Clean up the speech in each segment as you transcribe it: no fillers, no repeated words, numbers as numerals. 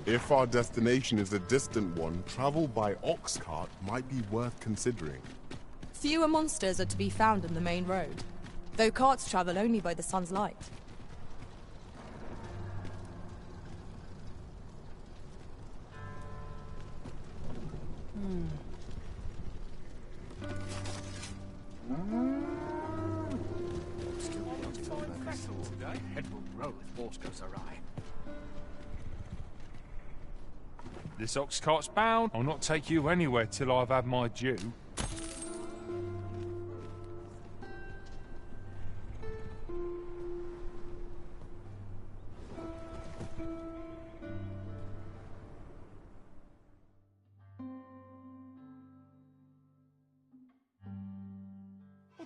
If our destination is a distant one, travel by ox cart might be worth considering. Fewer monsters are to be found on the main road, though carts travel only by the sun's light. This ox cart's bound. I'll not take you anywhere till I've had my due.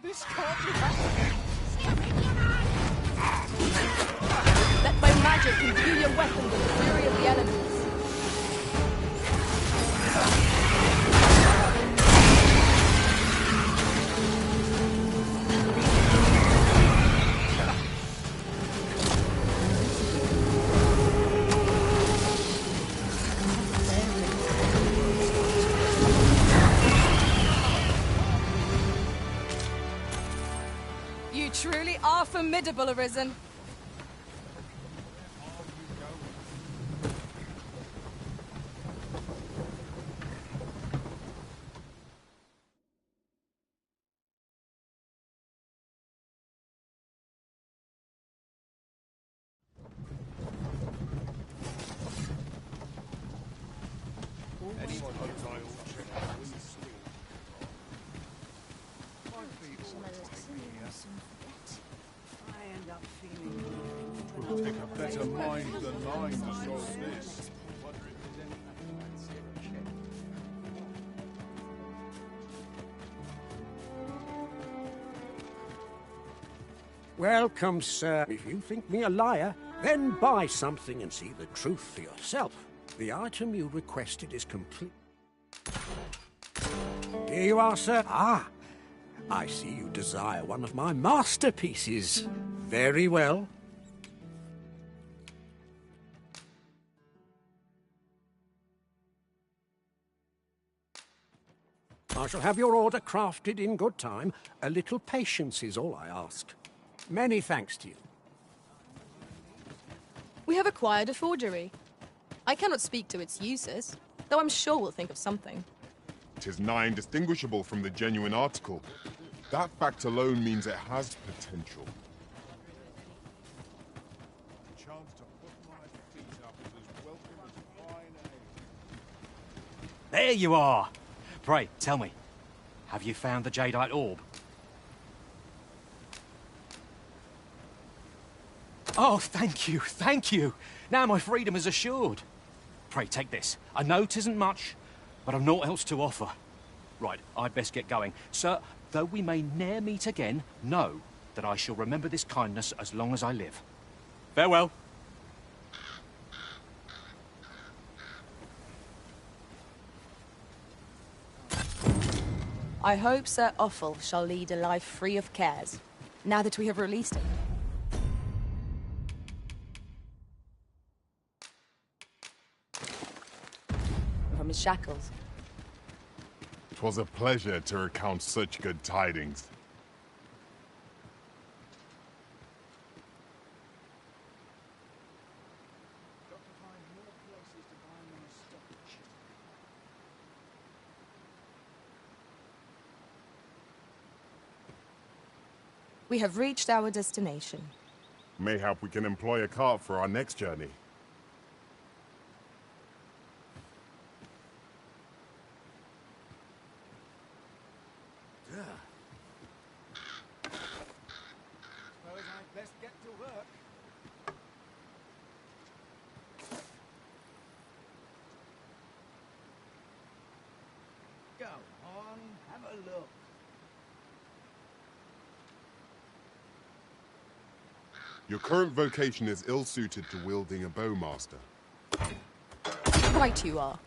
This can't be happening! Let my magic imbue your weapon with the fury of the elements. You truly are formidable, Arisen. Take a better mind than mine to solve this. Welcome, sir. If you think me a liar, then buy something and see the truth for yourself. The item you requested is complete. Here you are, sir. Ah, I see you desire one of my masterpieces. Very well. I shall have your order crafted in good time. A little patience is all I ask. Many thanks to you. We have acquired a forgery. I cannot speak to its uses, though I'm sure we'll think of something. 'Tis nigh indistinguishable from the genuine article. That fact alone means it has potential. The chance to put my feet up is as welcome as fine ale. There you are! Pray, tell me, have you found the jadeite orb? Oh, thank you, thank you! Now my freedom is assured. Pray, take this. I know 'tisn't much, but I've naught else to offer. Right, I'd best get going. Sir, though we may ne'er meet again, know that I shall remember this kindness as long as I live. Farewell. I hope Sir Offal shall lead a life free of cares, now that we have released him. From his shackles. 'Twas a pleasure to recount such good tidings. We have reached our destination. Mayhap we can employ a cart for our next journey. Suppose I'd best get to work. Go on, have a look. Your current vocation is ill-suited to wielding a bowmaster. Right you are.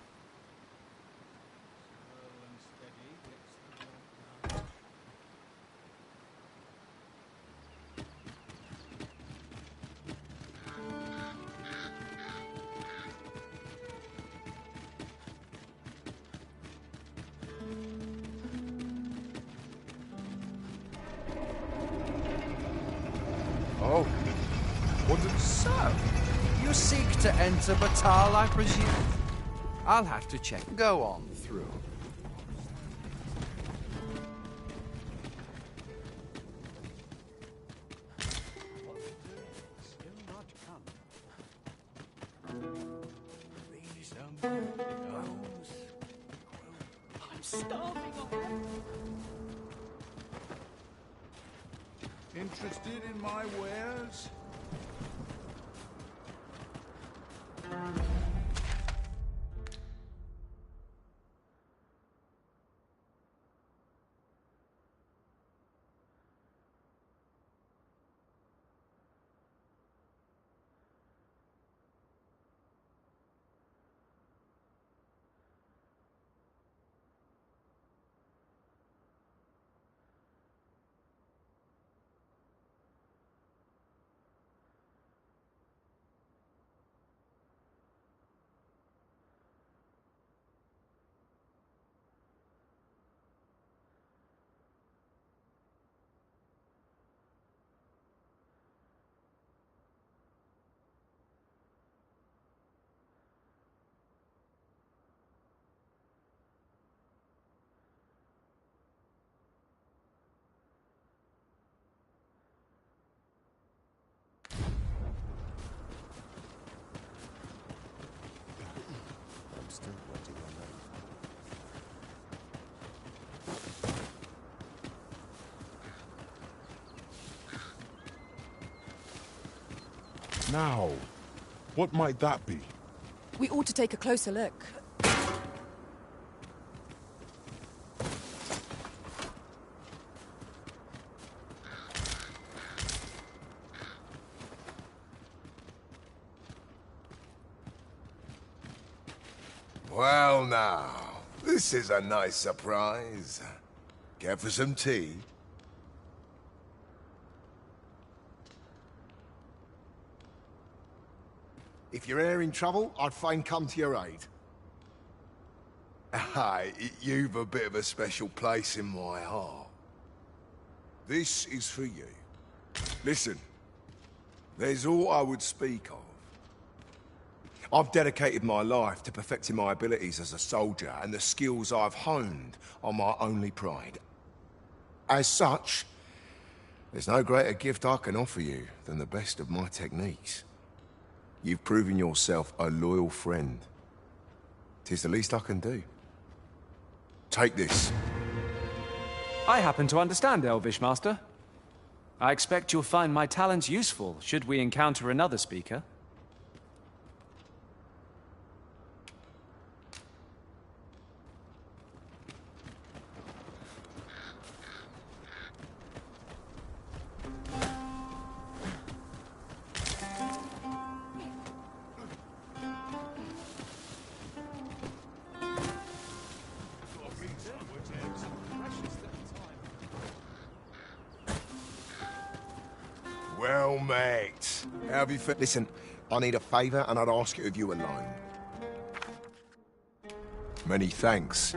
Oh, what did... So, you seek to enter Batal, I presume? I'll have to check. Go on through. I'm starving already. Interested in my wares? I'm still waiting on that. Now, what might that be? We ought to take a closer look. Well now, this is a nice surprise. Care for some tea? If you're e'er in trouble, I'd fain come to your aid. Aye, you've a bit of a special place in my heart. This is for you. Listen, there's all I would speak of. I've dedicated my life to perfecting my abilities as a soldier, and the skills I've honed are my only pride. As such, there's no greater gift I can offer you than the best of my techniques. You've proven yourself a loyal friend. 'Tis the least I can do. Take this. I happen to understand Elvish, Master. I expect you'll find my talents useful should we encounter another speaker. Well, mate. How have you Listen, I need a favour and I'd ask it of you alone. Many thanks.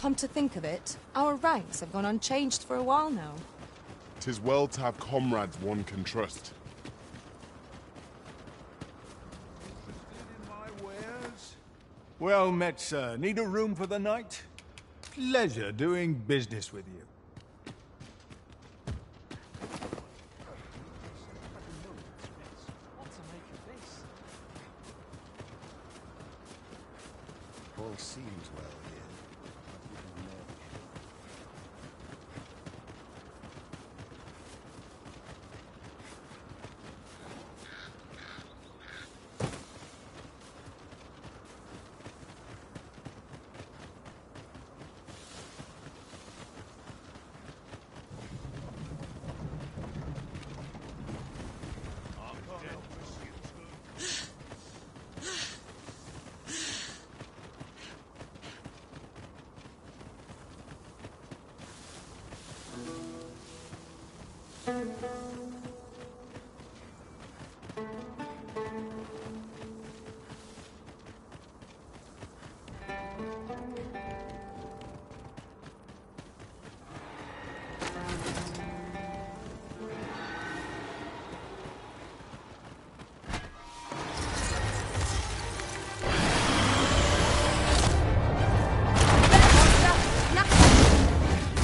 Come to think of it, our ranks have gone unchanged for a while now. 'Tis well to have comrades one can trust. In my wares? Well met, sir. Need a room for the night? Pleasure doing business with you. All seems well here.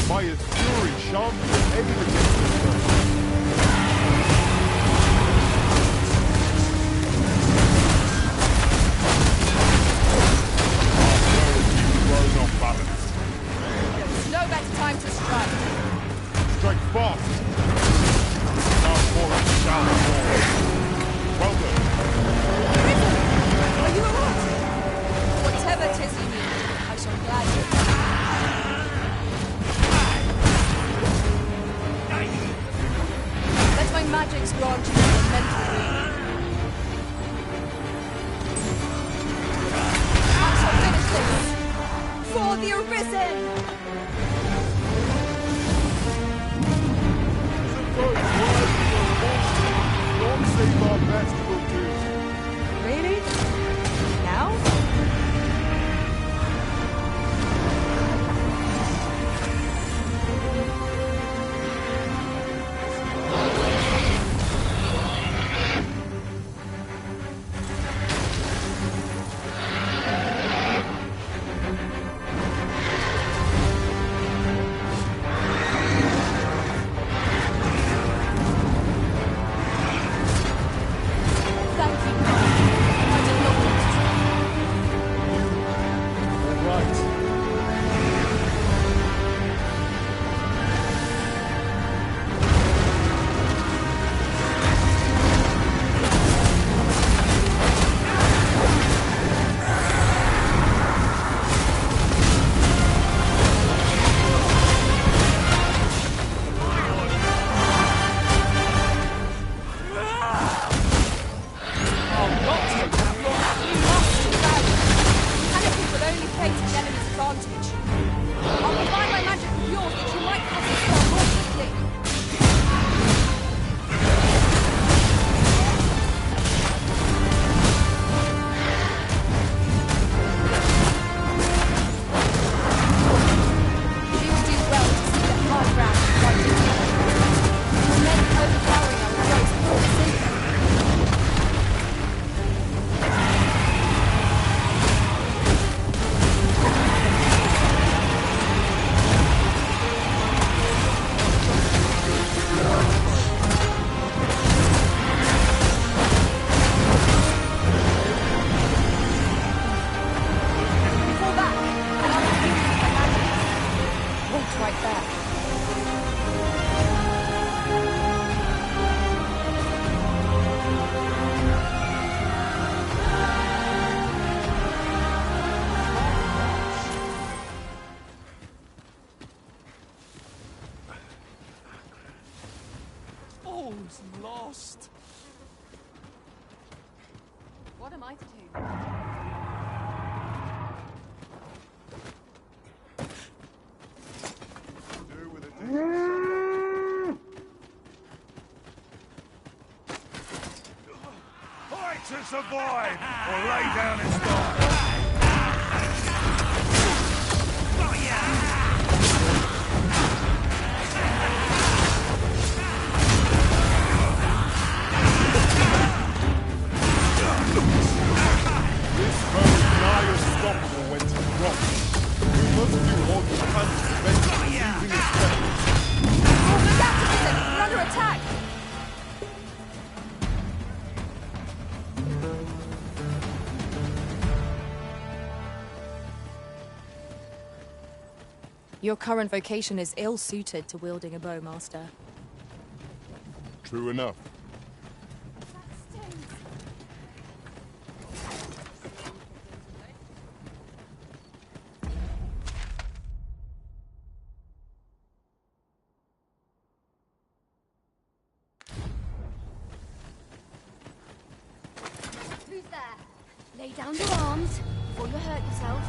Fire's fury sharpens the aim against the foe. Thrown off balance. There's no better time to strike. Strike fast. Now falling shall fall. Well done. Are you alright? Whatever 'tis you need, I shall gladly. Let my magics grant you a mental healing. I shall finish this for the Arisen! Don't save our best will do. Really? Now? Lost. What am I to do? Do with it. Fight to survive, or lay down and die. Got ya! Your current vocation is ill-suited to wielding a bow, Master. True enough. Who's there? Lay down your arms before you hurt yourself.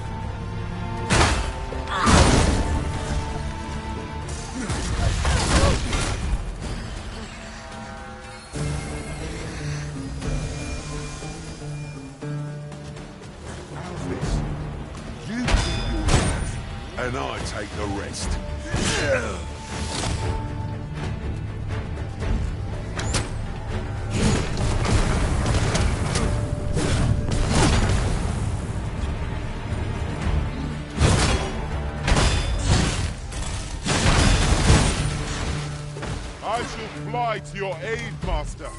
How's this? You keep your hands, and I take the rest. I shall fly to your aid, Master.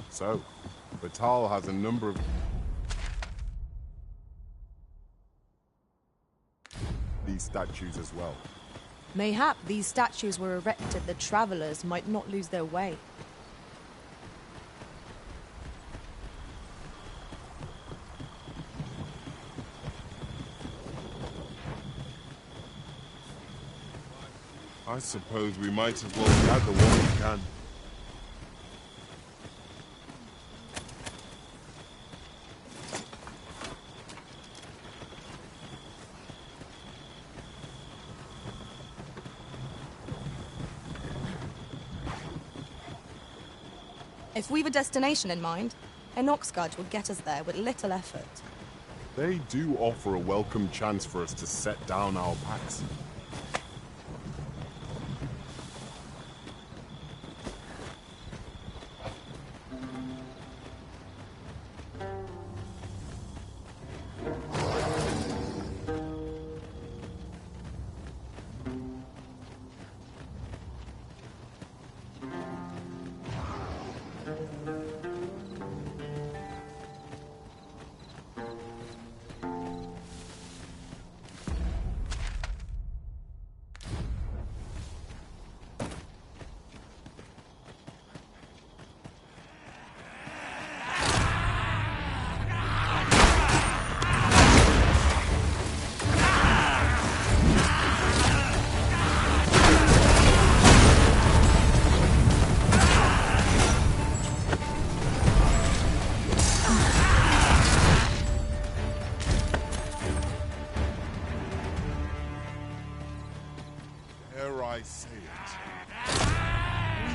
So, Vital has a number of these statues as well. Mayhap these statues were erected that travelers might not lose their way. I suppose we might as well gather what we can. If we've a destination in mind, an oxguard will get us there with little effort. They do offer a welcome chance for us to set down our packs.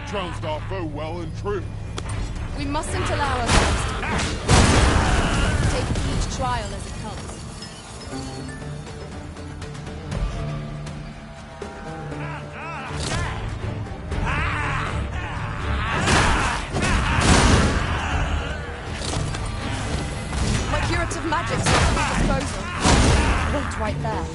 Trounced our foe well and true. We mustn't allow ourselves to take each trial as it comes. My curative magic's at my disposal. Wait right there.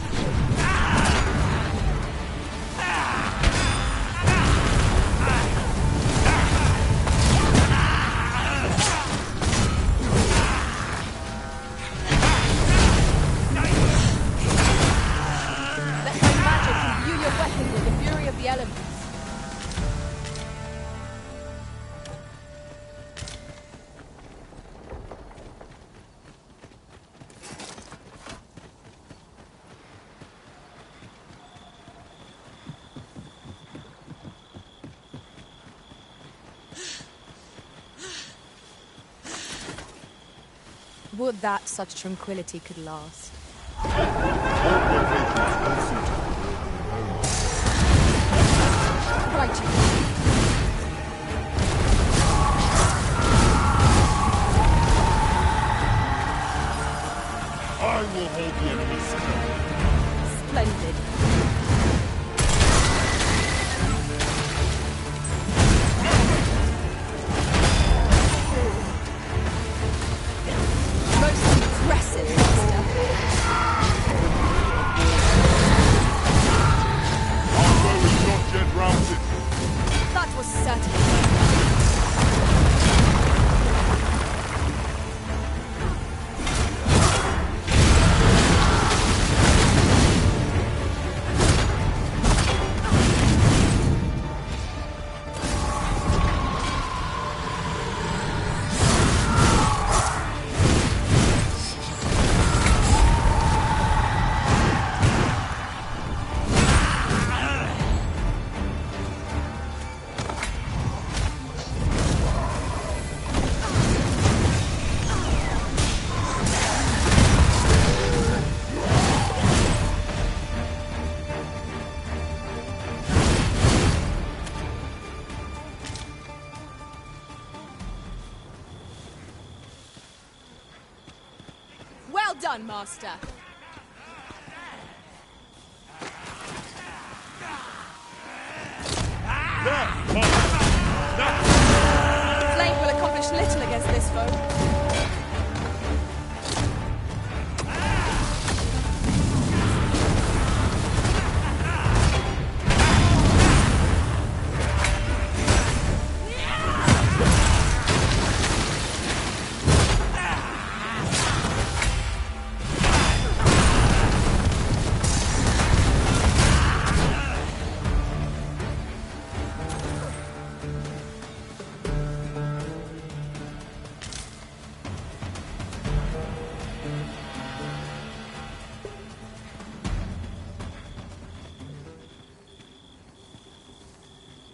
Would that such tranquility could last. Right, you. I will hold the enemy still. Splendid. Most impressive, Master. Our foe is not yet routed. That was certainly. Well done, Master. Flame will accomplish little against this foe.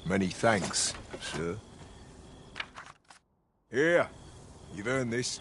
Many thanks, sir. Here, you've earned this.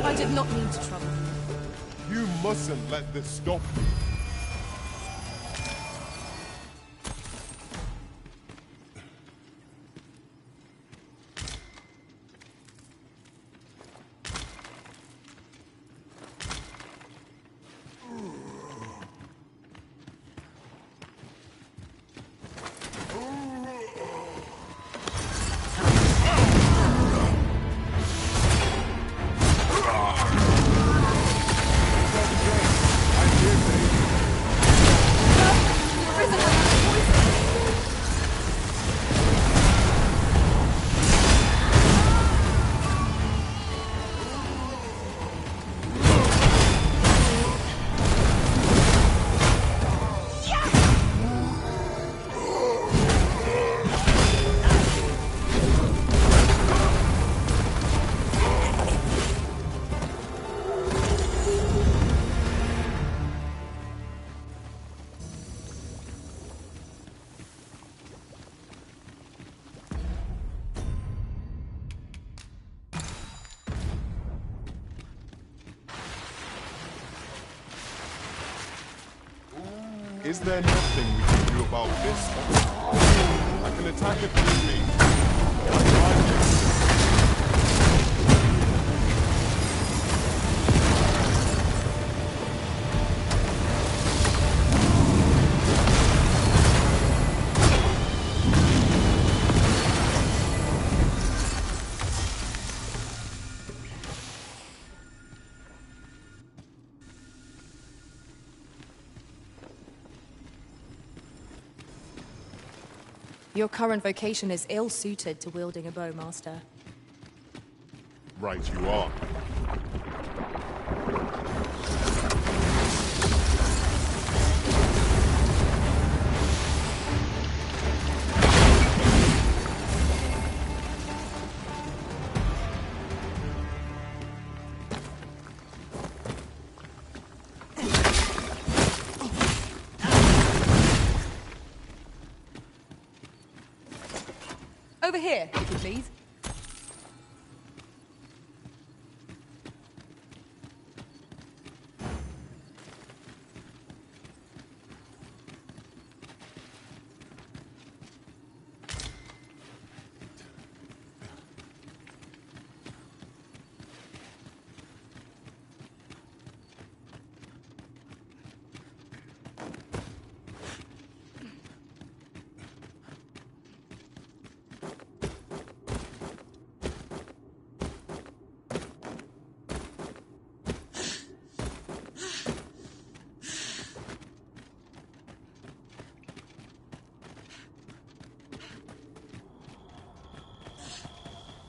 I did not mean to trouble you. You mustn't let this stop you. Is there nothing we can do about this? I can attack it through me. Your current vocation is ill-suited to wielding a bow, Master. Right, you are. Over here, if you please.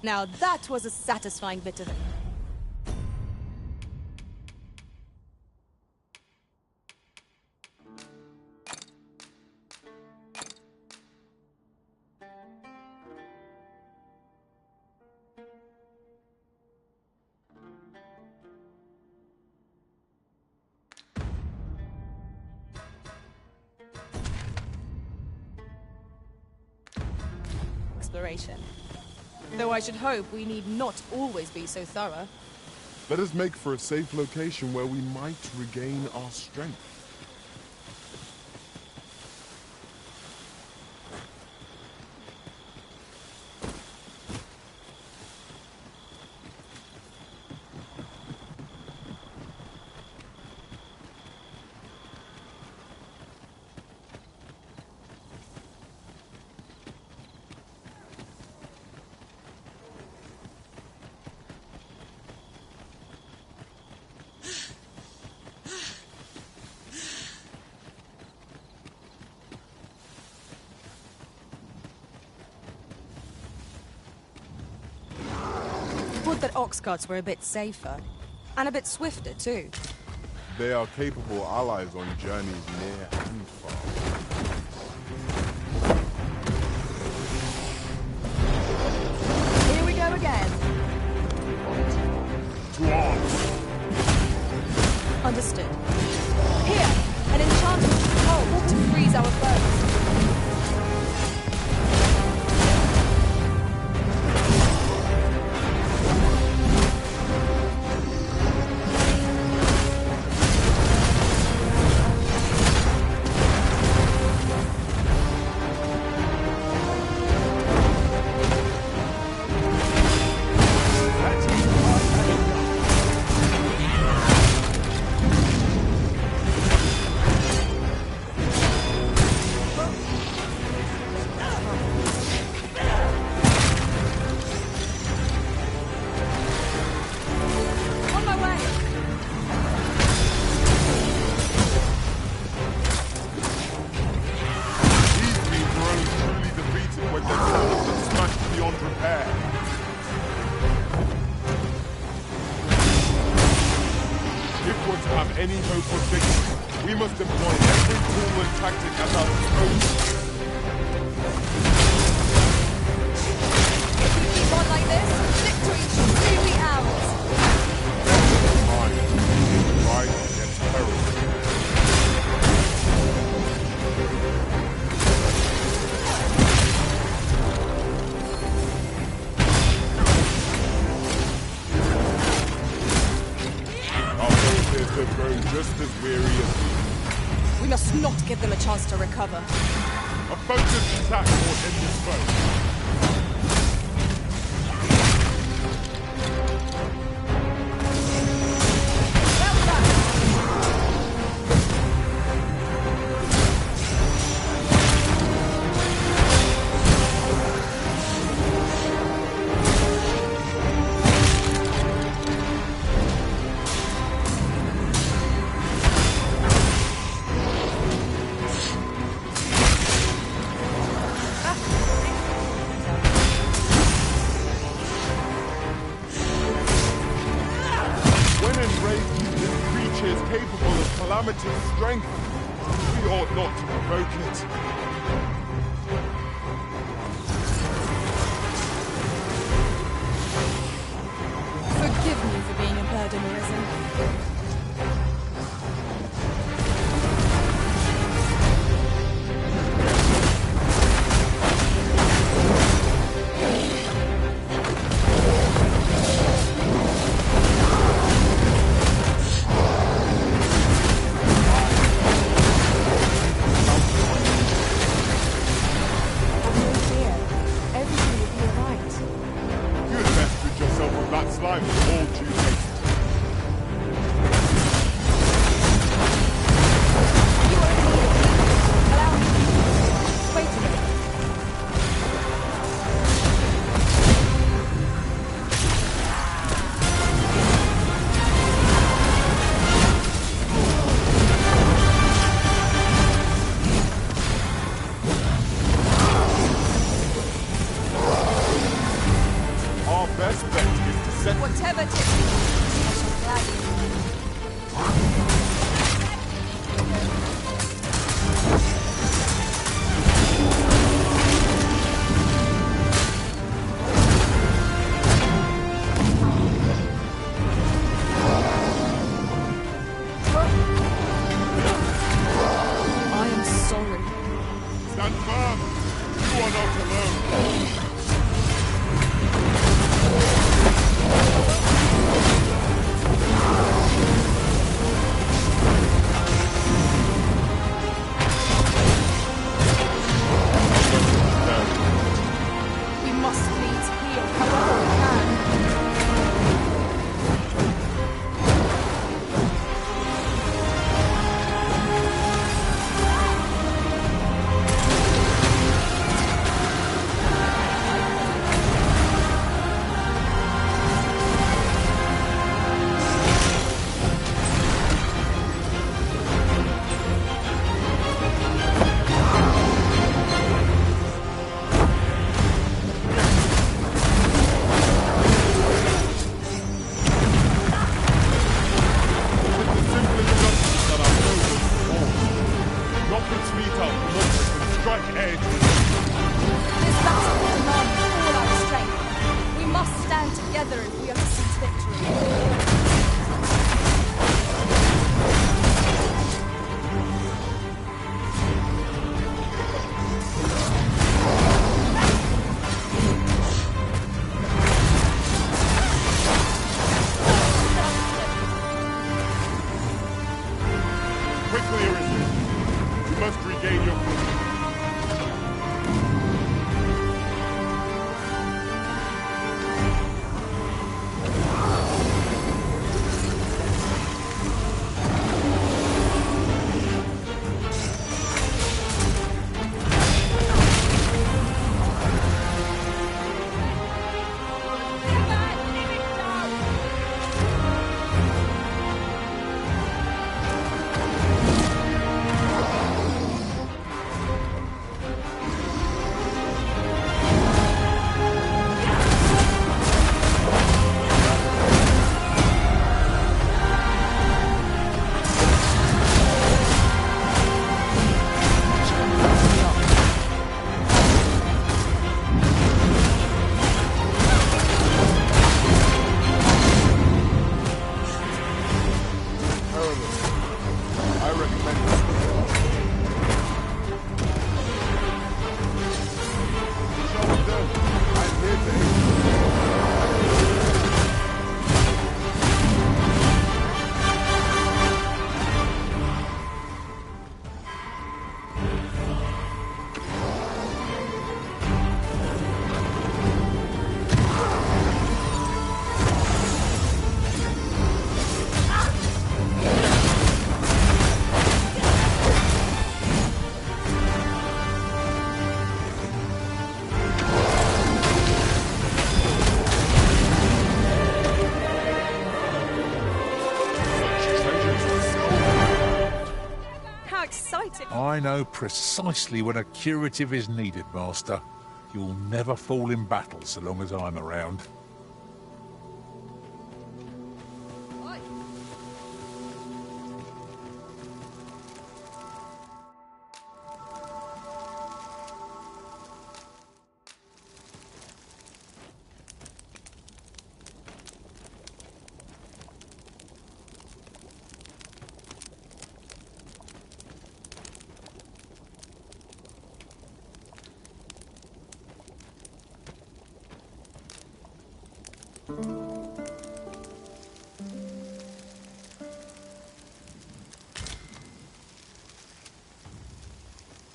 Now that was a satisfying bit of it. Exploration. Though I should hope we need not always be so thorough. Let us make for a safe location where we might regain our strength. Would that ox carts were a bit safer. And a bit swifter, too. They are capable allies on journeys near and far. Here we go again. To arms! Understood. Here, an enchantment hold to freeze our foes. have any hope of victory, we must employ every tool and tactic at our disposal. If we keep on like this, victory should soon be ours. Mine. Right against peril. Have grown just as weary as we must not give them a chance to recover. A focused attack will end this foe. Strength. We ought not to provoke it. Forgive me for being a burden, Arisen. Whatever takes. I know precisely when a curative is needed, Master. You'll never fall in battle so long as I'm around.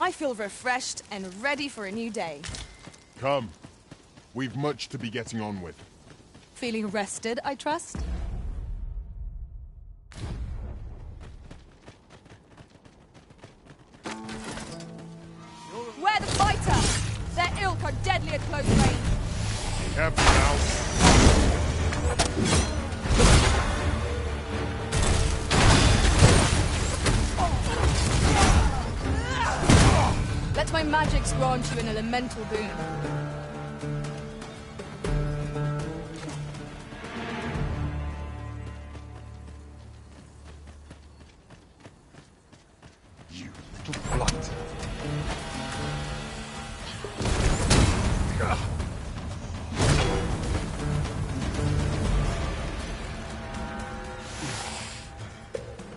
I feel refreshed and ready for a new day. Come. We've much to be getting on with. Feeling rested, I trust? We're the fighter! Their ilk are deadly at close range. Careful now. Let my magics grant you an elemental boon. You little blunt.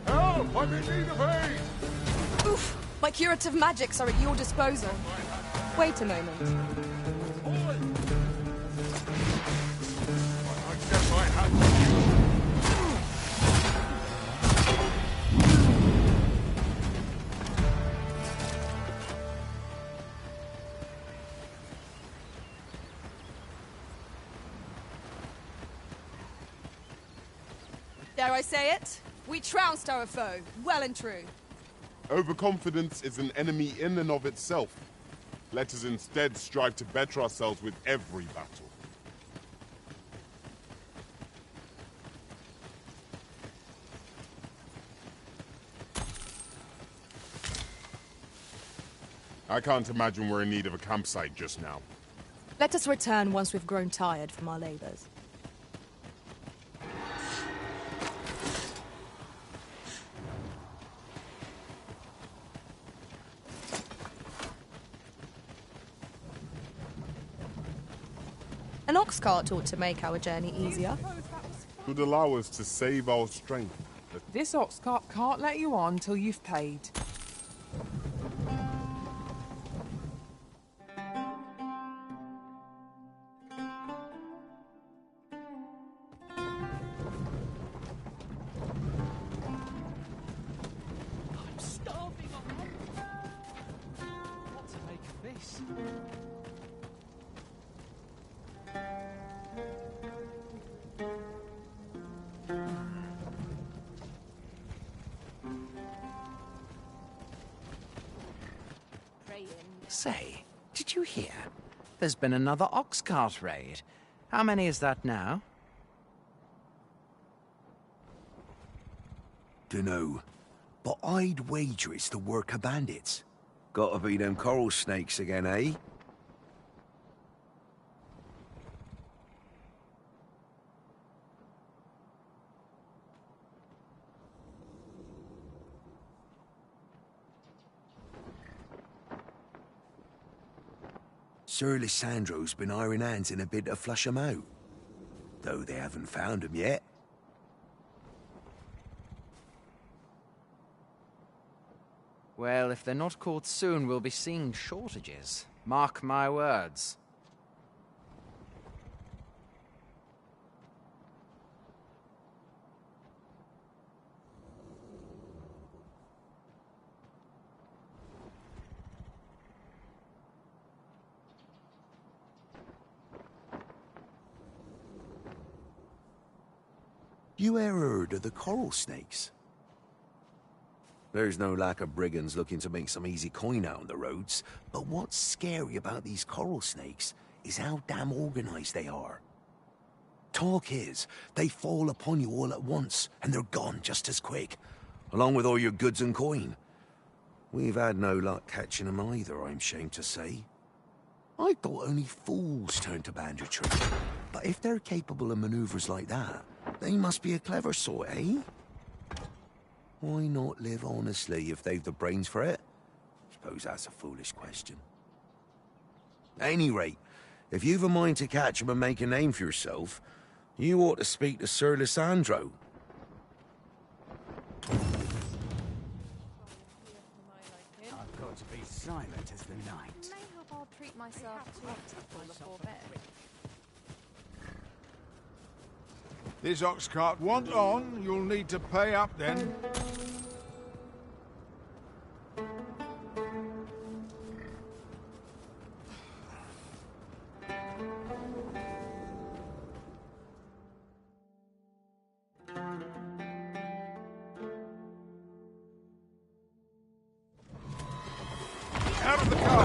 Help! I'm in need of aid! Oof! My curative magics are at your disposal. Wait a moment. I guess I had to. Dare I say it? We trounced our foe, well and true. Overconfidence is an enemy in and of itself. Let us instead strive to better ourselves with every battle. I can't imagine we're in need of a campsite just now. Let us return once we've grown tired from our labors. An ox cart ought to make our journey easier. It would allow us to save our strength. This ox cart can't let you on till you've paid. I'm starving. What to make of this? Say, did you hear? There's been another ox cart raid. How many is that now? Dunno, but I'd wager it's the work of bandits. Gotta be them coral snakes again, eh? Sir Lissandro's been iron hands in a bid to flush 'em out. Though they haven't found 'em yet. Well, if they're not caught soon, we'll be seeing shortages. Mark my words. You ever heard of the coral snakes? There's no lack of brigands looking to make some easy coin out on the roads, but what's scary about these coral snakes is how damn organized they are. Talk is, they fall upon you all at once, and they're gone just as quick, along with all your goods and coin. We've had no luck catching them either, I'm ashamed to say. I thought only fools turned to banditry. But if they're capable of maneuvers like that, they must be a clever sort, eh? Why not live honestly if they've the brains for it? Suppose that's a foolish question. At any rate, if you've a mind to catch 'em and make a name for yourself, you ought to speak to Sir Lysandro. I've got to be silent as the night. May hope I'll treat myself to a tipple before bed. This ox cart want on, you'll need to pay up then. Out of the car!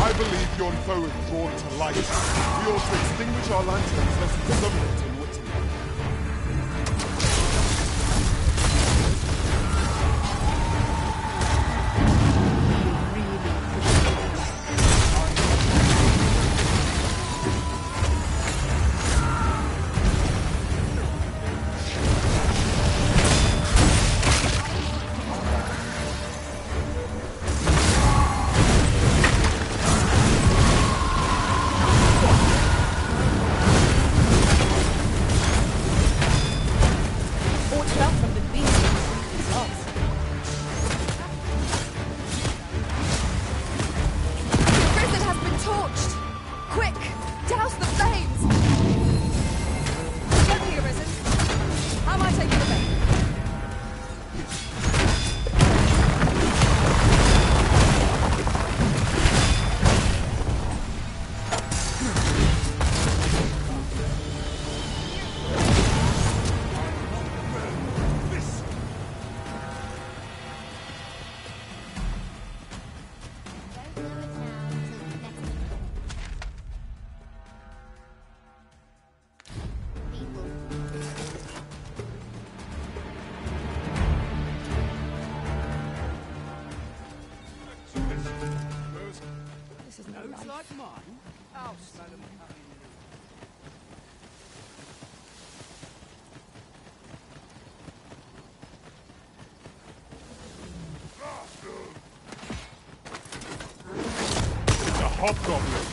I believe yon foe is drawn to light. We ought to extinguish our lanterns lest it summons in witty. Like mine? I'll smell them coming. The hobgoblin!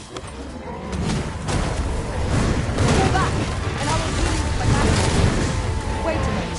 Pull back, and I will deal with my magic. Wait a minute.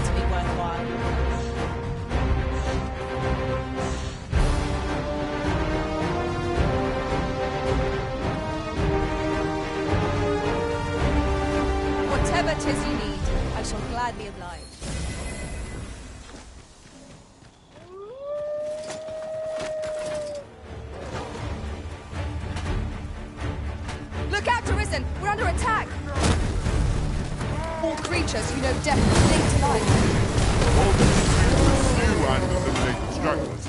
that to be worthwhile. Whatever 'tis you need, I shall gladly oblige. Look out, Arisen! We're under attack! All creatures who know death cling to life. Pursue and eliminate distractors.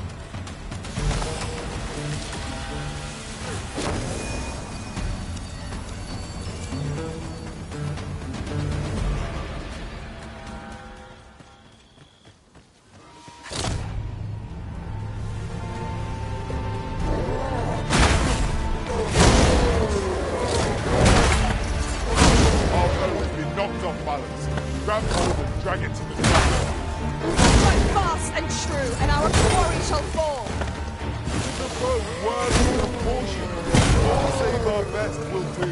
Grab hold and drag it to the ground. Strike fast and true, and our quarry shall fall. The boat worthy proportion. All save our best will do.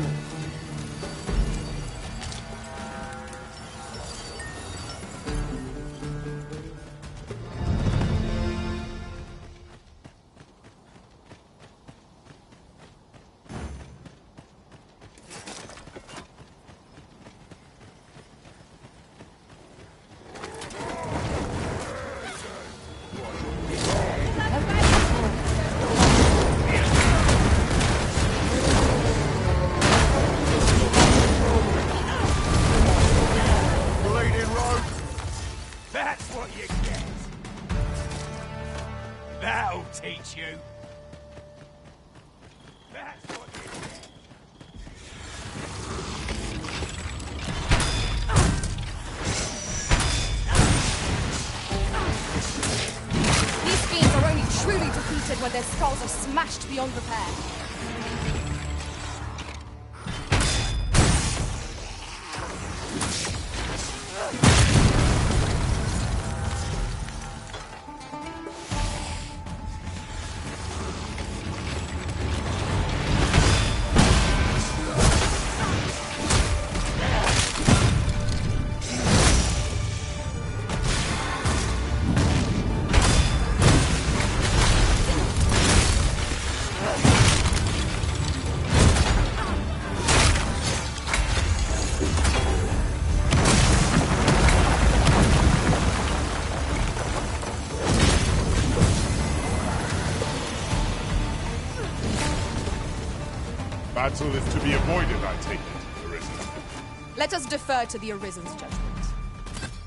That'll teach you. That's what you get. These fiends are only truly defeated when their skulls are smashed beyond repair. Battle is to be avoided, I take it, Arisen. Let us defer to the Arisen's judgment.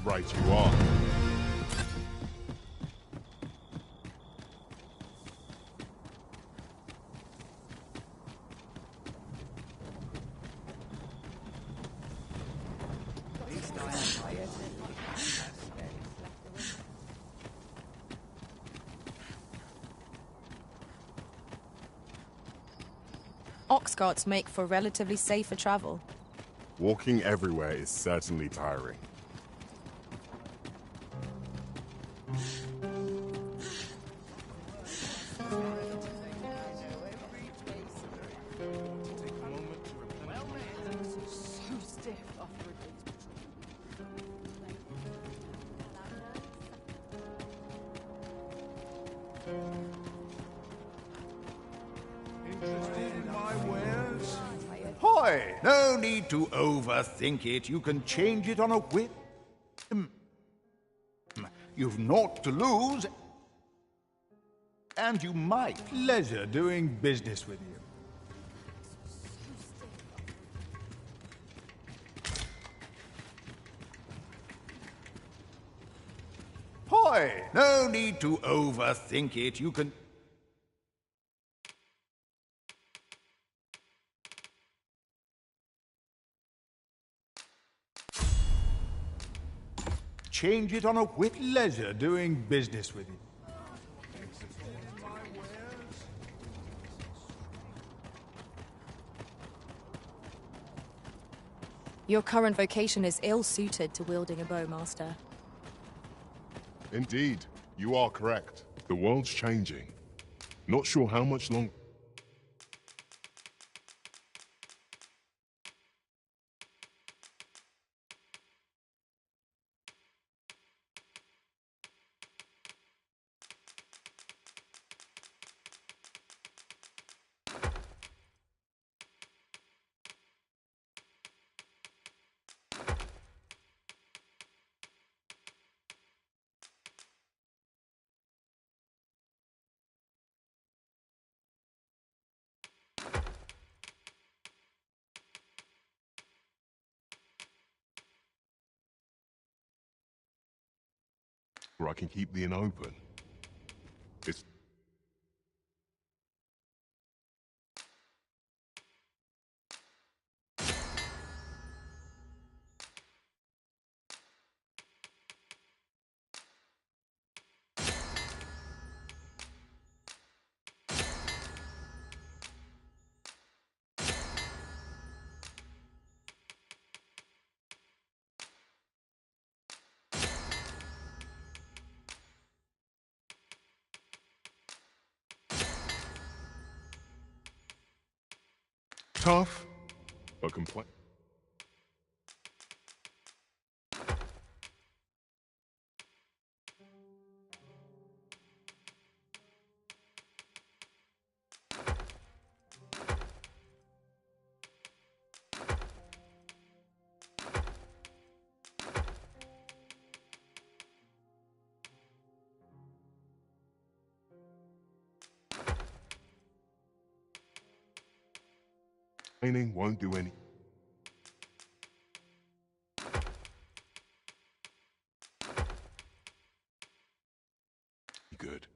Right you are. Ox carts make for relatively safer travel. Walking everywhere is certainly tiring. Hoy! No need to overthink it. You can change it on a whim. You've naught to lose. And you might. Pleasure doing business with you. Hoy! No need to overthink it. You can... change it on a whim. Pleasure doing business with you. Your current vocation is ill-suited to wielding a bow, Master. Indeed, you are correct. The world's changing. Not sure how much longer. Or I can keep the inn open. It's... tough, but complain. Complaining won't do any. Good.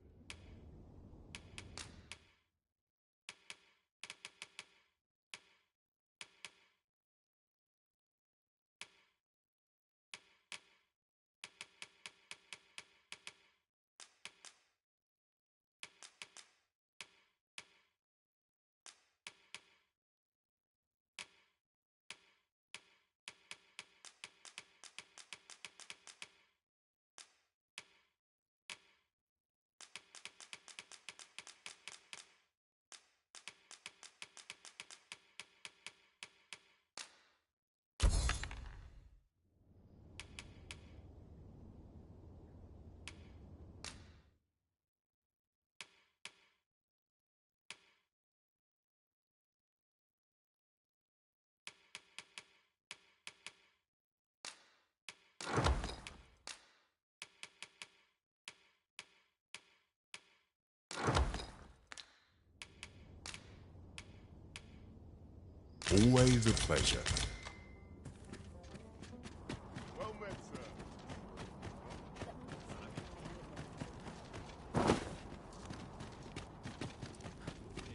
Always a pleasure. Well met, sir.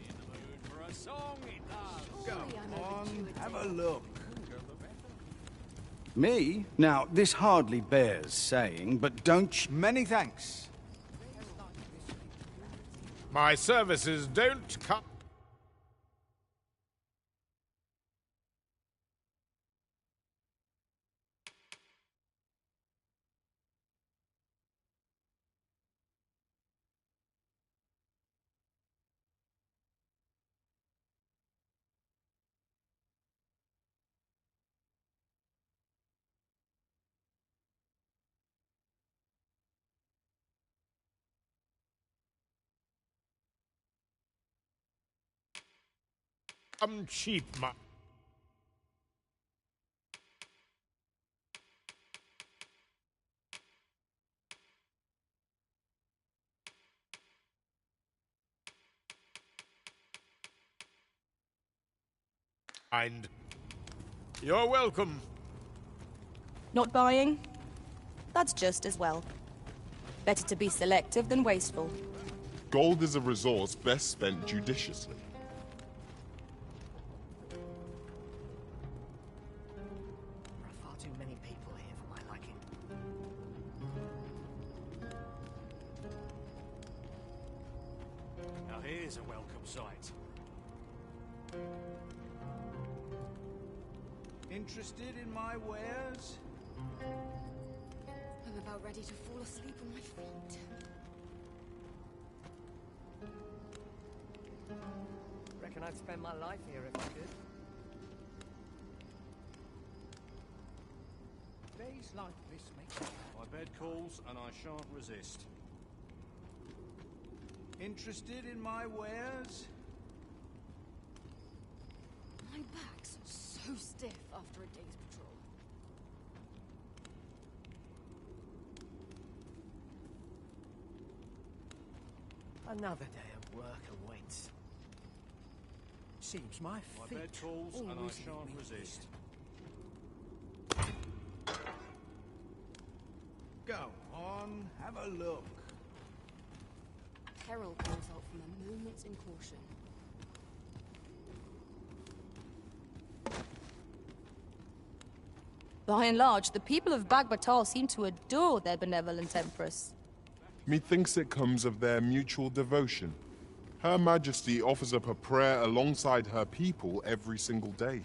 In the mood for a song, it does. Come on, have a look. Me? Now, this hardly bears saying, but don't... Many thanks. My services don't cut. I'm cheap, mind. You're welcome. Not buying? That's just as well. Better to be selective than wasteful. Gold is a resource best spent judiciously. There are far too many people here for my liking. Now here's a welcome sight. Interested in my wares? I'm about ready to fall asleep on my feet. Reckon I'd spend my life here if I could. Days like this make me... My bed calls and I shan't resist. Interested in my wares? My back's so stiff after a day's patrol. Another day of work awaits. Seems my My feet bed calls and I always shan't leave me resist. Go on, have a look. Peril can result from a moment's incaution. By and large, the people of Bagbatal seem to adore their benevolent empress. Methinks it comes of their mutual devotion. Her Majesty offers up a prayer alongside her people every single day.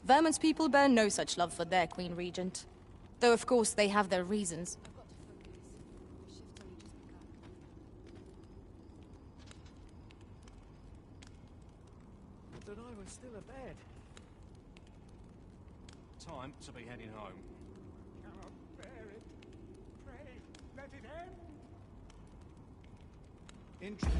Vermon's people bear no such love for their Queen Regent. Though, of course, they have their reasons. That I was still abed. Time to be heading home. Cannot bear it. Pray, let it end. Interested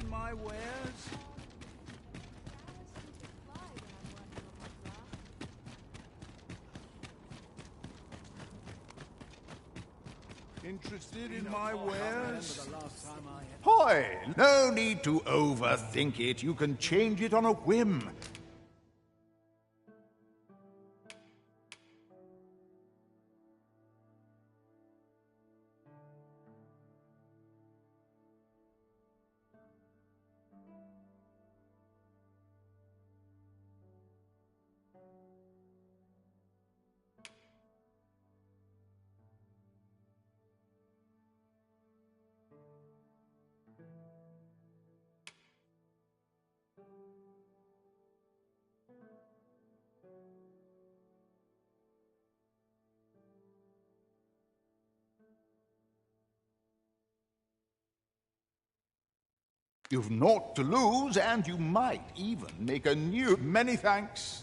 in my wares? Interested in my wares? Hoy! No need to overthink it. You can change it on a whim. You've naught to lose, and you might even make a new... Many thanks.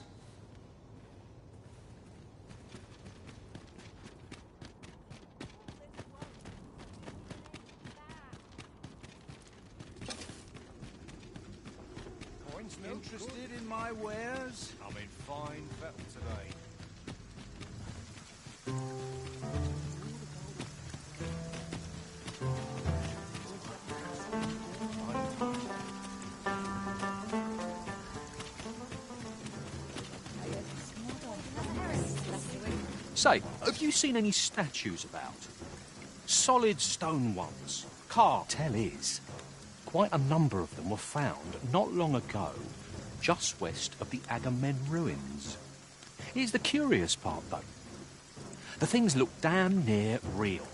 Interested in my wares? I'm in fine fettle today. Say, have you seen any statues about? Solid stone ones. Tell is, quite a number of them were found not long ago, just west of the Agamemnon ruins. Here's the curious part, though. The things look damn near real.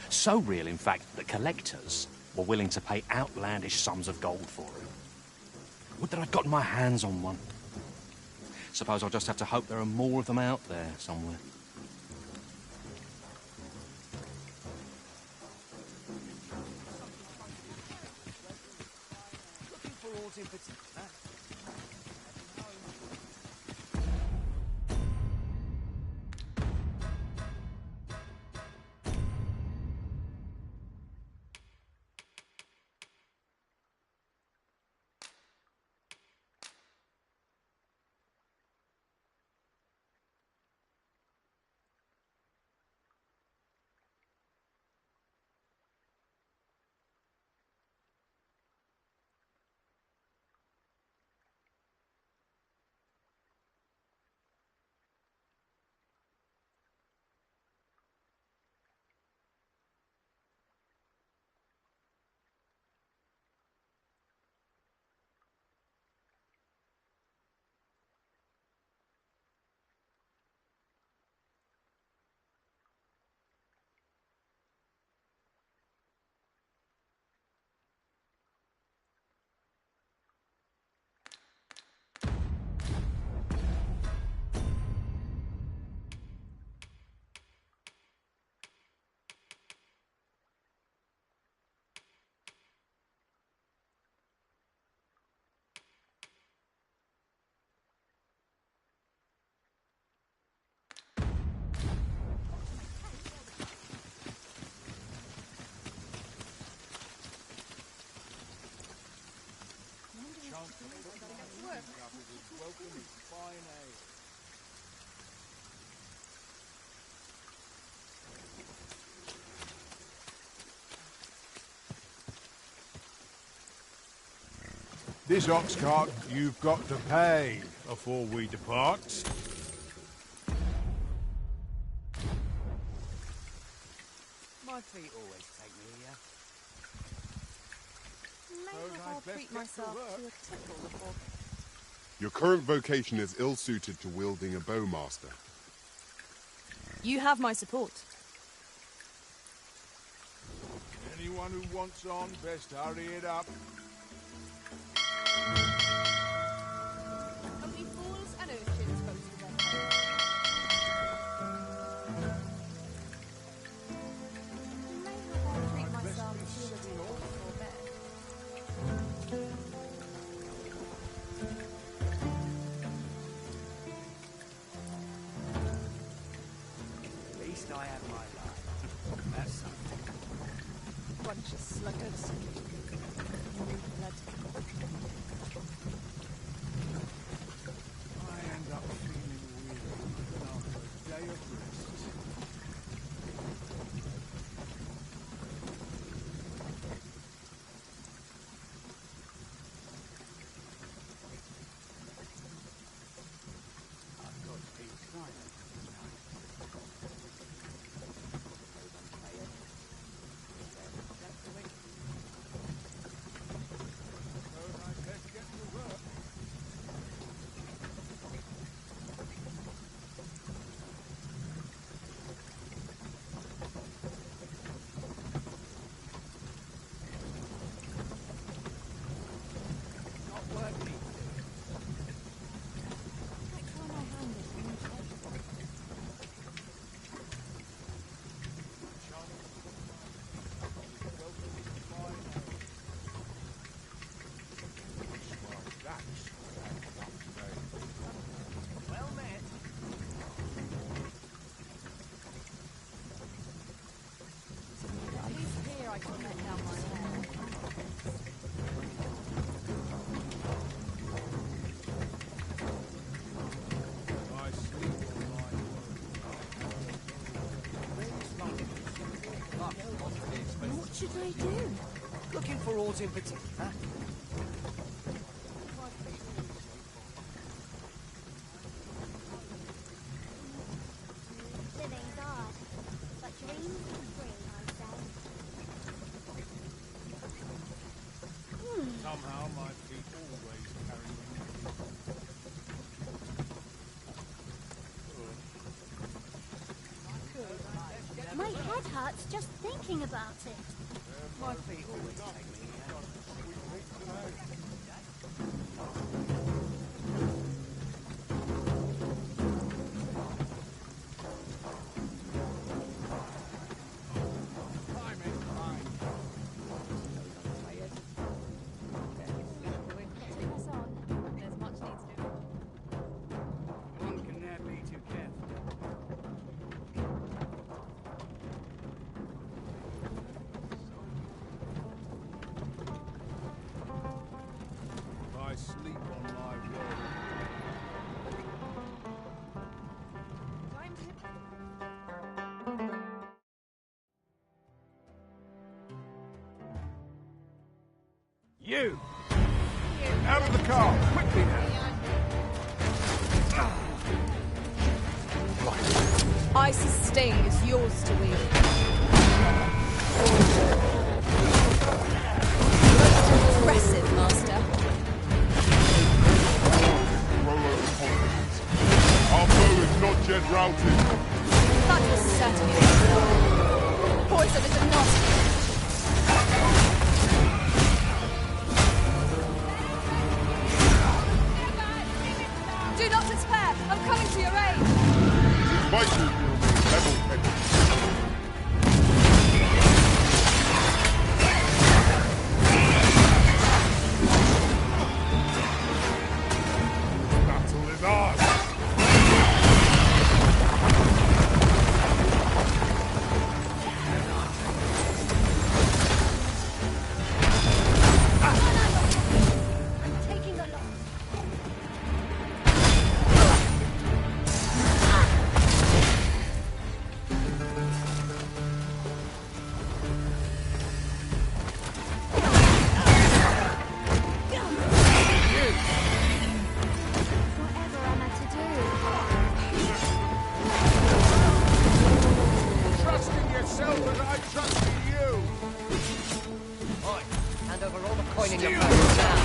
So real, in fact, that collectors were willing to pay outlandish sums of gold for them. Would that I'd gotten my hands on one. Suppose I'll just have to hope there are more of them out there somewhere. In particular. This ox cart you've got to pay before we depart. My feet always take me here. Maybe I'll treat myself to a tickle before... Your current vocation is ill-suited to wielding a bowmaster. You have my support. Anyone who wants on, best hurry it up. Only fools and urchins go to their home. Maybe I'll treat myself to a tickle before bed. At least I have my life. That's something. Bunch of sluggards. Blood. I end up feeling weary after a day of rest. I've got to be silent tonight. What should I do? Looking for aught in particular? Living's hard, but dreams are free, I say. Somehow my feet always carry me. My head hurts just thinking about it. My feet always take me here. One can never be too careful. If I sleep on my word. You! Out of the car! Quickly now! Isis' sting is yours to wield. Most impressive, Master. Our foe is not yet routed. That was certainly poison, is it not? Do not despair! I'm coming to your aid! It is vital we remain level-headed. taking your place down.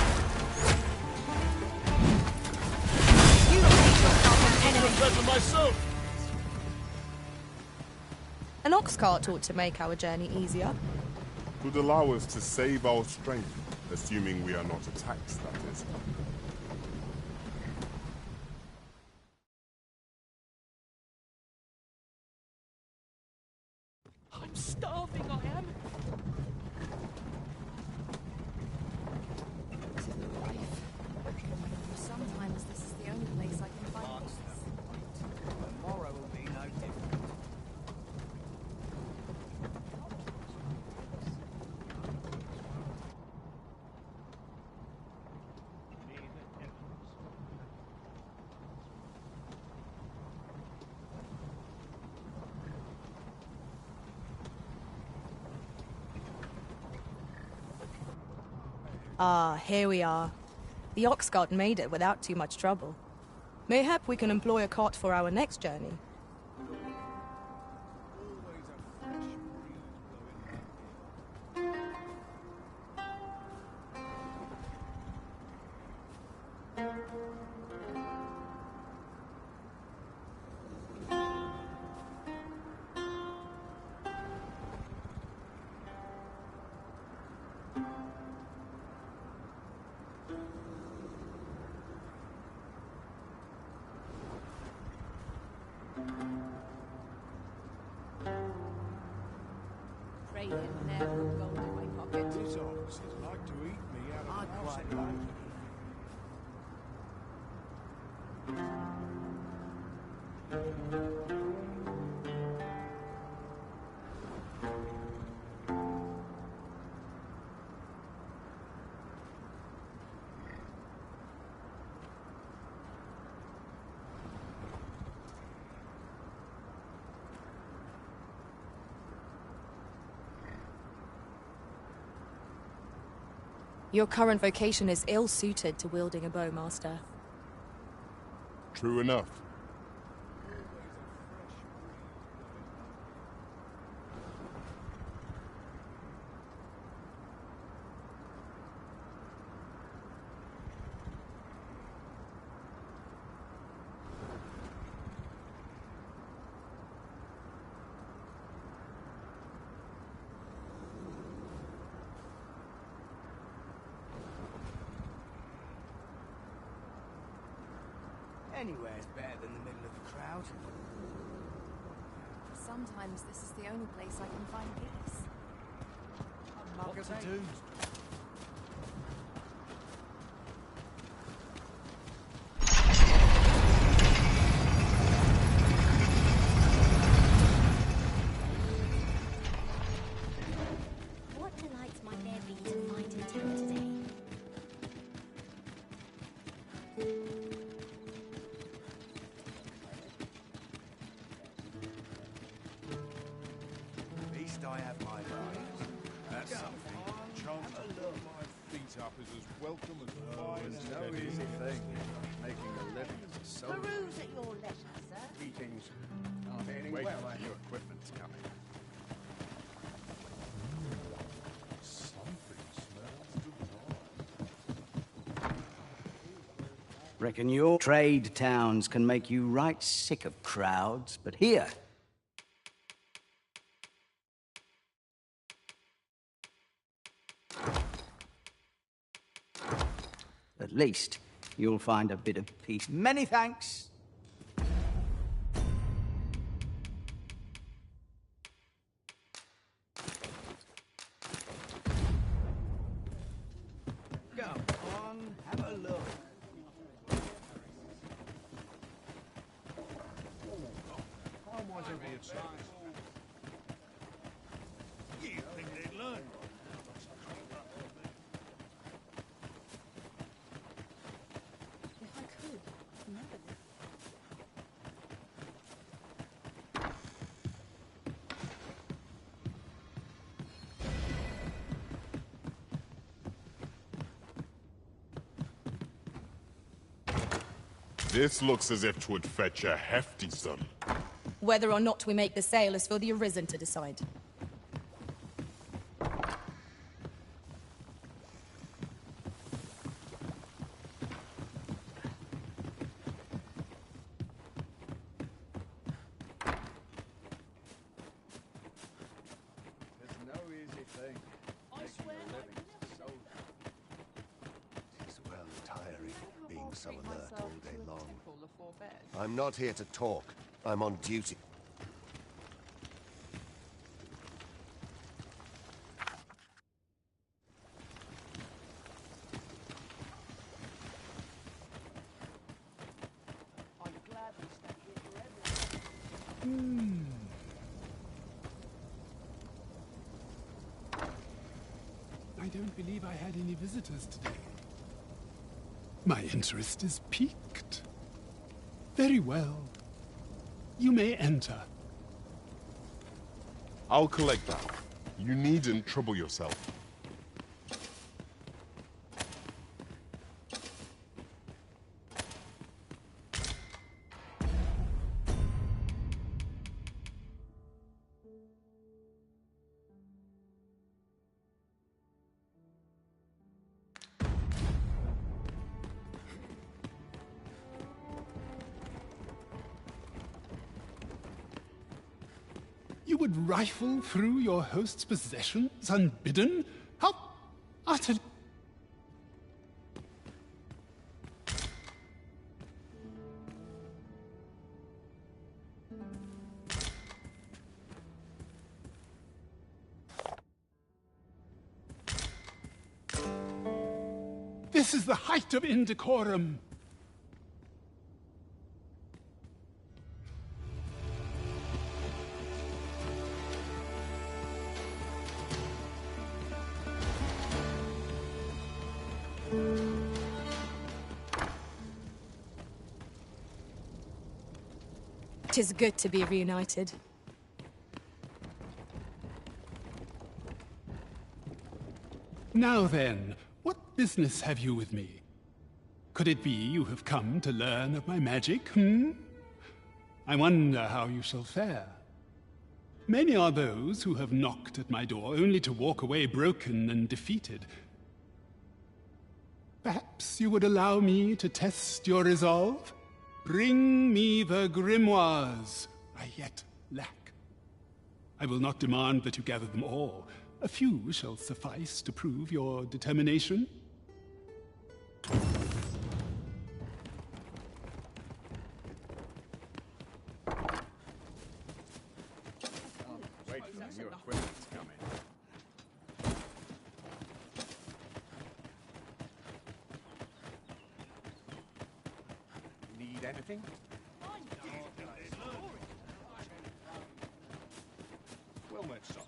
You make yourself an enemy. Better myself. An ox cart ought to make our journey easier. Would allow us to save our strength, assuming we are not attacked, that is. I'm starving, I am. To the life. Sometimes this is the only place I can find peace. Tomorrow will be no different. Ah, here we are. The ox cart made it without too much trouble. Mayhap we can employ a cart for our next journey. Pray him there will gold in my pocket. These officers like to eat me out of I the house quite at like night. Your current vocation is ill-suited to wielding a bow, Master. True enough. Anywhere's better than the middle of a crowd. Sometimes this is the only place I can find peace. What to do? What delights might there be to find in town today? At least I have my life. That's something. Chance to put my feet up is as welcome as fine as No easy thing, making a living as a soldier. Peruse at your leisure, sir. Meetings aren't ending Wait well. till new equipment's coming. Something smells divine. Reckon your trade towns can make you right sick of crowds, but here... At least you'll find a bit of peace. Many thanks. Go on, have a look. I want to be a chance. You think they'd learn? If I could, remember this. This looks as if 'twould fetch a hefty sum. Whether or not we make the sale is for the Arisen to decide. talk some of that all day long. I'm not here to talk. I'm on duty. I don't believe I had any visitors today. My interest is piqued. Very well. You may enter. I'll collect that. You needn't trouble yourself. You would rifle through your host's possessions unbidden? How utterly... This is the height of indecorum. Tis good to be reunited. Now then, what business have you with me? Could it be you have come to learn of my magic, I wonder how you shall fare. Many are those who have knocked at my door only to walk away broken and defeated. Perhaps you would allow me to test your resolve? Bring me the grimoires I yet lack. I will not demand that you gather them all. A few shall suffice to prove your determination. Wait for the new equipment's coming. Need anything? Well met, son.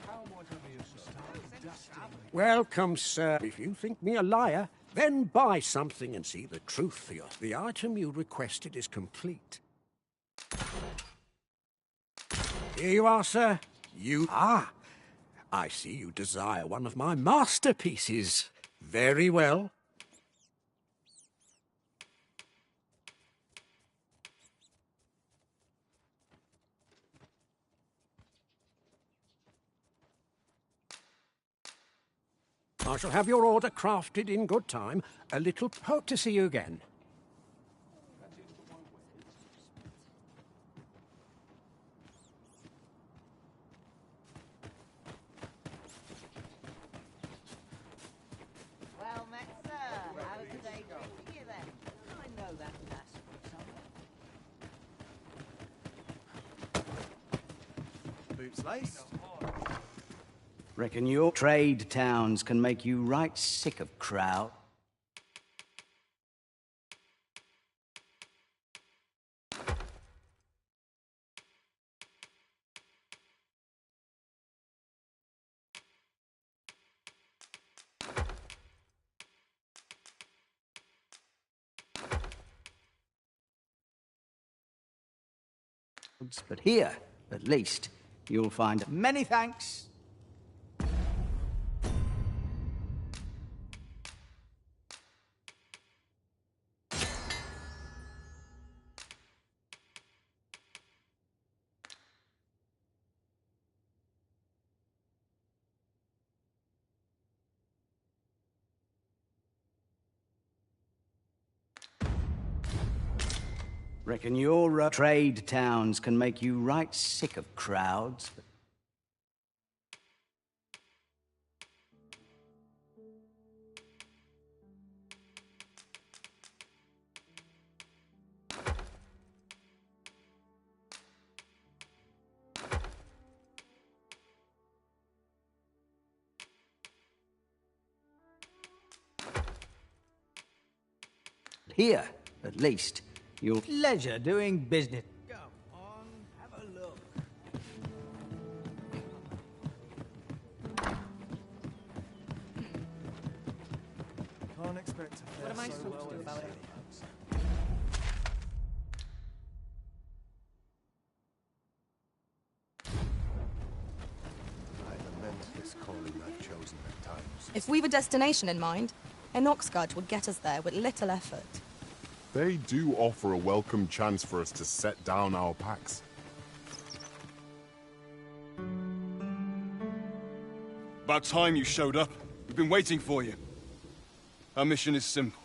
How might I be of service? Welcome, sir. If you think me a liar, then buy something and see the truth for you. The item you requested is complete. Here you are, sir. I see you desire one of my masterpieces. Very well. I shall have your order crafted in good time. A little hope to see you again. Well met, sir. How did the day go for you then? I know that lass from somewhere. Boots laced. Reckon your trade towns can make you right sick of crowd. But here, at least, you'll find many thanks. Reckon your trade towns can make you right sick of crowds. Here, at least, you'll... Pleasure doing business. Come on, have a look. Can't expect to fare What am I so supposed well to do in about it? city. I lament this calling I've chosen at times. If we've a destination in mind, an oxcart would get us there with little effort. They do offer a welcome chance for us to set down our packs. About time you showed up. We've been waiting for you. Our mission is simple.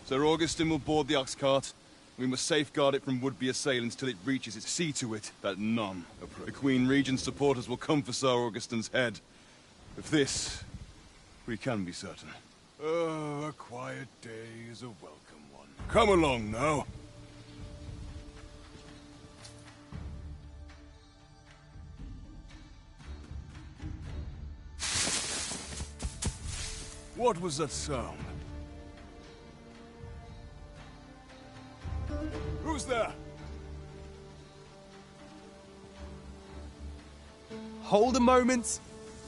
Sir Augustin will board the ox cart. We must safeguard it from would-be assailants till it reaches it. See to it that none approach. The Queen Regent's supporters will come for Sir Augustin's head. Of this, we can be certain. Oh, a quiet day is a welcome one. Come along now. What was that sound? Who's there? Hold a moment.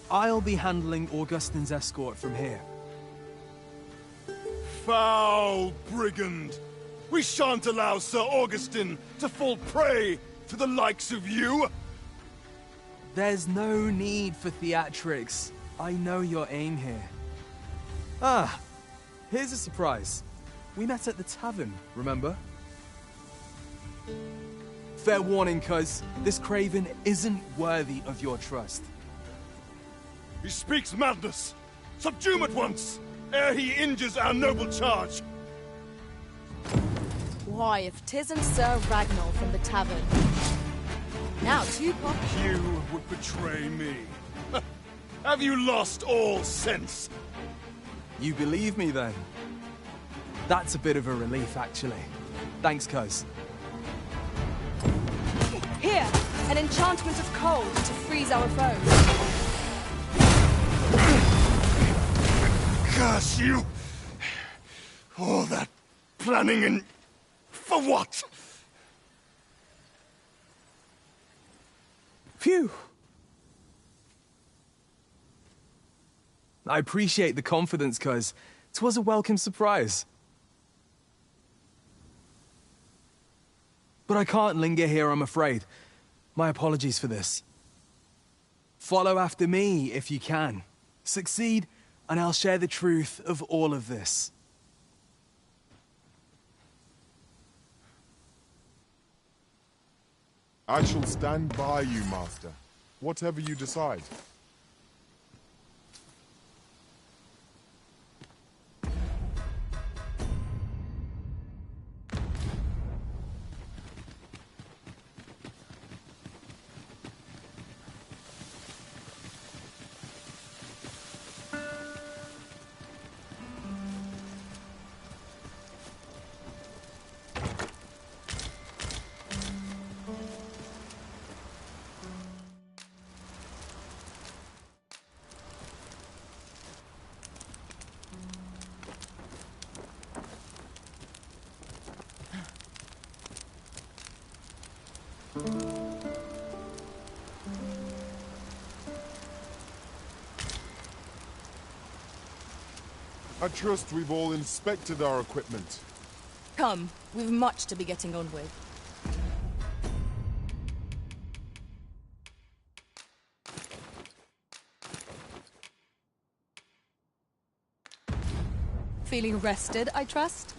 I'll be handling Augustin's escort from here. Foul brigand! We shan't allow Sir Augustin to fall prey to the likes of you! There's no need for theatrics. I know your aim here. Ah, here's a surprise. We met at the tavern, remember? Fair warning, cuz this craven isn't worthy of your trust. He speaks madness! Subdue him at once, ere he injures our noble charge! Why, if 'tisn't Sir Ragnar from the tavern. Now, two pop... You would betray me. Have you lost all sense? You believe me, then? That's a bit of a relief, actually. Thanks, cuz. Here, an enchantment of cold to freeze our foes. Curse you! All that planning and... for what? Phew! I appreciate the confidence, cuz 'twas a welcome surprise. But I can't linger here, I'm afraid. My apologies for this. Follow after me, if you can. Succeed, and I'll share the truth of all of this. I shall stand by you, Master. Whatever you decide. I trust we've all inspected our equipment. Come, we've much to be getting on with. Feeling rested, I trust?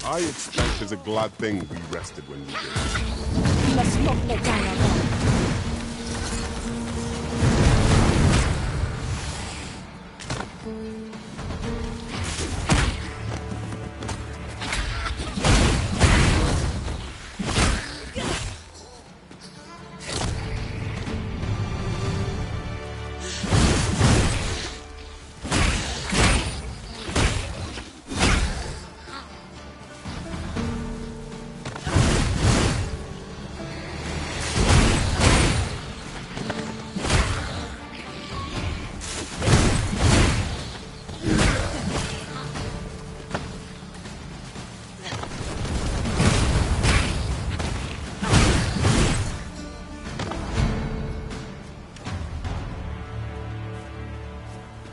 I expect it's a glad thing we rested when we did. We must not let down our guard.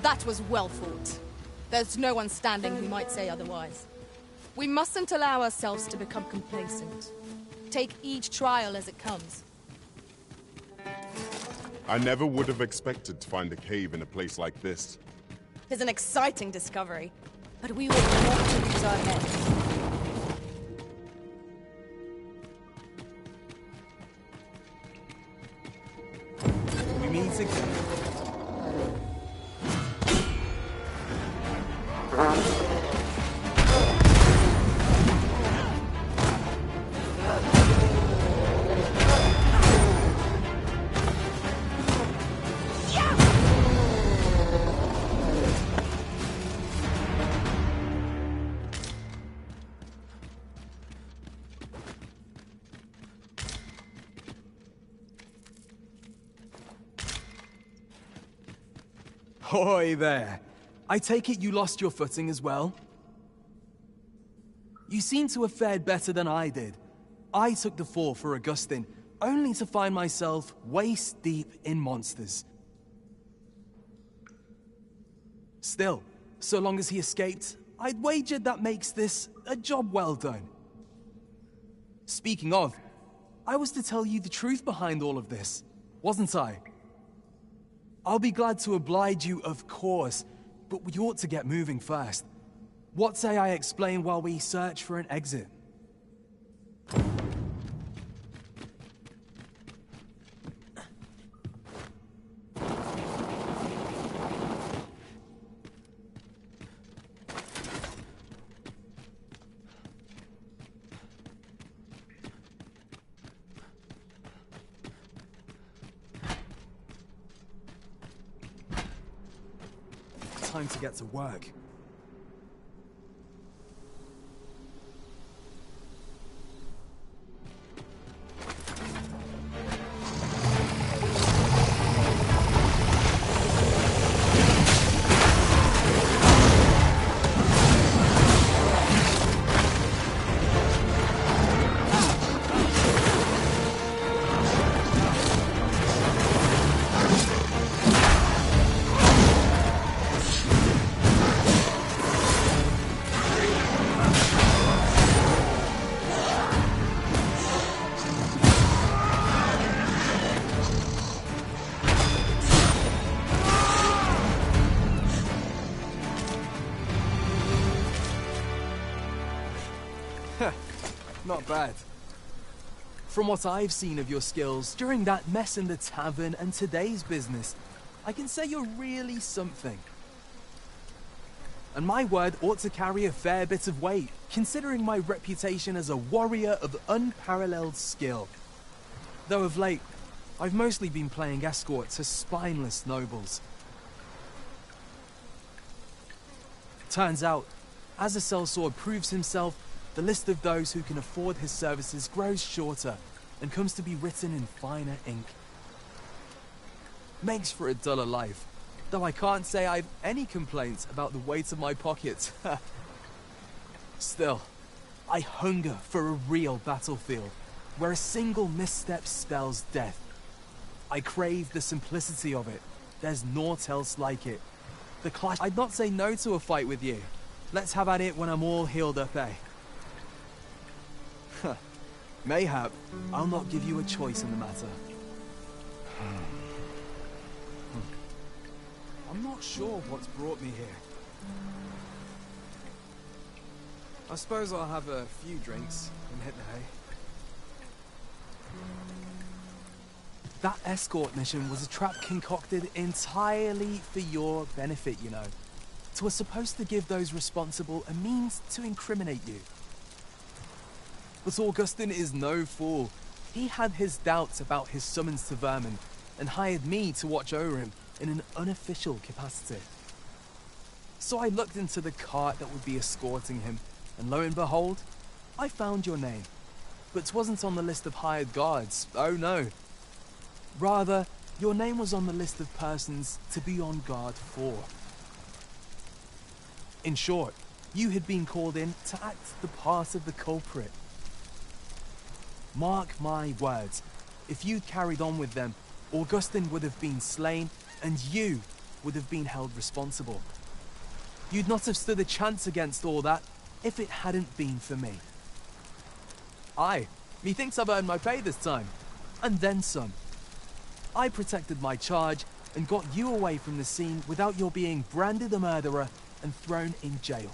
That was well fought. There's no one standing who might say otherwise. We mustn't allow ourselves to become complacent. Take each trial as it comes. I never would have expected to find a cave in a place like this. It's an exciting discovery, but we ought not to lose our heads. We meet again. Hoy there. I take it you lost your footing as well? You seem to have fared better than I did. I took the fall for Augustine, only to find myself waist deep in monsters. Still, so long as he escaped, I'd wager that makes this a job well done. Speaking of, I was to tell you the truth behind all of this, wasn't I? I'll be glad to oblige you, of course, but we ought to get moving first. What say I explain while we search for an exit? Time to get to work. Not bad. From what I've seen of your skills during that mess in the tavern and today's business, I can say you're really something. And my word ought to carry a fair bit of weight, considering my reputation as a warrior of unparalleled skill. Though of late, I've mostly been playing escort to spineless nobles. Turns out, as a sellsword proves himself, the list of those who can afford his services grows shorter and comes to be written in finer ink. Makes for a duller life, though I can't say I've any complaints about the weight of my pockets. Still, I hunger for a real battlefield, where a single misstep spells death. I crave the simplicity of it. There's naught else like it. The clash. I'd not say no to a fight with you. Let's have at it when I'm all healed up, eh? Mayhap, I'll not give you a choice in the matter. I'm not sure what's brought me here. I suppose I'll have a few drinks and hit the hay. That escort mission was a trap concocted entirely for your benefit, you know. It was supposed to give those responsible a means to incriminate you. But Augustin is no fool. He had his doubts about his summons to Vermin and hired me to watch over him in an unofficial capacity. So I looked into the cart that would be escorting him, and lo and behold, I found your name. But it wasn't on the list of hired guards, oh no. Rather, your name was on the list of persons to be on guard for. In short, you had been called in to act the part of the culprit. Mark my words, if you'd carried on with them, Augustin would have been slain, and you would have been held responsible. You'd not have stood a chance against all that if it hadn't been for me. Aye, methinks I've earned my pay this time, and then some. I protected my charge and got you away from the scene without your being branded a murderer and thrown in jail.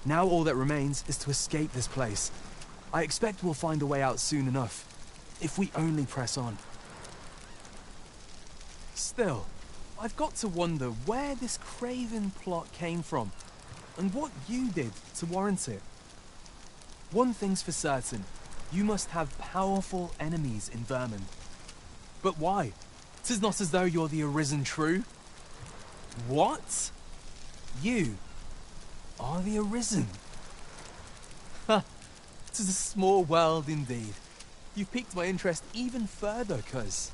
Now all that remains is to escape this place. I expect we'll find a way out soon enough, if we only press on. Still, I've got to wonder where this craven plot came from, and what you did to warrant it. One thing's for certain, you must have powerful enemies in Vermin. But why? 'Tis not as though you're the arisen true. What? You are the arisen? Ha! 'Tis a small world indeed. You've piqued my interest even further, cuz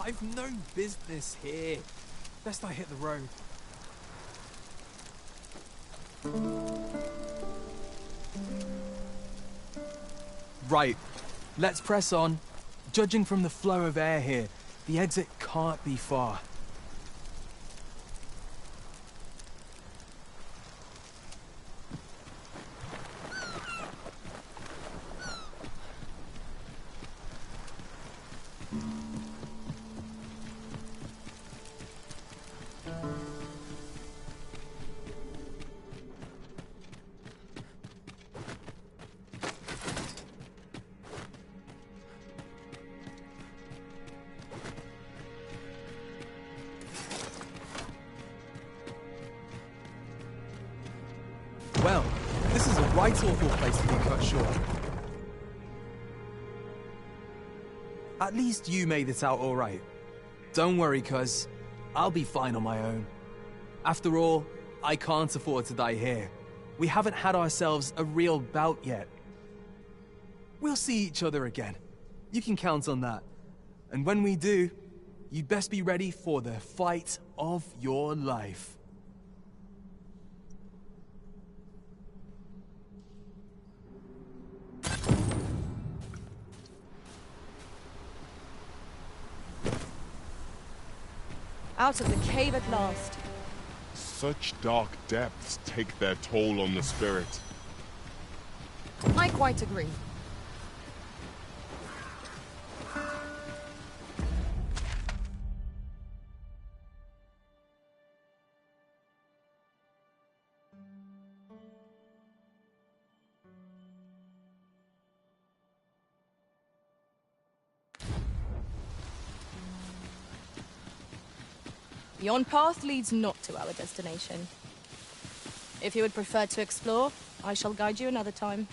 I've no business here. Best I hit the road. Right, let's press on. Judging from the flow of air here, the exit can't be far. Well, this is a right awful place to be cut short. At least you made it out all right. Don't worry, cuz I'll be fine on my own. After all, I can't afford to die here. We haven't had ourselves a real bout yet. We'll see each other again. You can count on that. And when we do, you'd best be ready for the fight of your life. Out of the cave at last. Such dark depths take their toll on the spirit. I quite agree. Yon path leads not to our destination. If you would prefer to explore, I shall guide you another time.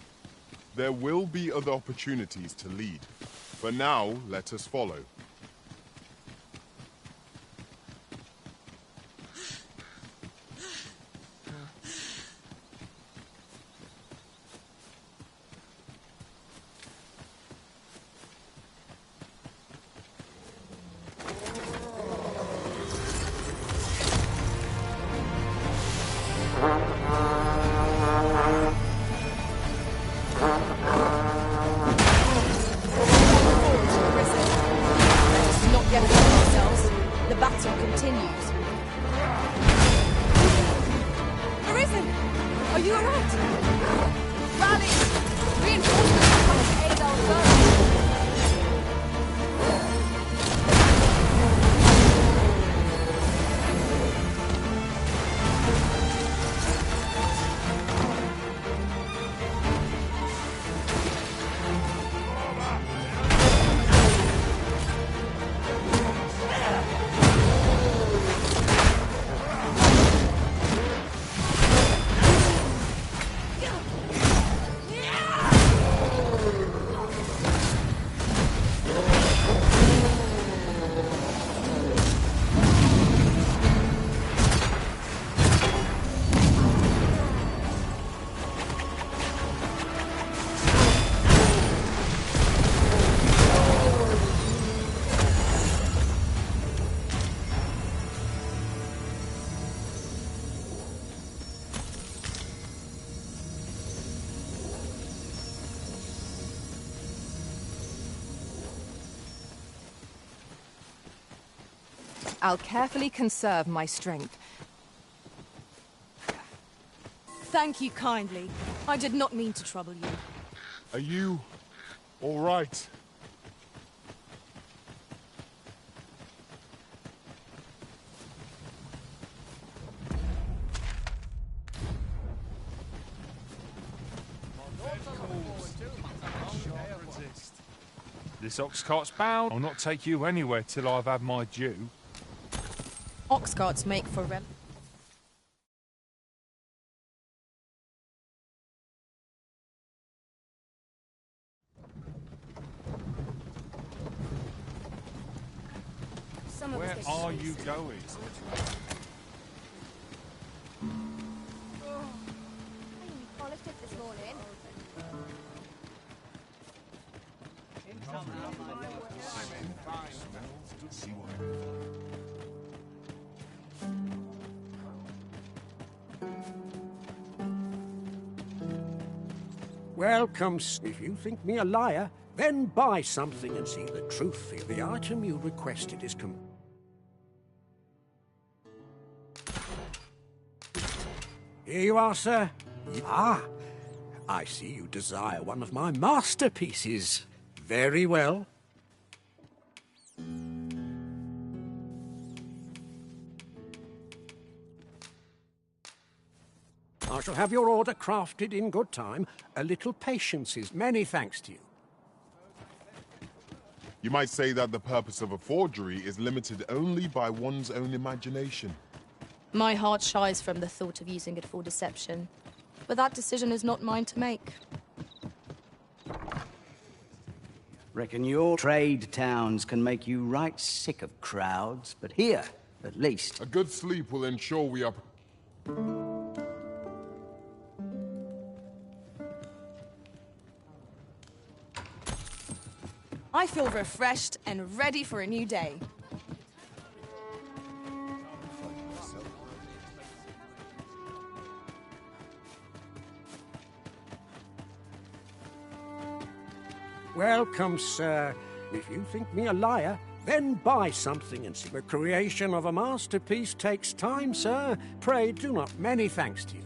There will be other opportunities to lead. For now, let us follow. I'll carefully conserve my strength. Thank you kindly. I did not mean to trouble you. Are you all right? This ox cart's bound. I'll not take you anywhere till I've had my due. Ox carts make for Where are you going? Polished it this morning. Welcome. If you think me a liar, then buy something and see the truth. The item you requested is Here you are, sir. Ah, I see you desire one of my masterpieces. Very well. I shall have your order crafted in good time. A little patience is many thanks to you. You might say that the purpose of a forgery is limited only by one's own imagination. My heart shies from the thought of using it for deception. But that decision is not mine to make. Reckon your trade towns can make you right sick of crowds, but here, at least... A good sleep will ensure we are... I feel refreshed and ready for a new day. Welcome, sir. If you think me a liar, then buy something and see. The creation of a masterpiece takes time, sir. Pray do not. Many thanks to you.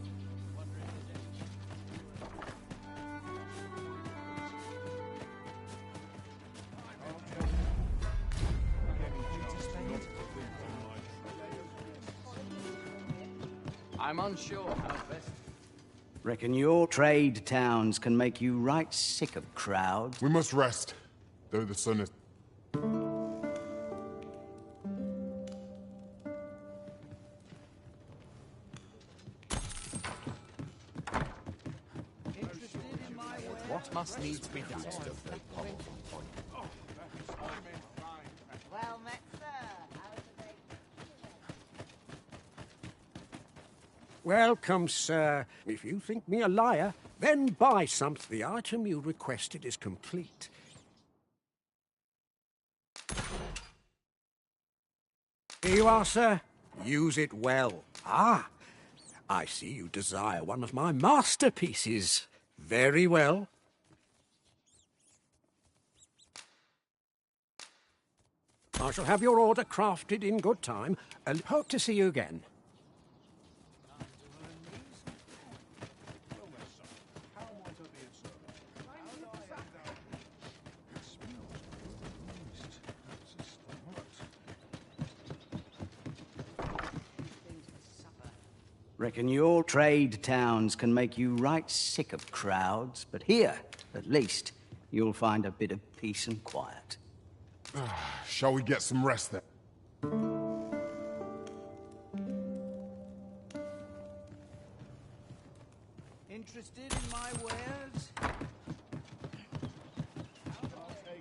I'm unsure how best... Reckon your trade towns can make you right sick of crowds. We must rest, though the sun is... What must needs be done? Well met, sir. How's the day? Welcome, sir. If you think me a liar, then buy something. The item you requested is complete. Here you are, sir. Use it well. Ah, I see you desire one of my masterpieces. Very well. I shall have your order crafted in good time, and hope to see you again. Reckon your trade towns can make you right sick of crowds, but here, at least, you'll find a bit of peace and quiet. Shall we get some rest then? Interested in my wares?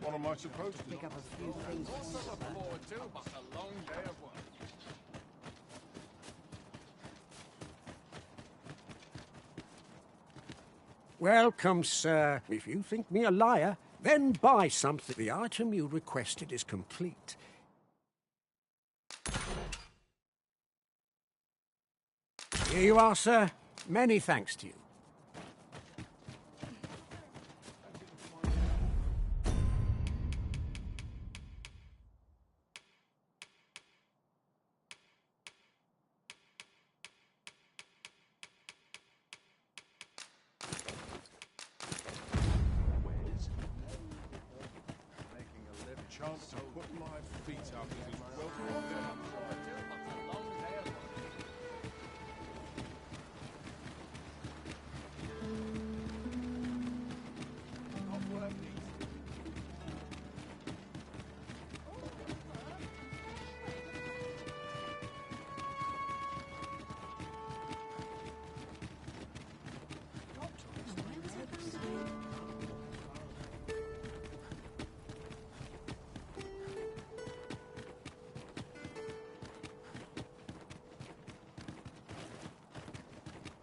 What am I supposed to pick up a few things? Also look forward to, but a long day of work. Welcome, sir. If you think me a liar, then buy something. The item you requested is complete. Here you are, sir. Many thanks to you. my feet up because welcome.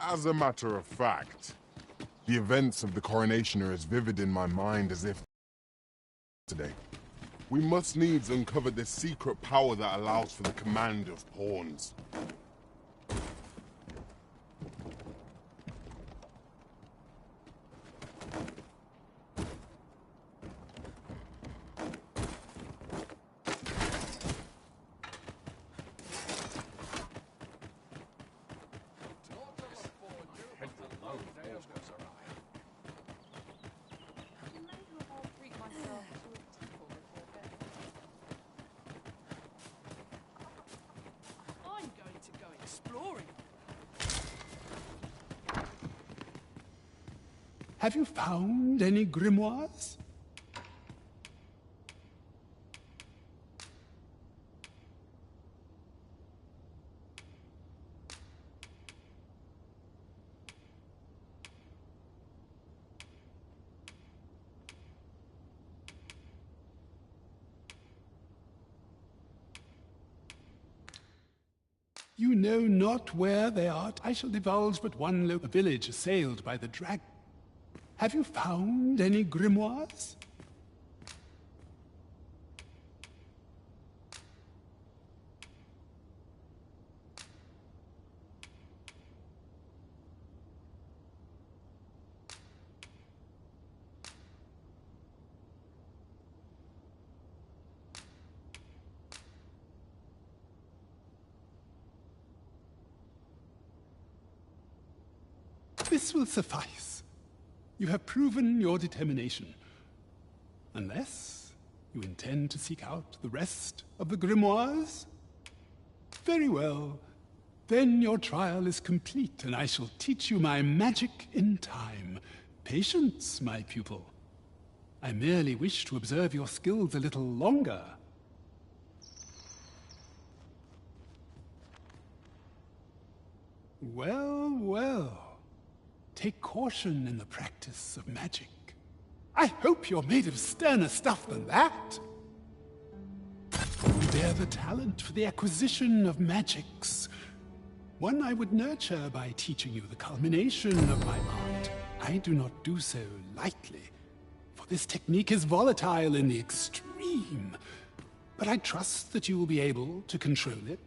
As a matter of fact, the events of the coronation are as vivid in my mind as if today. We must needs uncover this secret power that allows for the command of pawns. Have you found any grimoires? You know not where they are. I shall divulge but one local village assailed by the dragon. Have you found any grimoires? This will suffice. You have proven your determination. Unless you intend to seek out the rest of the grimoires? Very well. Then your trial is complete, and I shall teach you my magic in time. Patience, my pupil. I merely wish to observe your skills a little longer. Well, well. Take caution in the practice of magic. I hope you're made of sterner stuff than that. You bear the talent for the acquisition of magics. One I would nurture by teaching you the culmination of my art. I do not do so lightly, for this technique is volatile in the extreme. But I trust that you will be able to control it.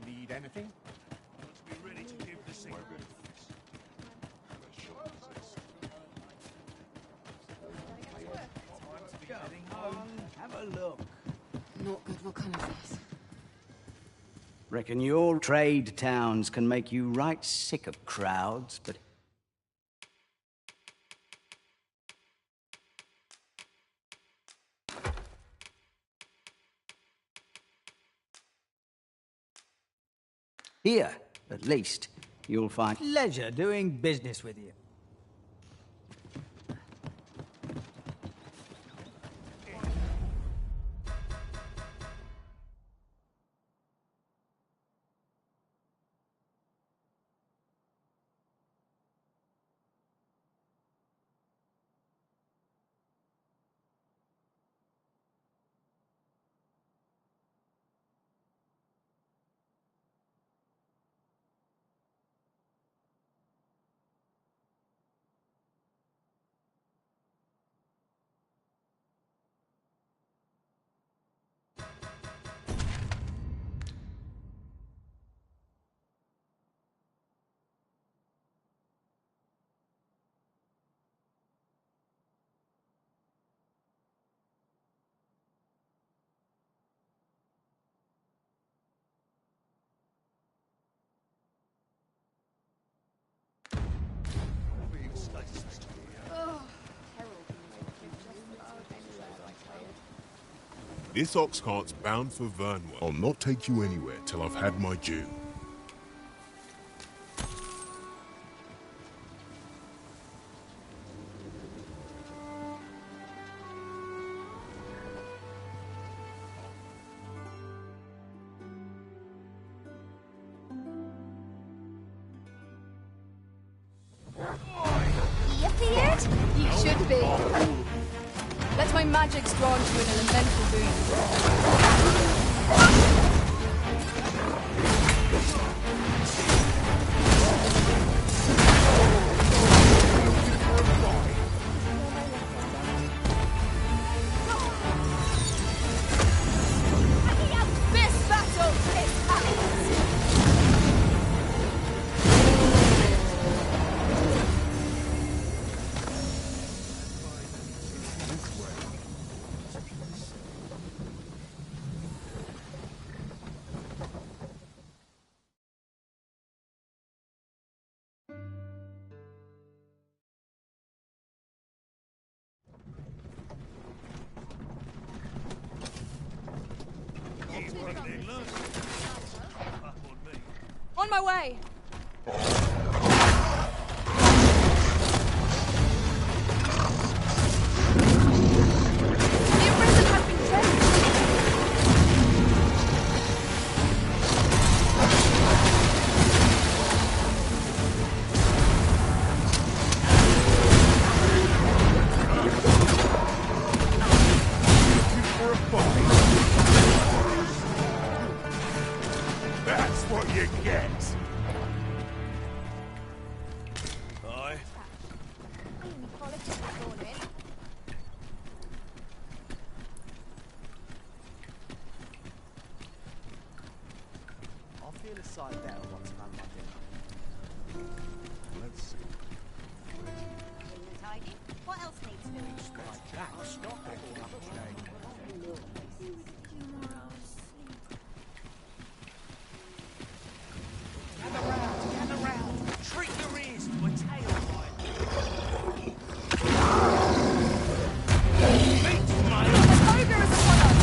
Need anything? Let's be ready to give the signal. Have a look. Not good. What kind of this? Reckon your trade towns can make you right sick of crowds, but here, at least, you'll find Pleasure doing business with you. This ox cart's bound for Vernworth. I'll not take you anywhere till I've had my due. You feared? You should be. Let my magics grant you an elemental boon. This battle is ours! On my way! The arisen have been trained! That's what you get. Aye. I'll feel a side better once I've had my dinner. Let's see. Tidy. What else needs doing? Like that, stop it. Gather round. Treat your ears to a tail bite. Meet my Ogre is upon us!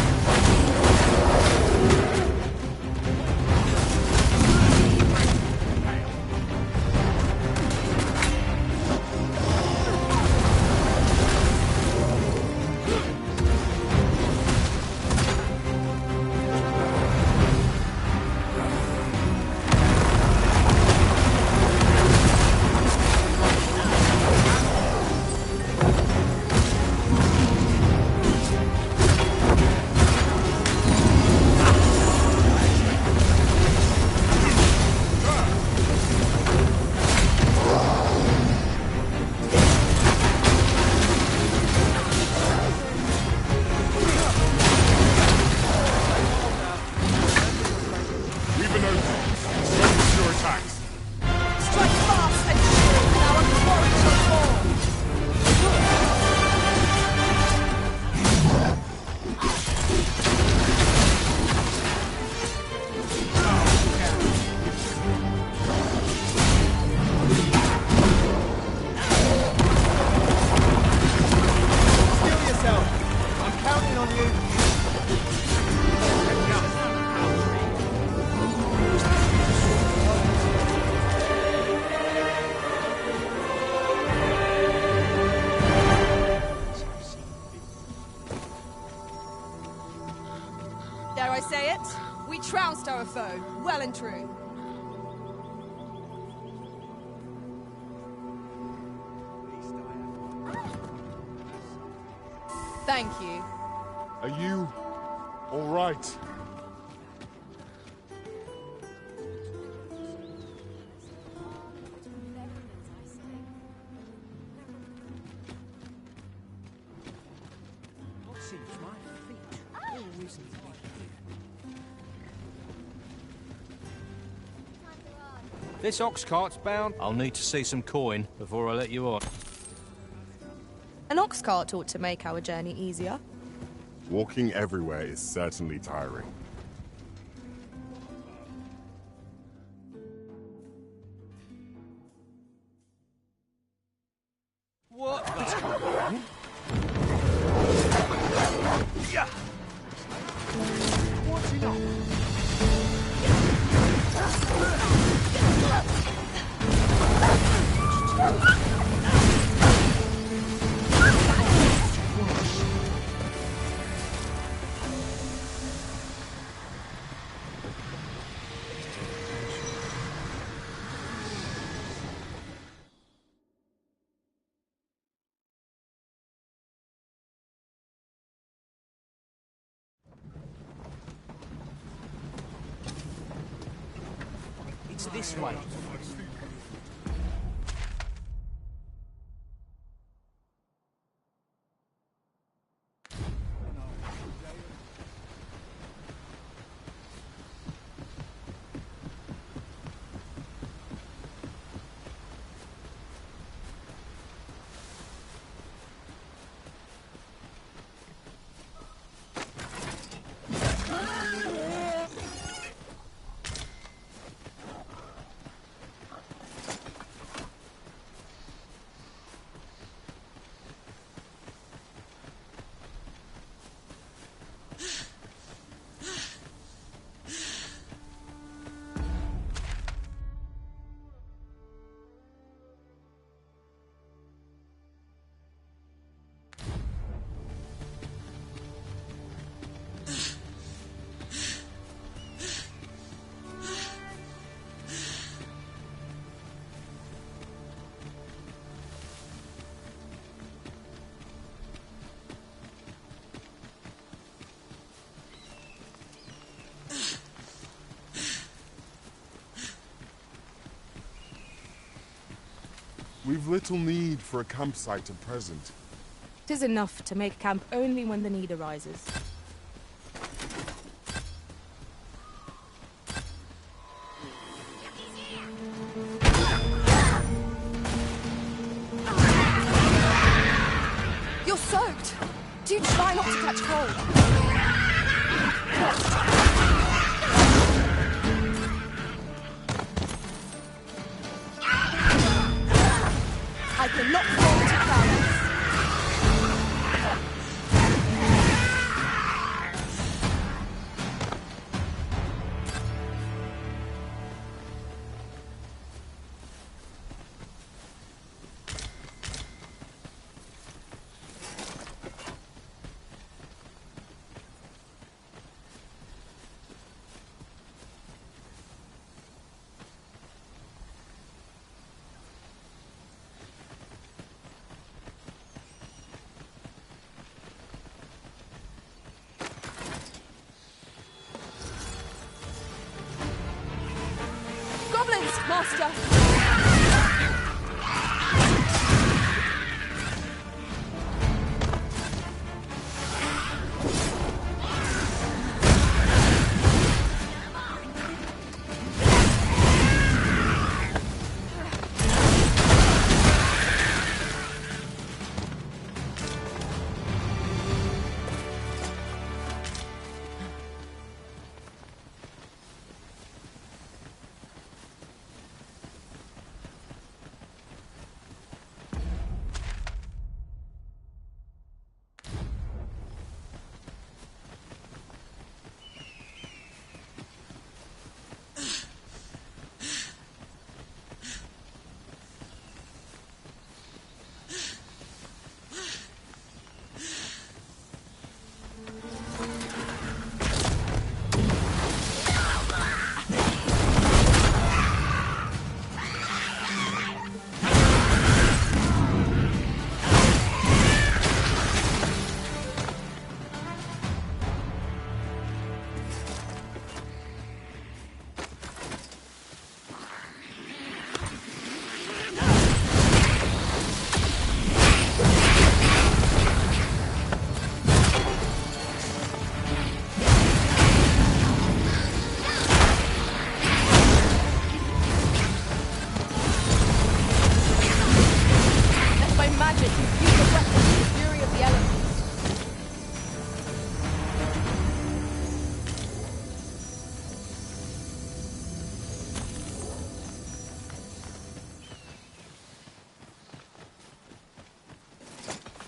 We've been open. Focus your attacks. Strike fast and sure, and our quarry shall fall! Steel yourself. I'm counting on you. Dare I say it? We trounced our foe, well and true. Thank you. Are you all right? What seems my feet always need to be here. This ox cart's bound. I'll need to see some coin before I let you on. An ox cart ought to make our journey easier. Walking everywhere is certainly tiring. What the? Yeah. this way. We've little need for a campsite at present. 'Tis enough to make camp only when the need arises. You're soaked! Do try not to catch cold. I cannot fall to clouds. Master!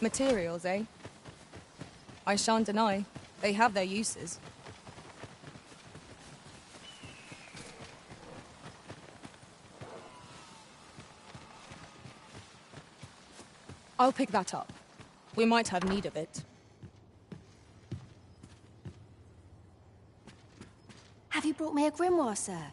Materials, eh? I shan't deny. They have their uses. I'll pick that up. We might have need of it. Have you brought me a grimoire, sir?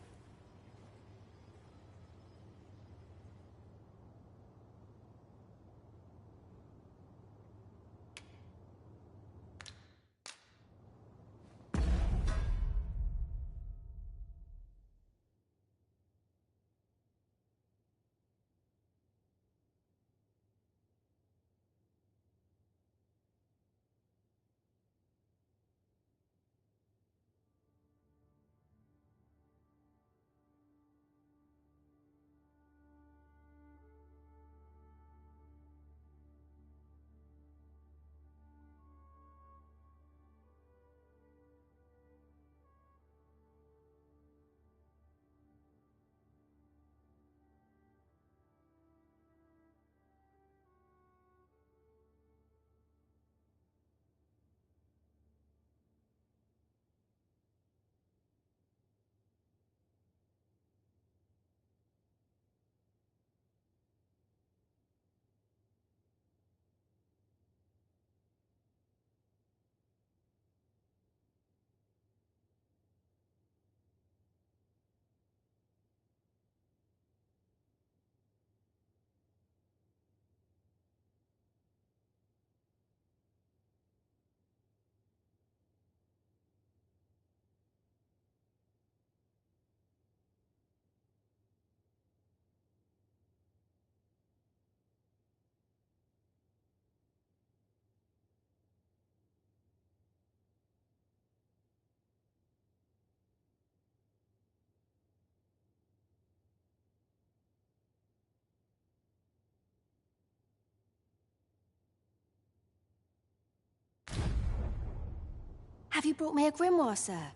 Have you brought me a grimoire, sir?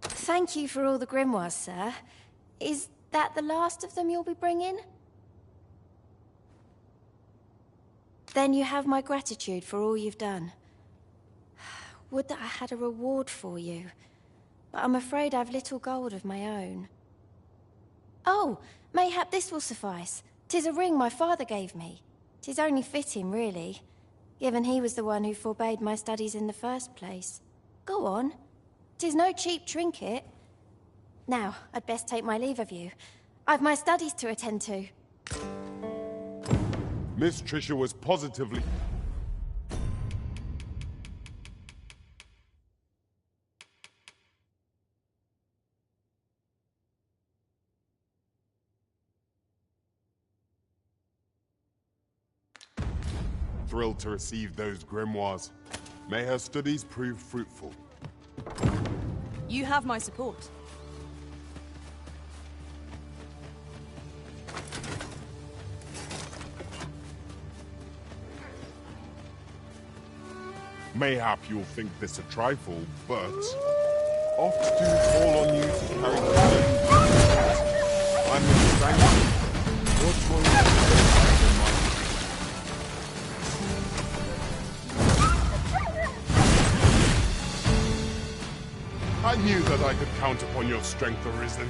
Thank you for all the grimoires, sir. Is that the last of them you'll be bringing? Then you have my gratitude for all you've done. Would that I had a reward for you, but I'm afraid I've little gold of my own. Oh, mayhap this will suffice. 'Tis a ring my father gave me. 'Tis only fitting, really, given he was the one who forbade my studies in the first place. Go on. 'Tis no cheap trinket. Now, I'd best take my leave of you. I've my studies to attend to. Miss Trisha was positively... thrilled to receive those grimoires. May her studies prove fruitful. You have my support. Mayhap you'll think this a trifle, but oft do call on you to carry the burden. I must thank you. Your choice is mine. I knew that I could count upon your strength, Arisen.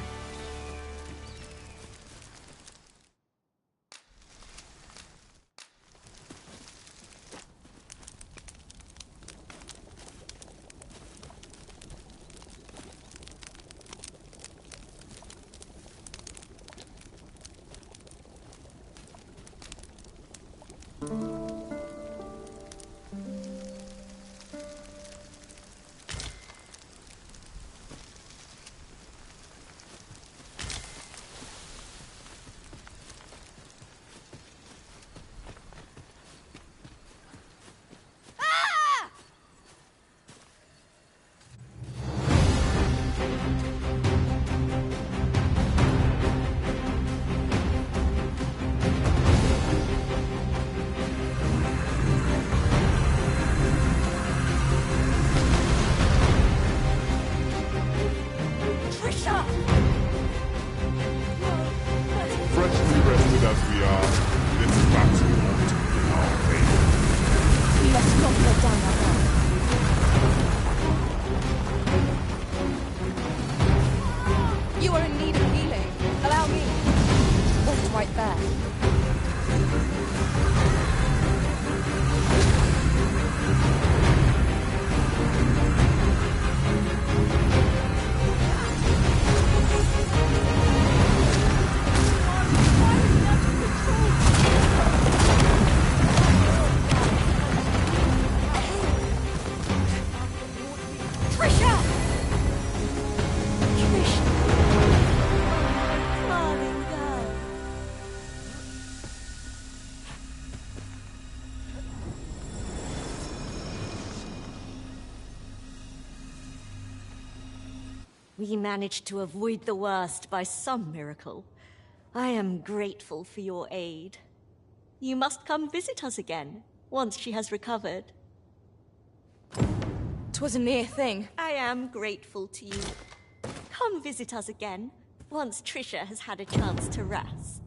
Freshly rested as we are, this battle ought to be our fate. We must not go down that road. You are in need of healing. Allow me. Wait right there. We managed to avoid the worst by some miracle. I am grateful for your aid. You must come visit us again, once she has recovered. 'Twas a near thing. I am grateful to you. Come visit us again, once Trisha has had a chance to rest.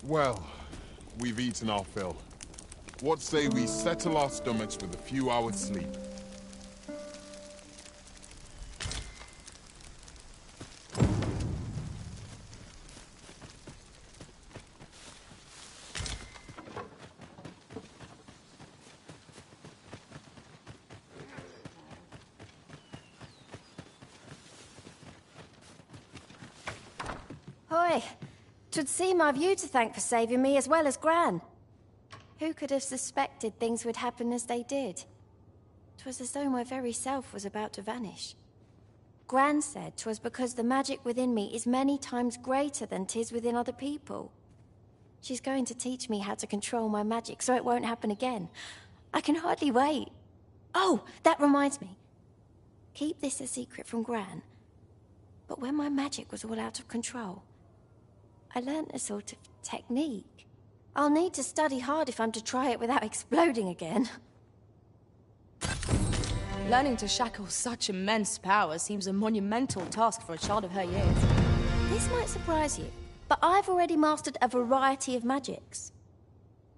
Well, we've eaten our fill. What say we settle our stomachs with a few hours' sleep? Hoy! 'Twould seem I've you to thank for saving me as well as Gran. Who could have suspected things would happen as they did? 'Twas as though my very self was about to vanish. Gran said 'twas because the magic within me is many times greater than 'tis within other people. She's going to teach me how to control my magic so it won't happen again. I can hardly wait. Oh, that reminds me. Keep this a secret from Gran. But when my magic was all out of control, I learnt a sort of technique. I'll need to study hard if I'm to try it without exploding again. Learning to shackle such immense power seems a monumental task for a child of her years. This might surprise you, but I've already mastered a variety of magics.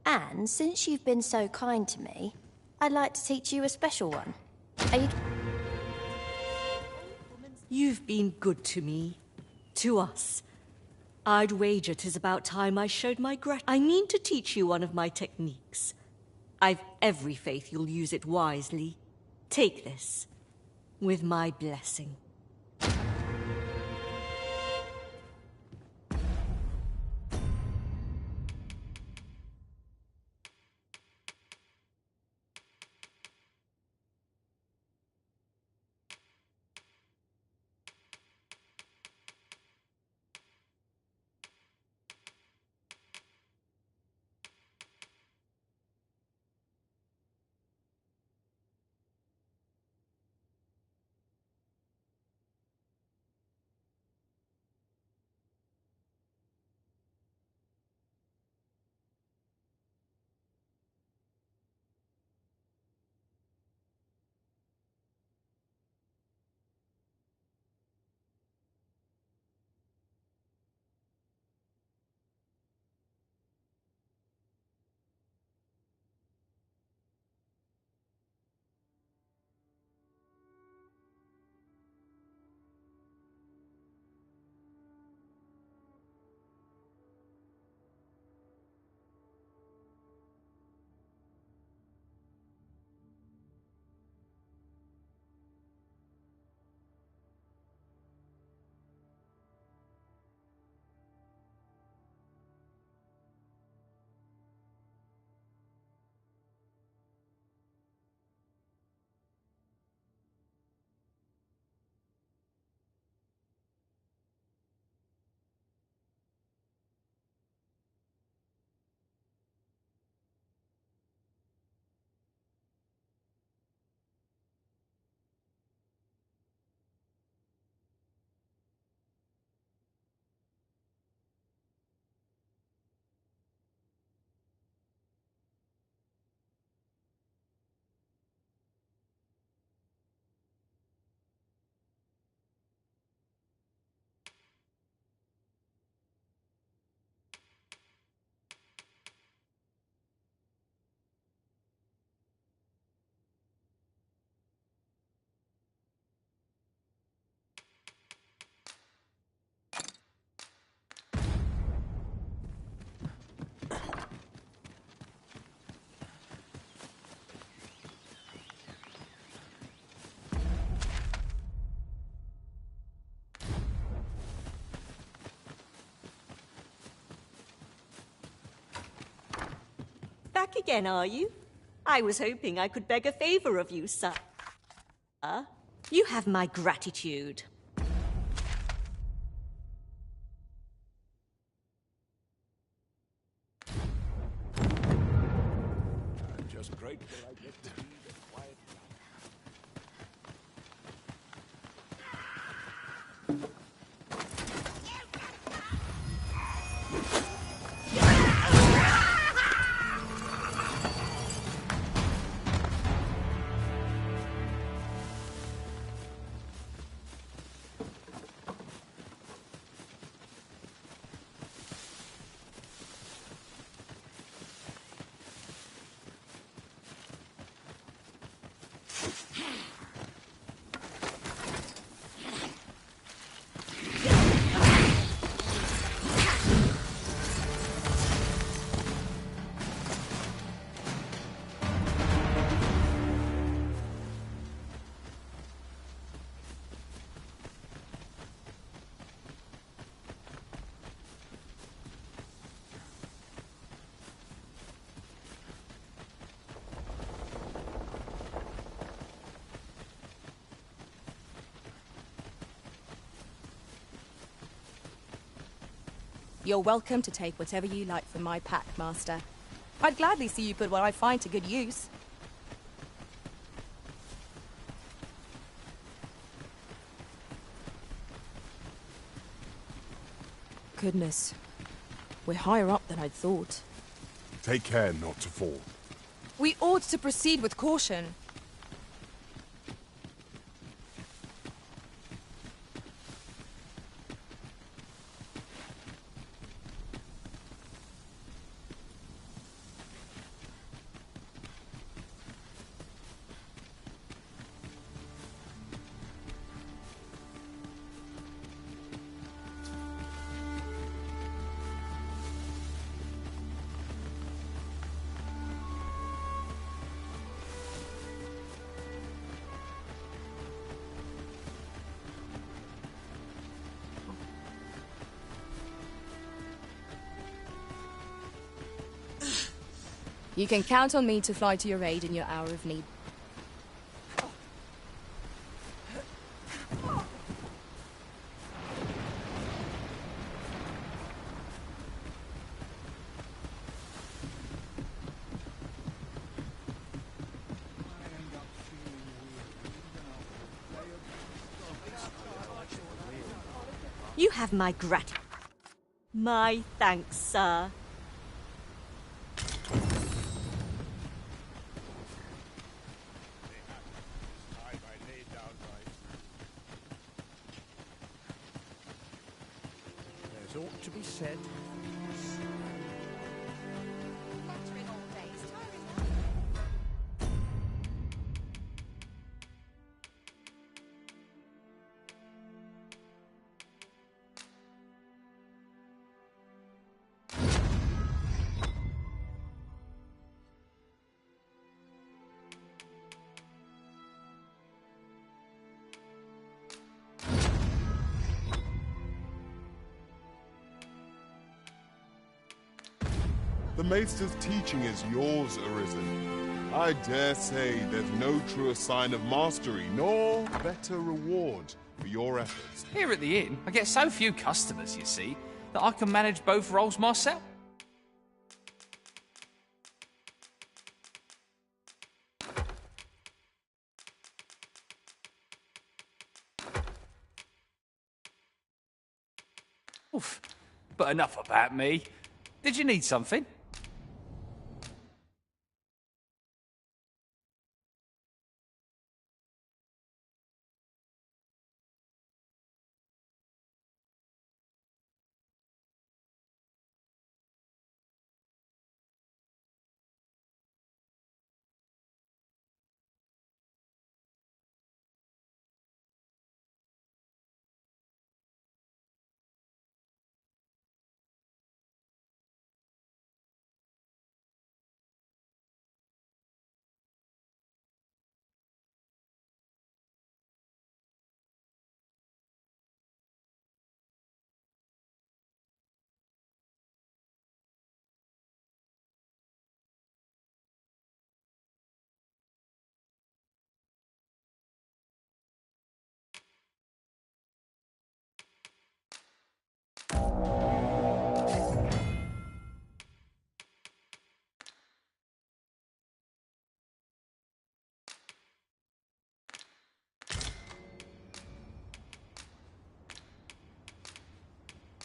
And since you've been so kind to me, I'd like to teach you a special one. Are you... You've been good to me. To us. I'd wager 'tis about time I showed my I mean to teach you one of my techniques. I've every faith you'll use it wisely. Take this, with my blessing. Back again, are you? I was hoping I could beg a favor of you, sir. You have my gratitude. I'm just grateful I get to be the quiet. You're welcome to take whatever you like from my pack, Master. I'd gladly see you put what I find to good use. Goodness. We're higher up than I'd thought. Take care not to fall. We ought to proceed with caution. You can count on me to fly to your aid in your hour of need. You have my My thanks, sir. There's ought to be said. The Maester's teaching is yours, Arisen. I dare say there's no truer sign of mastery, nor better reward for your efforts. Here at the inn, I get so few customers, you see, that I can manage both roles myself. Oof. But enough about me. Did you need something?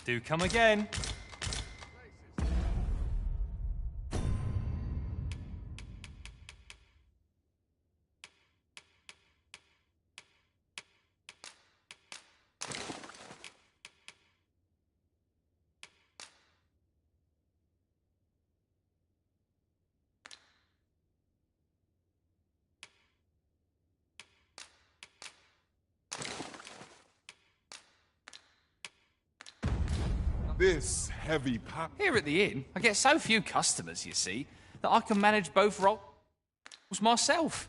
Do come again. This heavy pack. Here at the inn, I get so few customers, you see, that I can manage both roles myself.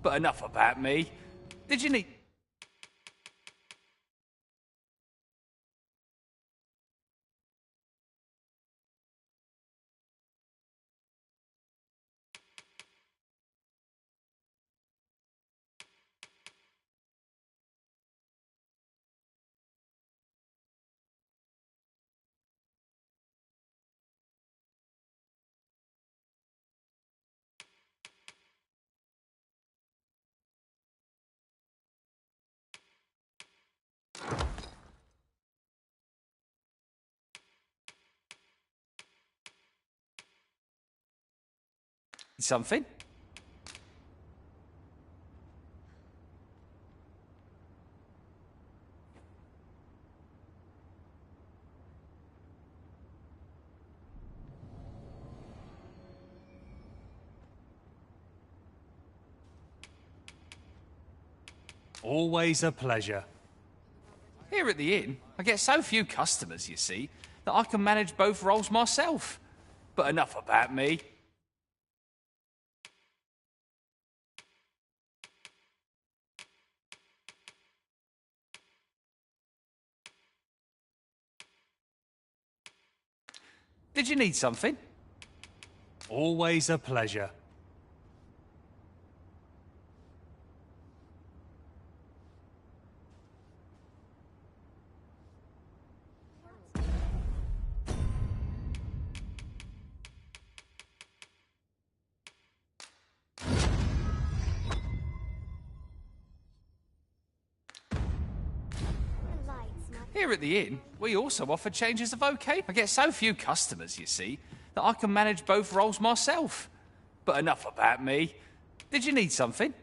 But enough about me. Did you need... something? Always a pleasure. Here at the inn, I get so few customers, you see, that I can manage both roles myself. But enough about me. Did you need something? Always a pleasure. Here at the inn, we also offer changes of vocation. I get so few customers, you see, that I can manage both roles myself. But enough about me. Did you need something?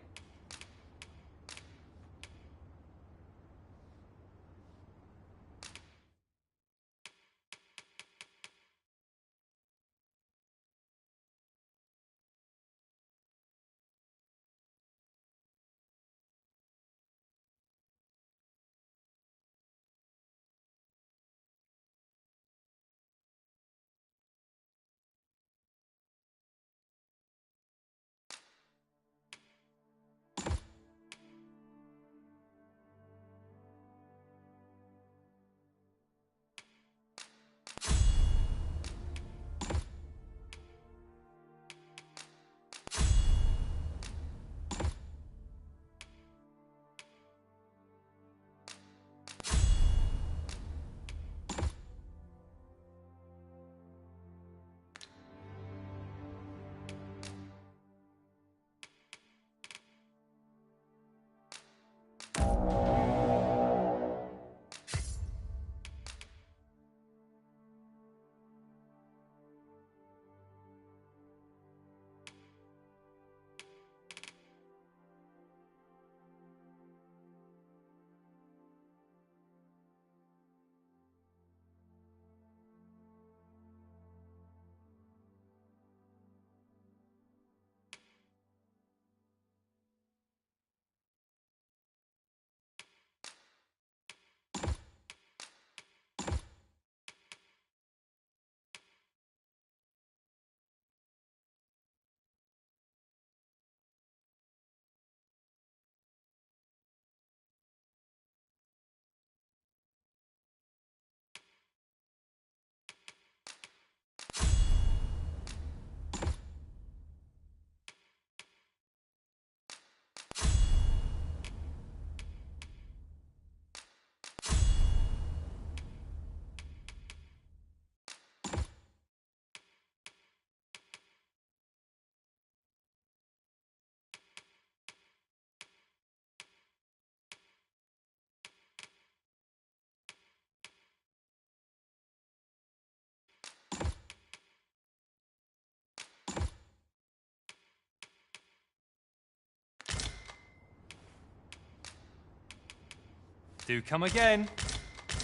Do come again.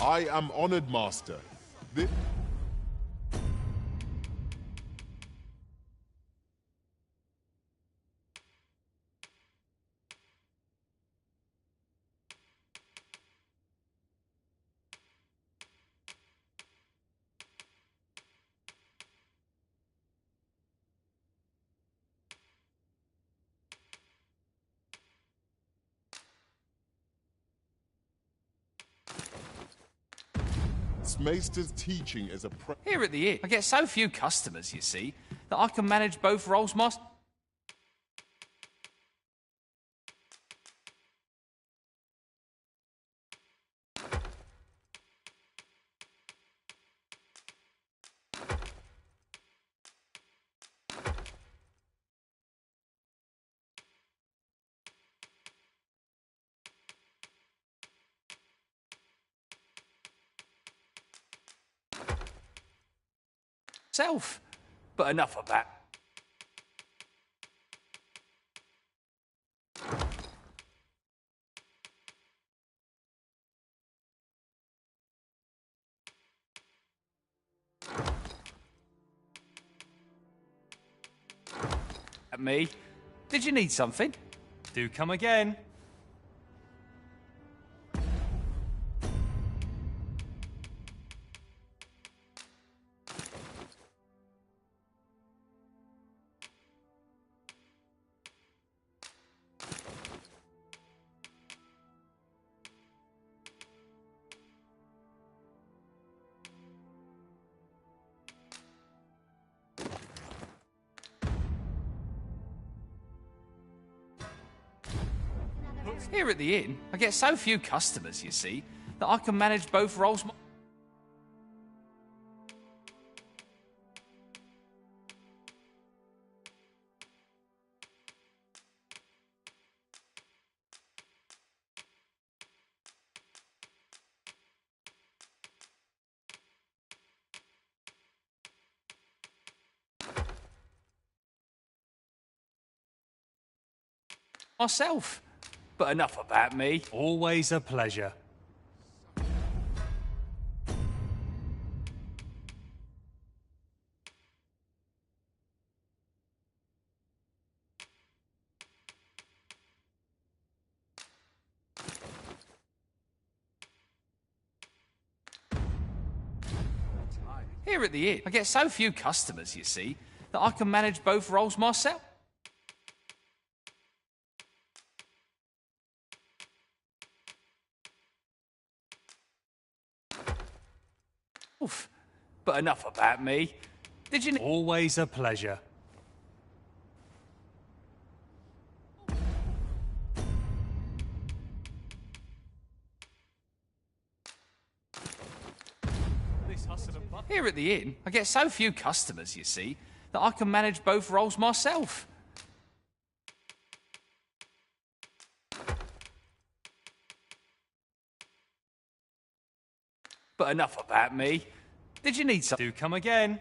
I am honored, Master. This maester's teaching is a Here at the inn, I get so few customers, you see, that I can manage both roles myself. But enough of that. At me. Did you need something? Do come again. Here at the inn, I get so few customers, you see, that I can manage both roles. Myself. But enough about me. Always a pleasure. Here at the inn, I get so few customers, you see, that I can manage both roles myself. But enough about me. Did you... Always a pleasure. Here at the inn, I get so few customers, you see, that I can manage both roles myself. But enough about me. Did you need some? Do come again.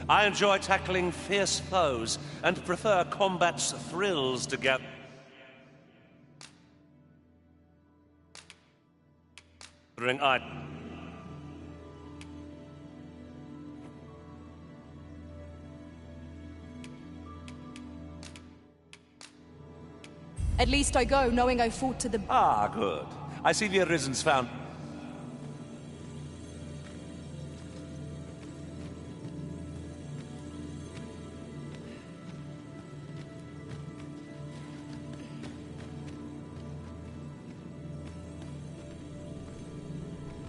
I enjoy tackling fierce foes and prefer combat's thrills to get... At least I go, knowing I fought to the... Ah, good. I see the Arisen's found...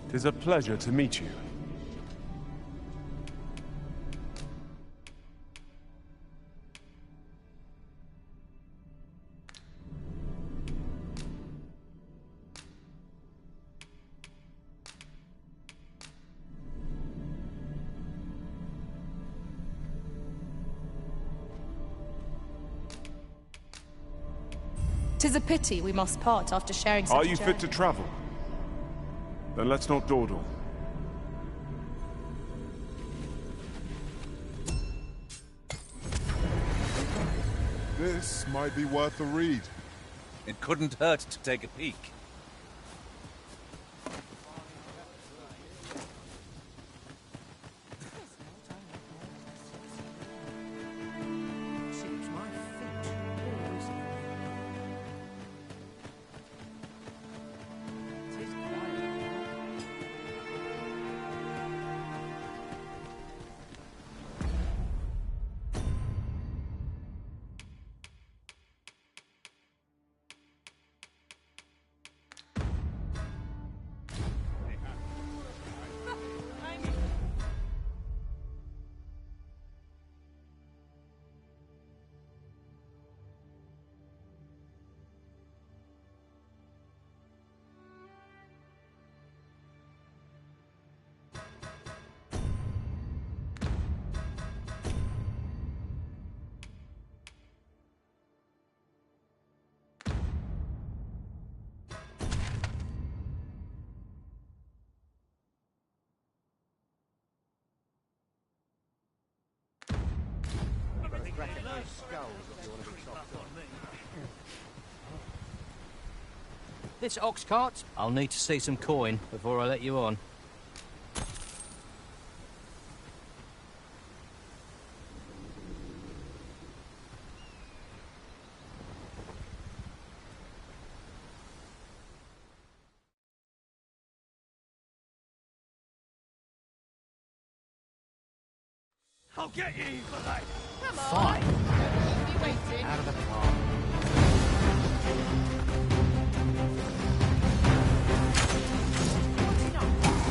It is a pleasure to meet you. Tis a pity we must part after sharing such Are a you fit to journey. travel? Then let's not dawdle. This might be worth a read. It couldn't hurt to take a peek. This ox cart? I'll need to see some coin before I let you on. I'll get you for that. Come on. Fine. We'll be waiting. Out of the car.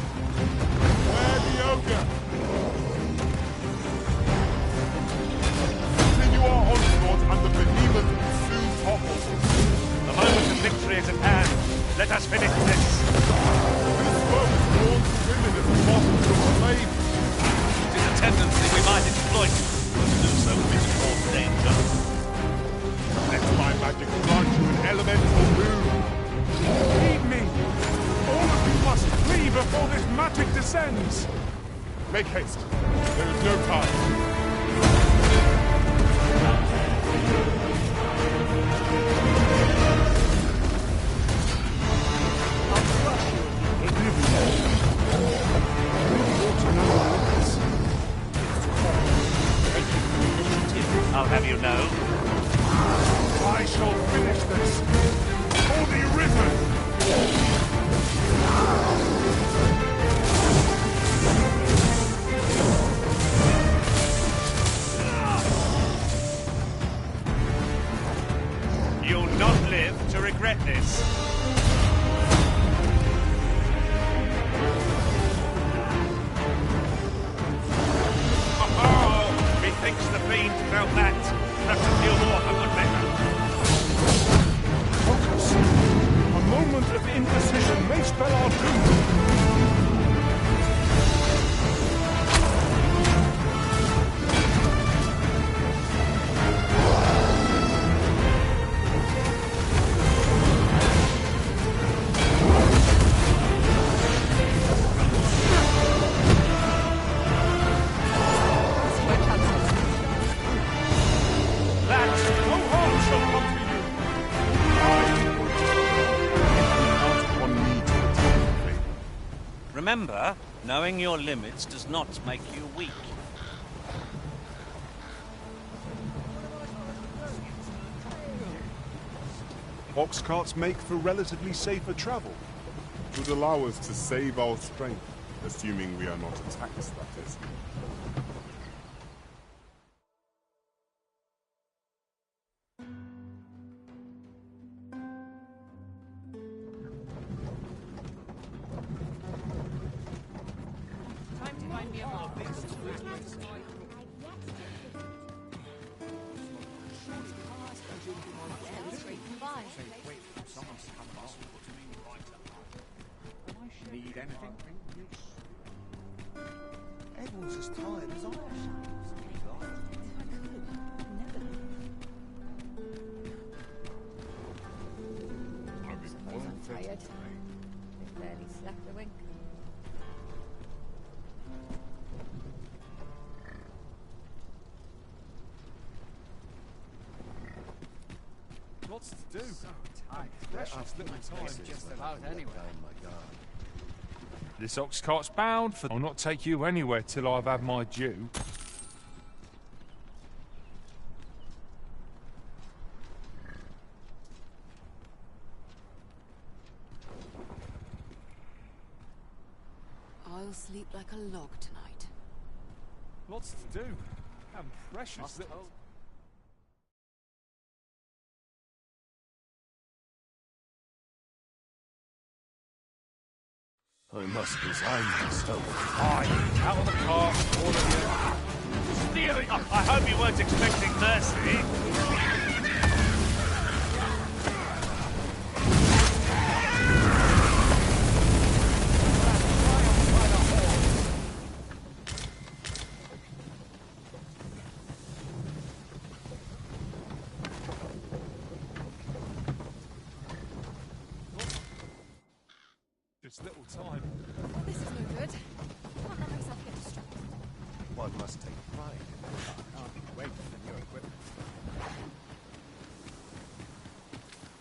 Where the ogre? Continue our onslaught and the behemoth will soon topple. The moment of victory is at hand. Let us finish this. This foe is born to women as the bottoms of slaves. It is a tendency we might exploit, but to do so we cause danger. Let my magic grant you an elemental boon. Lead me! All of you must flee before this magic descends! Make haste. There is no time. I'll have you know. I shall finish this! For the Arisen! You'll not live to regret this. Oh, methinks the fiend felt that. Perhaps a few more for good measure. Focus! A moment of indecision may spell our doom! That No harm shall come to you! Ask upon me to return the favor. remember, knowing your limits does not make you weak. Ox carts make for relatively safer travel. It would allow us to save our strength, assuming we are not attacked, that is. Time to find me a more Need anything? Everyone's as tired as I am. I'm tired. I barely slept a wink. Lots to do. So tight. Precious little time. Just about anywhere. Oh my god. This ox cart's bound for... I'll not take you anywhere till I've had my due. I'll sleep like a log tonight. Lots to do. And precious little... I must resign myself. Aye, out of the cart, all of you. I hope you weren't expecting mercy. Just little time. Oh, this is no good. Can't let myself get distracted. One must take pride in it. I can't wait for your equipment.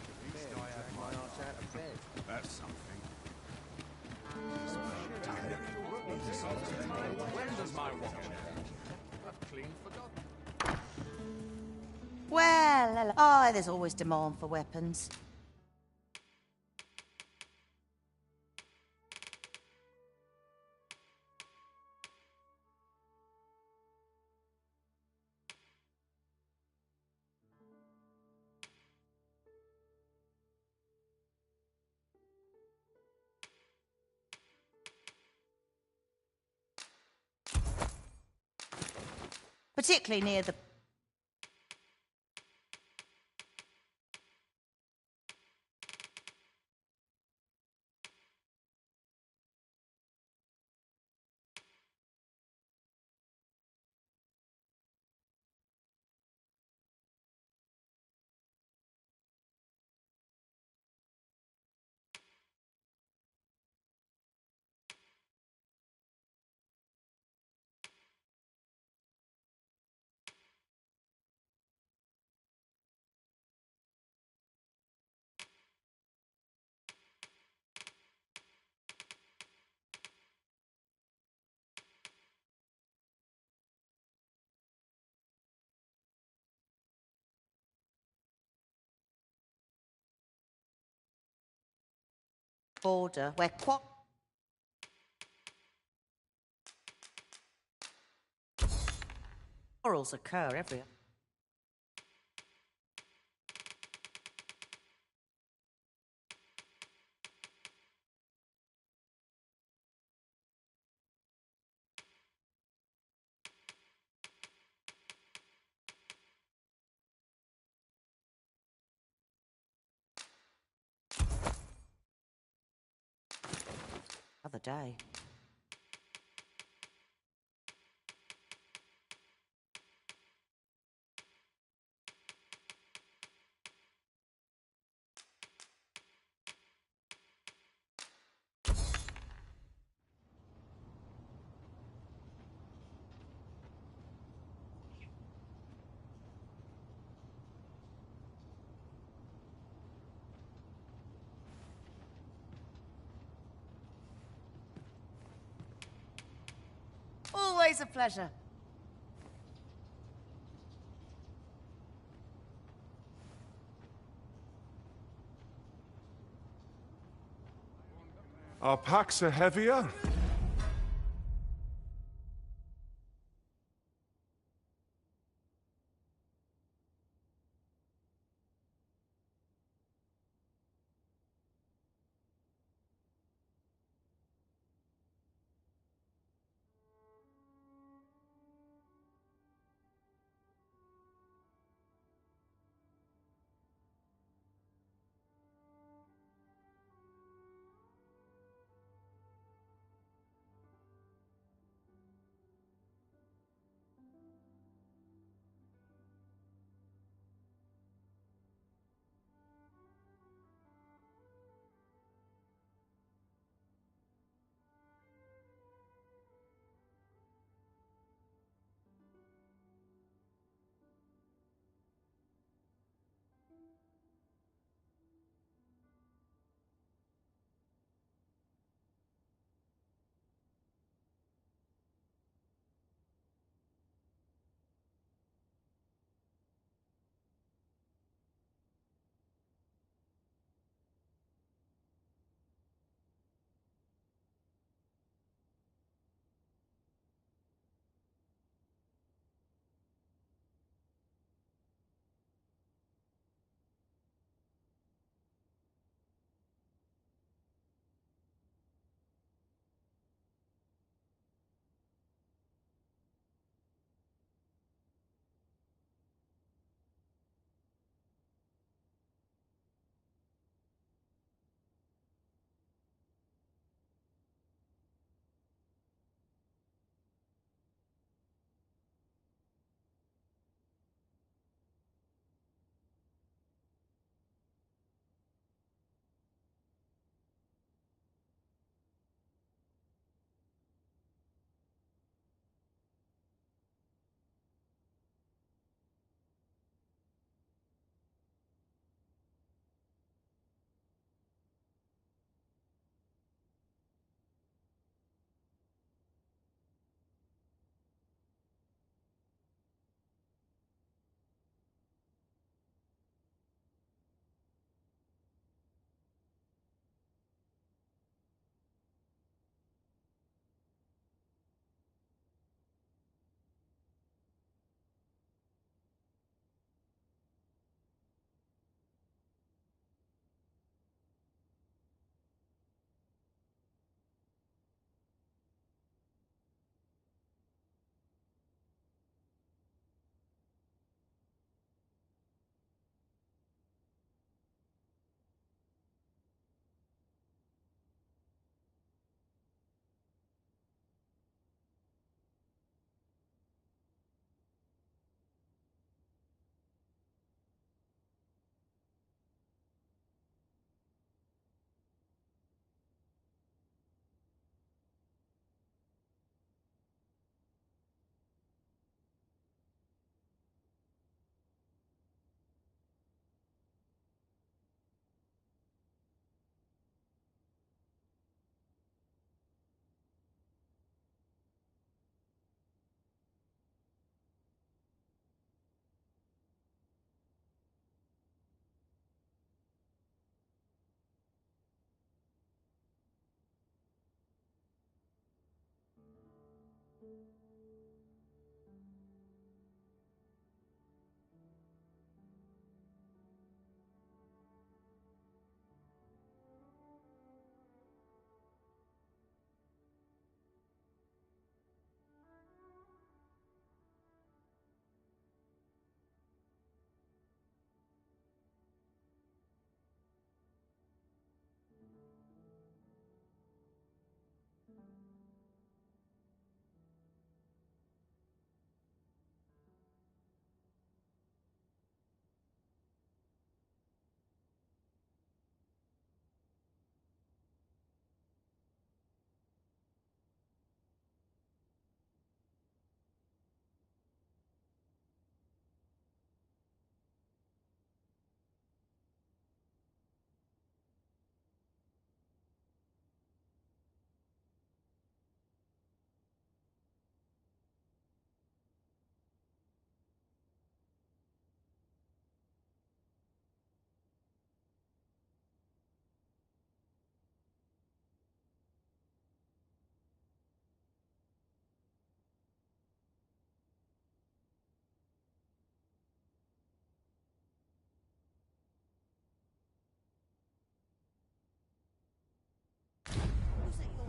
At least I have my arse out of bed. That's something. When does my watch end? I've clean forgotten. Well, oh, there's always demand for weapons. Particularly near the... border where quarrels occur everywhere. Other day. Always a pleasure. Our packs are heavier.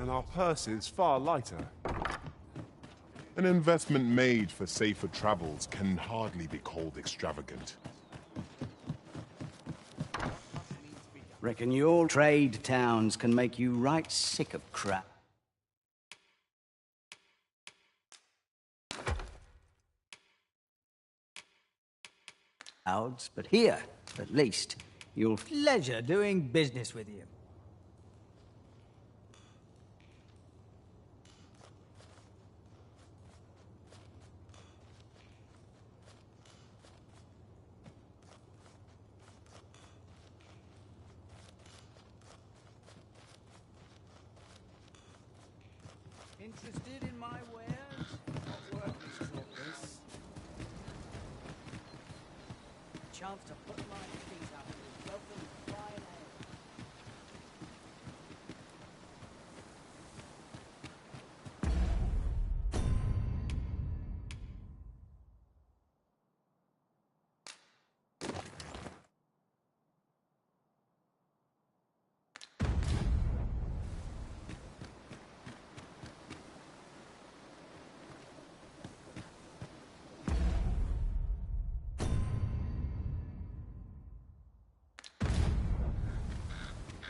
and our purses far lighter. An investment made for safer travels can hardly be called extravagant. Reckon your trade towns can make you right sick of crap. But here, at least, you'll... Pleasure doing business with you. Interested in my wares? Not worth this talkers. Chance to put my feet up and welcome to fine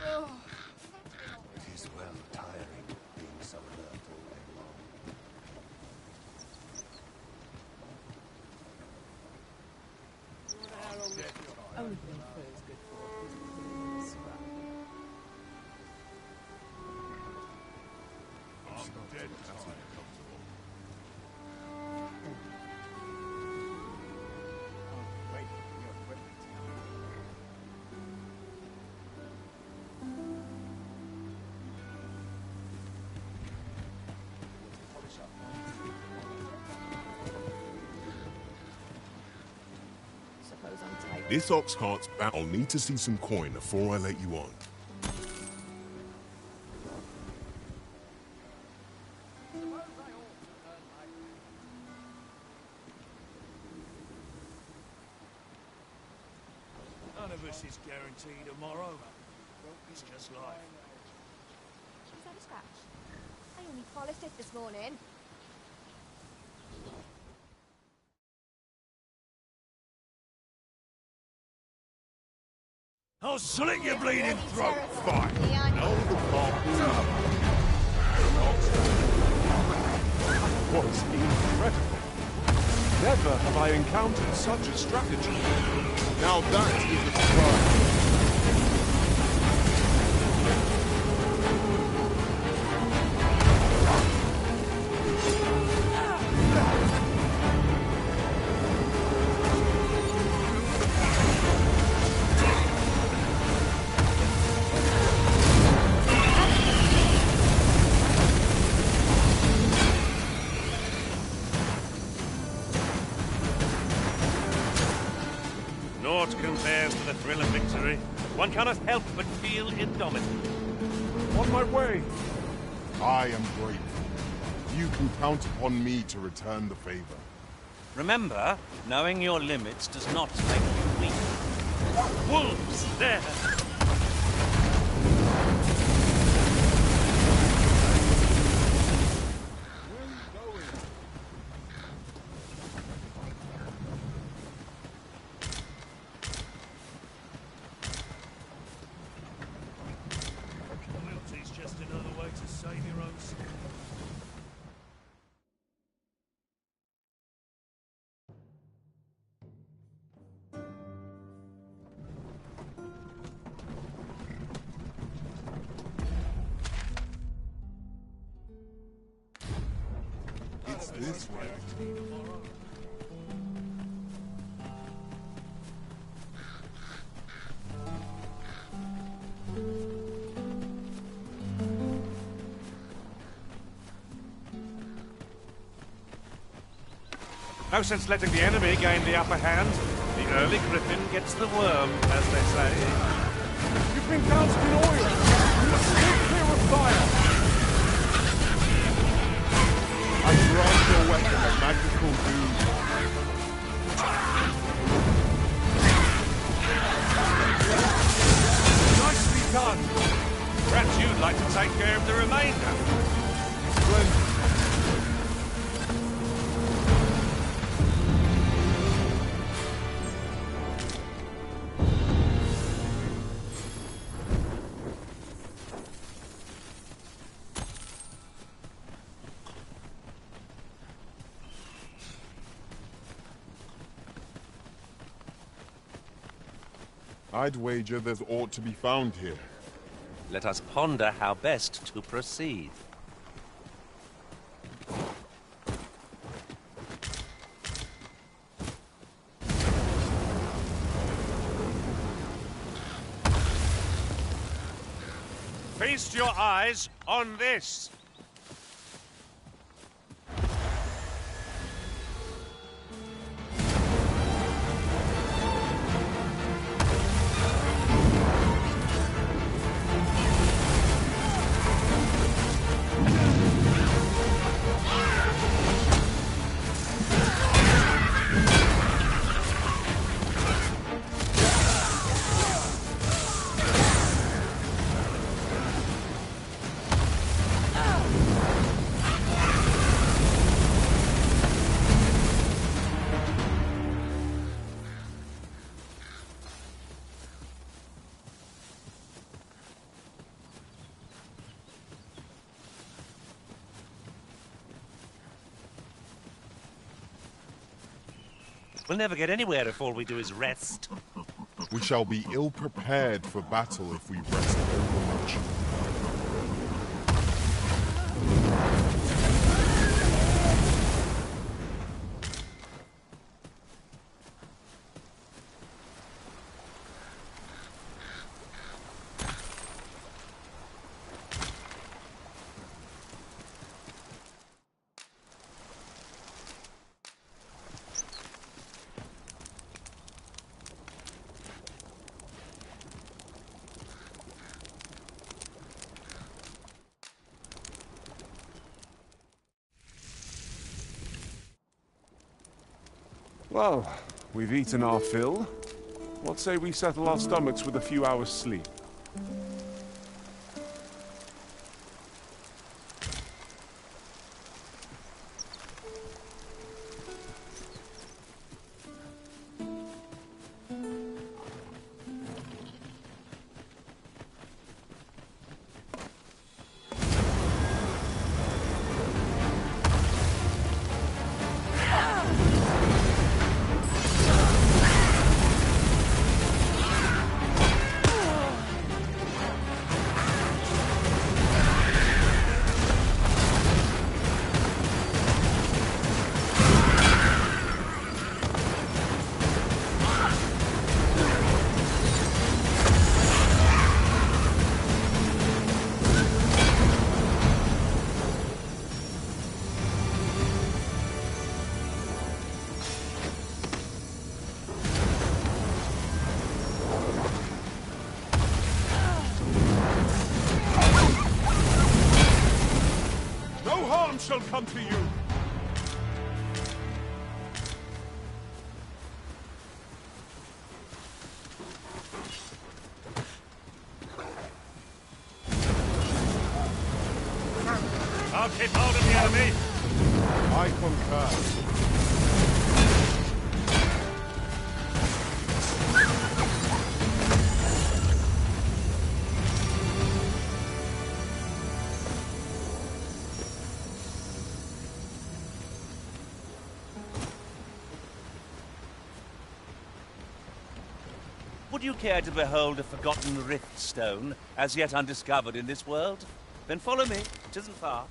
ale. It is well tiring being so alert all day long. Only thing food is good for is scrap. I'm dead tired. Suppose I'm tight. This ox cart's bound. I'll need to see some coin before I let you on. None of us is guaranteed tomorrow. It's just life. Is that a scratch? I only polished it this morning. I'll slit your bleeding throat! Fine. Now the Was incredible. Never have I encountered such a strategy. Now that is a surprise. Naught compares to the thrill of victory. One cannot help but feel indomitable. On my way. I am grateful. You can count upon me to return the favor. Remember, knowing your limits does not make you weak. Wolves, there! Loyalty's just another way to save your own skin. It's this way. No sense letting the enemy gain the upper hand. The early griffin gets the worm, as they say. You've been doused in oil. You must stay clear of fire. I grant your weapon a magical doom. Nicely done. Perhaps you'd like to take care of the remainder. I'd wager there's aught to be found here. Let us ponder how best to proceed. Feast your eyes on this! We'll never get anywhere if all we do is rest. We shall be ill-prepared for battle if we rest overmuch. Well, we've eaten our fill. What say we settle our stomachs with a few hours' sleep? Shall come to you. I'll keep hold of the enemy. I concur. Would you care to behold a forgotten rift stone, as yet undiscovered in this world? Then follow me. It isn't far.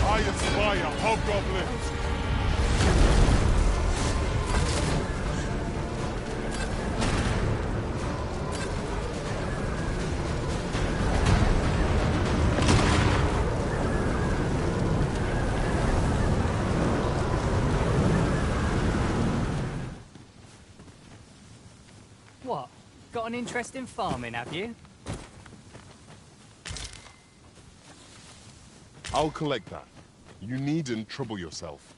I aspire, hobgoblins! What? Got an interest in farming, have you? I'll collect that. You needn't trouble yourself.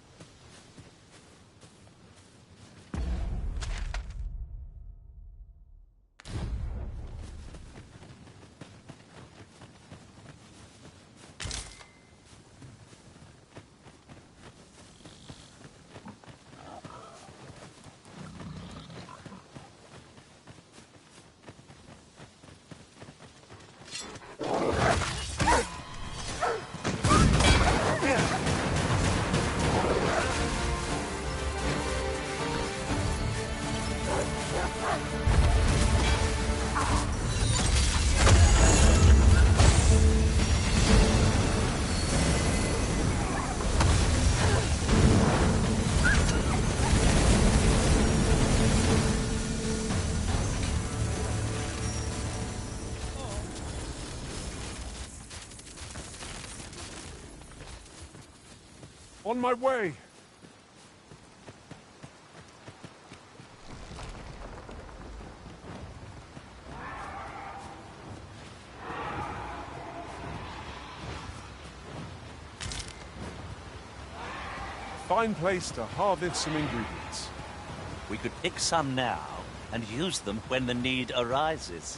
On my way. Fine place to harvest some ingredients. We could pick some now and use them when the need arises.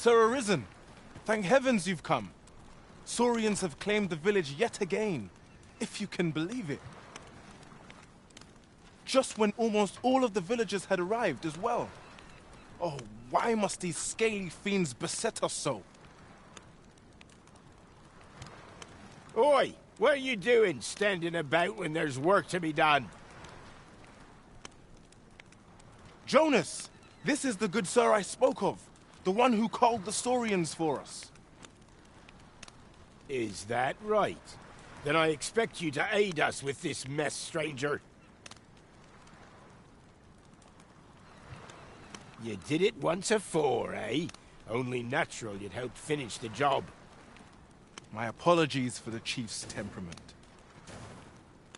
Sir Arisen, thank heavens you've come. Saurians have claimed the village yet again, if you can believe it. Just when almost all of the villagers had arrived as well. Oh, why must these scaly fiends beset us so? Oi! What are you doing, standing about when there's work to be done? Jonas! This is the good sir I spoke of. The one who called the Saurians for us. Is that right? Then I expect you to aid us with this mess, stranger. You did it once afore, eh? Only natural you'd help finish the job. My apologies for the chief's temperament.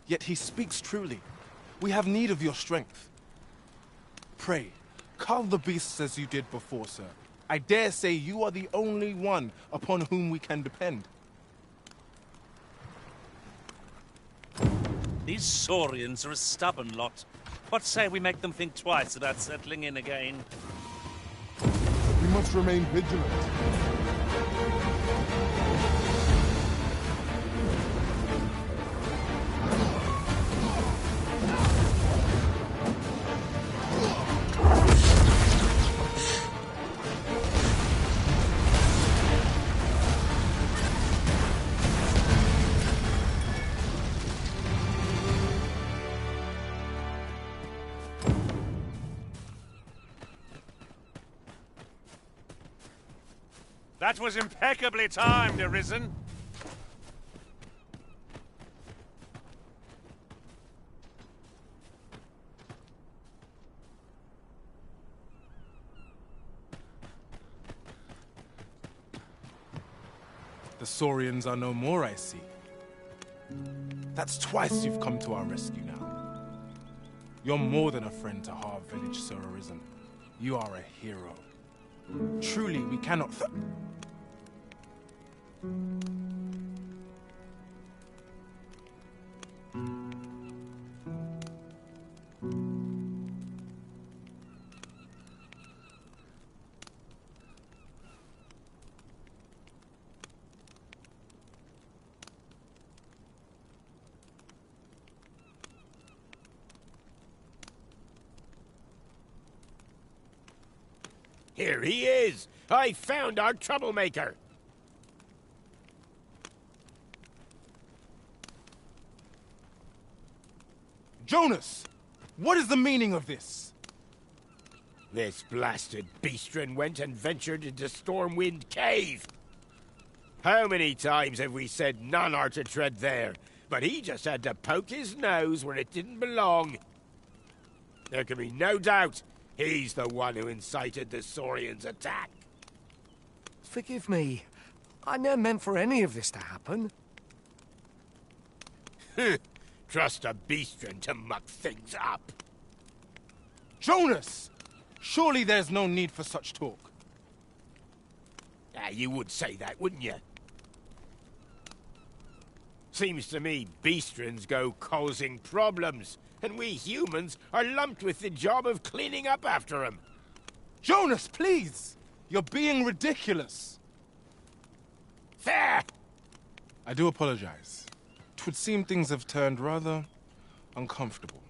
Yet he speaks truly. We have need of your strength. Pray, carve the beasts as you did before, sir. I dare say you are the only one upon whom we can depend. These Saurians are a stubborn lot. What say we make them think twice about settling in again? We must remain vigilant. That was impeccably timed, Arisen. The Saurians are no more, I see. That's twice you've come to our rescue now. You're more than a friend to Harv Village, Sir Arisen. You are a hero. Truly, we cannot Here he is! I found our troublemaker! Jonas! What is the meaning of this? This blasted beastren went and ventured into Stormwind Cave. How many times have we said none are to tread there? But he just had to poke his nose where it didn't belong. There can be no doubt he's the one who incited the Saurians' attack. Forgive me. I never meant for any of this to happen. Trust a beastren to muck things up. Jonas! Surely there's no need for such talk. You would say that, wouldn't you? Seems to me beastrens go causing problems, and we humans are lumped with the job of cleaning up after them. Jonas, please! You're being ridiculous. Fair! I do apologize. 'Twould seem things have turned rather uncomfortable.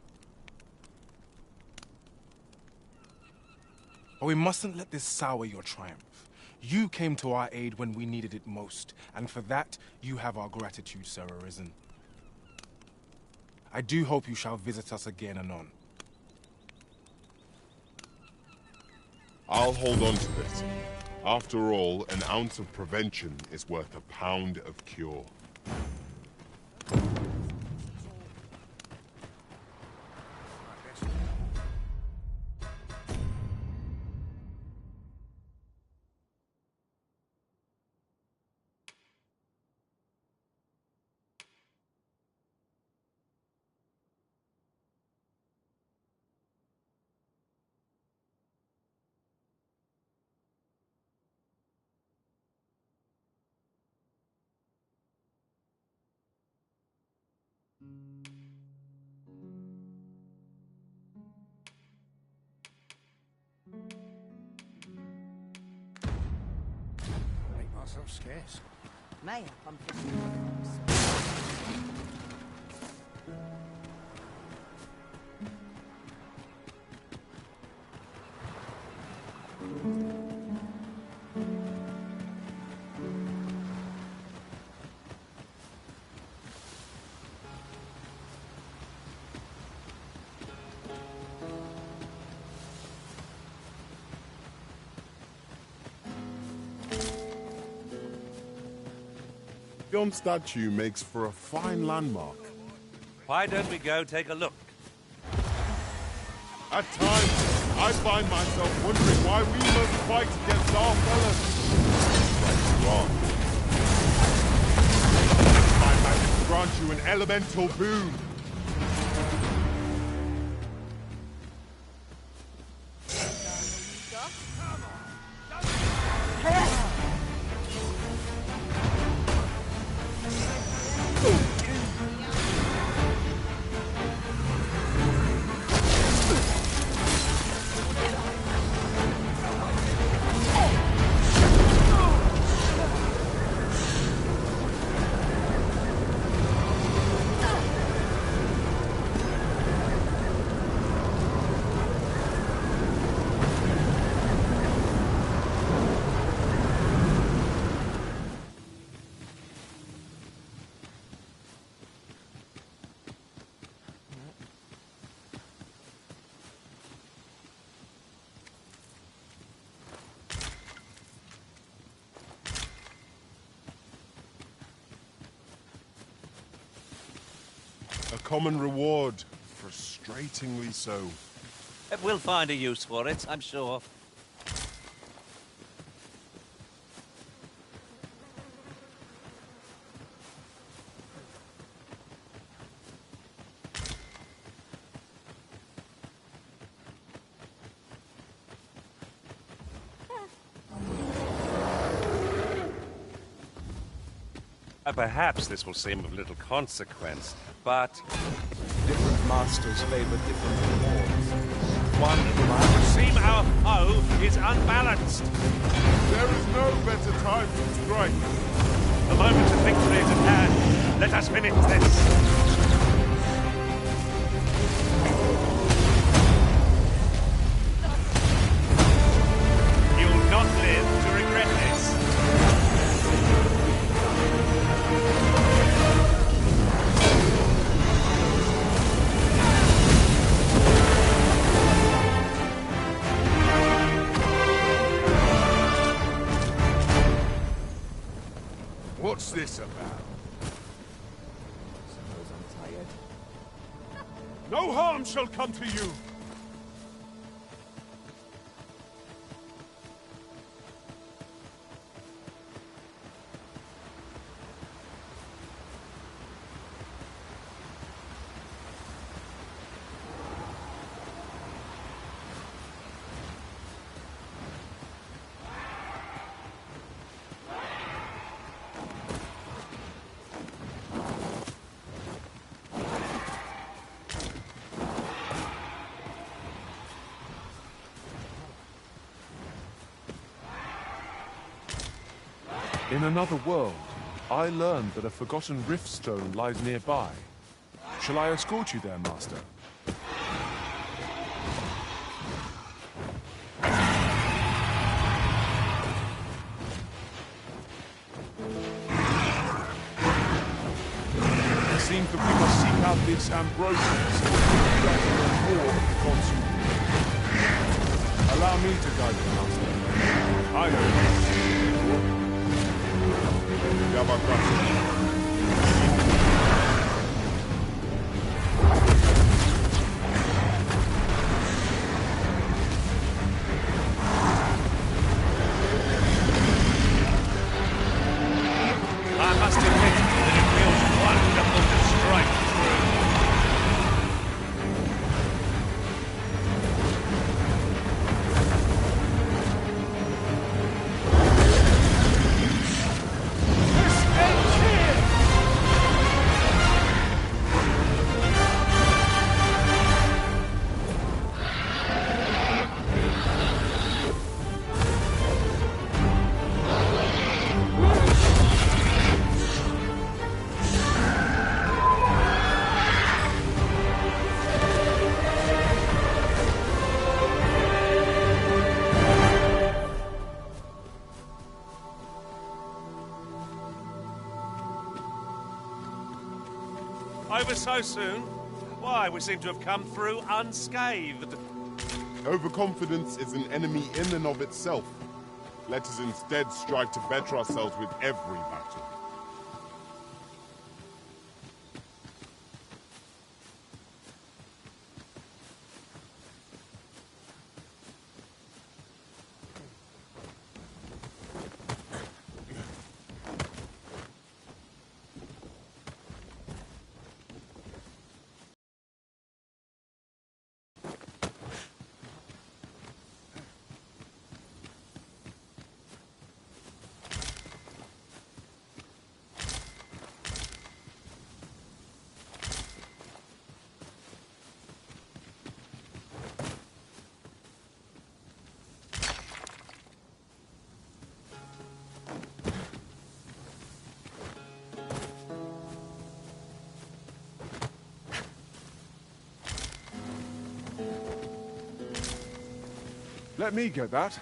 But we mustn't let this sour your triumph. You came to our aid when we needed it most, and for that, you have our gratitude, Sir Arisen. I do hope you shall visit us again anon. I'll hold on to this. After all, an ounce of prevention is worth a pound of cure. Make myself scarce. May I'm fishing. Yon statue makes for a fine landmark. Why don't we go take a look? At times, I find myself wondering why we must fight against our fellows. Right, wrong. My magic grant you an elemental boon. A common reward, frustratingly so. We'll find a use for it, I'm sure. Perhaps this will seem of little consequence, but... Different masters favor different rewards. One would seem our foe is unbalanced. There is no better time to strike. The moment of victory is at hand. Let us finish this. You'll not live to regret this. What's this about? Suppose I'm tired. No harm shall come to you. In another world, I learned that a forgotten rift stone lies nearby. Shall I escort you there, Master? It seems that we must seek out this Ambrosius to learn more of the gods who rule. Allow me to guide you, Master. I know. I must admit that it feels wonderful to strike through. Over so soon? Why, we seem to have come through unscathed. Overconfidence is an enemy in and of itself. Let us instead strive to better ourselves with every battle. Let me get that.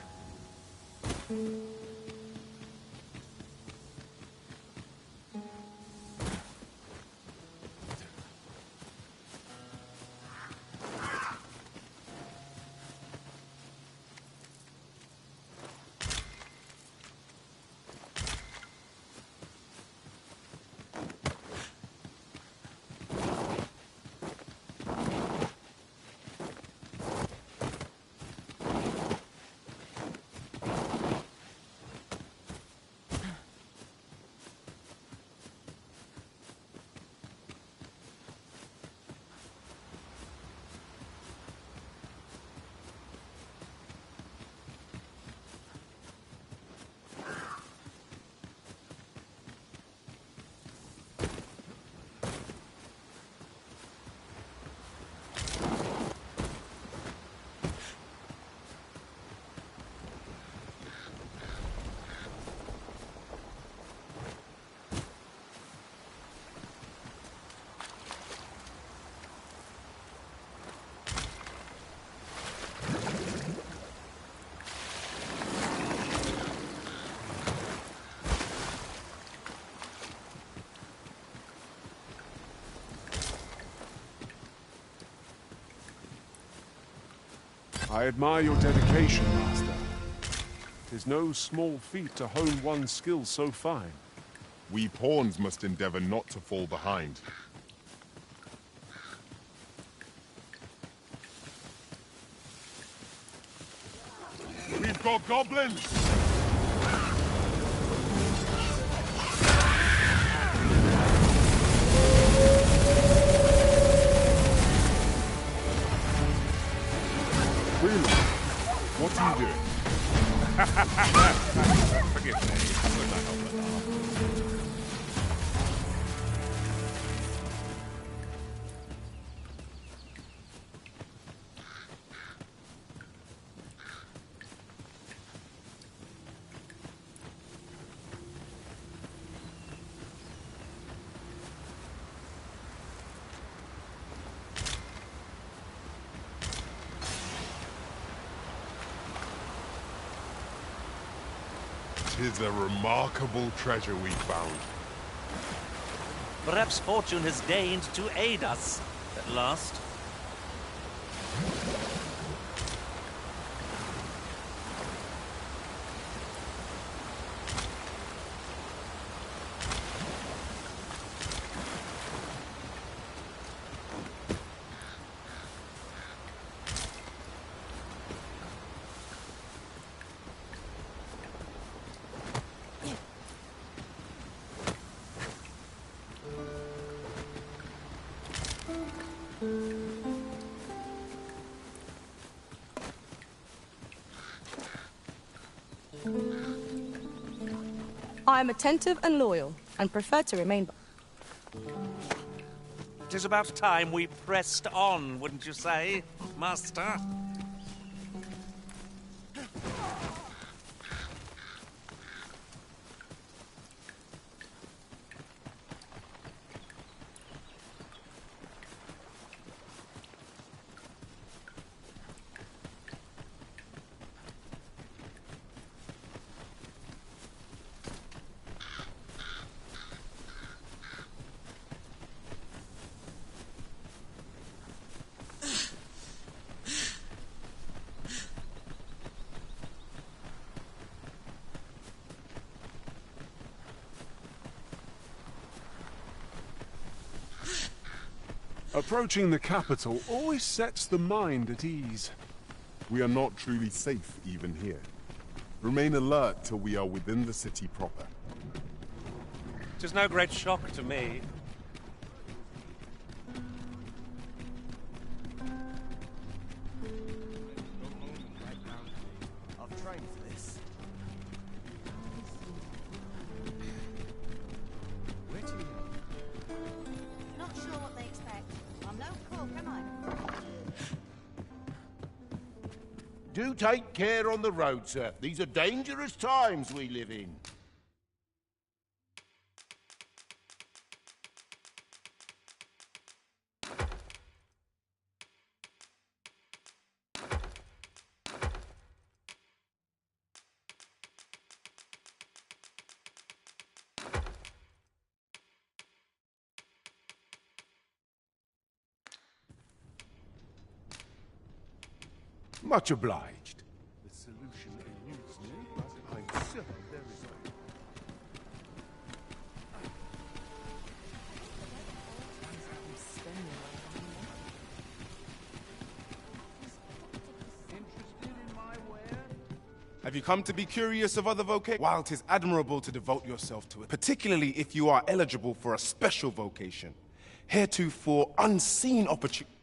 I admire your dedication, Master. 'Tis no small feat to hone one's skills so fine. We pawns must endeavor not to fall behind. We've got goblins! What are you doing? Forgive me. Could not help but laugh. 'Tis a remarkable treasure we found. Perhaps fortune has deigned to aid us at last. I am attentive and loyal, and prefer to remain. It is about time we pressed on, wouldn't you say, Master? Approaching the capital always sets the mind at ease. We are not truly safe even here. Remain alert till we are within the city proper. It is no great shock to me. I've trained for this. Where to? Not sure what they expect. I'm local, come on. Do take care on the road, sir. These are dangerous times we live in. Much obliged. The solution eludes me, but I'm certain there is one. Have you come to be curious of other vocations? While it is admirable to devote yourself to it, particularly if you are eligible for a special vocation, heretofore unseen opportunity.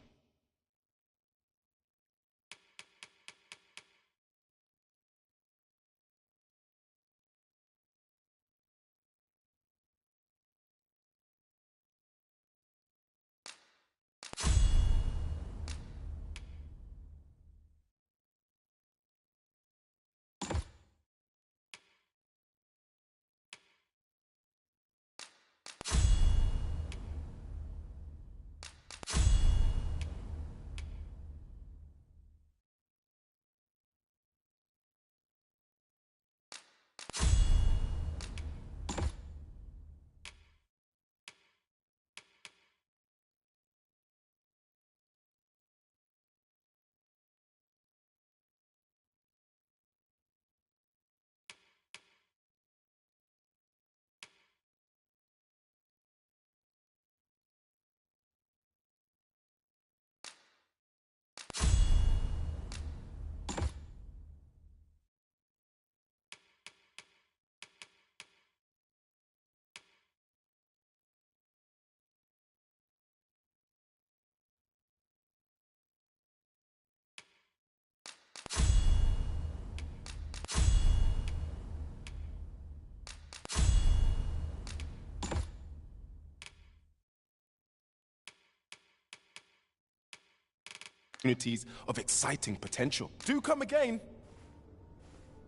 Opportunities of exciting potential. Do come again.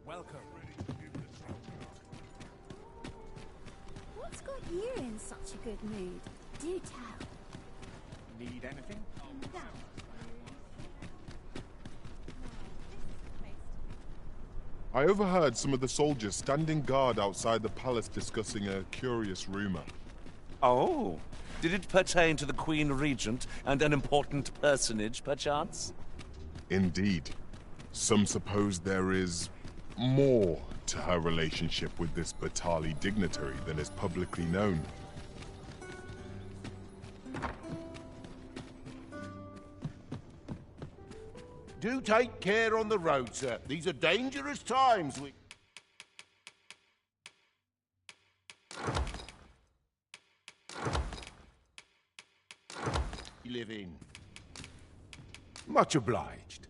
Welcome. What's got you in such a good mood? Do tell. Need anything? I overheard some of the soldiers standing guard outside the palace discussing a curious rumor. Oh, did it pertain to the Queen Regent and an important personage, perchance? Indeed. Some suppose there is more to her relationship with this Batali dignitary than is publicly known. Do take care on the road, sir. These are dangerous times. We live in. Much obliged.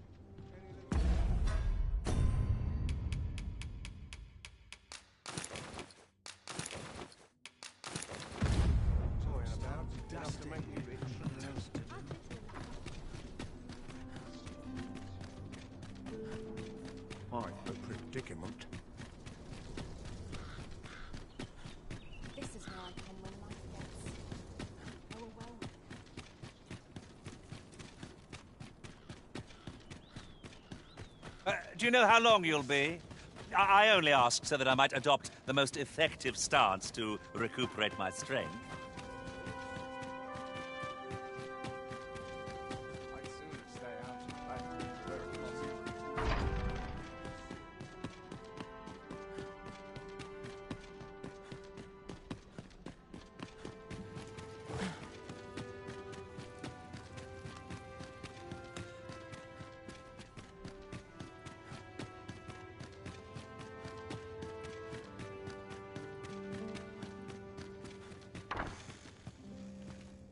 Quite a predicament. This is where I come when life gets overwhelming. Do you know how long you'll be? I only ask so that I might adopt the most effective stance to recuperate my strength.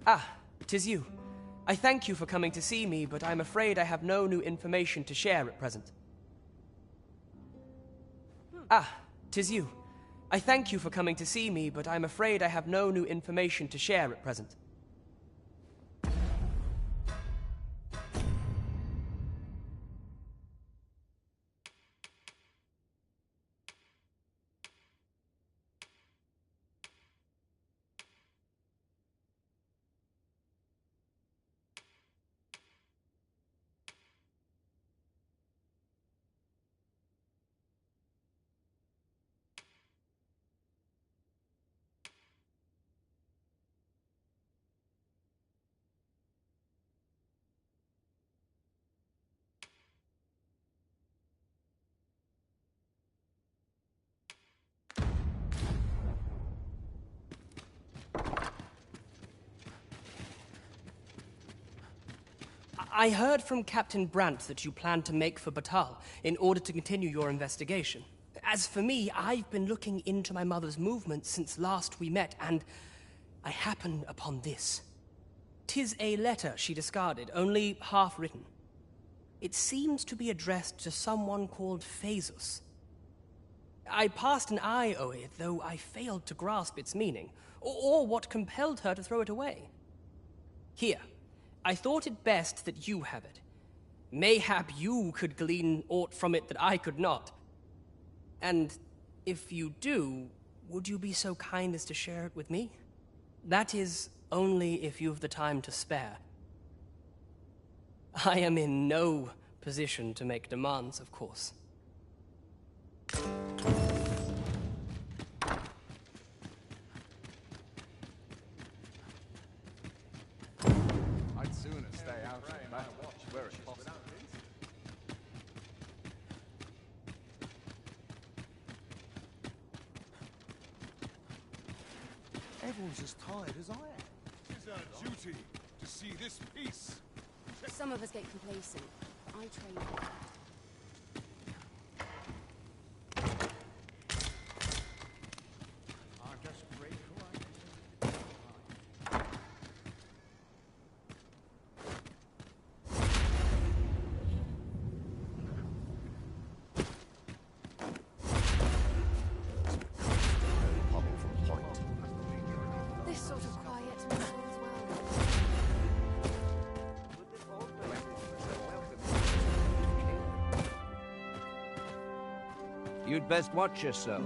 Ah, 'tis you. I thank you for coming to see me, but I'm afraid I have no new information to share at present. Ah, 'tis you. I thank you for coming to see me, but I'm afraid I have no new information to share at present. I heard from Captain Brandt that you plan to make for Batal in order to continue your investigation. As for me, I've been looking into my mother's movements since last we met, and I happened upon this. 'Tis a letter she discarded, only half written. It seems to be addressed to someone called Phaesus. I passed an eye over it, though I failed to grasp its meaning, or what compelled her to throw it away. Here. I thought it best that you have it. Mayhap you could glean aught from it that I could not. And if you do, would you be so kind as to share it with me? That is, only if you've the time to spare. I am in no position to make demands, of course. I'd sooner stay out of battle where it's possible. Everyone's as tired as I am. It is our duty to see this peace. Some of us get complacent. I train for that. I'm just grateful I This sort of quiet feels You'd best watch yourself.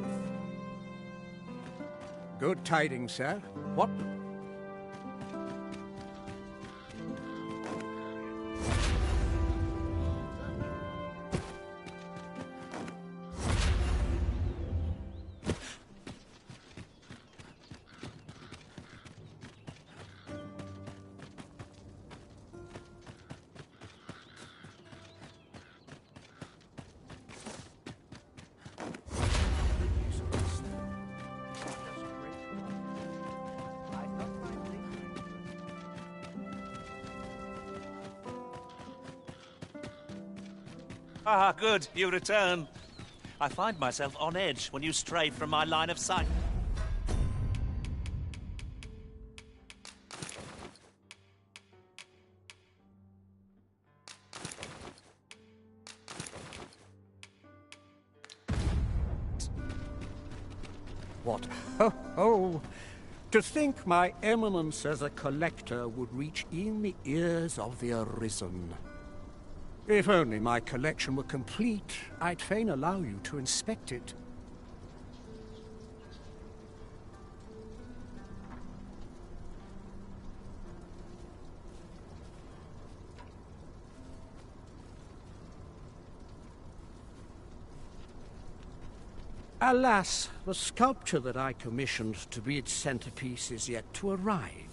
Good tidings, sir. What? Ah, good, you return. I find myself on edge when you stray from my line of sight. What? Ho, ho! To think my eminence as a collector would reach in the ears of the Arisen. If only my collection were complete, I'd fain allow you to inspect it. Alas, the sculpture that I commissioned to be its centerpiece is yet to arrive.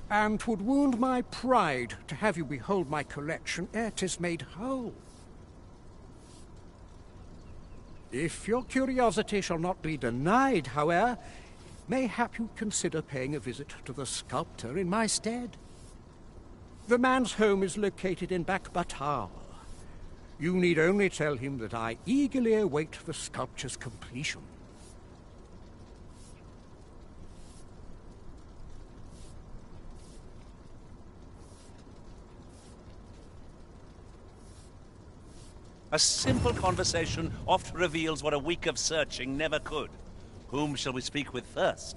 And 'twould wound my pride to have you behold my collection ere 'tis made whole. If your curiosity shall not be denied, however, mayhap you consider paying a visit to the sculptor in my stead. The man's home is located in Batal. You need only tell him that I eagerly await the sculpture's completion. A simple conversation oft reveals what a week of searching never could. Whom shall we speak with first?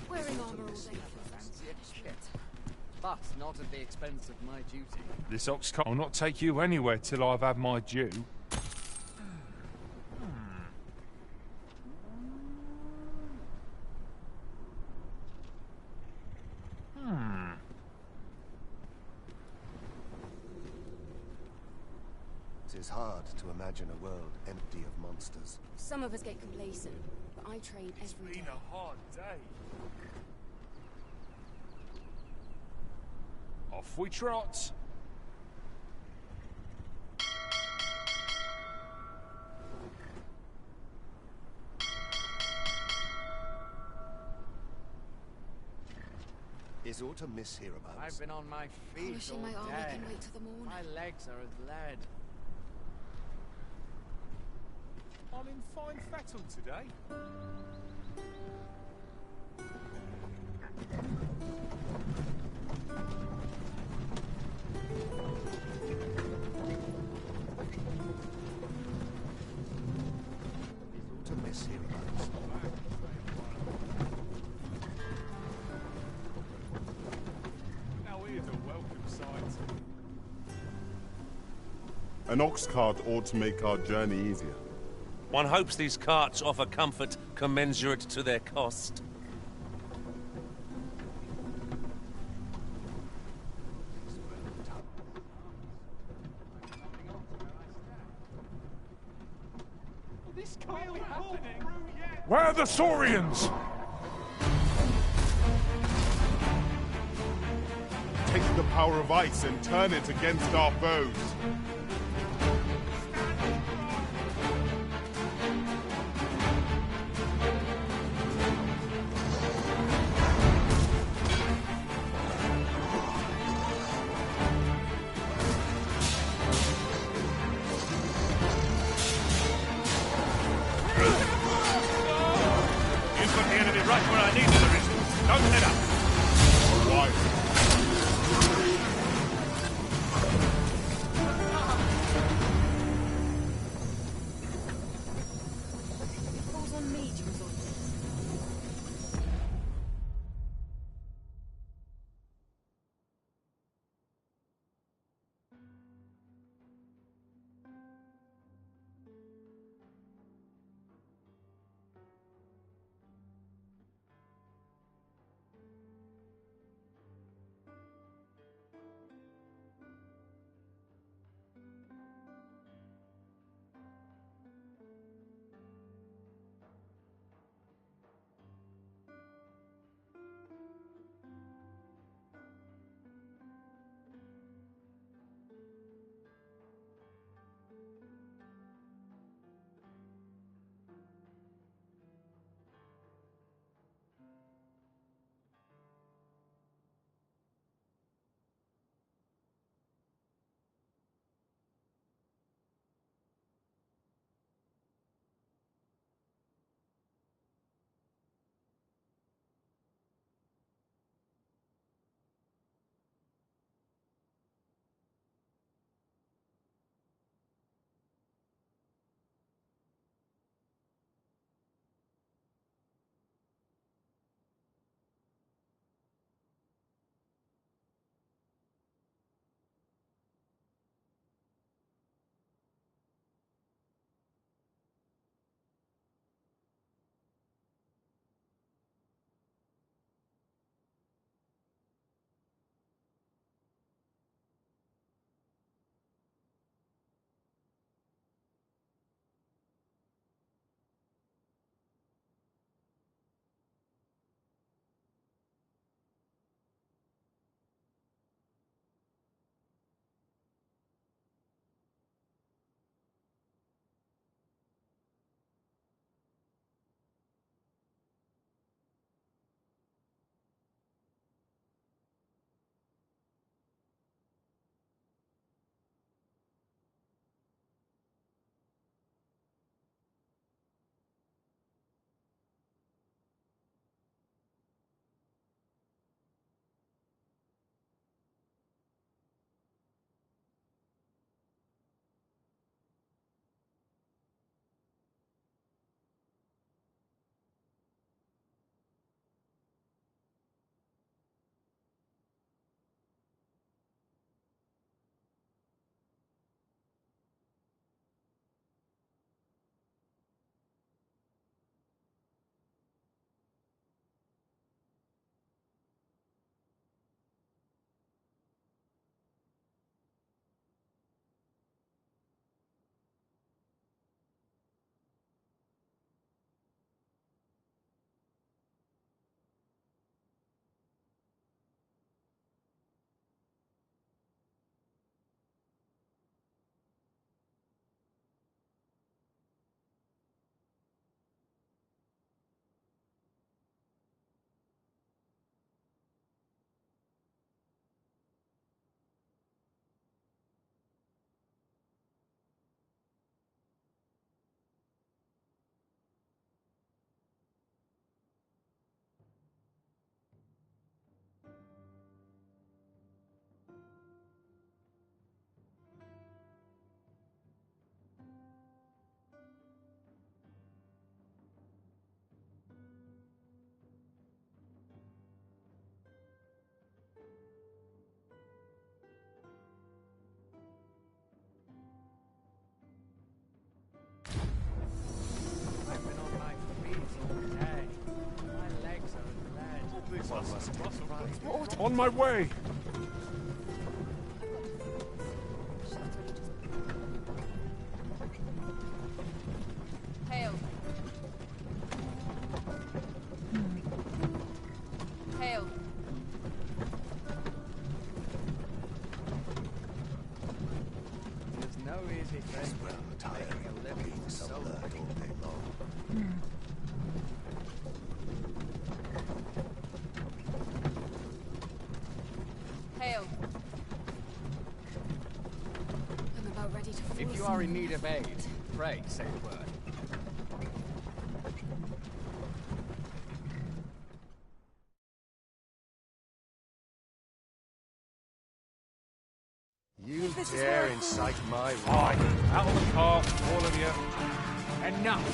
Wearing armor all day. But not at the expense of my duty. This ox cart will not take you anywhere till I've had my due. It is hard to imagine a world empty of monsters. Some of us get complacent, but I trade every day. It's been a hard day. Off we trot. Is autumn miss hereabouts? I've been on my feet Polishing all my armor day. can wait till the morning. My legs are as lead. I'm in fine fettle today. Is autumn miss hereabouts? Now here's a welcome sight. An ox cart ought to make our journey easier. One hopes these carts offer comfort commensurate to their cost. This can't be happening. Where are the Saurians? Take the power of ice and turn it against our foes. You put the enemy right where I need you, Arisen. Don't let up. Right. On my way! Hail. Hail. There's no easy thing. Well, tired of being some alert all day long. Hail. I'm about ready to fall If you are in need of aid, pray say a word. You dare incite my Aye, wrath? out of the car, all of you. Enough!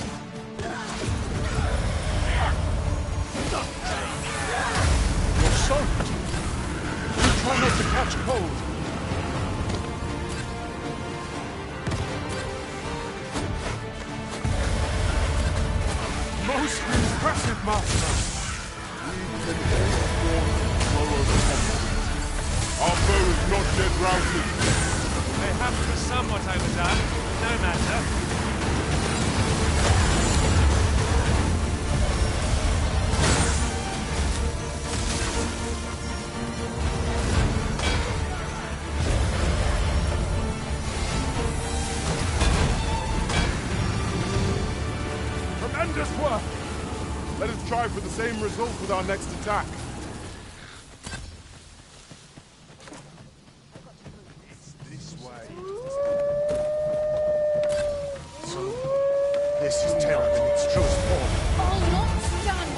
You're soaked. You try not to catch cold. Most impressive, Master. Our foe is not yet routed. Perhaps was somewhat overdone. No matter. Tremendous work! Let us try for the same result with our next attack. This way. So, this is terror in its truest form. I'll not stand.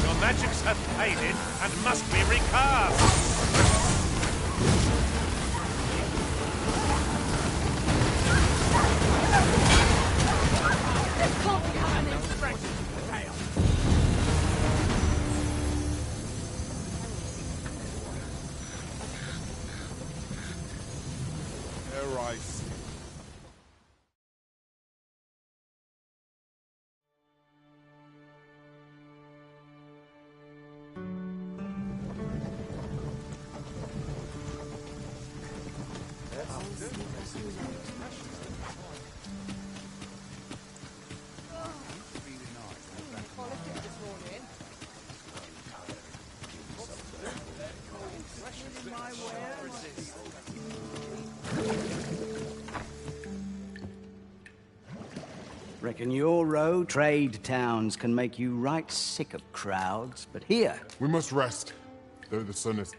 Your magics have faded and must be recast. This can't be happening. There I see. Reckon your row trade towns can make you right sick of crowds, but here... We must rest, though the sun is...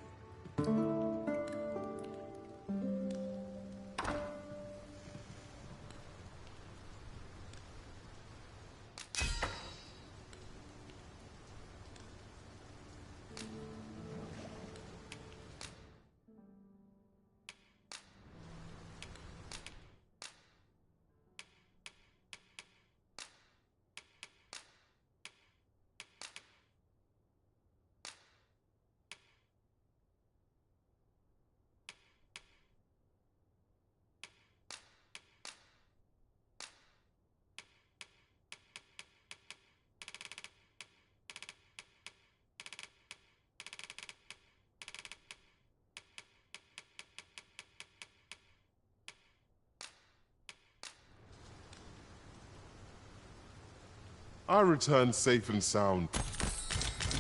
I return safe and sound.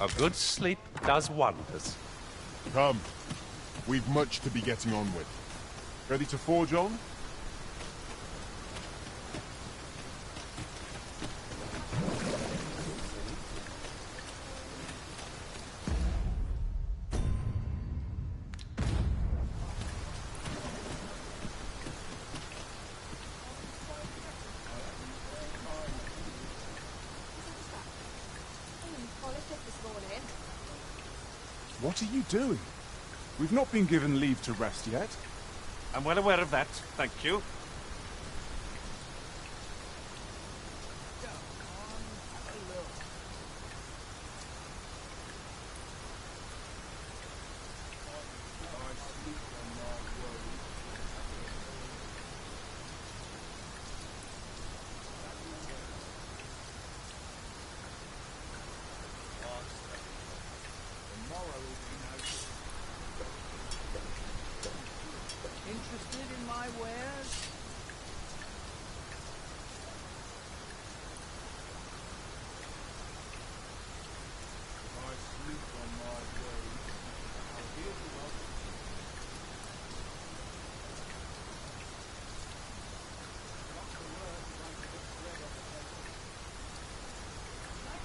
A good sleep does wonders. Come. We've much to be getting on with. Ready to forge on? What are you doing? We've not been given leave to rest yet. I'm well aware of that, thank you. my wares? If I sleep on my road, I'll hear you up.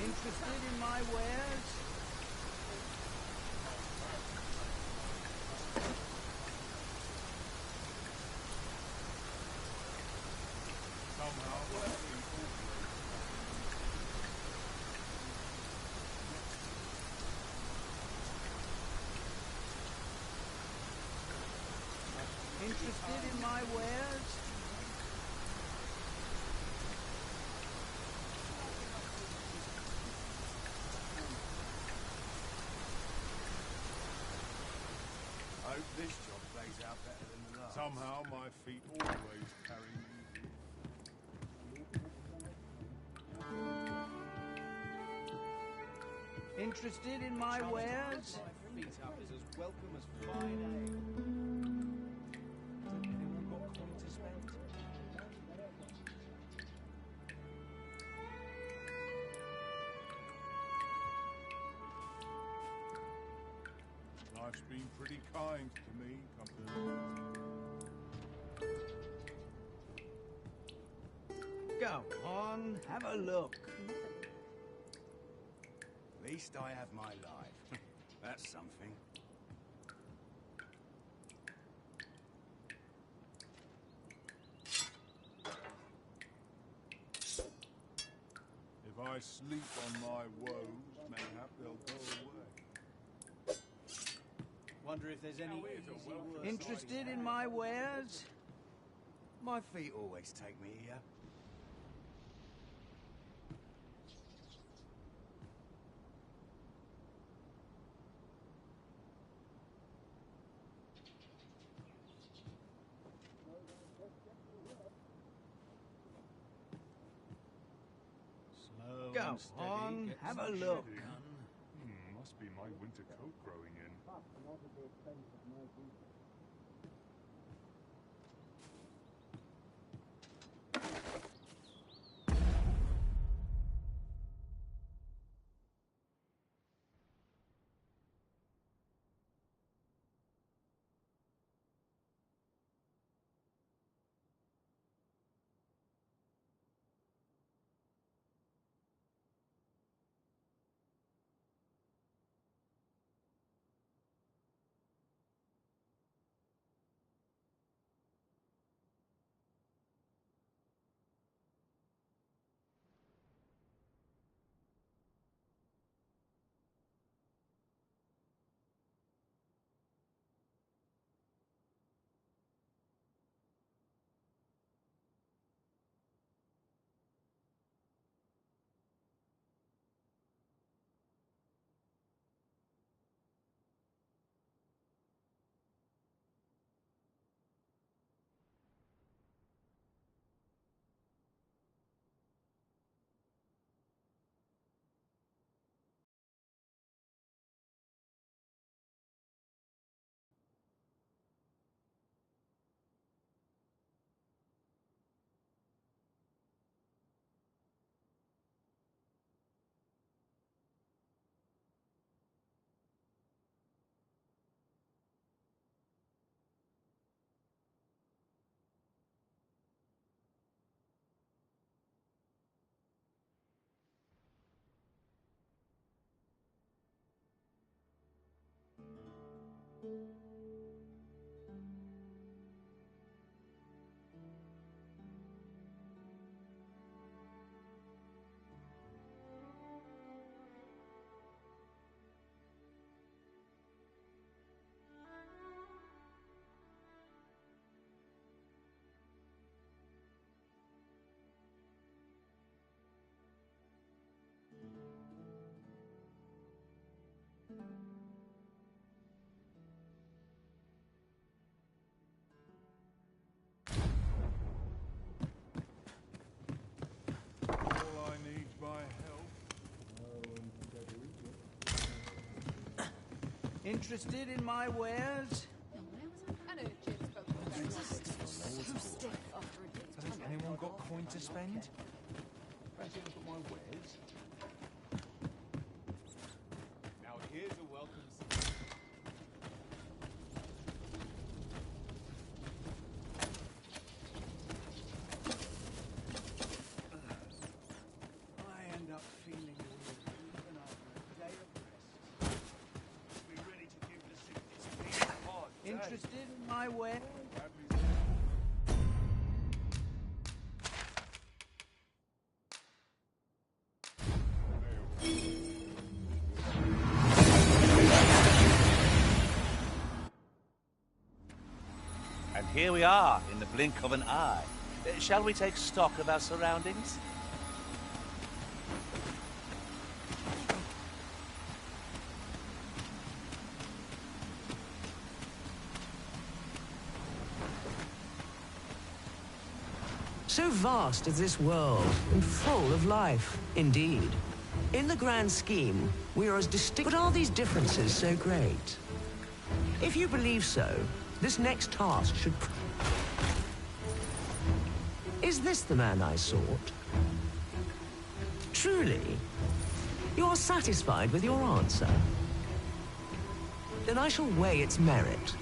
Interested in my wares? Interested in my wares? I hope this job plays out better than the last. Somehow my feet always carry me here. Interested in my wares? Feet up is as welcome as fine ale. Anyone got coin to spend? Life's been pretty kind to me, company. Go on, have a look. At least I have my life. That's something. If I sleep on my woes, mayhap they'll go away. Wonder if there's any easy words. Interested in my wares? My feet always take me here. Slow Go and steady, on, get have some a look. shedding. Must be my winter coat growing in. All I need's my help. Interested in my wares? An urchin spoke. spend? Fancy a look at my wares? Now here's a welcome. I end up feeling weird even after a day of rest. Be ready to give the sickness a hard day. Interested in my wares? And here we are, in the blink of an eye. Shall we take stock of our surroundings? So vast is this world, and full of life, indeed. In the grand scheme, we are as distinct. But are these differences so great? If you believe so, this next task should... Is this the man I sought? Truly? You are satisfied with your answer? Then I shall weigh its merit.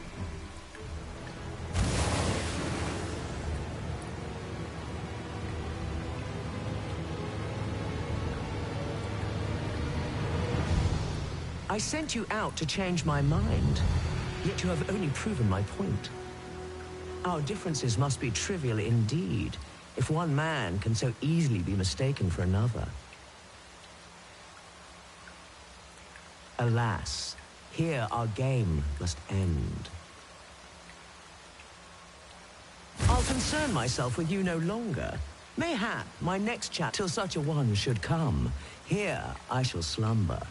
I sent you out to change my mind, yet you have only proven my point. Our differences must be trivial indeed, if one man can so easily be mistaken for another. Alas, here our game must end. I'll concern myself with you no longer. Mayhap my next chat till such a one should come. Here I shall slumber.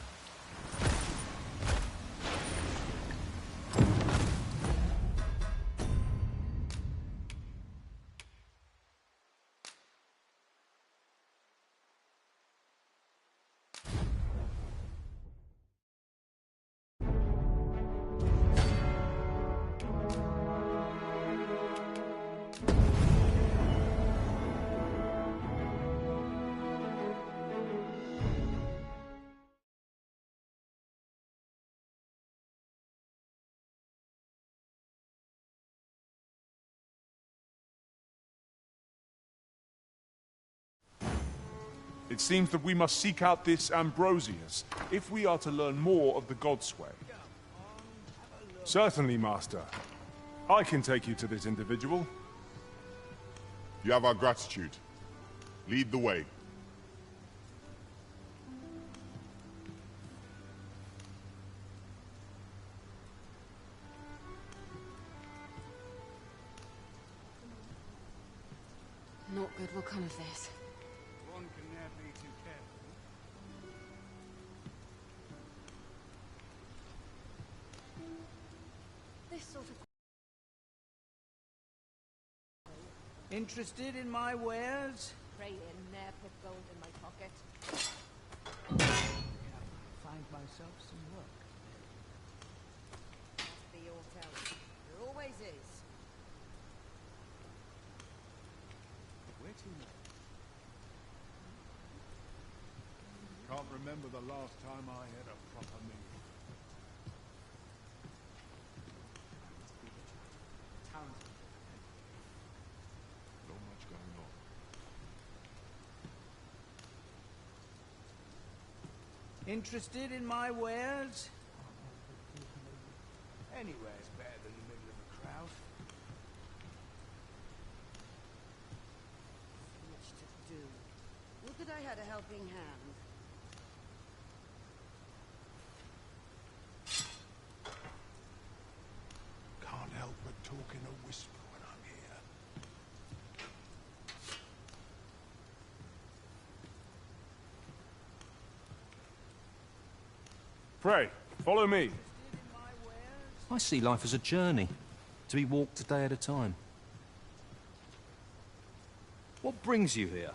It seems that we must seek out this Ambrosius, if we are to learn more of the Godsway. Certainly, Master. I can take you to this individual. You have our gratitude. Lead the way. Not good will come of this. One can never be too careful. This sort of... Interested in my wares? Pray in, ne'er put gold in my pocket. Find myself some work. Must be your talent. There always is. Where to now? Can't remember the last time I had a proper meal. Not much going on. Interested in my wares? Anywhere's better than the middle of a crowd. Much to do. Would that I had a helping hand. Can't help but talk in a whisper when I'm here. Pray, follow me. I see life as a journey, to be walked a day at a time. What brings you here?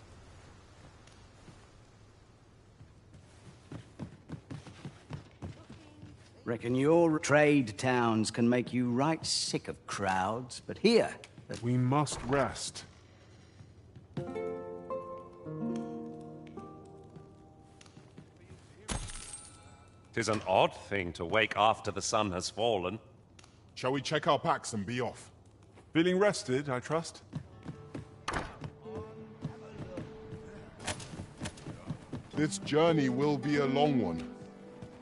Reckon your trade towns can make you right sick of crowds, but here... We must rest. 'Tis an odd thing to wake after the sun has fallen. Shall we check our packs and be off? Feeling rested, I trust? This journey will be a long one.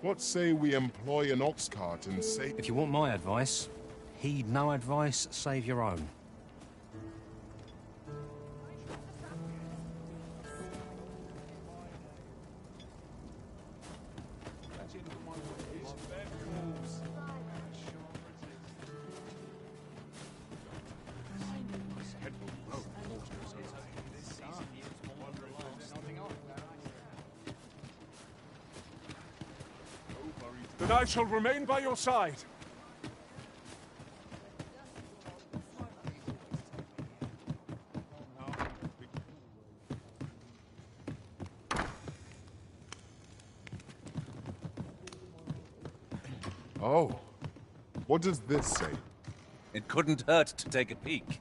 What say we employ an ox cart and say... If you want my advice, heed no advice save your own. Then I shall remain by your side. Oh. What does this say? It couldn't hurt to take a peek.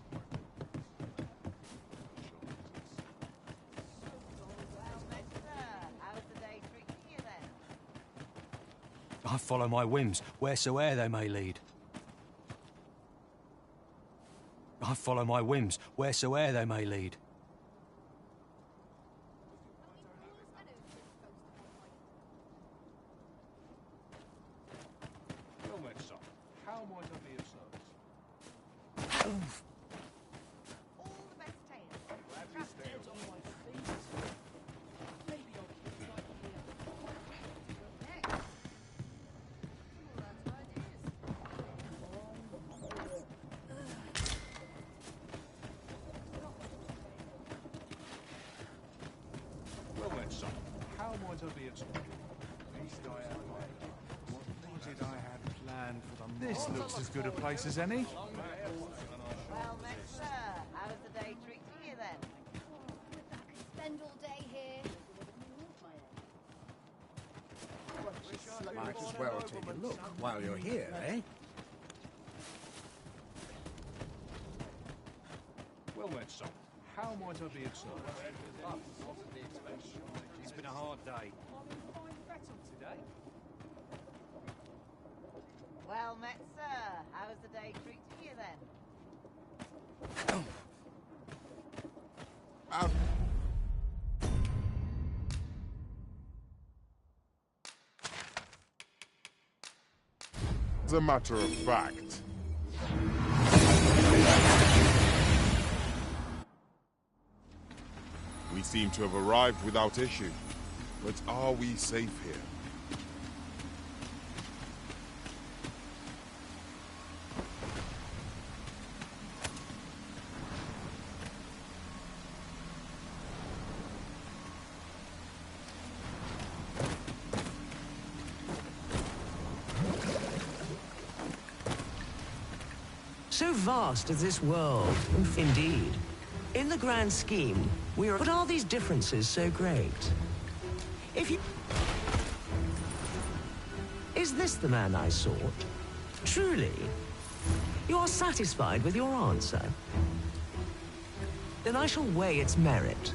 I follow my whims, wheresoe'er they may lead. I follow my whims, wheresoe'er they may lead. Well met, son. How might I be of service? Well met, son. How might I be of service? What did I have planned for the This looks as good a place as any. Well met, sir. How's the day treating you then? Spend all day here. Might as well take a look while you're here, eh? Well met, son. How might I be of service? It's been a hard day. Well met, sir. How's the day treating you then? As a matter of fact... We seem to have arrived without issue. But are we safe here? So vast is this world, indeed. In the grand scheme, we are... But are these differences so great? If you... Is this the man I sought? Truly? You are satisfied with your answer? Then I shall weigh its merit.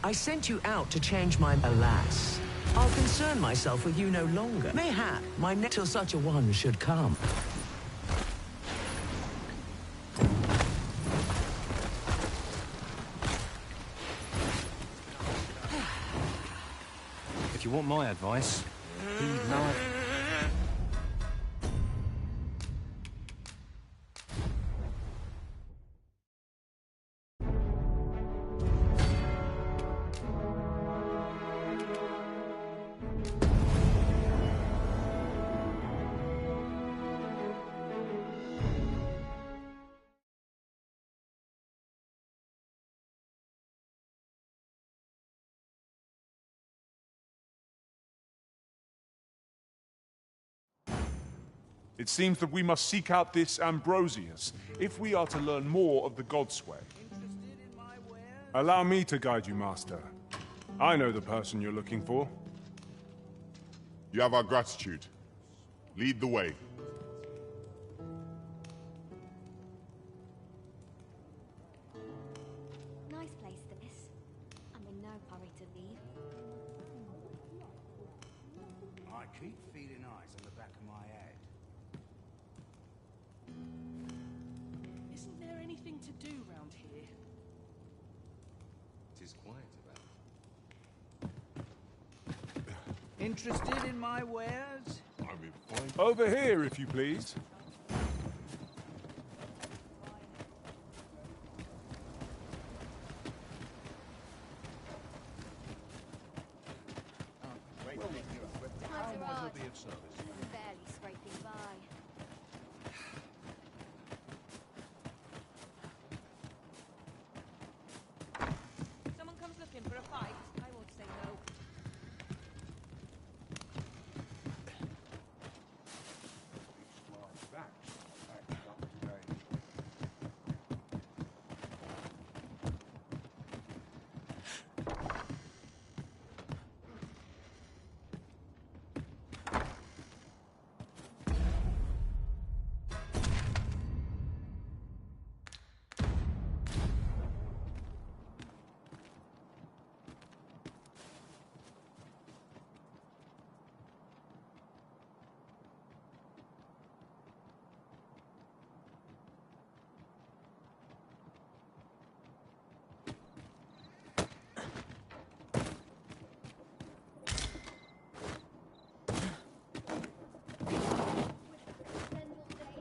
I sent you out to change my... Alas, I'll concern myself with you no longer. Mayhap my net till such a one should come. If you want my advice, heed no... It seems that we must seek out this Ambrosius if we are to learn more of the Godsway. Allow me to guide you, Master. I know the person you're looking for. You have our gratitude. Lead the way. I keep feeling eyes on the back of my head. Isn't there anything to do round here? It is quiet about. Interested in my wares? I'm in fine. Over here, if you please. Times are hard. Barely scraping by. Someone comes looking for a fight, I won't say no.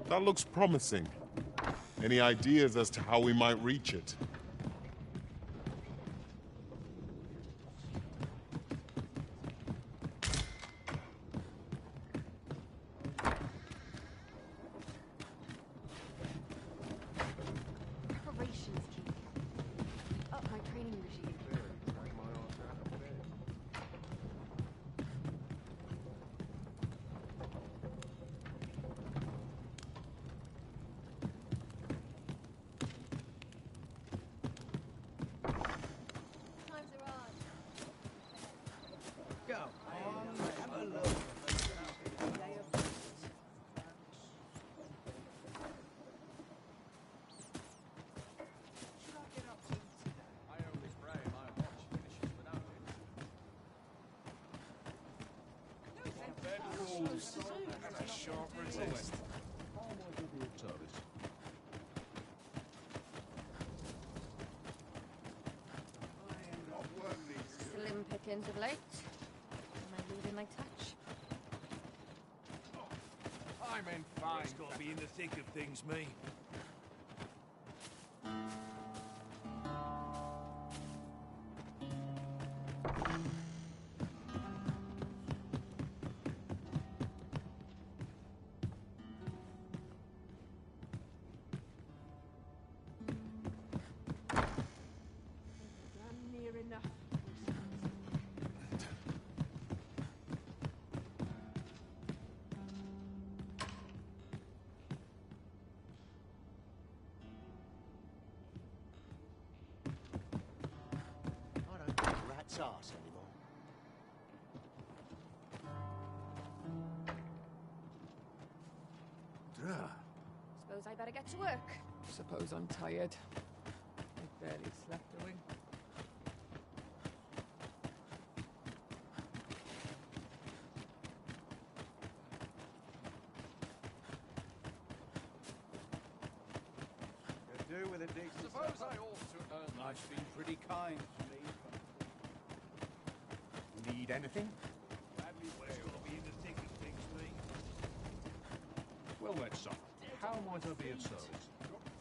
That looks promising. Any ideas as to how we might reach it? Preparations key. Up my training regime. Times are hard. Go on, have a look. I only pray my watch finishes without it. And a sharp resist. How might I be of service? Slim pickings of late. Am I losing my touch? I'm in fine. It's got to be in the thick of things, me. I'm near enough. I don't give a rat's ass anymore. Suppose I better get to work. Suppose I'm tired. I barely slept a wink. Could do with a decent Suppose I ought to earn Life's been pretty kind to me. Need anything? Bradley West got to be in the thick of things, me. Well met, son. How might I be of service?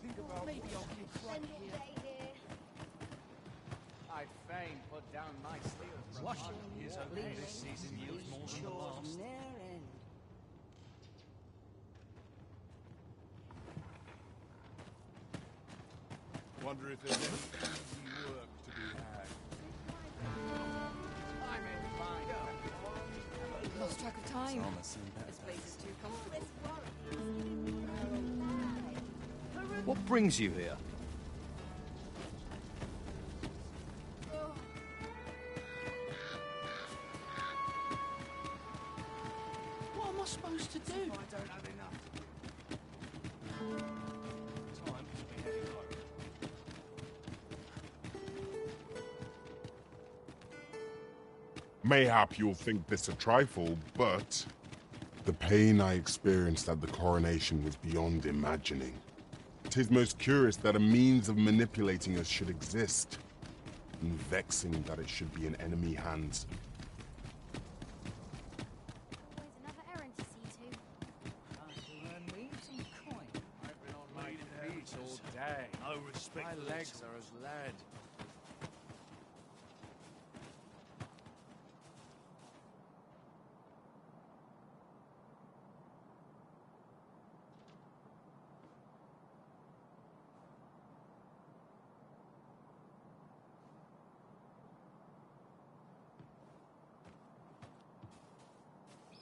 Think about maybe I'll keep right Spend all here. day here. I'd fain put down my steel for a Washing month. is okay. This season yields more than the last. Near end. Wonder if there's any easy work to be had. I'm in fine. Lost track of time. This place is too comfortable. What brings you here? What am I supposed to do? I don't have enough. Time to be heading home. Mayhap you'll think this a trifle, but the pain I experienced at the coronation was beyond imagining. 'Tis most curious that a means of manipulating us should exist, and vexing that it should be in enemy hands. Always another errand to see to. Time to earn me some coin. I've been on my feet all day. No respect. My legs are as lead.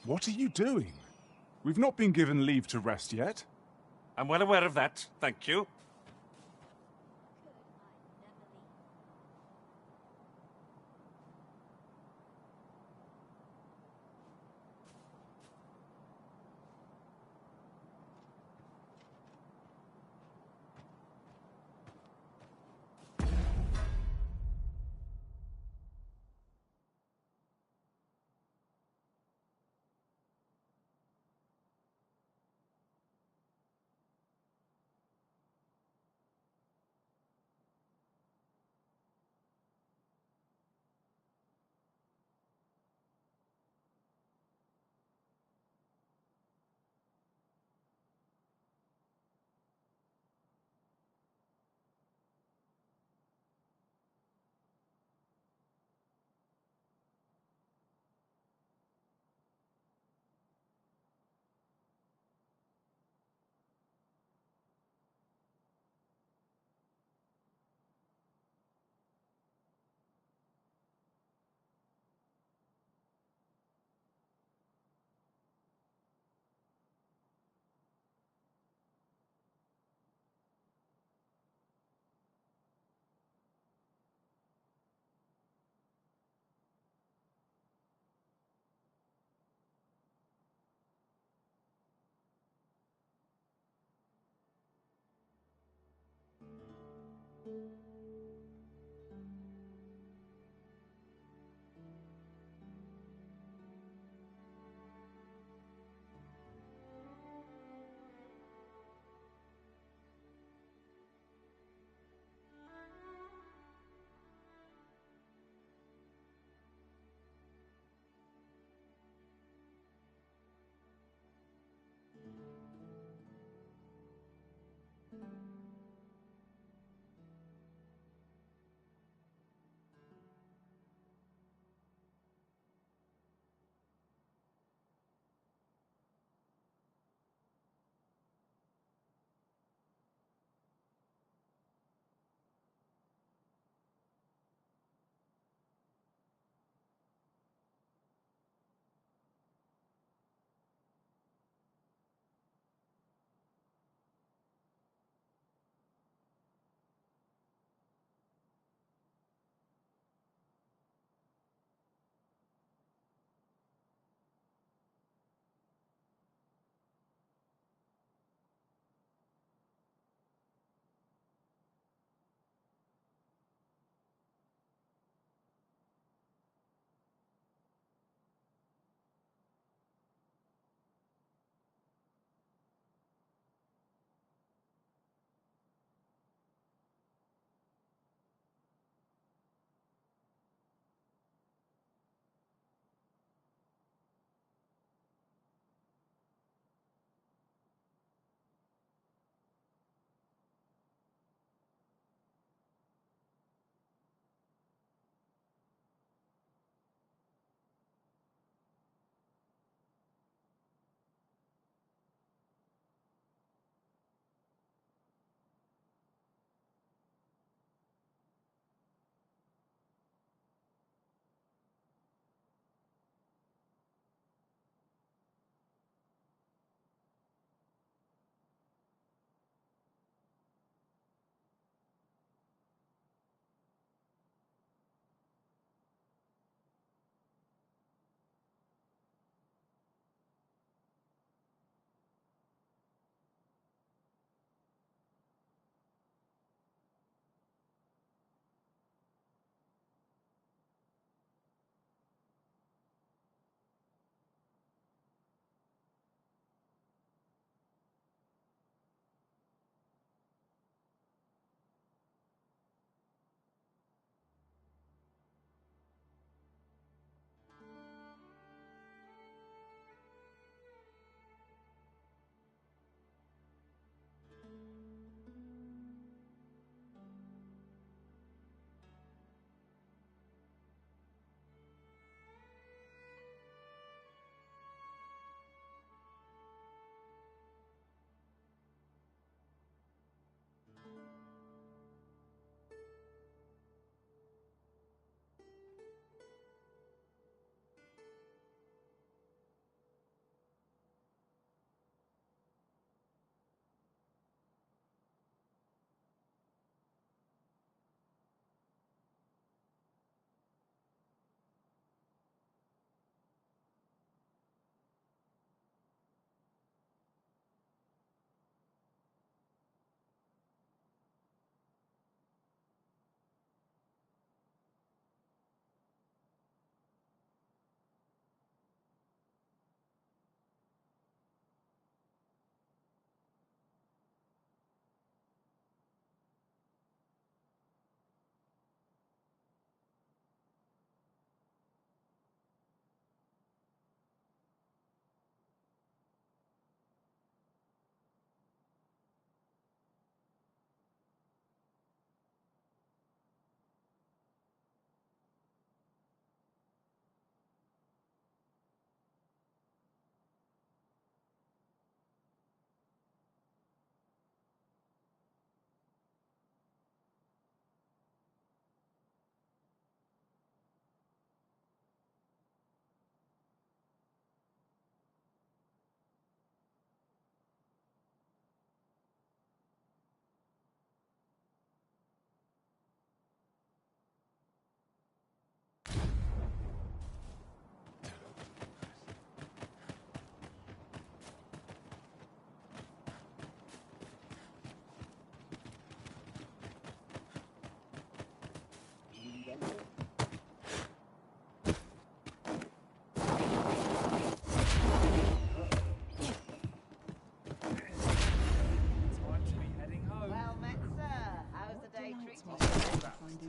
What are you doing? We've not been given leave to rest yet. I'm well aware of that, thank you.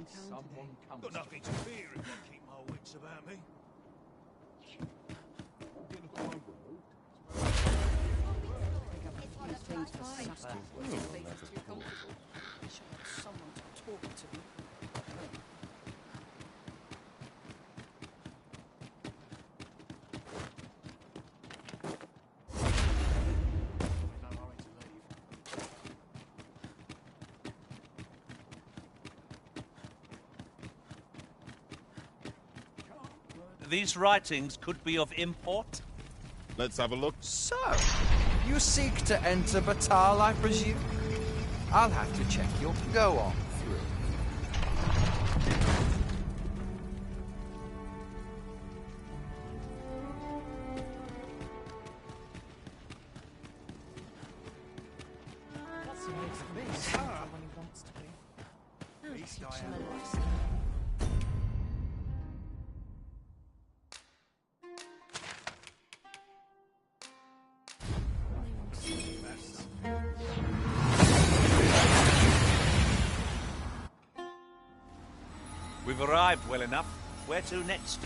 Someone comes. Got nothing to fear if I keep my wits about me. Things for supper. Someone to talk to. These writings could be of import? Let's have a look. So, you seek to enter Batal, I presume? I'll have to check your go-on through. What's the next of this? When he wants to be. At least I am. We've arrived well enough. Where to next?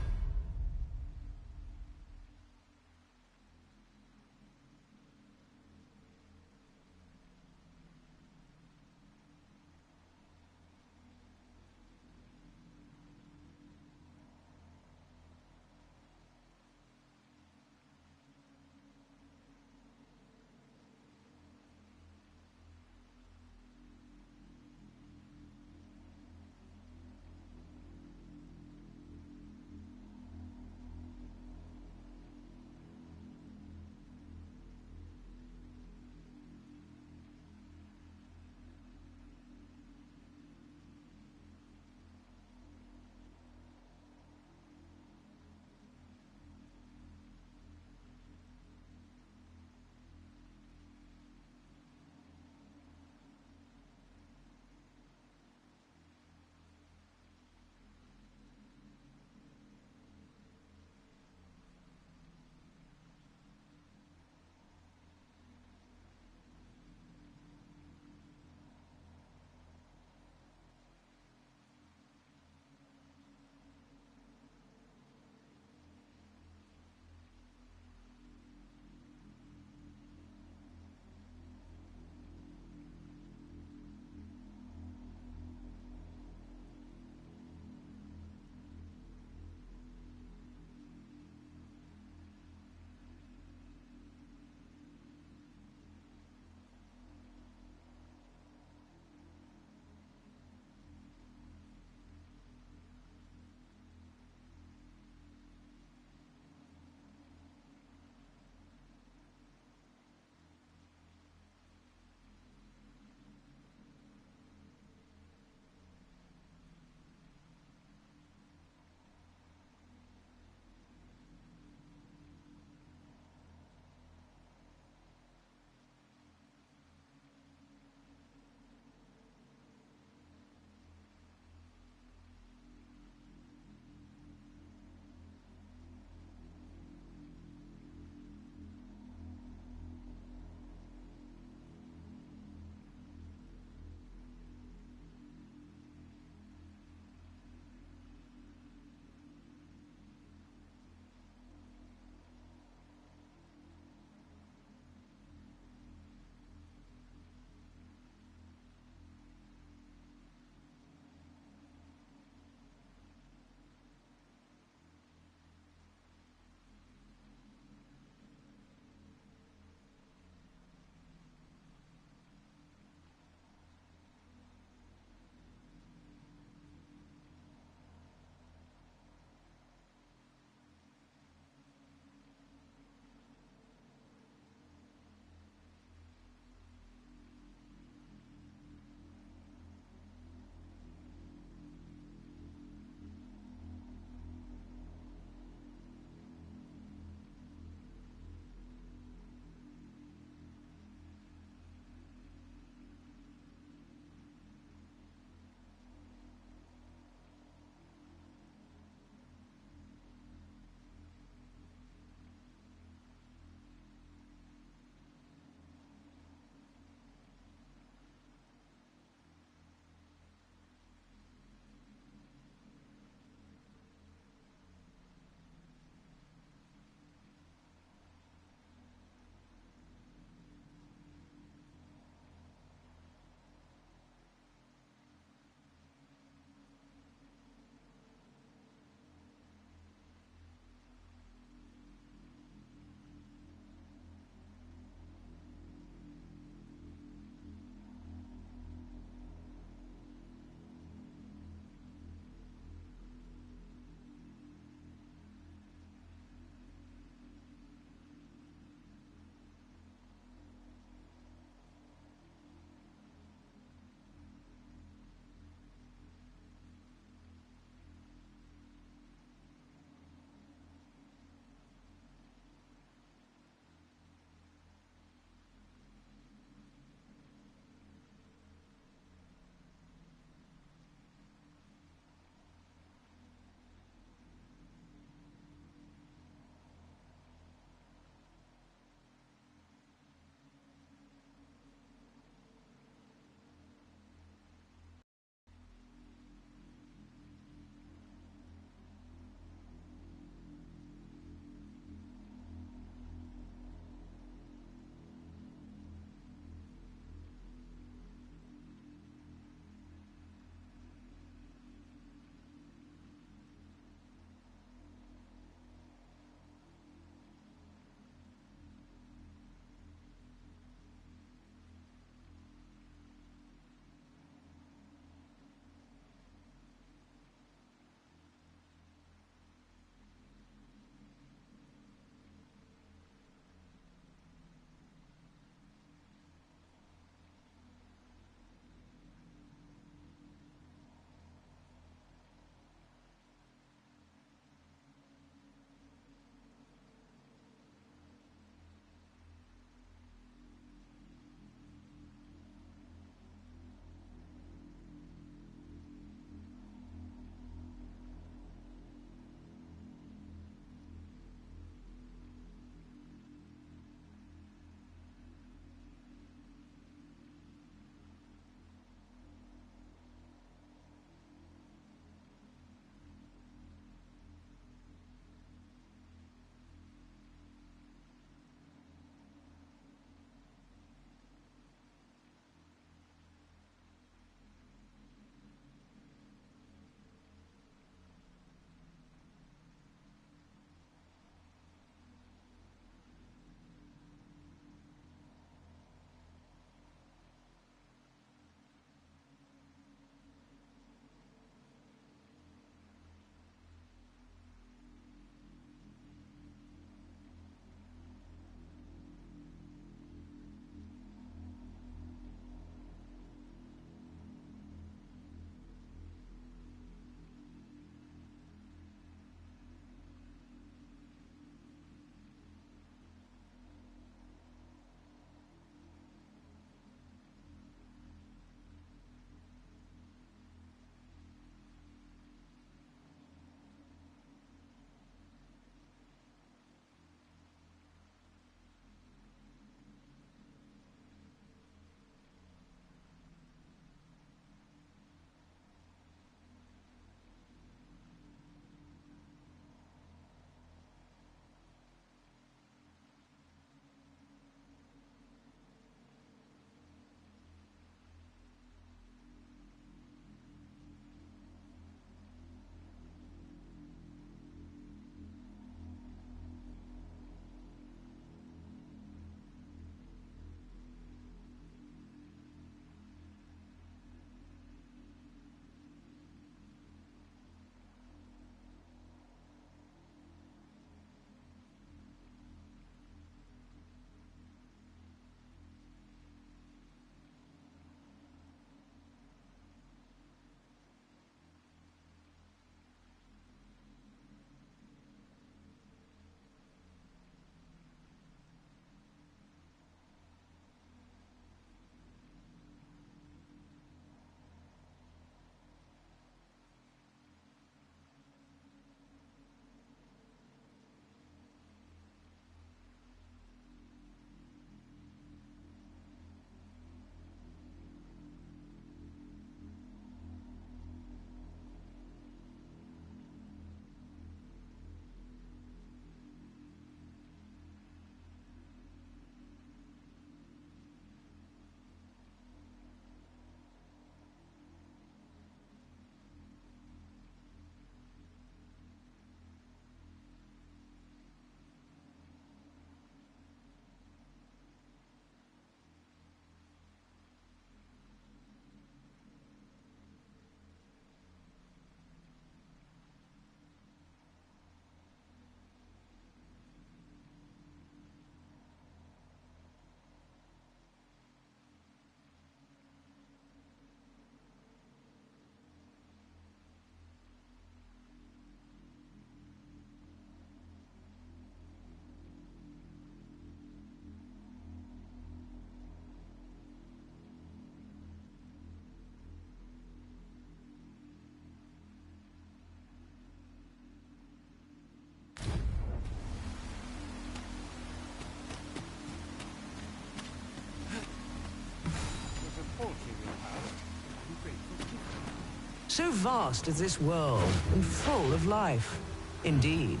So vast is this world, and full of life. Indeed.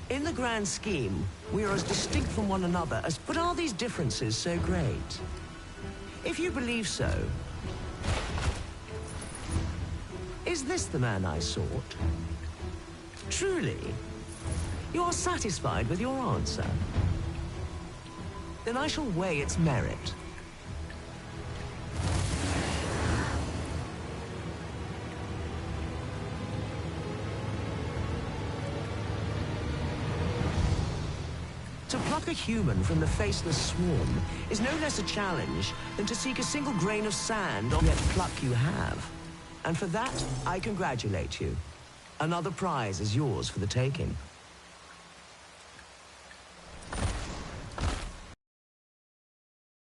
In the grand scheme, we are as distinct from one another as... But are these differences so great? If you believe so, is this the man I sought? Truly? You are satisfied with your answer? Then I shall weigh its merit. To pluck a human from the faceless swarm is no less a challenge than to seek a single grain of sand on yet pluck you have. And for that, I congratulate you. Another prize is yours for the taking.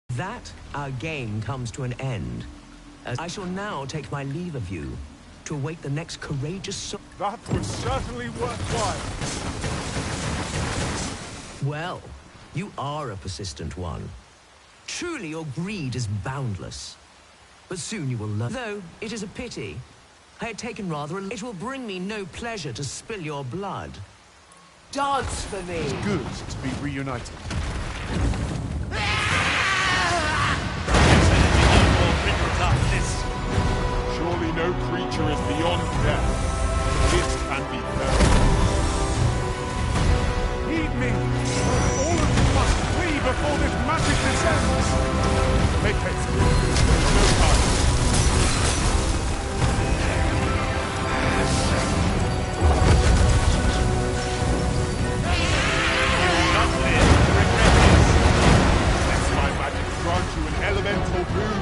That, our game comes to an end, as I shall now take my leave of you to await the next courageous soul. That was certainly worthwhile. Well, you are a persistent one. Truly, your greed is boundless. But soon you will learn. Though, it is a pity. I had taken rather a... It will bring me no pleasure to spill your blood. Dance for me! It's good to be reunited. Surely no creature is beyond death. It can be felt. Heed me! All of you must flee before this magic descends! Make haste. No time. Let my magic grant you an elemental boon.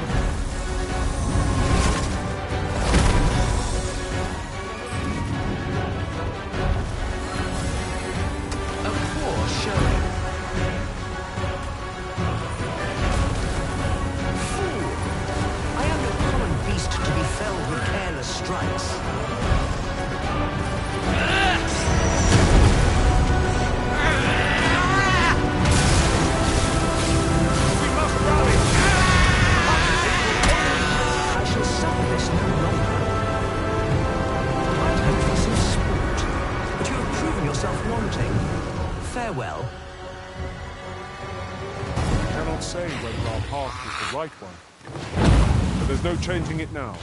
Farewell. I cannot say whether our path was the right one, but there's no changing it now.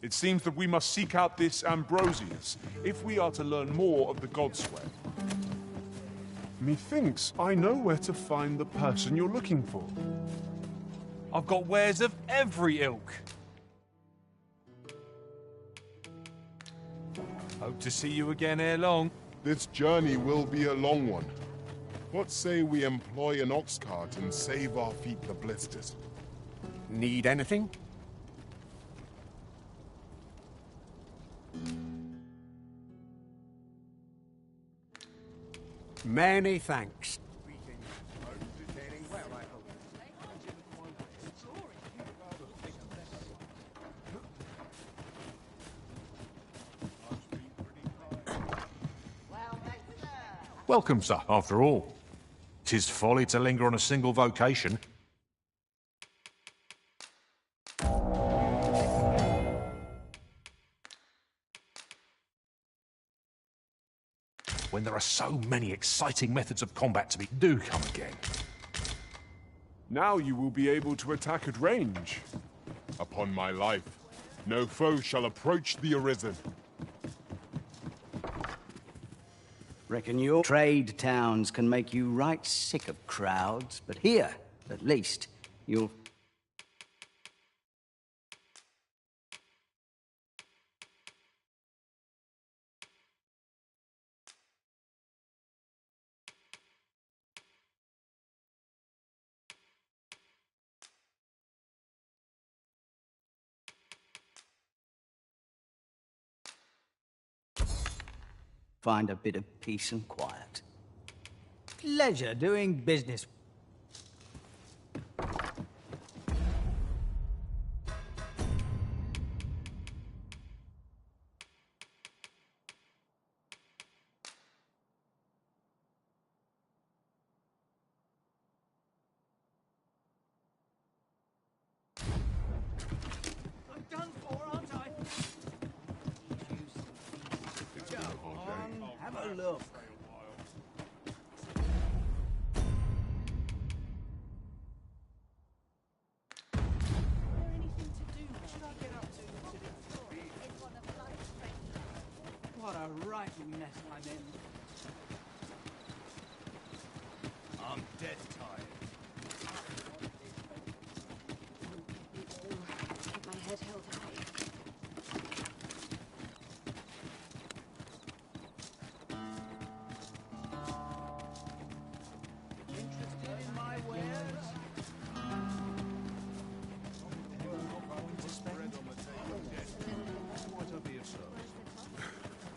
It seems that we must seek out this Ambrosius if we are to learn more of the God's way. Methinks I know where to find the person you're looking for. I've got wares of every ilk. Hope to see you again ere long. This journey will be a long one. What say we employ an ox cart and save our feet the blisters? Need anything? Many thanks. Welcome, sir, after all. 'Tis folly to linger on a single vocation. When there are so many exciting methods of combat to be, do come again. Now you will be able to attack at range. Upon my life, no foe shall approach the Arisen. Reckon your trade towns can make you right sick of crowds, but here, at least, you'll... find a bit of peace and quiet. Pleasure doing business. I'm done for, aren't I? Have a look. What a writing mess I'm in. I'm dead tired. Keep my head held high. Interested in my wares?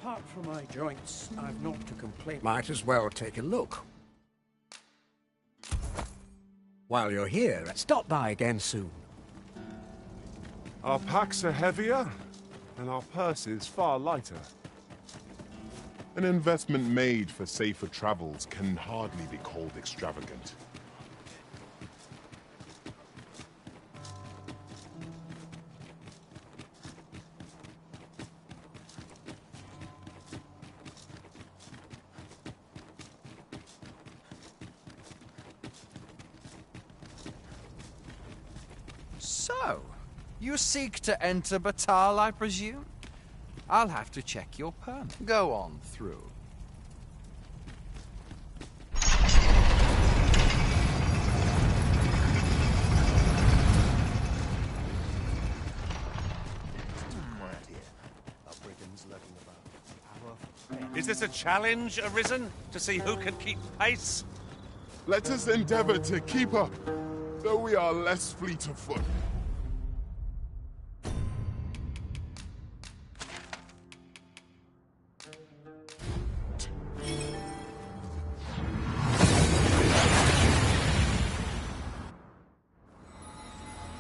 Apart from my joints, I've not to complain. Might as well take a look. While you're here, stop by again soon. Our packs are heavier, and our purses far lighter. An investment made for safer travels can hardly be called extravagant. So, you seek to enter Batal, I presume? I'll have to check your permit. Go on through. Is this a challenge, Arisen? To see who can keep pace? Let us endeavor to keep up, though we are less fleet of foot.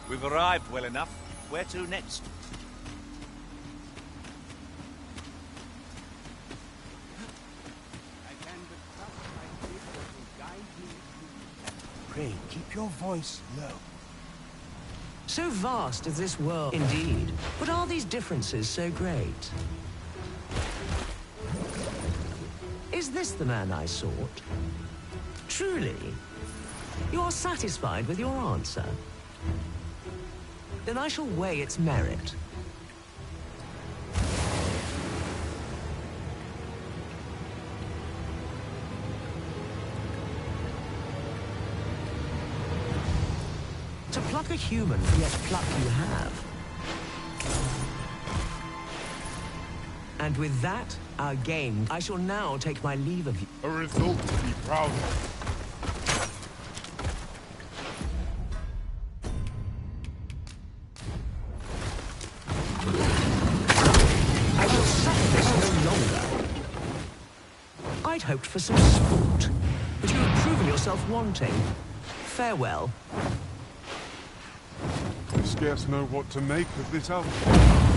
We've arrived well enough. Where to next? Pray, keep your voice low. So vast is this world, indeed. But are these differences so great? Is this the man I sought? Truly? You're satisfied with your answer? Then I shall weigh its merit. a human, yet pluck you have. And with that, our game, I shall now take my leave of you. A result to be proud of. I shall suffer this no longer. I'd hoped for some sport, but you have proven yourself wanting. Farewell. I scarce know what to make of this outfit.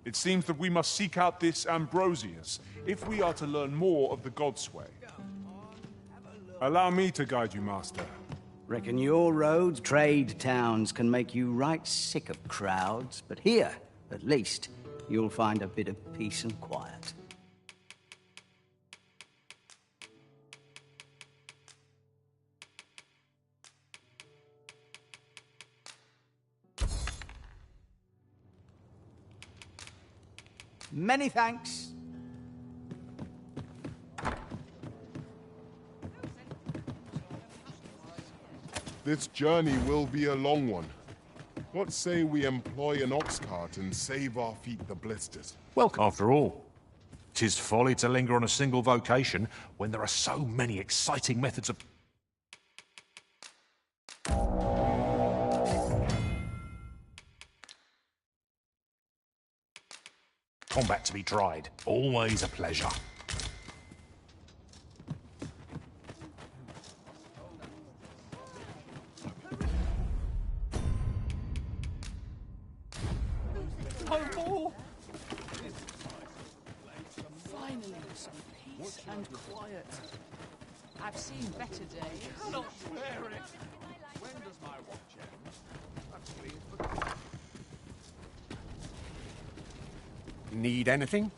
It seems that we must seek out this Ambrosius if we are to learn more of the God's way. Allow me to guide you, Master. Reckon your roads, trade towns, can make you right sick of crowds, but here, at least, you'll find a bit of peace and quiet. Many thanks. This journey will be a long one. What say we employ an ox cart and save our feet the blisters? Welcome. After all, 'tis folly to linger on a single vocation when there are so many exciting methods of... combat to be tried. Always a pleasure. No more! Finally, some peace and quiet. I've seen better days. Cannot bear it! When does my watch end? Need anything?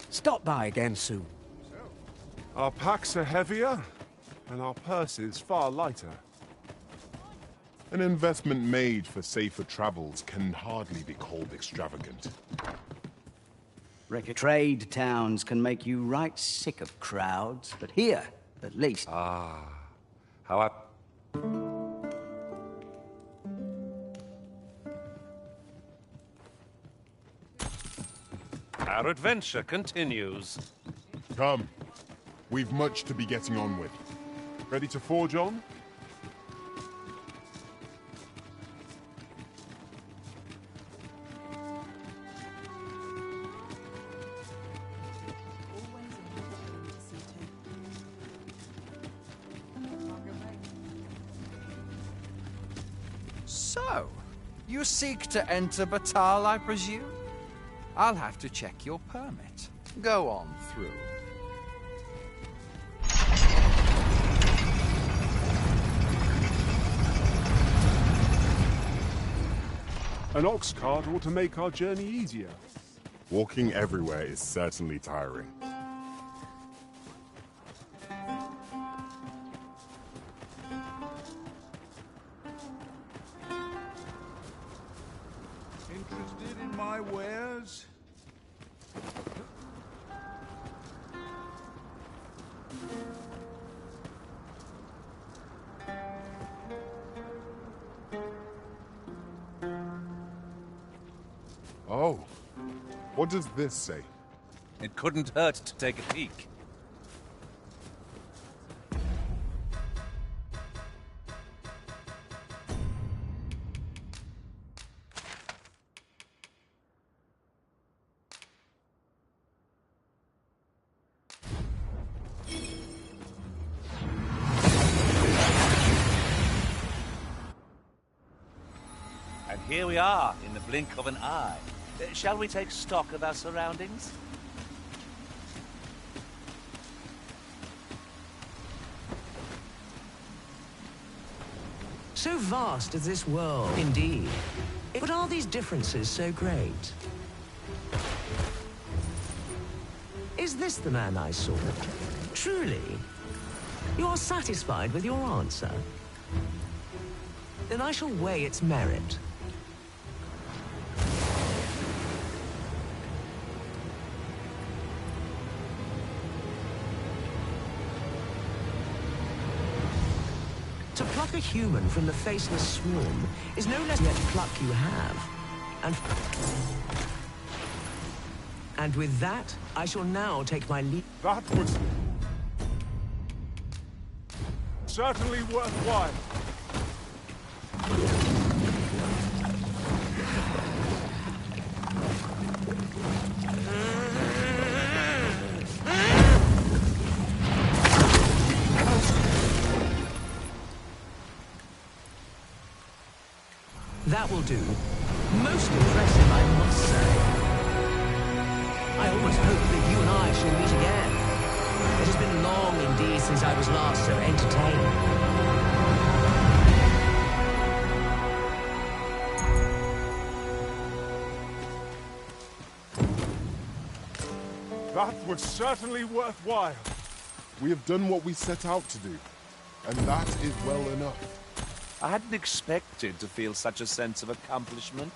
Stop by again soon. Our packs are heavier, and our purses far lighter. An investment made for safer travels can hardly be called extravagant. Reckon trade towns can make you right sick of crowds, but here, at least... How I... Our adventure continues. Come. We've much to be getting on with. Ready to forge on? So, you seek to enter Batal, I presume? I'll have to check your permit. Go on through. An ox cart ought to make our journey easier. Walking everywhere is certainly tiring. Interested in my wares? Oh. What does this say? It couldn't hurt to take a peek. here we are, in the blink of an eye. Shall we take stock of our surroundings? So vast is this world, indeed. But are these differences so great? Is this the man I saw? Truly? You are satisfied with your answer? Then I shall weigh its merit. To pluck a human from the faceless swarm is no less yet pluck you have. And with that, I shall now take my leave. That was certainly worthwhile. That will do. Most impressive, I must say. I almost hope that you and I shall meet again. It has been long indeed since I was last so entertained. That was certainly worthwhile. We have done what we set out to do, and that is well enough. I hadn't expected to feel such a sense of accomplishment.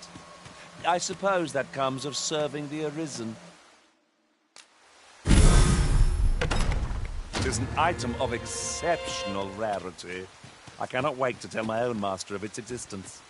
I suppose that comes of serving the Arisen. It is an item of exceptional rarity. I cannot wait to tell my own master of its existence.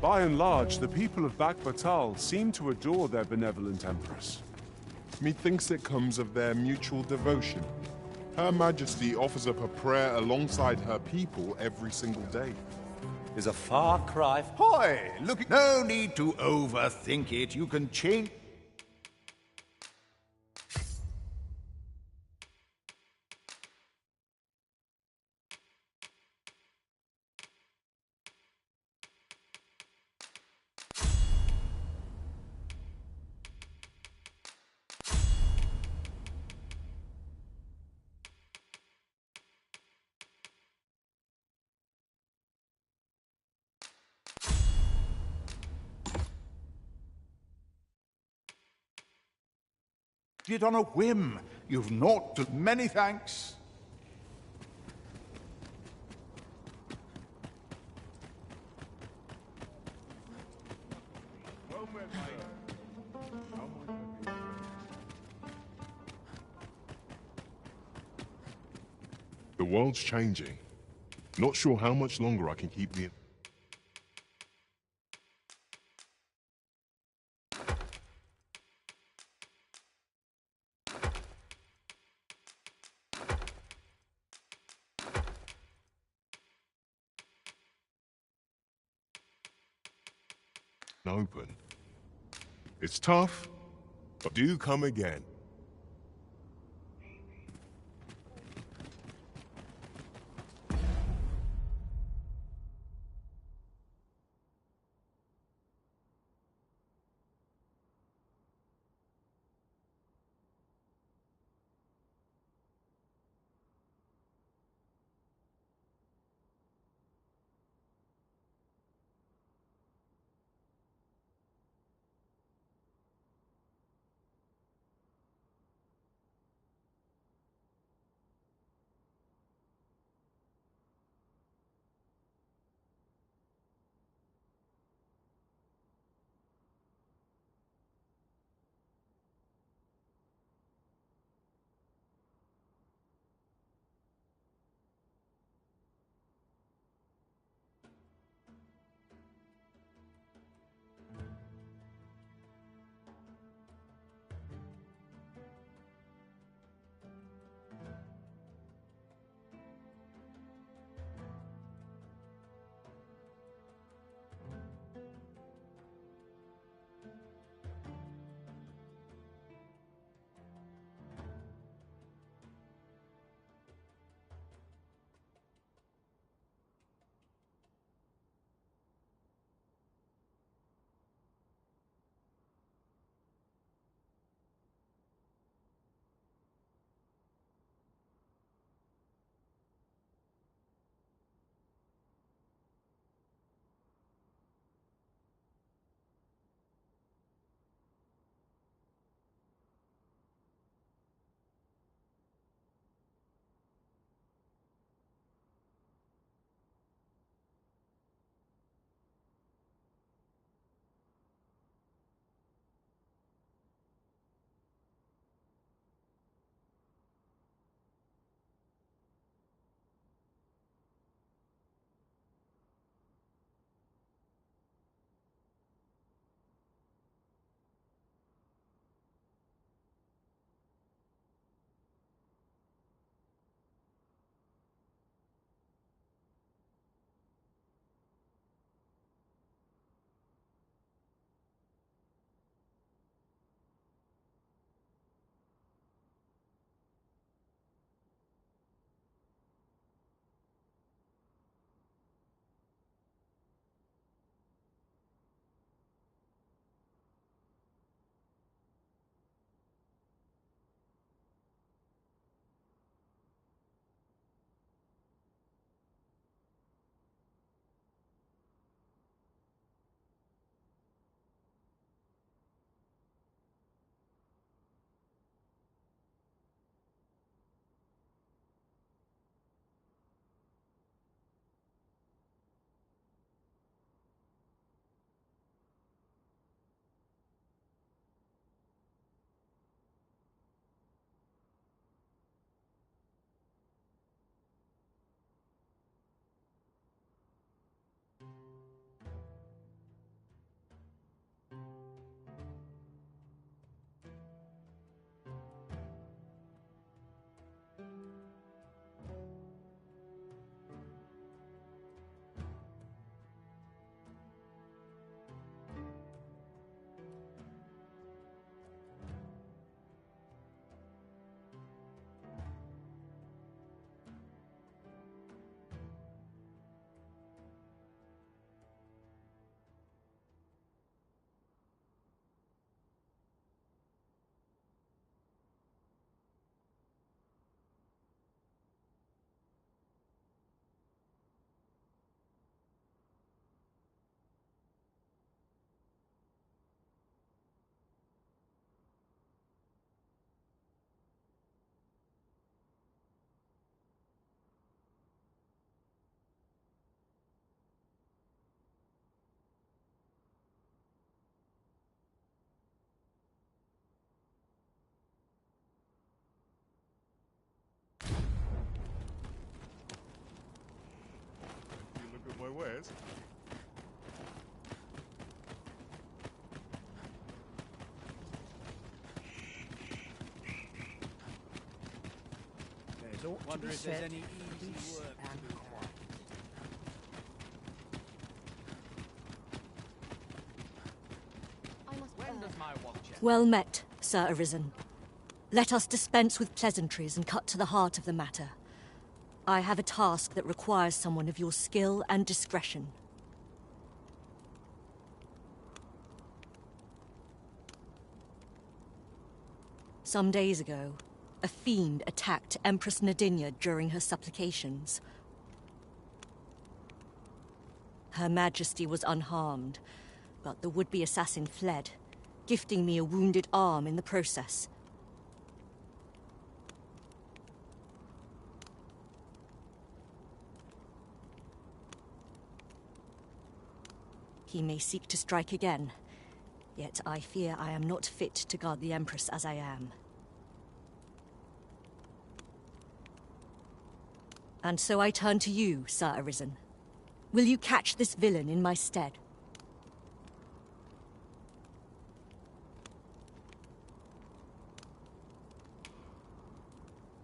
By and large, the people of Batal seem to adore their benevolent empress. Methinks it comes of their mutual devotion. Her Majesty offers up a prayer alongside her people every single day. Is a far cry. Hoy! Look, no need to overthink it. You can change. Did on a whim. You've naught to... Many thanks. world's changing. Not sure how much longer I can keep the... open. It's tough, but do come again. wares? There's ought Wonder to be if there's said any for easy peace work to and be quiet. When does my watch end? Well met, Sir Arisen. Let us dispense with pleasantries and cut to the heart of the matter. I have a task that requires someone of your skill and discretion. Some days ago, a fiend attacked Empress Nadinia during her supplications. Her Majesty was unharmed, but the would-be assassin fled, gifting me a wounded arm in the process. He may seek to strike again, yet I fear I am not fit to guard the Empress as I am. And so I turn to you, Sir Arisen. Will you catch this villain in my stead?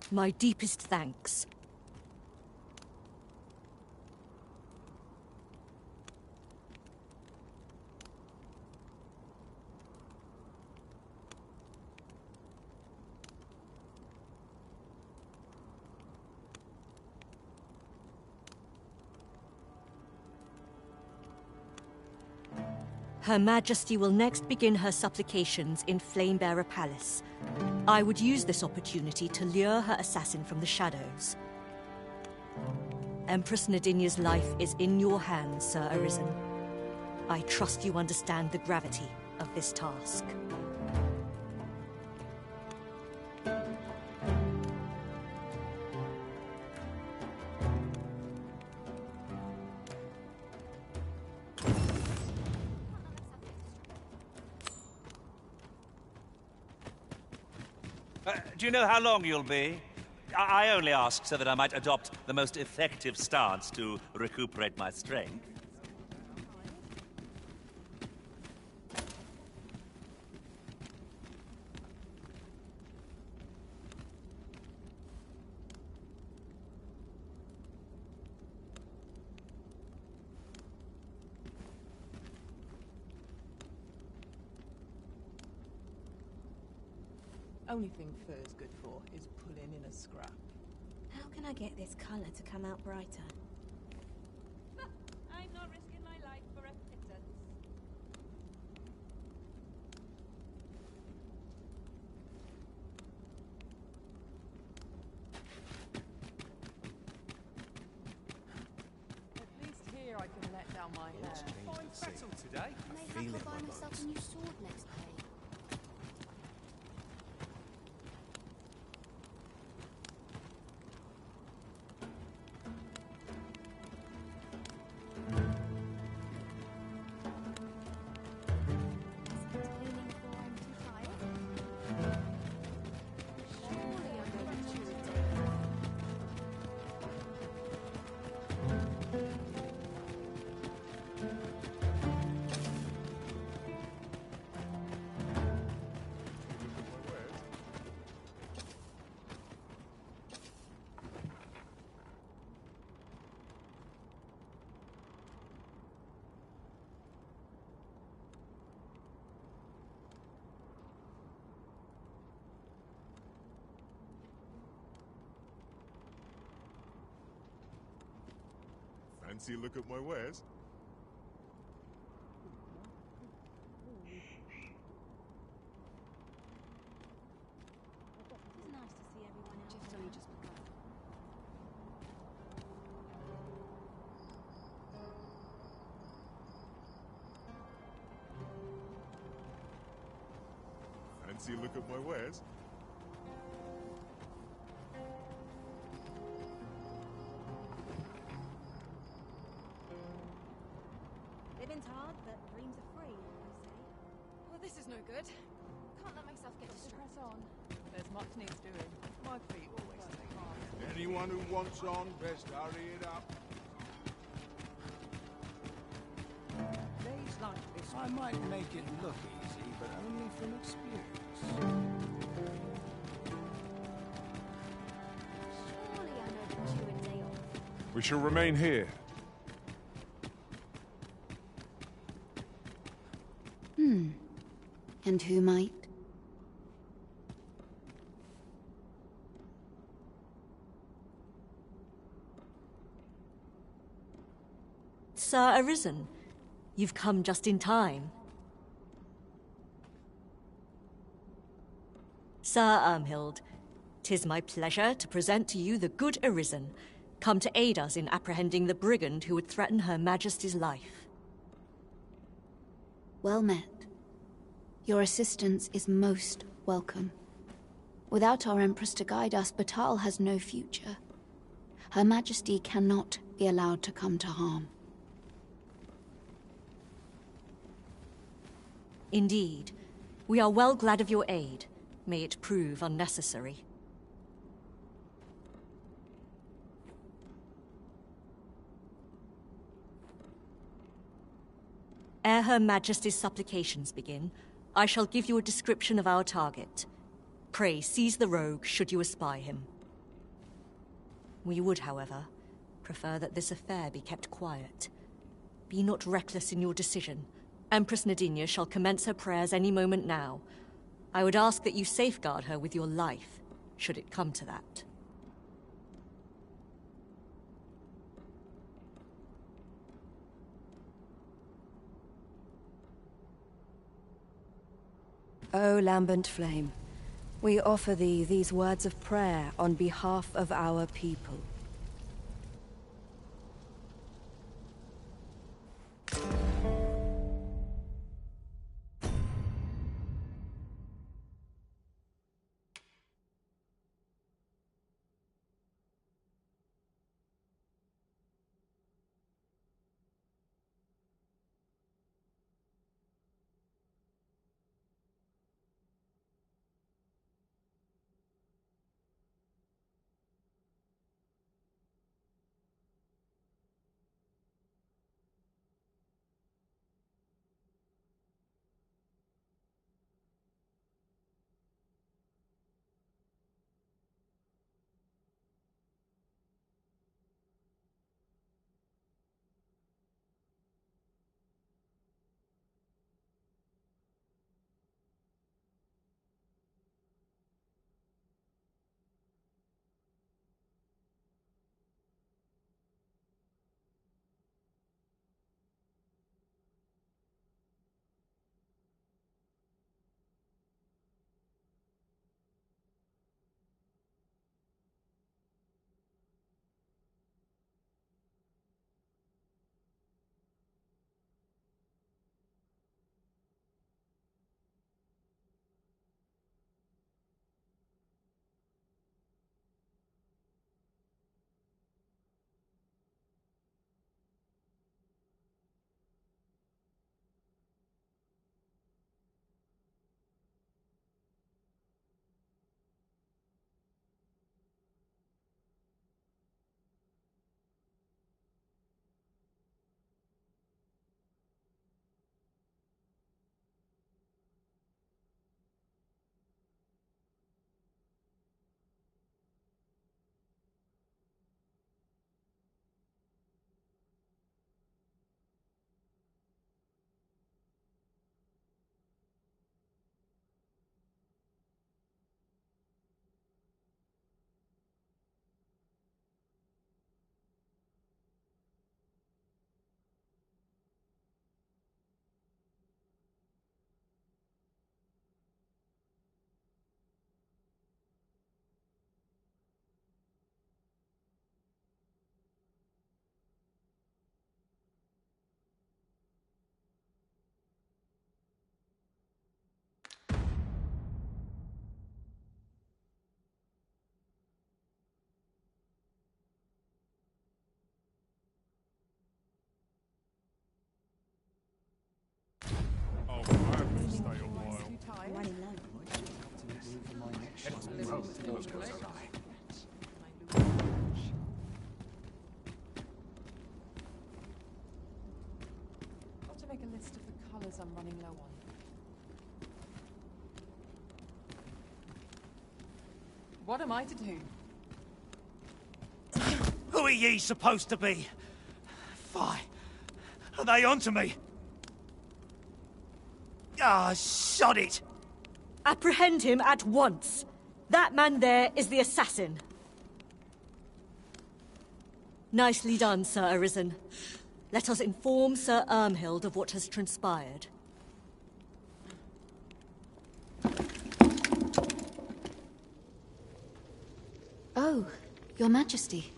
My deepest thanks. Her Majesty will next begin her supplications in Flamebearer Palace. I would use this opportunity to lure her assassin from the shadows. Empress Nadinia's life is in your hands, Sir Arisen. I trust you understand the gravity of this task. Do you know how long you'll be? I only ask so that I might adopt the most effective stance to recuperate my strength. Only thing fur's good for is pulling in a scrap. How can I get this colour to come out brighter? I'm not risking my life for a pittance. At least here I can let down my hair. Fine fettle today. Maybe I'll buy myself a new sword next day. Fancy a look at my wares? It's nice to see everyone else. Shift's only just begun. Fancy a look at my wares? Living's hard, but dreams are free, they say. Well, this is no good. Can't let myself get distracted. Press on. There's much needs doing. My feet always take hard. Anyone who wants on, best hurry it up. like this. I might make it look easy, but only from experience. Surely I know that you a day off. We shall remain here. And who might? Sir Arisen, you've come just in time. Sir Ermhild, 'tis my pleasure to present to you the good Arisen, come to aid us in apprehending the brigand who would threaten Her Majesty's life. Well met. Your assistance is most welcome. Without our Empress to guide us, Batal has no future. Her Majesty cannot be allowed to come to harm. Indeed. We are well glad of your aid. May it prove unnecessary. Ere Her Majesty's supplications begin, I shall give you a description of our target. Pray seize the rogue should you espy him. We would, however, prefer that this affair be kept quiet. Be not reckless in your decision. Empress Nadinia shall commence her prayers any moment now. I would ask that you safeguard her with your life, should it come to that. O lambent flame, we offer thee these words of prayer on behalf of our people. Got to make a list of the running low on. What am I to do? Who are ye supposed to be? Fie. Are they onto me? Ah, sod it! Apprehend him at once. That man there is the assassin. Nicely done, Sir Arisen. Let us inform Sir Ermhild of what has transpired. Oh, Your Majesty.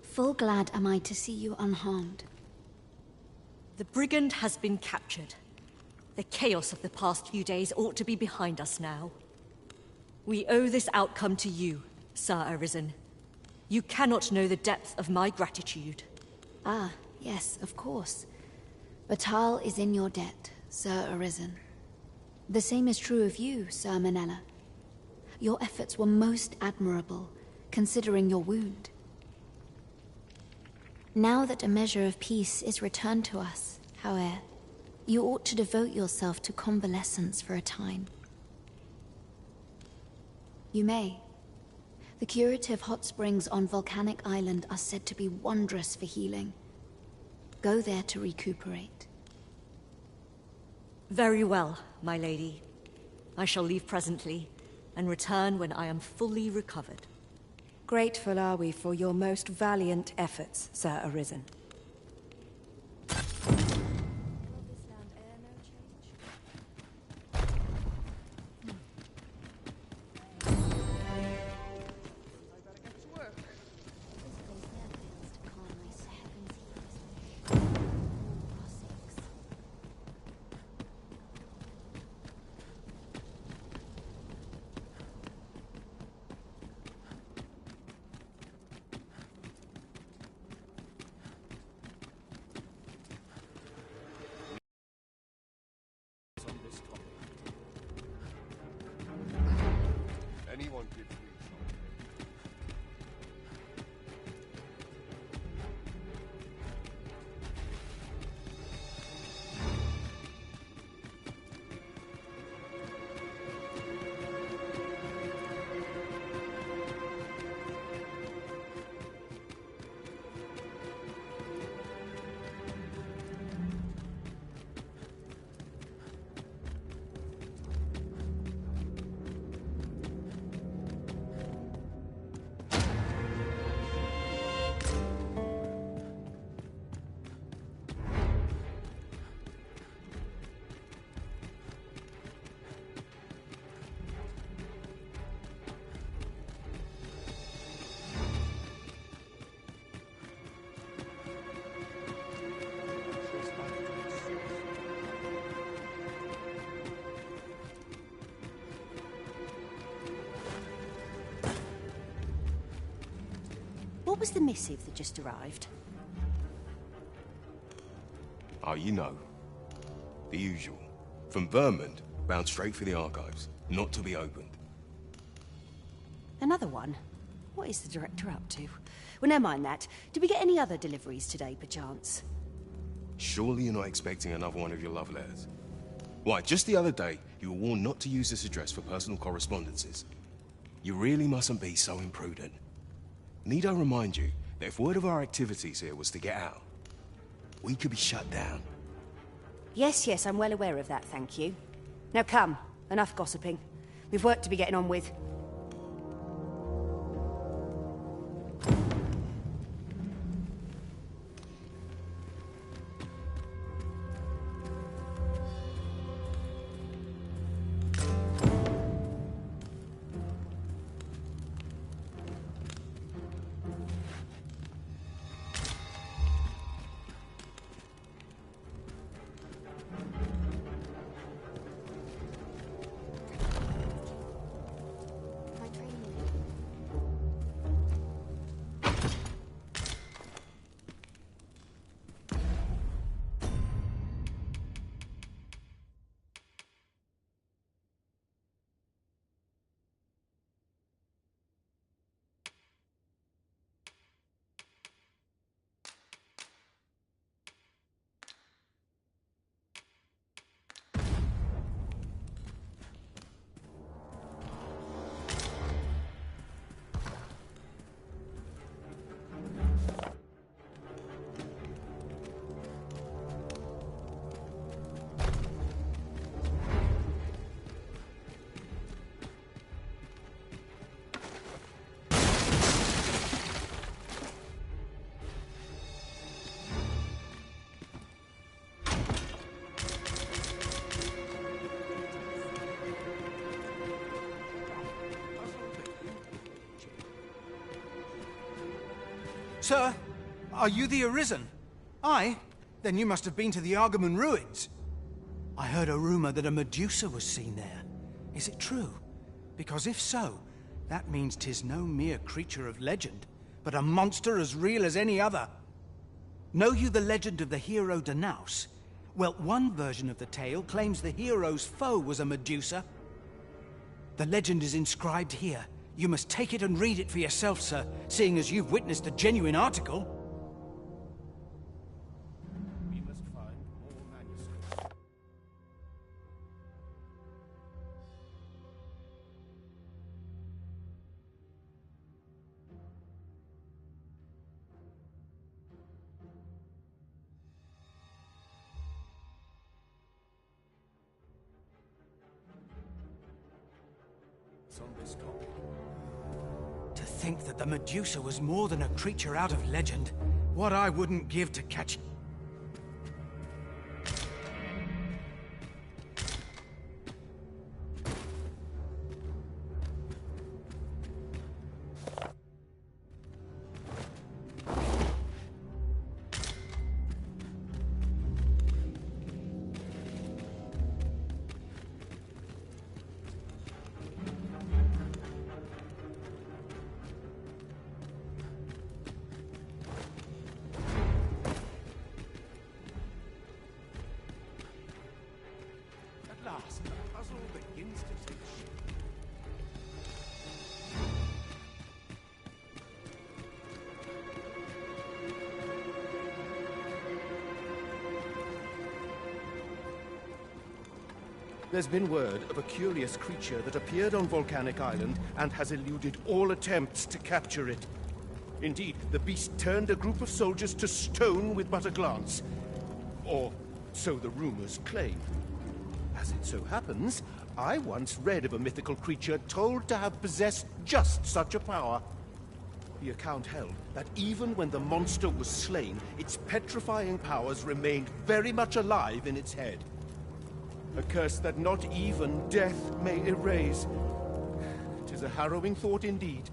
Full glad am I to see you unharmed. The brigand has been captured. The chaos of the past few days ought to be behind us now. We owe this outcome to you, Sir Arisen. You cannot know the depth of my gratitude. Ah, yes, of course. Batal is in your debt, Sir Arisen. The same is true of you, Sir Manella. Your efforts were most admirable, considering your wound. Now that a measure of peace is returned to us, however, you ought to devote yourself to convalescence for a time. You may. The curative hot springs on Volcanic Island are said to be wondrous for healing. Go there to recuperate. Very well, my lady. I shall leave presently, and return when I am fully recovered. Grateful are we for your most valiant efforts, Sir Arisen. Anyone gives me What was the missive that just arrived? Oh, you know. The usual. From Vermont, bound straight for the archives. Not to be opened. Another one? What is the director up to? Well, never mind that. Did we get any other deliveries today, perchance? Surely you're not expecting another one of your love letters. Why, just the other day, you were warned not to use this address for personal correspondences. You really mustn't be so imprudent. Need I remind you that if word of our activities here was to get out, we could be shut down. Yes, I'm well aware of that, thank you. Now come, enough gossiping. We've work to be getting on with. Sir, are you the Arisen? Aye? Then you must have been to the Argamon ruins. I heard a rumor that a Medusa was seen there. Is it true? Because if so, that means 'tis no mere creature of legend, but a monster as real as any other. Know you the legend of the hero Danaus? Well, one version of the tale claims the hero's foe was a Medusa. The legend is inscribed here. You must take it and read it for yourself, sir, seeing as you've witnessed a genuine article. We must find more manuscripts. It's on this copy. To think that the Medusa was more than a creature out of legend. What I wouldn't give to catch... At last, the puzzle begins to take shape. There's been word of a curious creature that appeared on Volcanic Island and has eluded all attempts to capture it. Indeed, the beast turned a group of soldiers to stone with but a glance. Or so the rumors claim. As it so happens, I once read of a mythical creature told to have possessed just such a power. The account held that even when the monster was slain, its petrifying powers remained very much alive in its head. A curse that not even death may erase. 'Tis a harrowing thought indeed.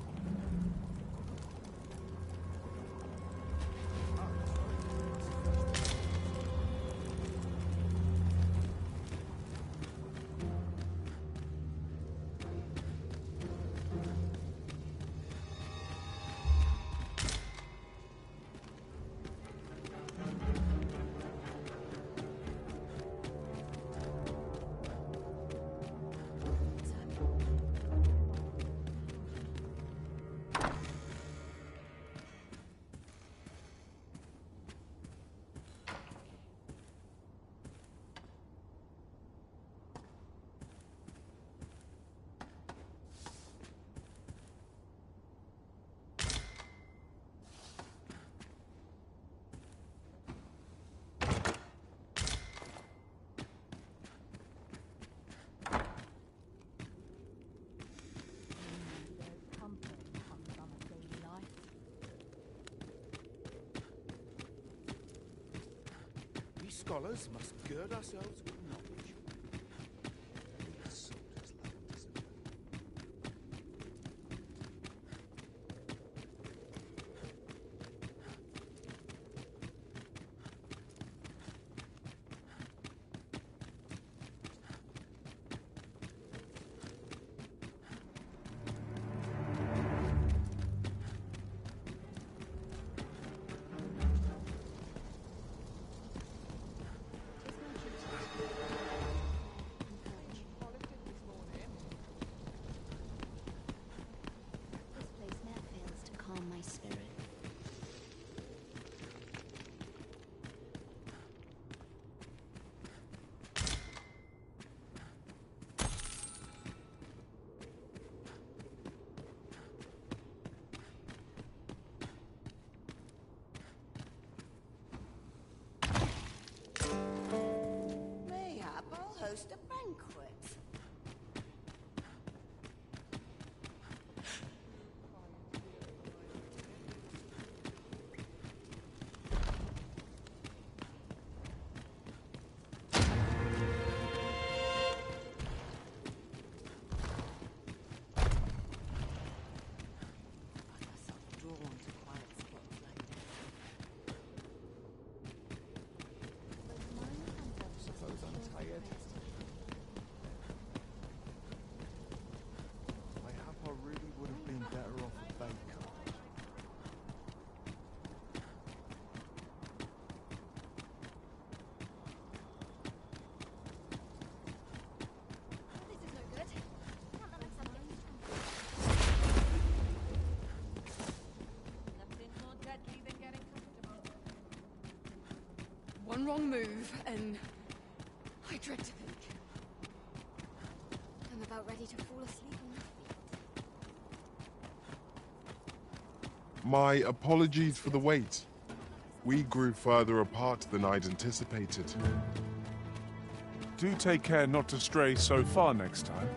We scholars must gird ourselves with knowledge. one wrong move, and I dread to think. I'm about ready to fall asleep on my feet. My apologies for the wait. We grew further apart than I'd anticipated. Do take care not to stray so far next time.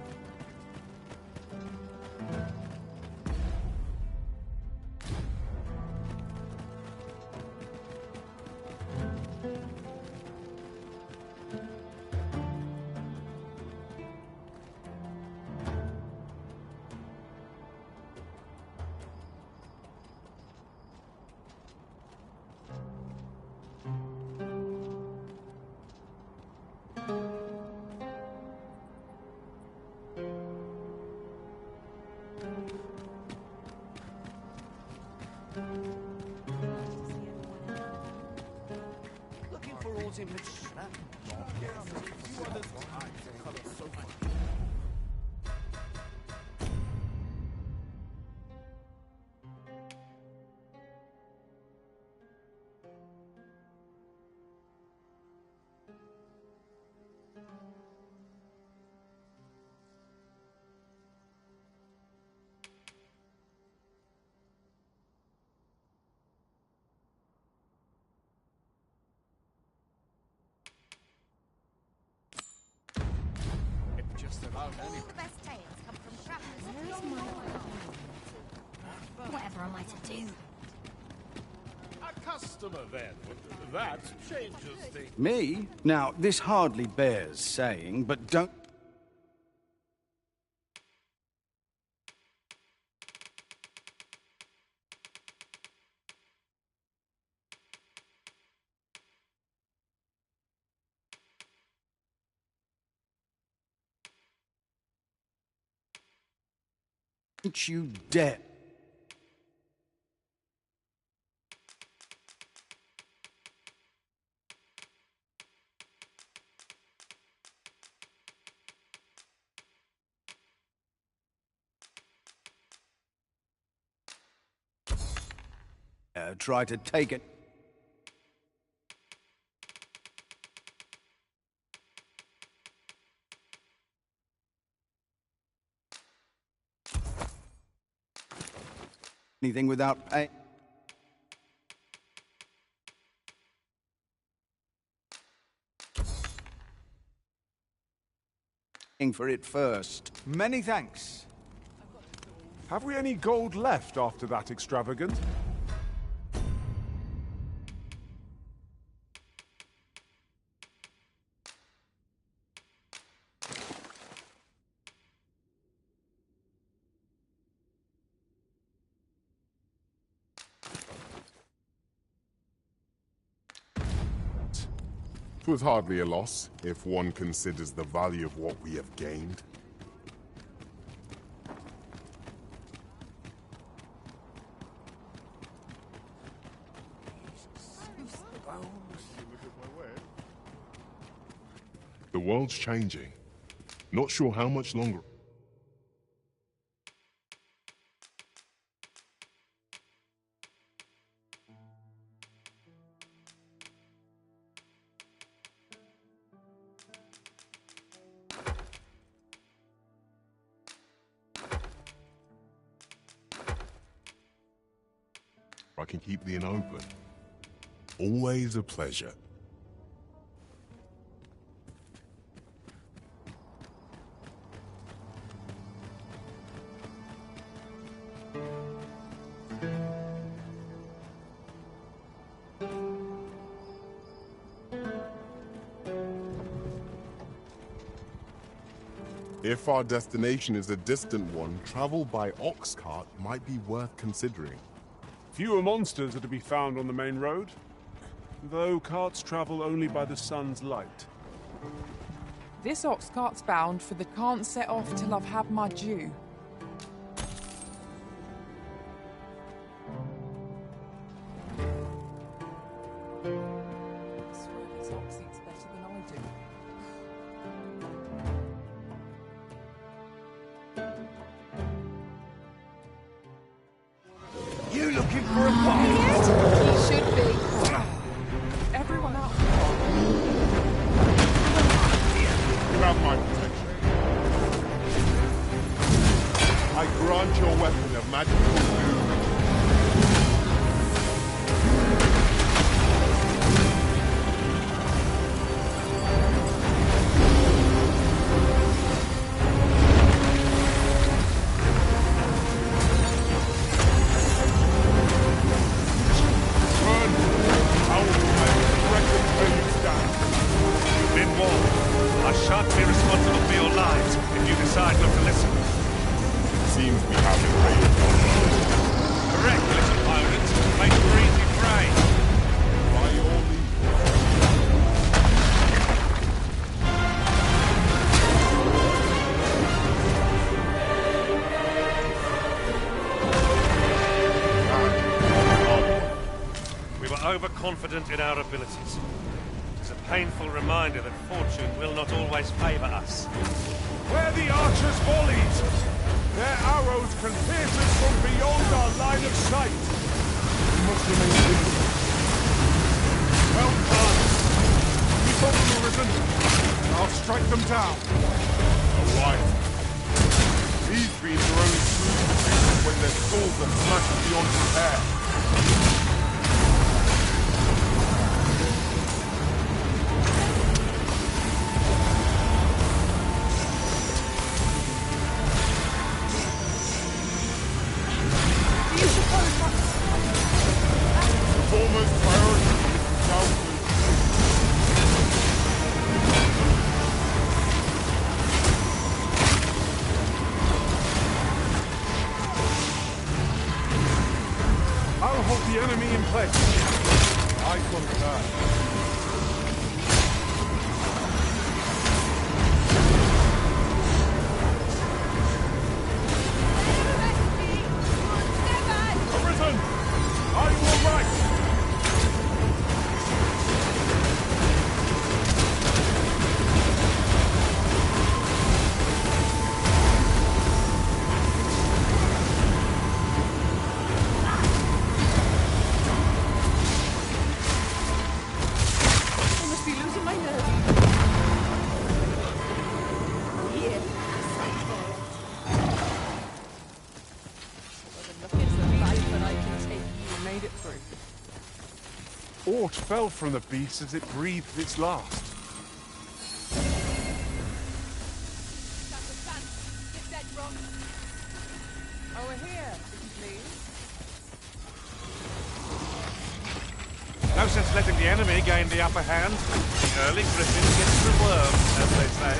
Looking for ultimate snap. You are the color so much. Just about All the best tales come from travelers. Whatever am I to do? A customer, then. That changes things. Me? Now, this hardly bears saying, but don't... Don't you dare... try to take it... Anything without pay... For it first. Many thanks. Have we any gold left after that extravagant? Twas hardly a loss, if one considers the value of what we have gained. The world's changing. Not sure how much longer. I can keep the inn open. Always a pleasure. If our destination is a distant one, travel by ox cart might be worth considering. Fewer monsters are to be found on the main road, though carts travel only by the sun's light. This ox cart's bound for the can't set off till I've had my due. I swear this ox eats better than I do. You looking for a fight? He should be. Everyone out. magical doom. Overconfident in our abilities. It's a painful reminder that fortune will not always favour us. Where the archers' volleys! Their arrows can pierce us from beyond our line of sight! We must remain vigilant. Well done! Keep on, Arisen, and I'll strike them down. Alright. These beams are only true when their swords are smashed beyond repair. Aught fell from the beast as it breathed its last. Over here, if you please. No sense letting the enemy gain the upper hand. The early griffin gets the worm, as they say.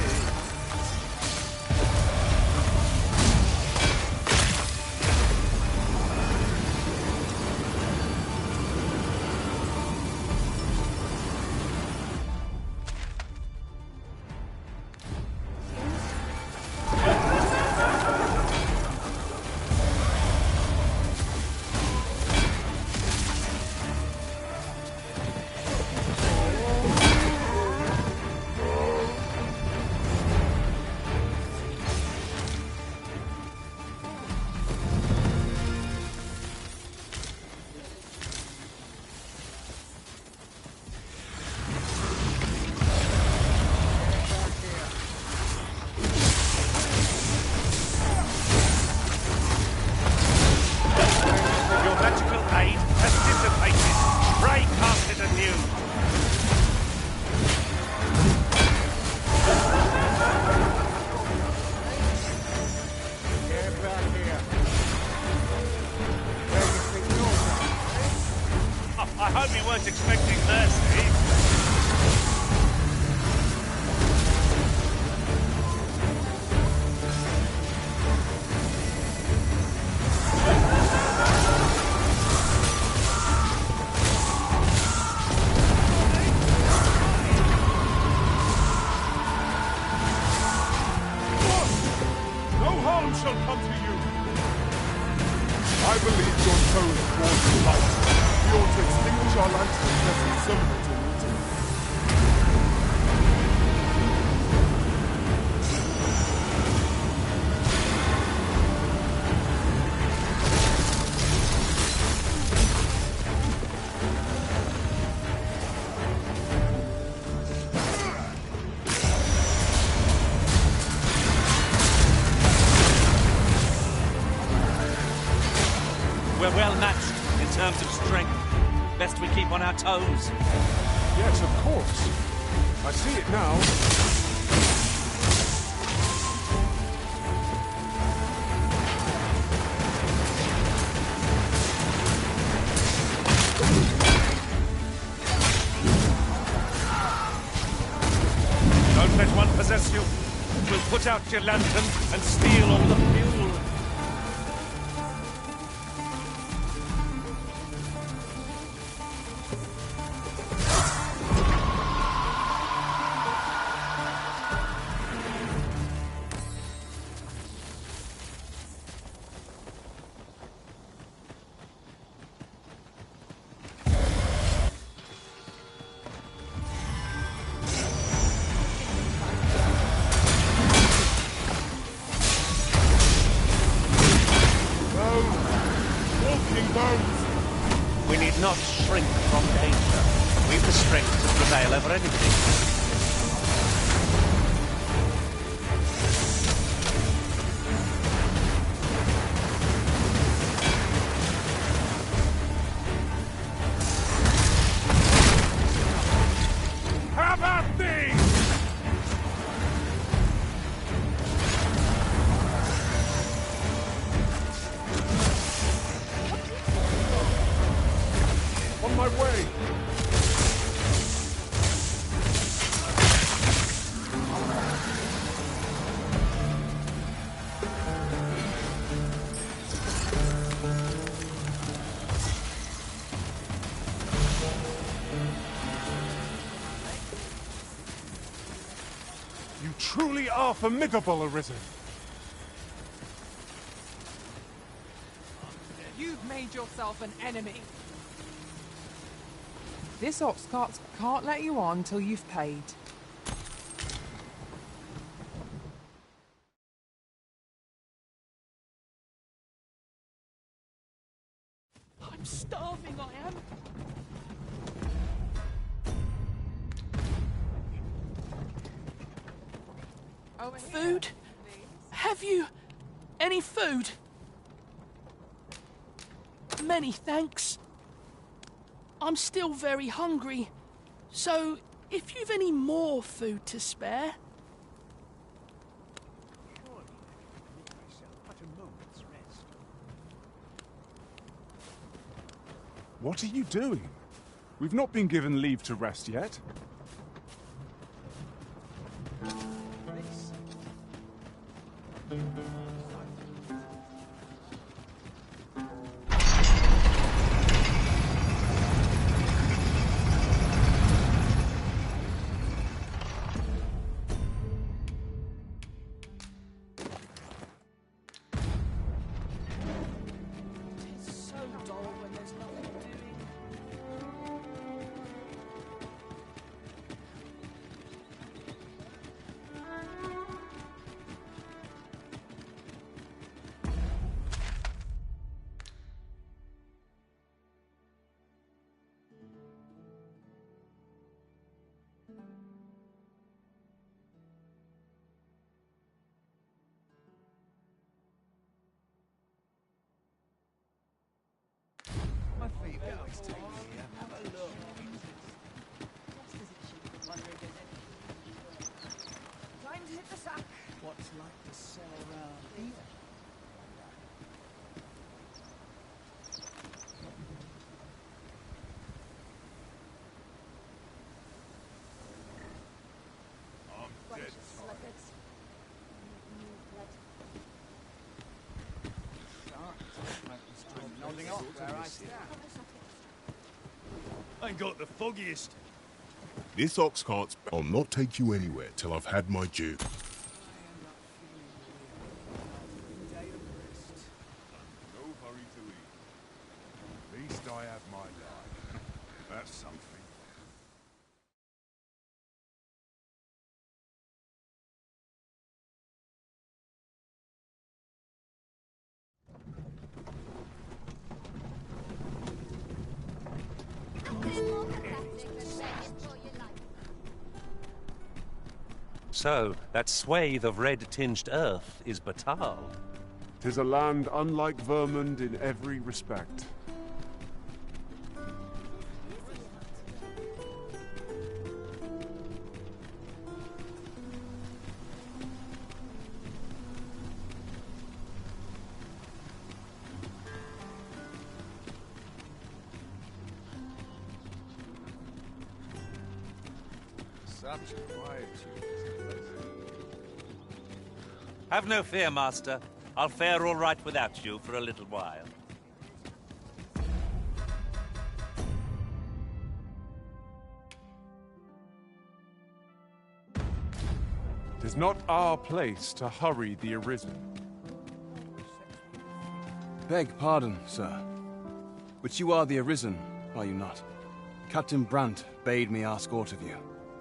Expecting mercy. No harm shall come to you. I believe your tone brought to light. We ought to extinguish our lanterns lest we summon it in meeting. well matched in terms of strength. Best we keep on our toes. Yes, of course. I see it now. Don't let one possess you. We'll put out your lantern and steal all the fuel. We need not shrink from danger. We've the strength to prevail over anything. How about these? On my way. You truly are formidable, Arisen. You've made yourself an enemy. This ox cart can't let you on till you've paid. I'm starving, I am. Food? Have you any food? Many thanks. I'm still very hungry, so if you've any more food to spare... What are you doing? We've not been given leave to rest yet. It's so dull when there's nothing doing. My feet always take me here. Have a look. Time to hit the sack. What's like to sell around here? I'm dead. Nodding off where I stand. I ain't got the foggiest. This ox cart's... I'll not take you anywhere till I've had my due. No hurry to leave. At least I have my life. That's something. So, that swathe of red-tinged earth is Batal. 'Tis a land unlike Vermund in every respect. Such quietude. Have no fear, Master. I'll fare all right without you for a little while. Tis not our place to hurry the Arisen. Beg pardon, sir. But you are the Arisen, are you not? Captain Brandt bade me ask aught of you,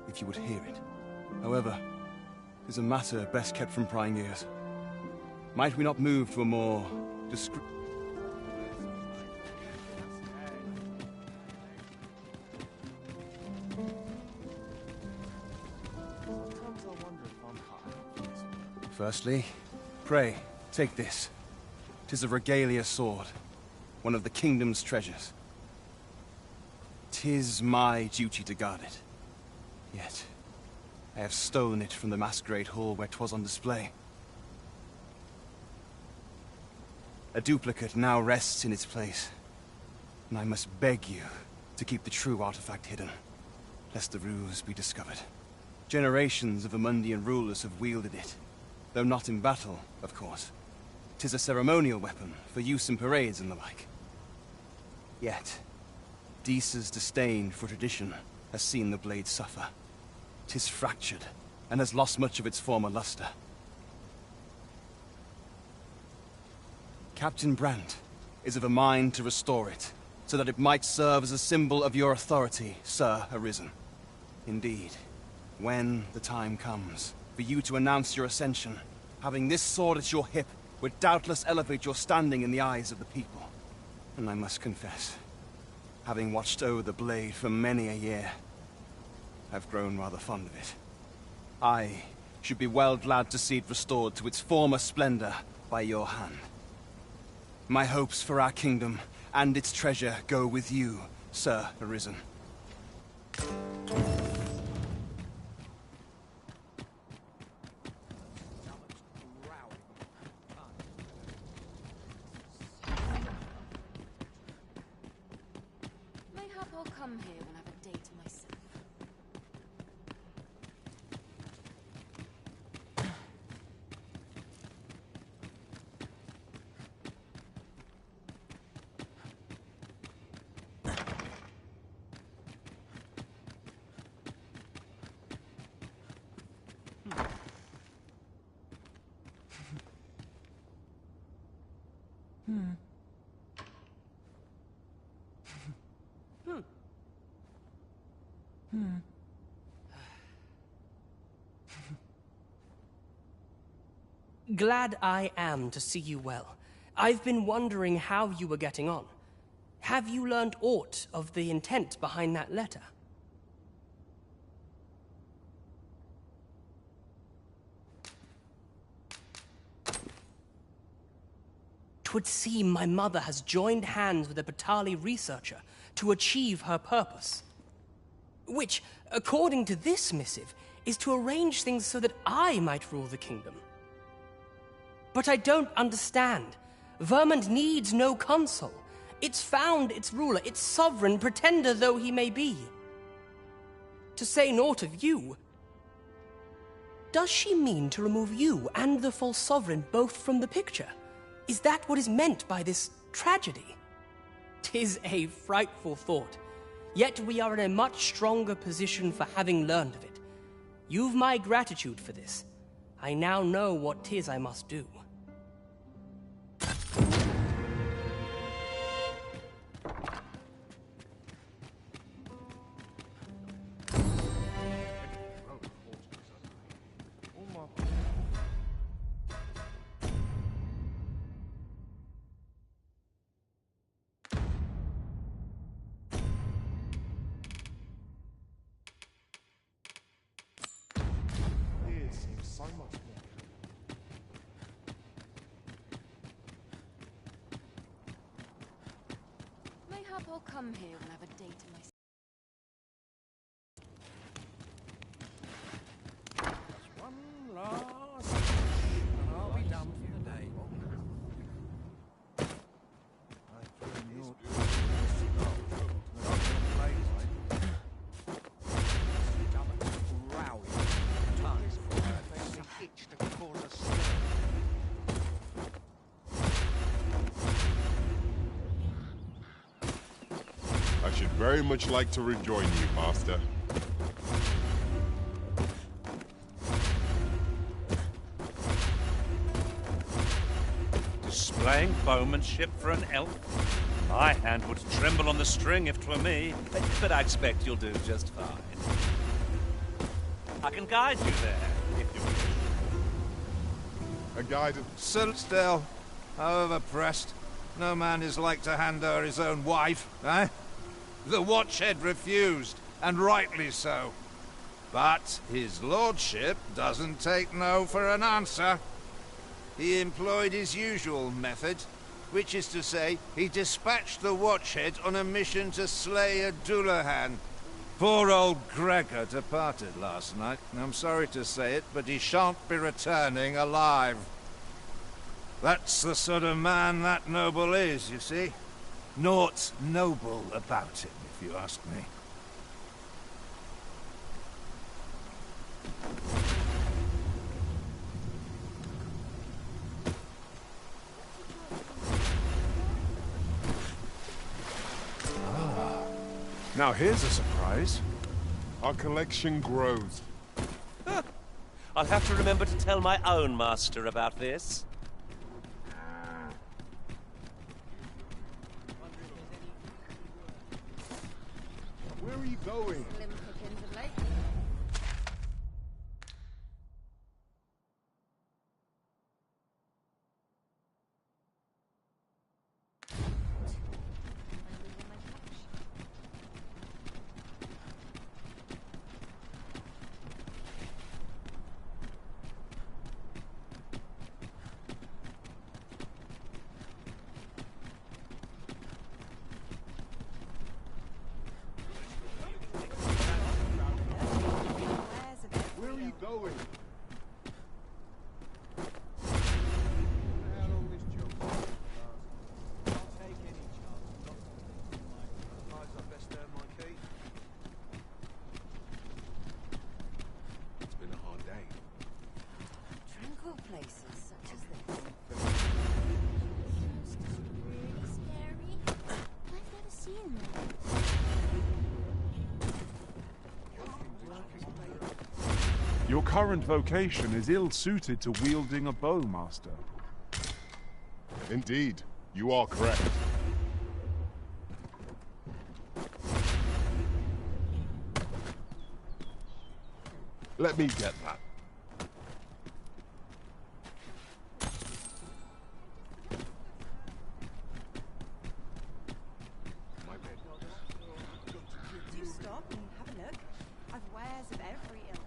if you would hear it. However, 'tis a matter best kept from prying ears. Might we not move to a more discreet... Firstly, pray, take this. 'Tis a regalia sword, one of the kingdom's treasures. 'Tis my duty to guard it. Yet, I have stolen it from the masquerade hall where 'twas on display. A duplicate now rests in its place, and I must beg you to keep the true artifact hidden, lest the ruse be discovered. Generations of Amundian rulers have wielded it, though not in battle, of course. 'Tis a ceremonial weapon for use in parades and the like. Yet, Disa's disdain for tradition has seen the blade suffer. 'Tis fractured, and has lost much of its former luster. Captain Brandt is of a mind to restore it, so that it might serve as a symbol of your authority, Sir Arisen. Indeed, when the time comes for you to announce your ascension, having this sword at your hip would doubtless elevate your standing in the eyes of the people. And I must confess, having watched over the blade for many a year, I've grown rather fond of it. I should be well glad to see it restored to its former splendor by your hand. My hopes for our kingdom and its treasure go with you, Sir Arisen. Mayhap I'll come here when I've a day to myself. Glad I am to see you well. I've been wondering how you were getting on. Have you learned aught of the intent behind that letter? 'Twould seem my mother has joined hands with a Batali researcher to achieve her purpose. Which, according to this missive, is to arrange things so that I might rule the kingdom. But I don't understand. Vermund needs no consul. It's found its ruler, its sovereign, pretender though he may be. To say naught of you, does she mean to remove you and the false sovereign both from the picture? Is that what is meant by this tragedy? 'Tis a frightful thought, yet we are in a much stronger position for having learned of it. You've my gratitude for this. I now know what 'tis I must do. Here seems so much more. up, I'll come here and have a day to myself. Just one last push, and I'll be done for the day. I should very much like to rejoin you, Master. Displaying bowmanship for an elf? My hand would tremble on the string if 'twere me, but I expect you'll do just fine. I can guide you there, if you wish. A guide. Sit still. However pressed, no man is like to hand her his own wife, eh? The Watchhead refused, and rightly so. But his lordship doesn't take no for an answer. He employed his usual method, which is to say, he dispatched the Watchhead on a mission to slay a Dullahan. Poor old Gregor departed last night. I'm sorry to say it, but he shan't be returning alive. That's the sort of man that noble is, you see. Naught noble about him, if you ask me. Now here's a surprise. Our collection grows. I'll have to remember to tell my own master about this. Where are you going? Where are you going? It's been a hard day. Tranquil places such as this. Really scary. I've never seen them. Your current vocation is ill-suited to wielding a bow, Master. Indeed, you are correct. Let me get that. Do stop and have a look. I've wares of every ilk.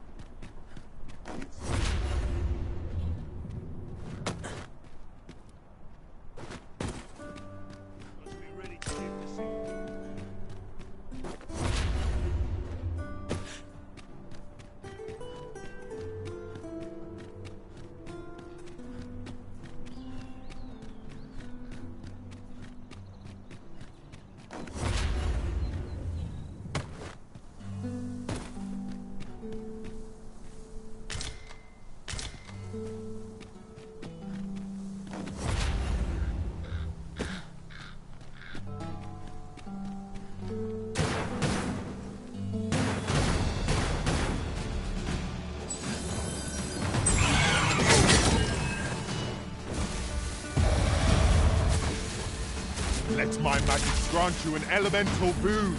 Let my magic grant you an elemental boon.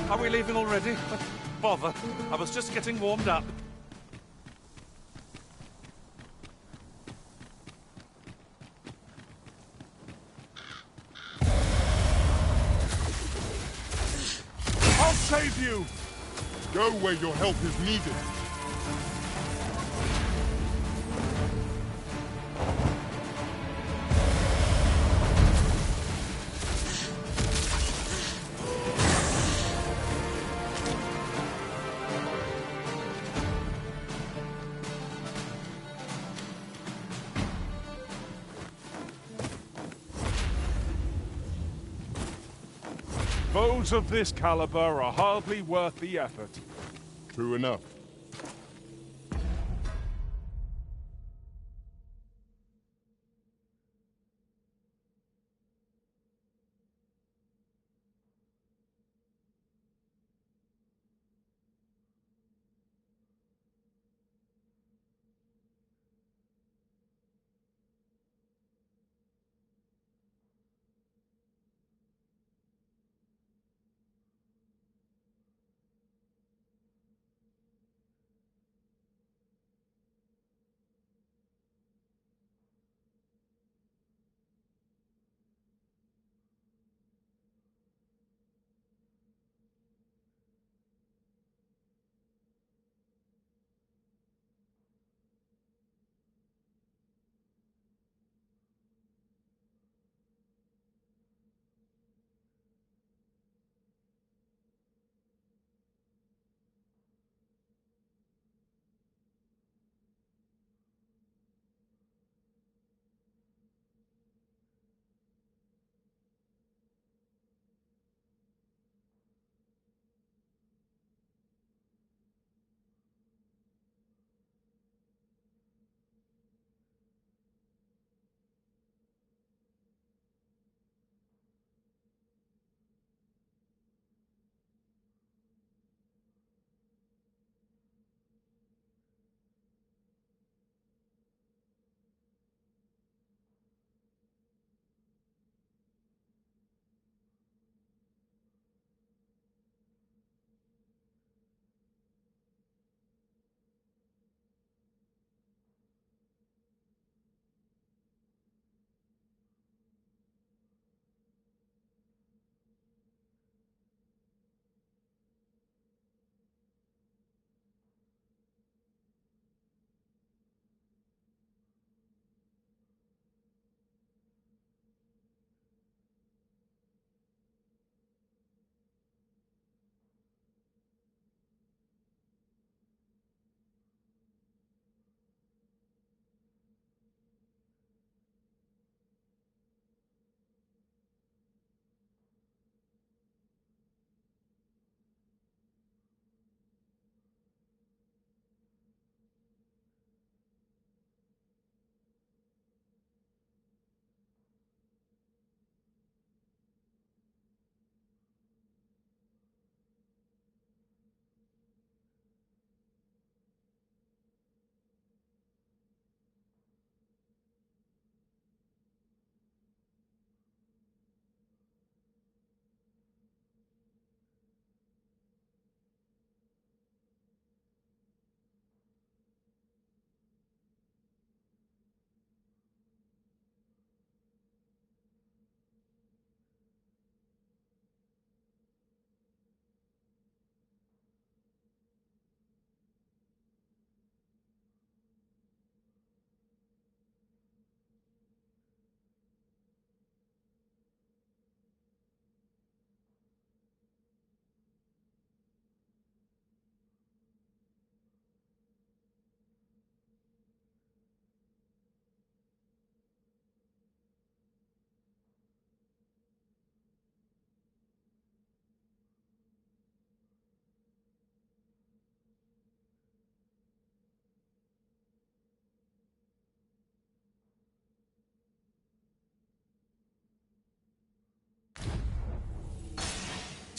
Are we leaving already? Bother. I was just getting warmed up. save you! Go where your help is needed. Foes of this caliber are hardly worth the effort. True enough.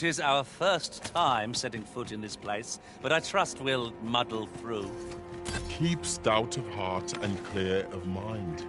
It is our first time setting foot in this place, but I trust we'll muddle through. Keep stout of heart and clear of mind.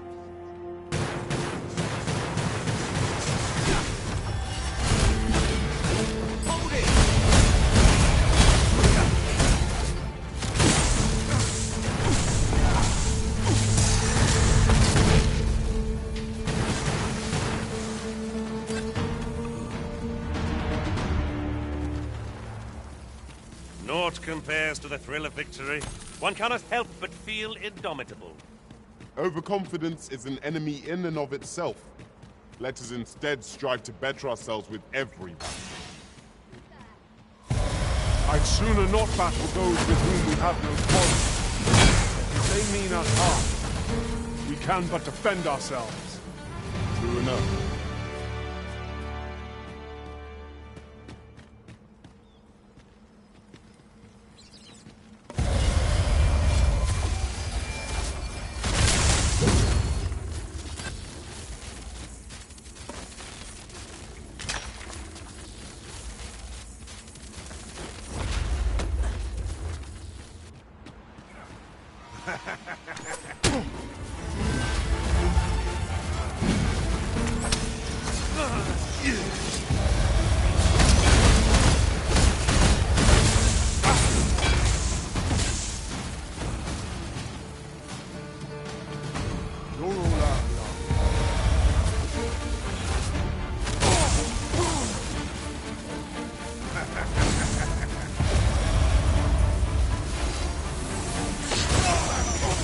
Naught compares to the thrill of victory. One cannot help but feel indomitable. Overconfidence is an enemy in and of itself. Let us instead strive to better ourselves with every battle. I'd sooner not battle those with whom we have no quarrel. They mean us harm. We can but defend ourselves. True enough.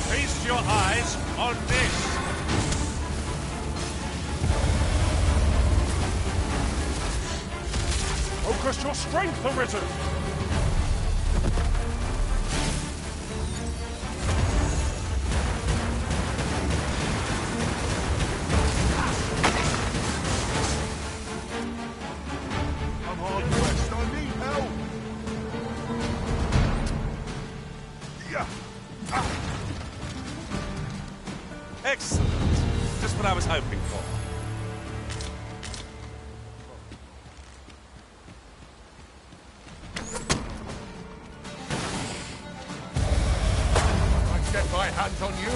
Feast your eyes on this! Focus your strength, Arisen! I'm hard pressed. I need help. Yeah. Excellent. Just what I was hoping for. I get my hands on you.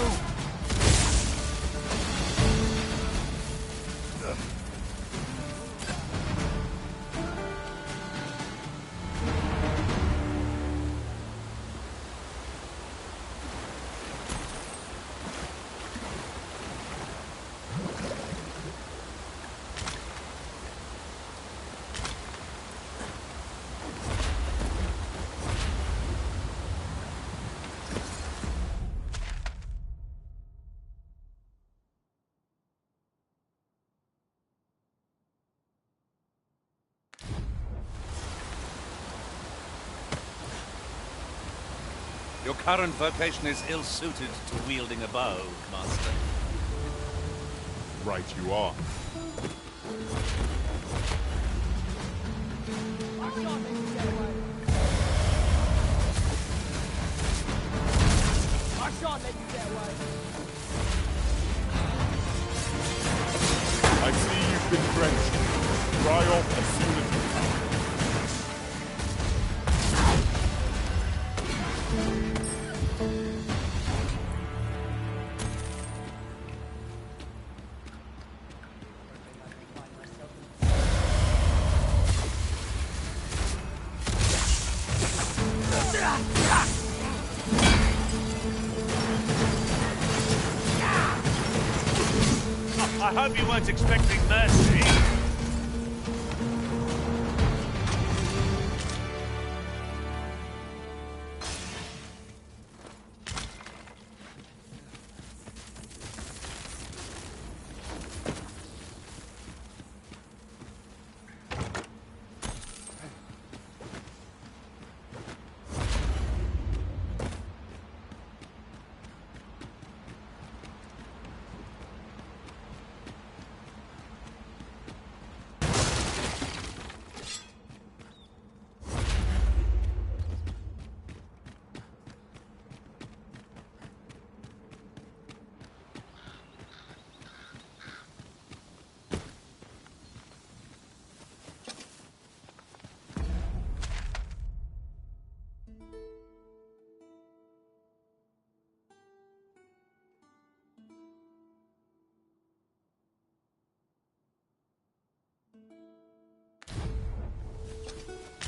Your current vocation is ill-suited to wielding a bow, Master. Right you are. I shan't let you get away. I see you've been drenched. Dry off as soon as you can. I hope you weren't expecting mercy.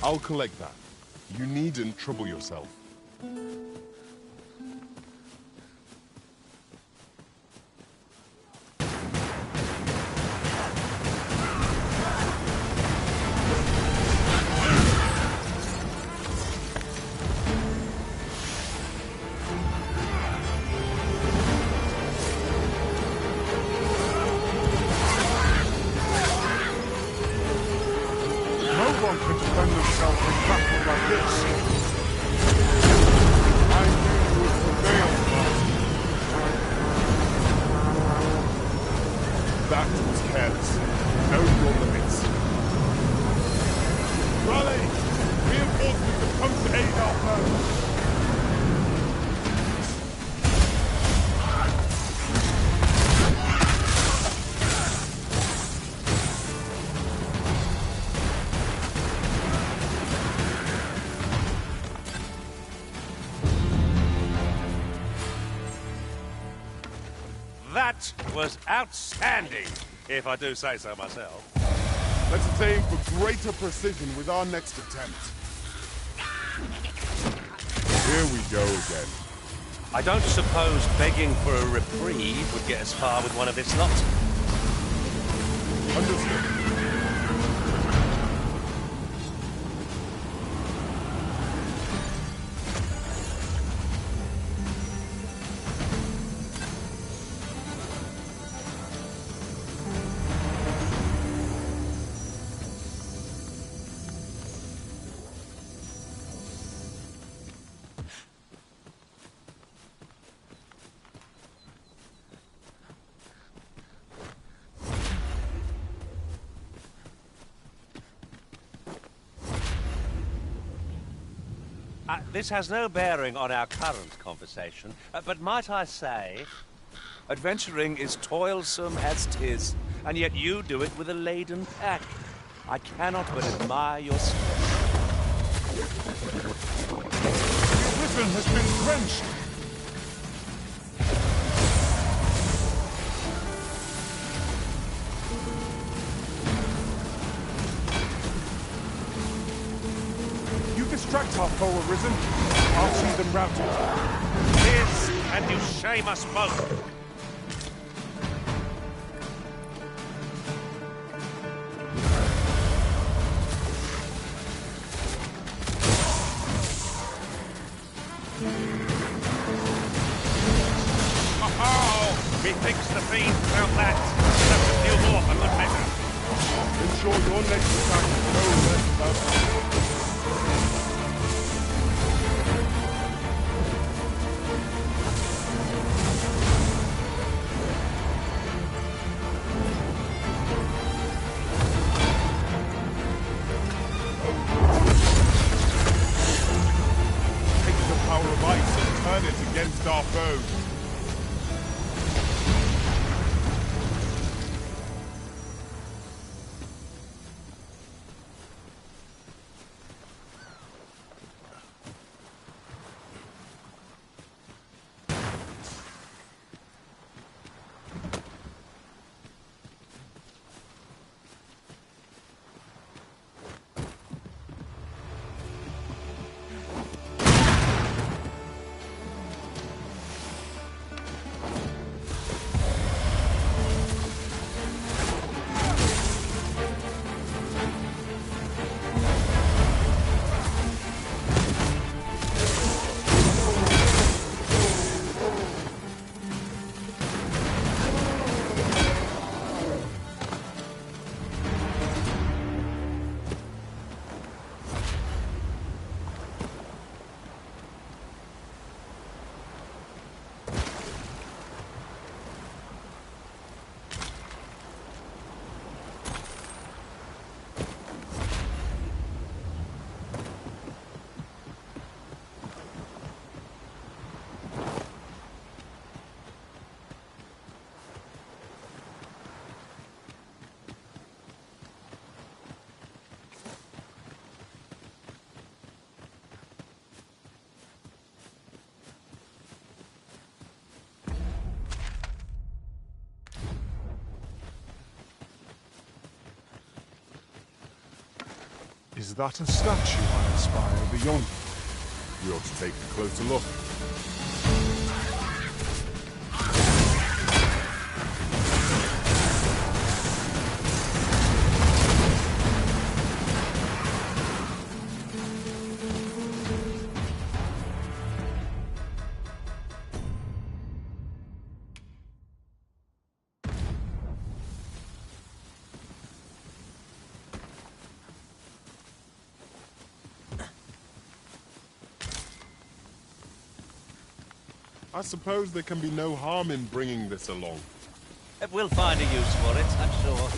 I'll collect that. You needn't trouble yourself. one can defend themselves in battle like this. I knew you would prevail, Master. That was careless. Know your limits. Raleigh! Reinforcements have come to aid our foes. That was outstanding, if I do say so myself. Let us aim for greater precision with our next attempt. Here we go again. I don't suppose begging for a reprieve would get us far with one of this lot. Understood. This has no bearing on our current conversation, but might I say, adventuring is toilsome as 'tis, and yet you do it with a laden pack. I cannot but admire your strength. The Arisen has been drenched! Distract our foe, Arisen. I'll see them routed. This, and you shame us both. Oh, methinks the fiend felt that. That's a few more for good measure. Ensure your next attack is no less powerful. Against our foes. Is that a statue I espy over yonder? We ought to take a closer look. I suppose there can be no harm in bringing this along. We'll find a use for it, I'm sure.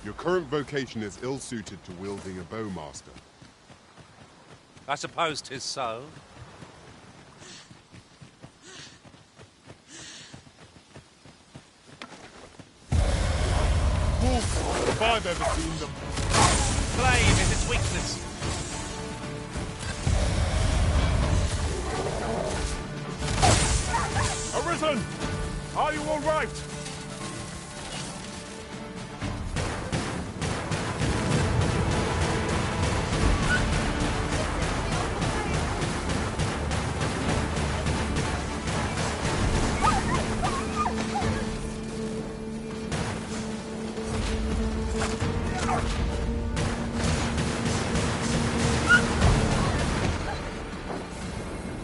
Your current vocation is ill-suited to wielding a bowmaster. I suppose 'tis so. Wolf, if I've ever seen them. Flame is its weakness. Arisen! Are you all right?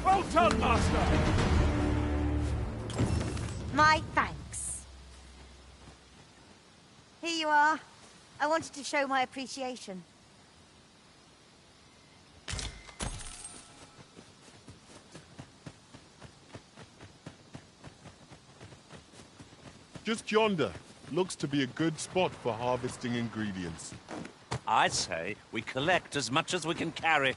Well done, Master! My thanks. Here you are. I wanted to show my appreciation. Just yonder. Looks to be a good spot for harvesting ingredients. I'd say we collect as much as we can carry.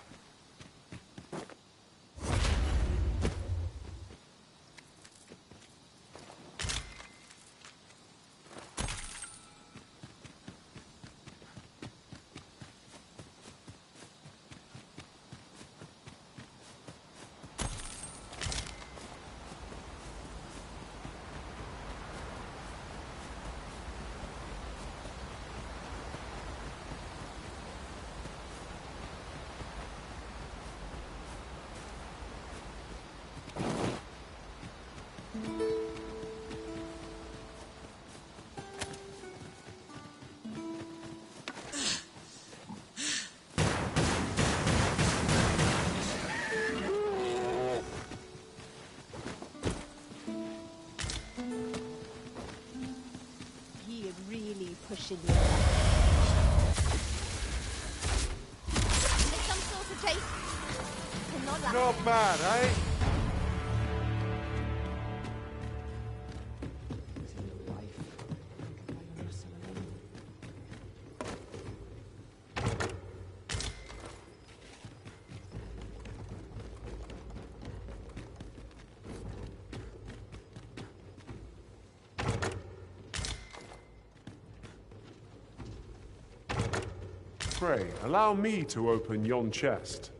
You're really pushing your some sort of taste. Not like Not bad, eh? Pray, allow me to open yon chest.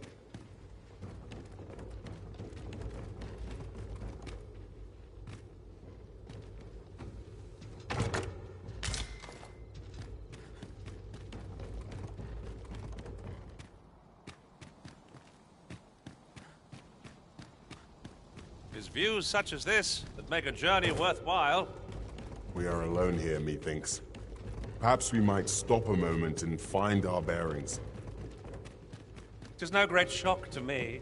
It's views such as this that make a journey worthwhile. We are alone here, methinks. Perhaps we might stop a moment and find our bearings. 'Tis no great shock to me.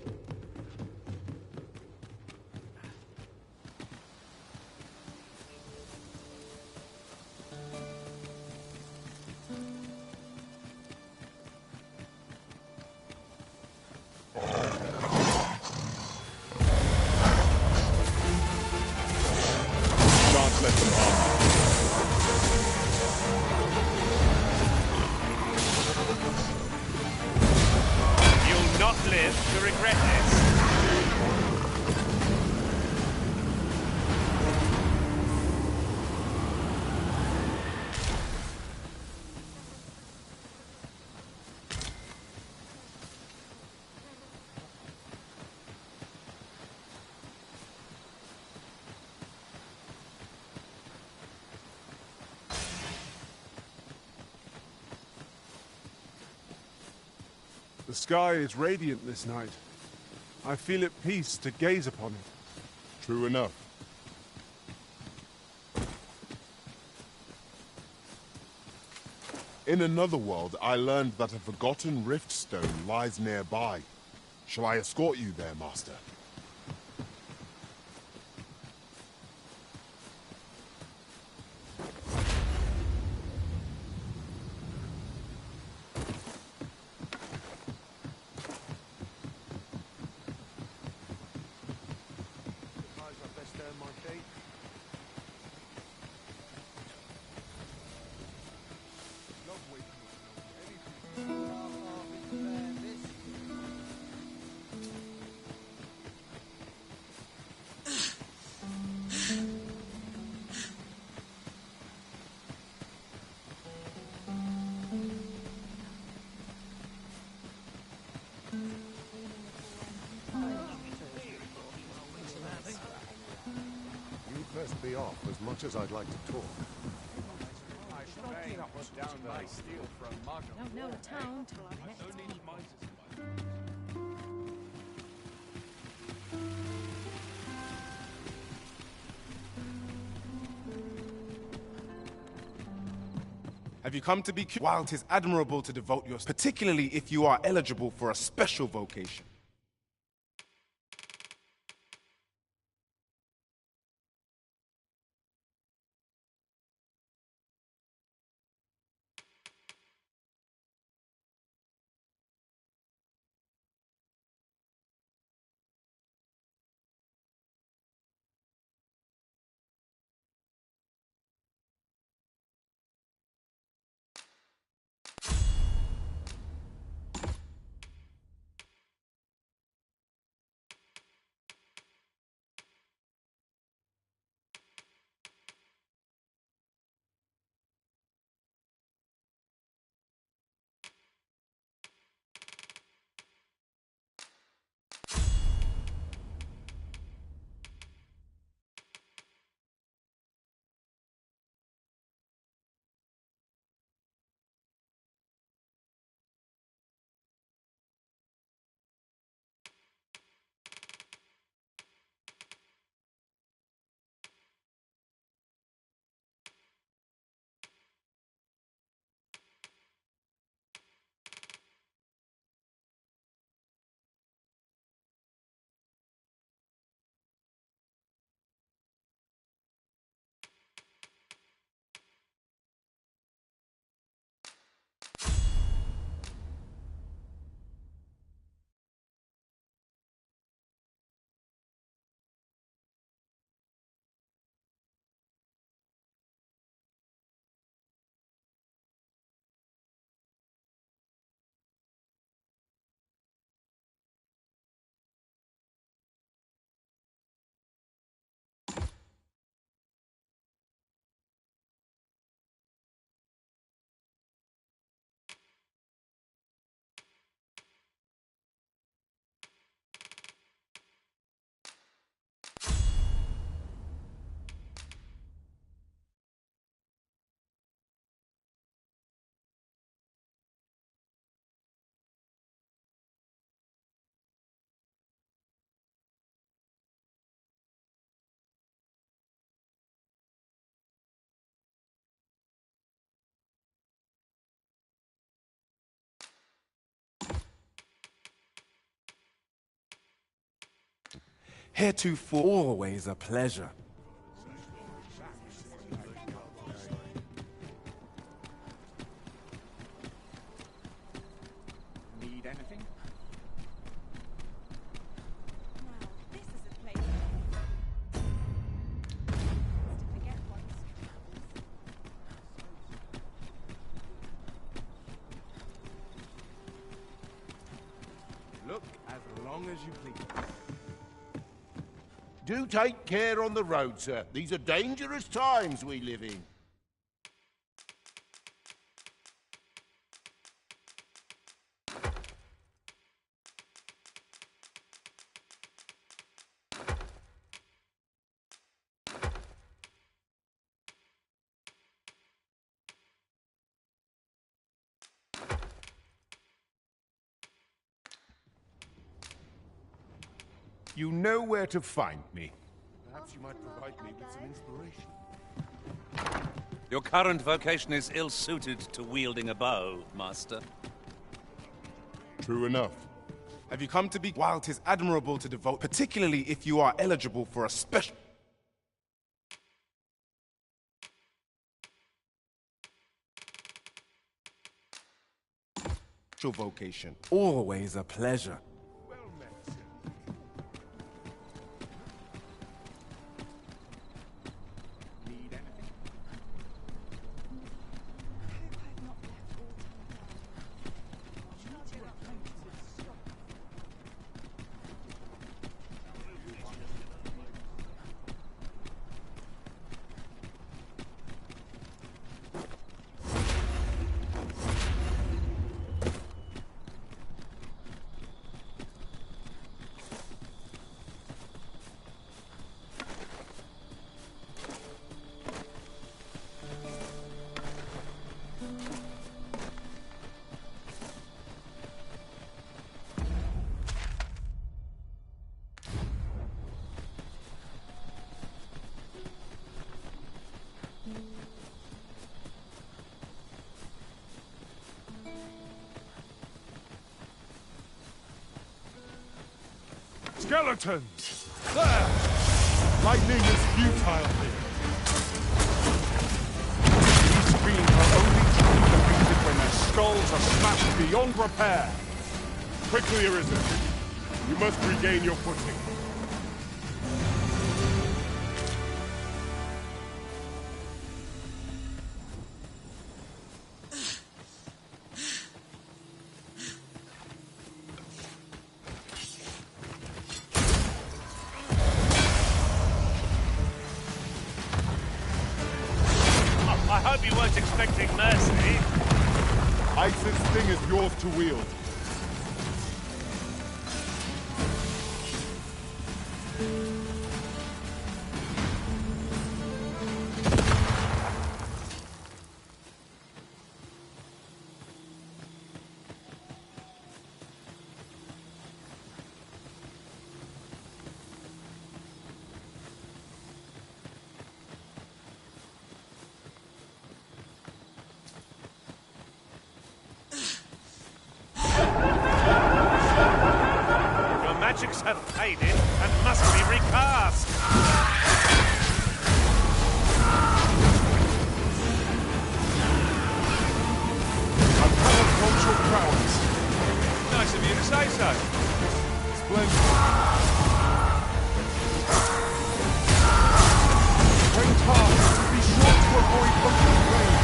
Can't let them harm you. You'll not live to regret this. The sky is radiant this night. I feel at peace to gaze upon it. True enough. In another world, I learned that a forgotten rift stone lies nearby. Shall I escort you there, Master? You'd best be off, as much as I'd like to talk. No, a town. Have you come to be while 'tis admirable to devote yourself, particularly if you are eligible for a special vocation? Heretofore always a pleasure. Need anything? This is a place. Forget one's Look as long as you please. Do take care on the road, sir. These are dangerous times we live in. You know where to find me. Perhaps you might provide me with some inspiration. Your current vocation is ill-suited to wielding a bow, Master. True enough. Have you come to be? While 'tis admirable to devote, particularly if you are eligible for a special vocation. Always a pleasure. Skeletons! There! Lightning is futile here. These fiends are only to be defeated when their skulls are smashed beyond repair. Quickly, Arisen. You must regain your footing. I hope you weren't expecting mercy. Isis thing is yours to wield. Magics have faded and must be recast. A paracultural prowess. Nice of you to say so. Splendid. Train tasks, be sure to avoid open range.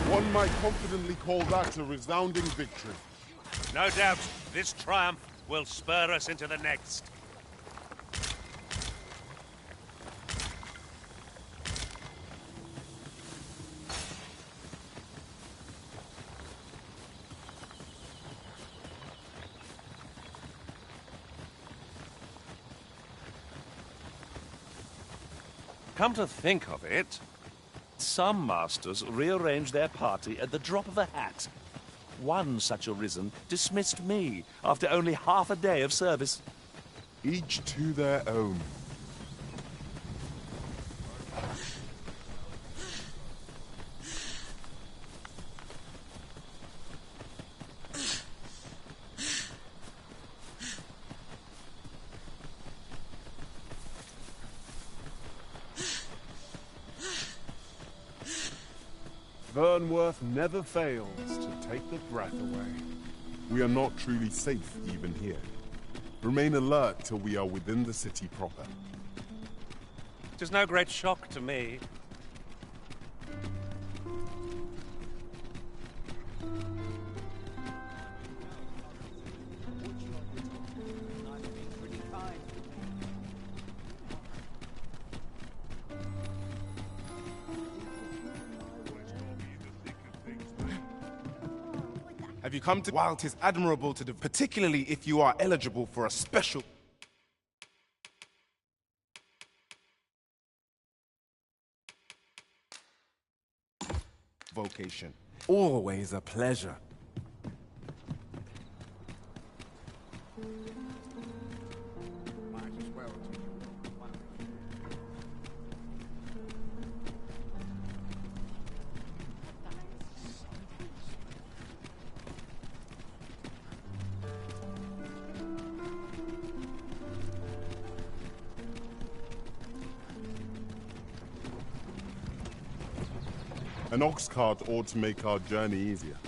One might confidently call that a resounding victory. No doubt, this triumph will spur us into the next. Come to think of it, some masters rearrange their party at the drop of a hat. One such Arisen dismissed me after only half a day of service. Each to their own. Vernworth never fails to take the breath away. We are not truly safe even here. Remain alert till we are within the city proper. It is no great shock to me. Have you come to... While it is admirable to... particularly if you are eligible for a special... vocation. Always a pleasure. An ox cart ought to make our journey easier.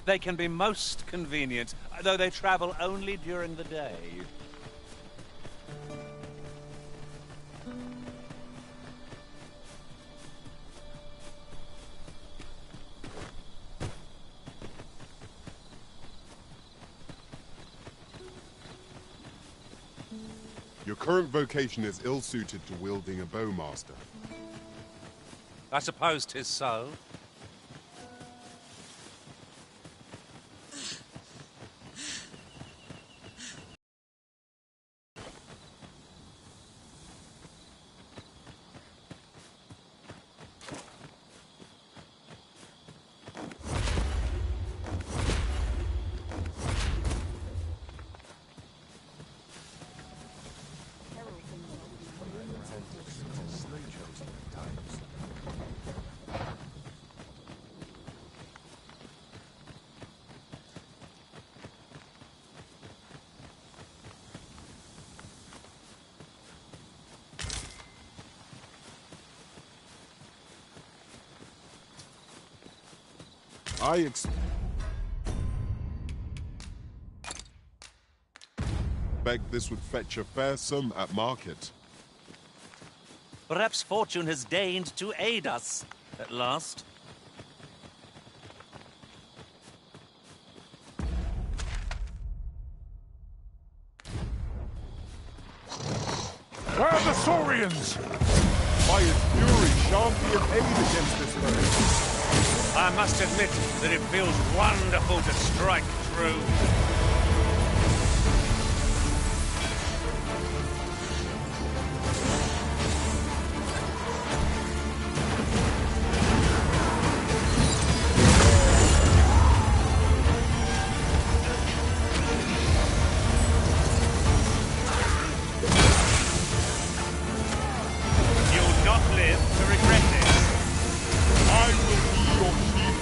They can be most convenient, though they travel only during the day. Your current vocation is ill-suited to wielding a bowmaster. I suppose 'tis so. I expect this would fetch a fair sum at market. Perhaps fortune has deigned to aid us, at last. Where are the Saurians? By its fury shan't be of aid against this foe. I must admit that it feels wonderful to strike true. You'll not live to regret this. I will be your chief.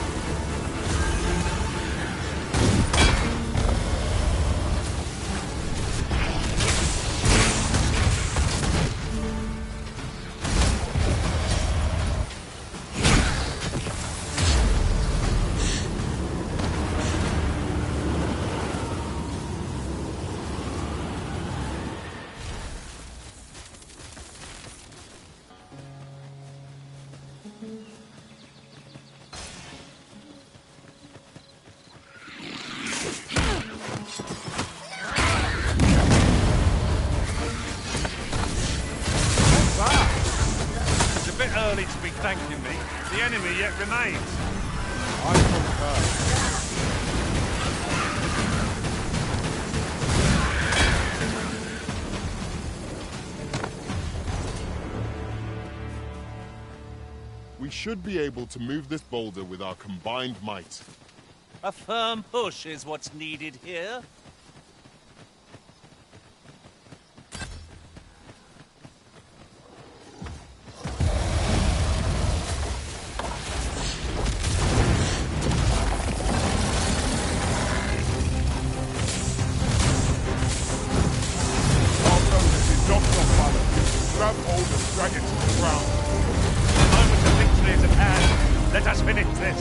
It's a bit early to be thanking me. The enemy yet remains. I concur. We should be able to move this boulder with our combined might. A firm push is what's needed here. Grab hold and drag it to the ground. The moment of victory is at hand. Let us finish this.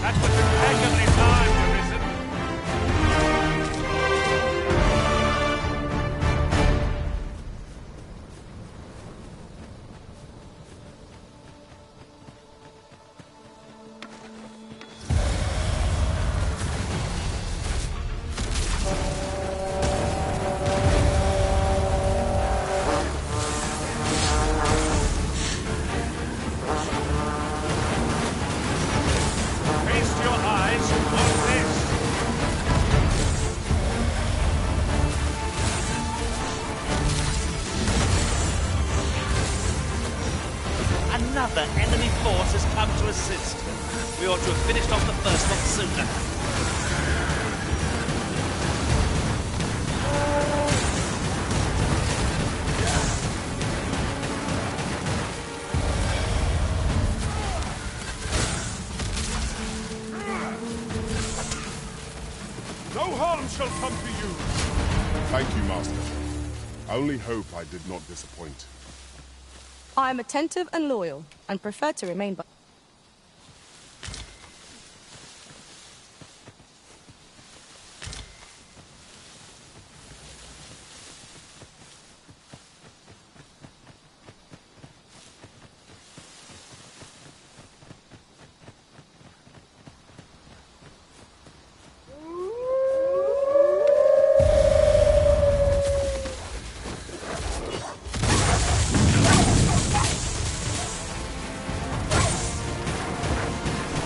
That was impeccably timed, Arisen. persist. We ought to have finished off the first lot sooner. No harm shall come to you! Thank you, Master. I only hope I did not disappoint. I am attentive and loyal, and prefer to remain by...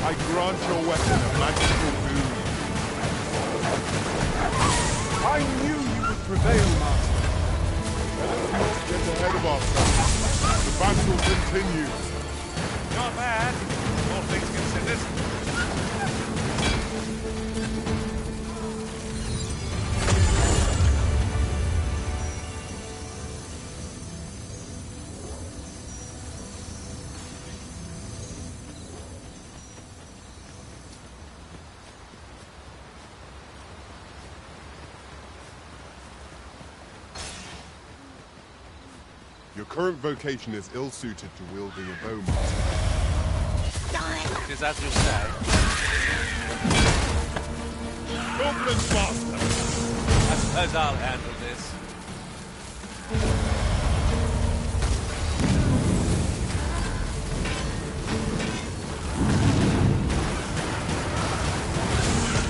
I grant your weapon a magical boon. I knew you would prevail, Master. Let us not get ahead of ourselves. The battle continues. Not bad, all things considered. Your current vocation is ill-suited to wielding a bow, Master. It is as you say. Confidence, Master! I suppose I'll handle this.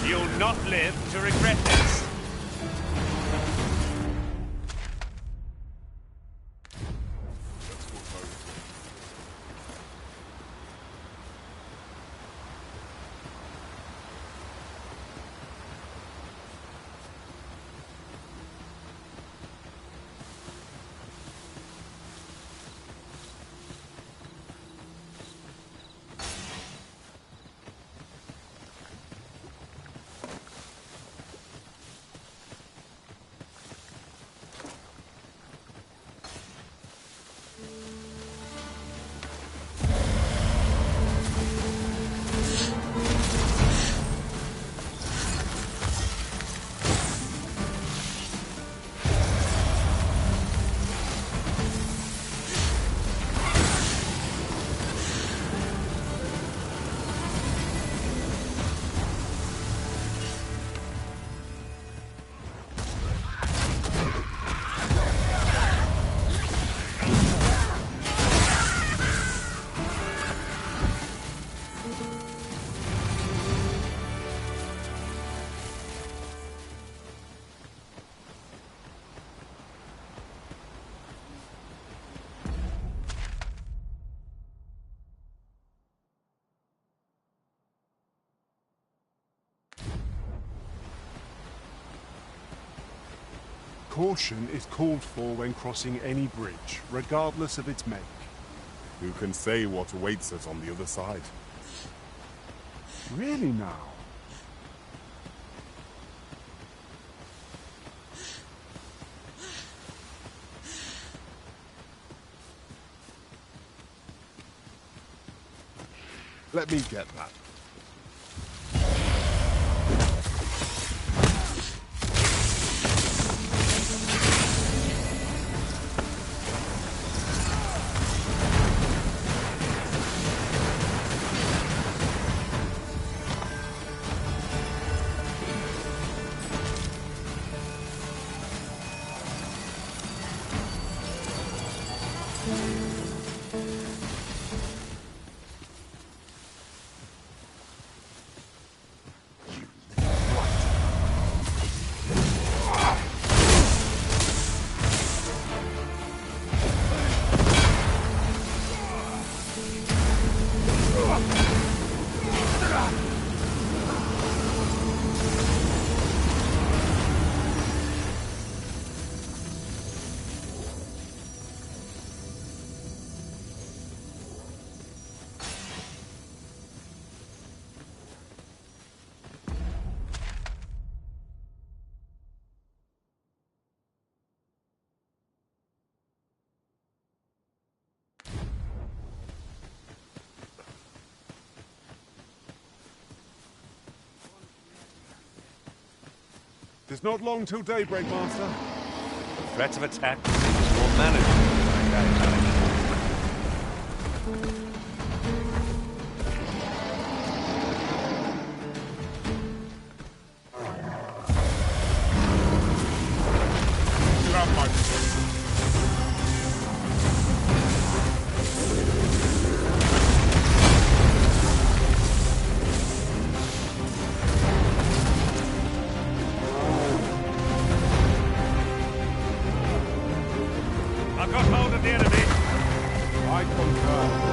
You'll not live to regret this. Caution is called for when crossing any bridge, regardless of its make. Who can say what awaits us on the other side? Really now? Let me get that. 'Tis not long till daybreak, Master. The threat of attack seems more manageable than I carried. I've got hold of the enemy. I concur.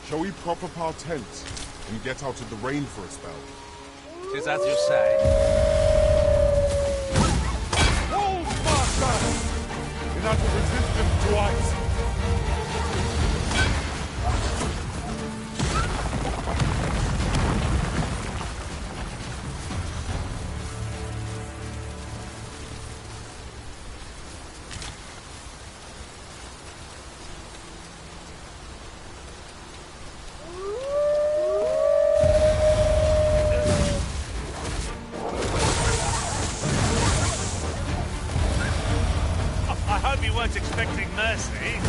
Shall we prop up our tent and get out of the rain for a spell? 'Tis as you say. Wolves, Master! in utter resistance to ice. I hope you weren't expecting mercy.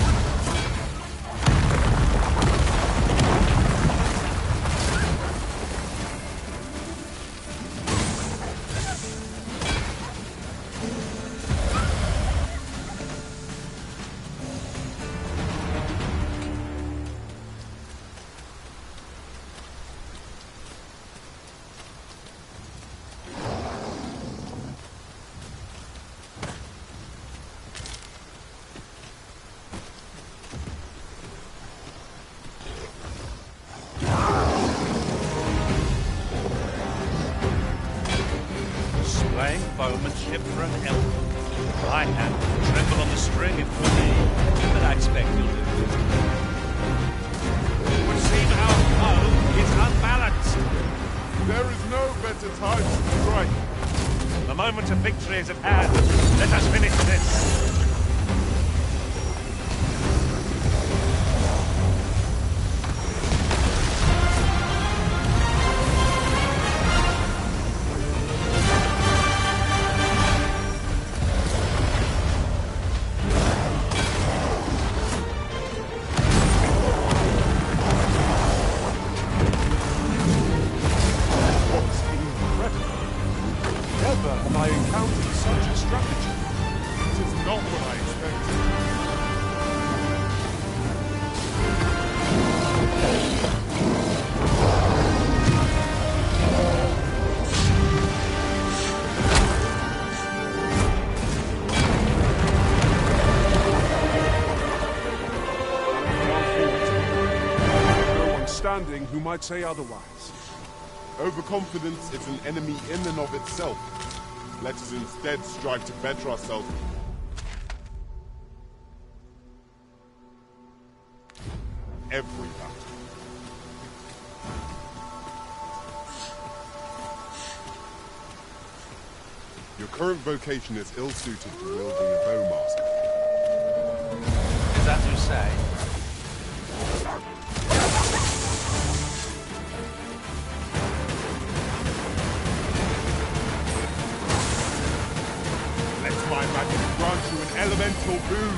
Displaying bowmanship for an elf. My hand will tremble on the string if for me, but I expect you'll do it. It would seem our foe is unbalanced. There is no better time to strike. The moment of victory is at hand. Let us finish this. Never have I encountered such a strategy. It is not what I expected. No one standing who might say otherwise. Overconfidence is an enemy in and of itself. Let us instead strive to better ourselves. Every battle. Your current vocation is ill-suited to wielding a bowmaster. Is that to say? Let my magic grant you an elemental boon.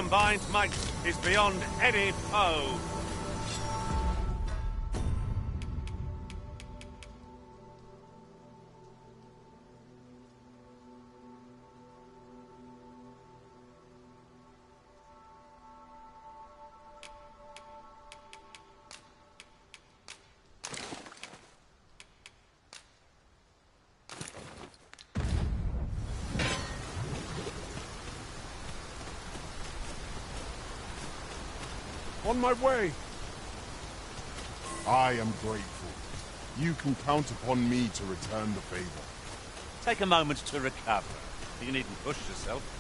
combined might is beyond any foe. On my way. I am grateful. You can count upon me to return the favor. Take a moment to recover. You needn't push yourself.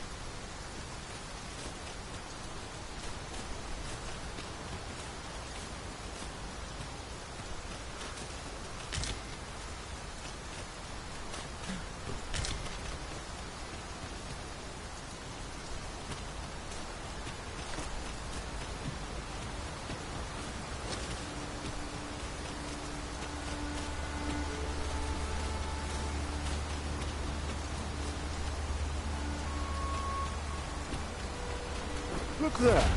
Look there.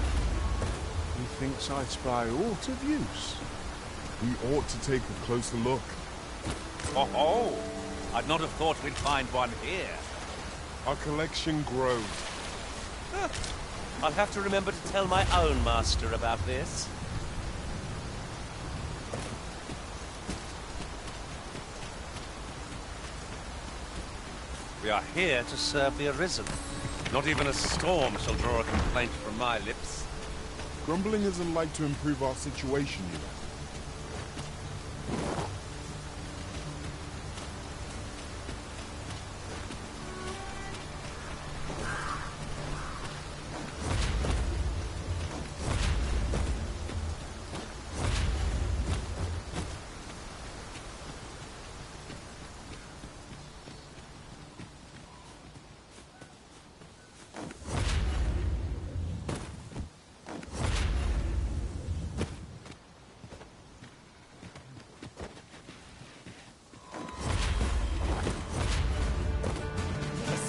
Methinks I spy aught of use. We ought to take a closer look. Oh, I'd not have thought we'd find one here. Our collection grows. I'll have to remember to tell my own master about this. We are here to serve the Arisen. Not even a storm shall draw a complaint from my lips. Grumbling isn't like to improve our situation, you know.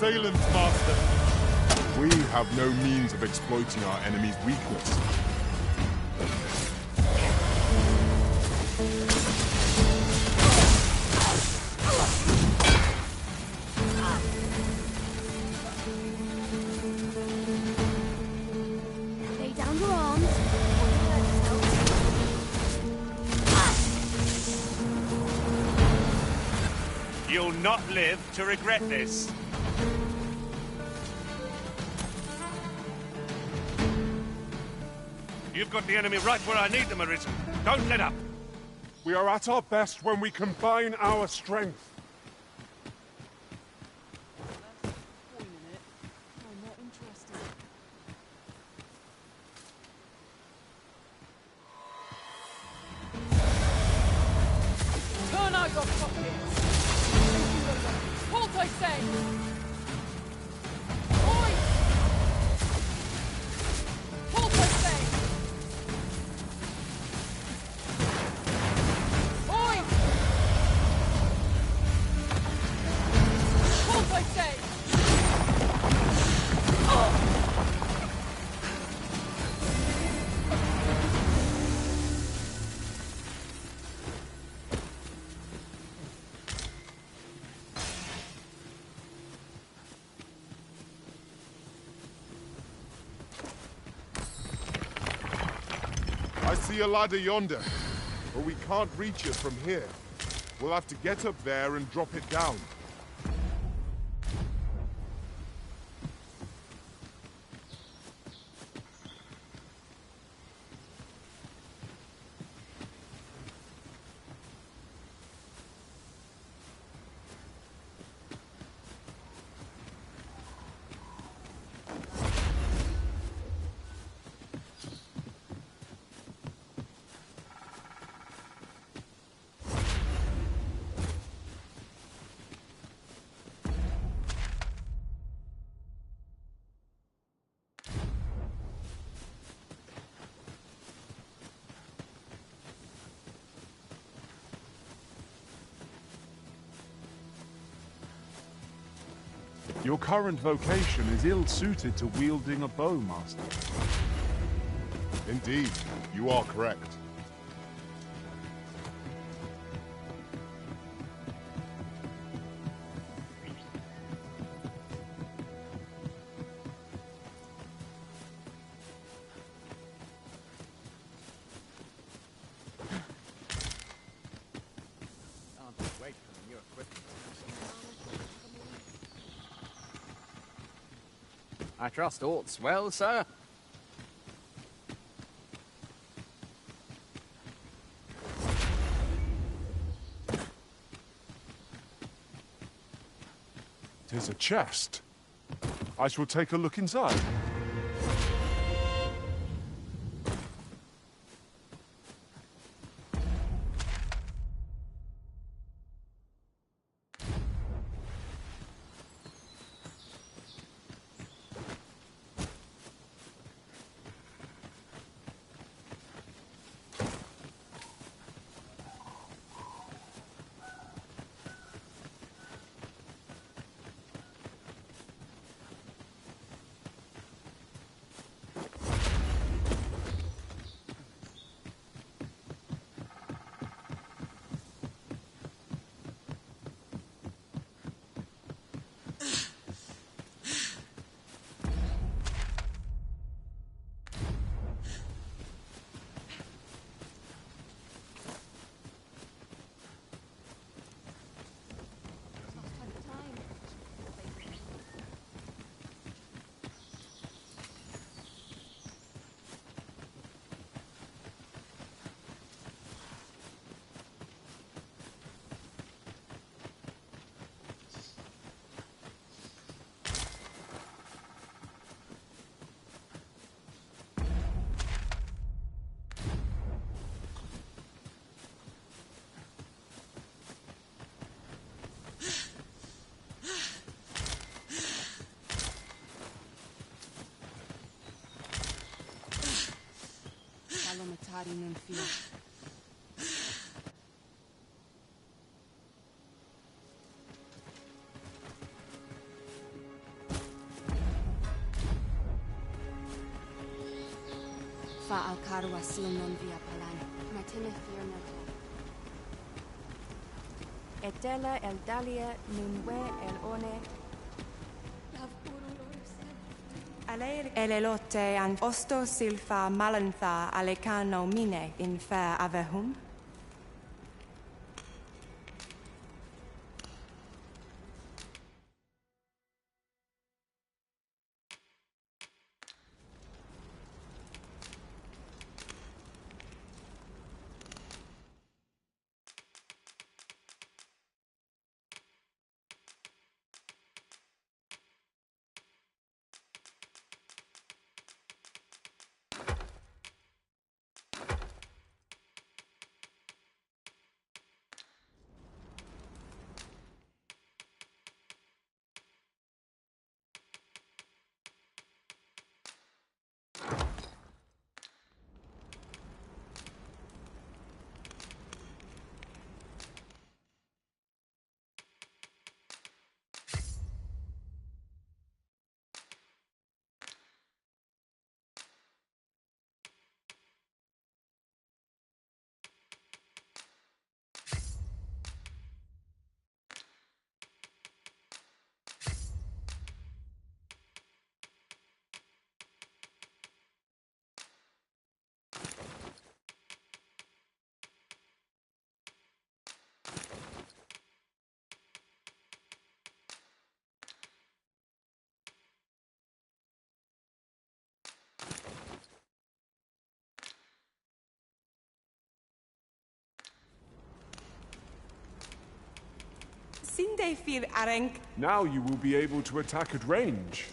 Assailants, Master! We have no means of exploiting our enemy's weakness. Lay down your arms. You'll not live to regret this. You've got the enemy right where I need them, Arisen. Don't let up. We are at our best when we combine our strength. Turn out your pockets! Halt, I say! Oi! Halt, I say! Oi! Halt, I say! I see a ladder yonder, but we can't reach it from here. We'll have to get up there and drop it down. Your current vocation is ill-suited to wielding a bow, Master. Indeed, you are correct. I trust all's well, sir. Tis a chest. I shall take a look inside. Matari non fio. Fa al carwa sil non via palan. Matine fio nato. Etela el dalia nunwe el one. Elelote an osto silfa malantha alecano mine in fair avehum. Now you will be able to attack at range.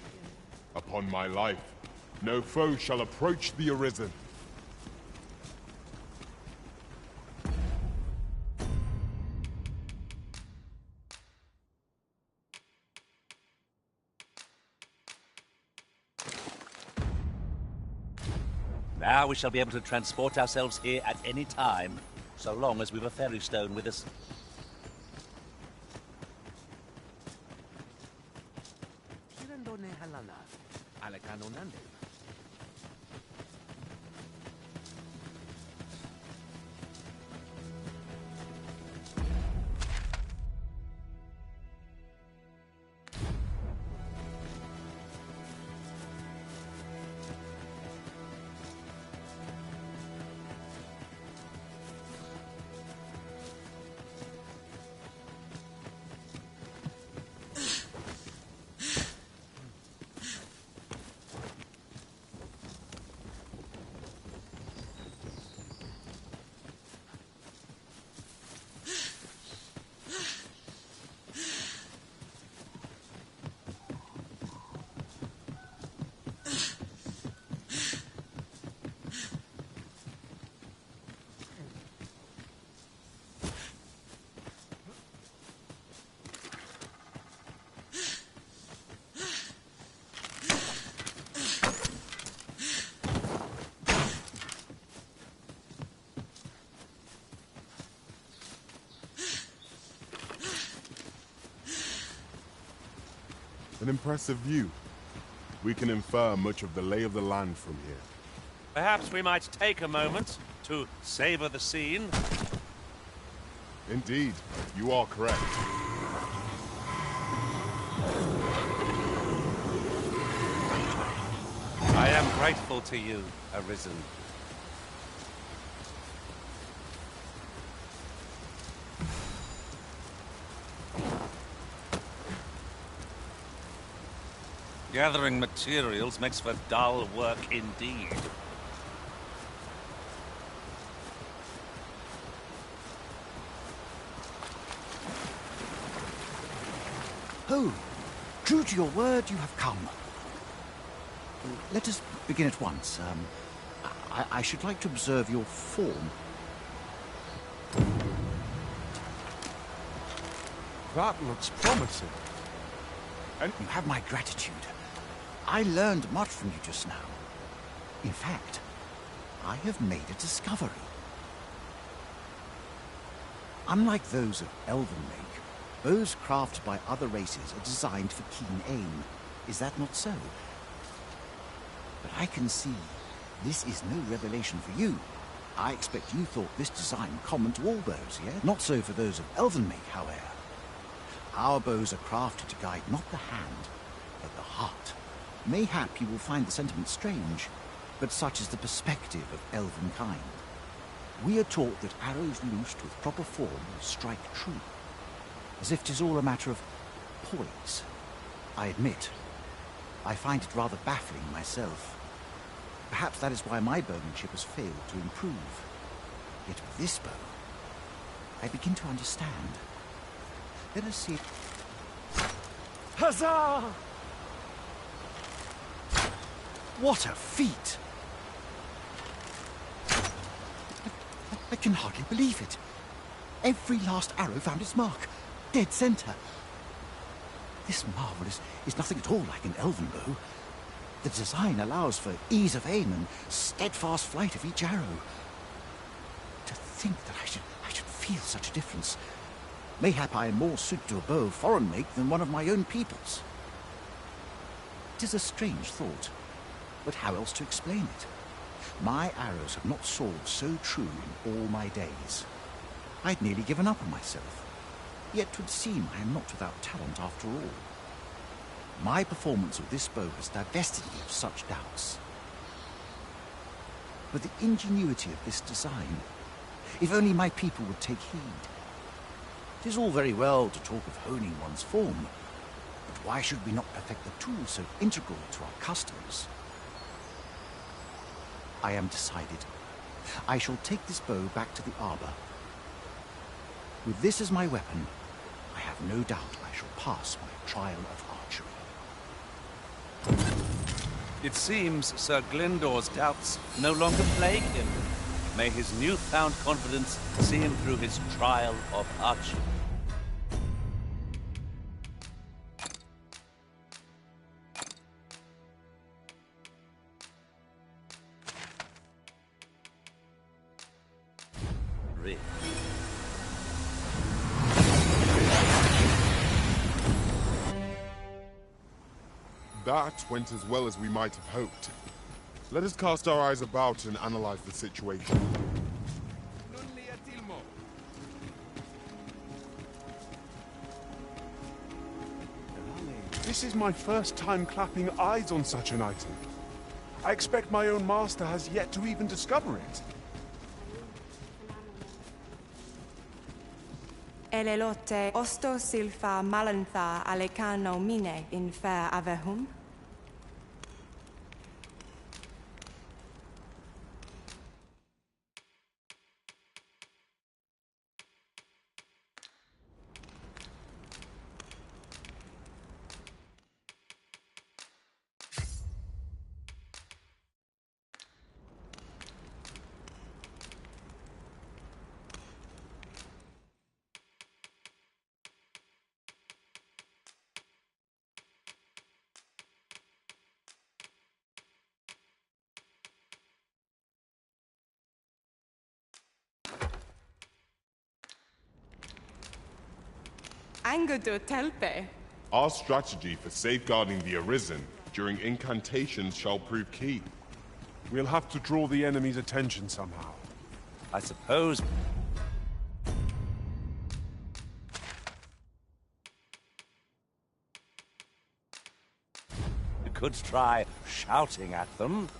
Upon my life, no foe shall approach the Arisen. Now we shall be able to transport ourselves here at any time, so long as we've a ferry stone with us. Alana, Alakano Nande. An impressive view. We can infer much of the lay of the land from here. Perhaps we might take a moment to savor the scene. Indeed, you are correct. I am grateful to you, Arisen. Gathering materials makes for dull work indeed. Oh, true to your word, you have come. Let us begin at once. I should like to observe your form. That looks promising. And you have my gratitude. I learned much from you just now. In fact, I have made a discovery. Unlike those of elven make, bows crafted by other races are designed for keen aim. Is that not so? But I can see this is no revelation for you. I expect you thought this design common to all bows, yeah? Not so for those of elven make, however. Our bows are crafted to guide not the hand, but the heart. Mayhap you will find the sentiment strange, but such is the perspective of elven kind. We are taught that arrows loosed with proper form will strike true, as if 'tis all a matter of poise. I admit, I find it rather baffling myself. Perhaps that is why my bowmanship has failed to improve. Yet with this bow, I begin to understand. Let us see. Huzzah! What a feat! I can hardly believe it. Every last arrow found its mark. Dead center. This marvel is nothing at all like an elven bow. The design allows for ease of aim and steadfast flight of each arrow. To think that I should feel such a difference. Mayhap I am more suited to a bow of foreign make than one of my own people's. It is a strange thought, but how else to explain it? My arrows have not soared so true in all my days. I'd nearly given up on myself. Yet 'twould seem I am not without talent after all. My performance with this bow has divested me of such doubts. But the ingenuity of this design, if only my people would take heed. It is all very well to talk of honing one's form, but why should we not perfect the tool so integral to our customs? I am decided. I shall take this bow back to the arbor. With this as my weapon, I have no doubt I shall pass my trial of archery. It seems Sir Glyndor's doubts no longer plague him. May his newfound confidence see him through his trial of archery. That went as well as we might have hoped. Let us cast our eyes about and analyze the situation. This is my first time clapping eyes on such an item. I expect my own master has yet to even discover it. Elelote osto silfa malantha alecano mine in fair avehum? Angudu telpe. Our strategy for safeguarding the Arisen during incantations shall prove key. We'll have to draw the enemy's attention somehow. I suppose... we could try shouting at them.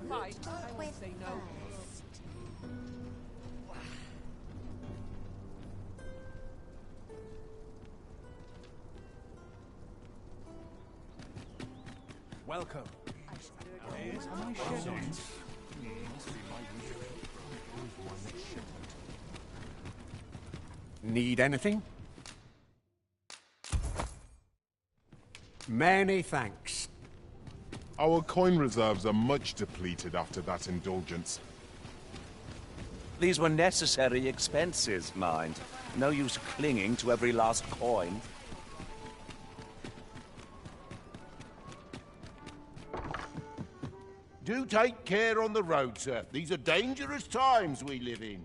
Fight, I would say no. Welcome. Need anything? Many thanks. Our coin reserves are much depleted after that indulgence. These were necessary expenses, mind. No use clinging to every last coin. Do take care on the road, sir. These are dangerous times we live in.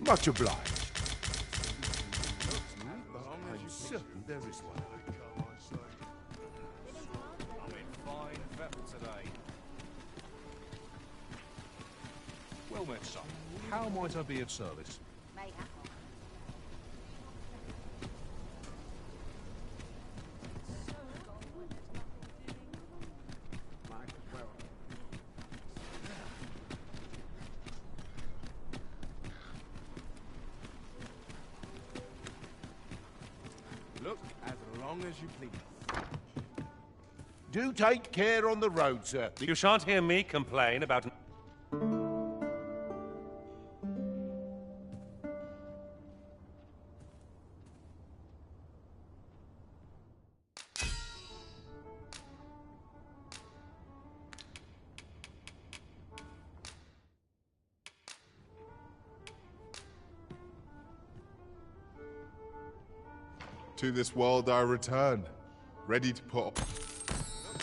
Much obliged. I'm certain there is one. I'm in fine fettle today. Well met, son. How might I be of service? Look, as long as you please. Do take care on the road, sir. You shan't hear me complain about... To this world I return, ready to put...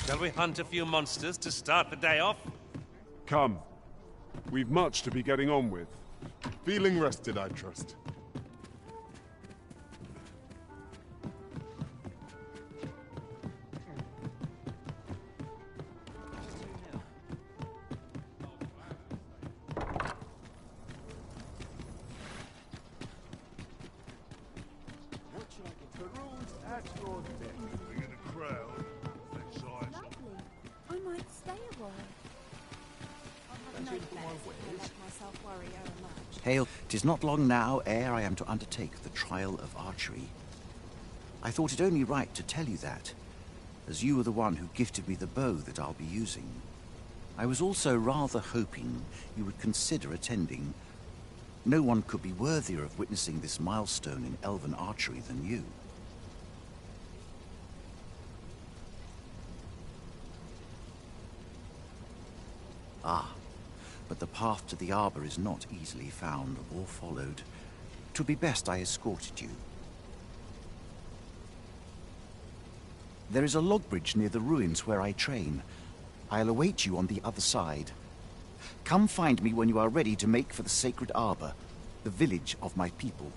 Shall we hunt a few monsters to start the day off? Come. We've much to be getting on with. Feeling rested, I trust. I might stay a while. I'll have a night let myself worry much. Hail, 'tis not long now ere I am to undertake the trial of archery. I thought it only right to tell you that, as you are the one who gifted me the bow that I'll be using. I was also rather hoping you would consider attending. No one could be worthier of witnessing this milestone in elven archery than you. Ah, but the path to the arbor is not easily found or followed. 'Twould be best I escorted you. There is a log bridge near the ruins where I train. I'll await you on the other side. Come find me when you are ready to make for the sacred arbor, the village of my people.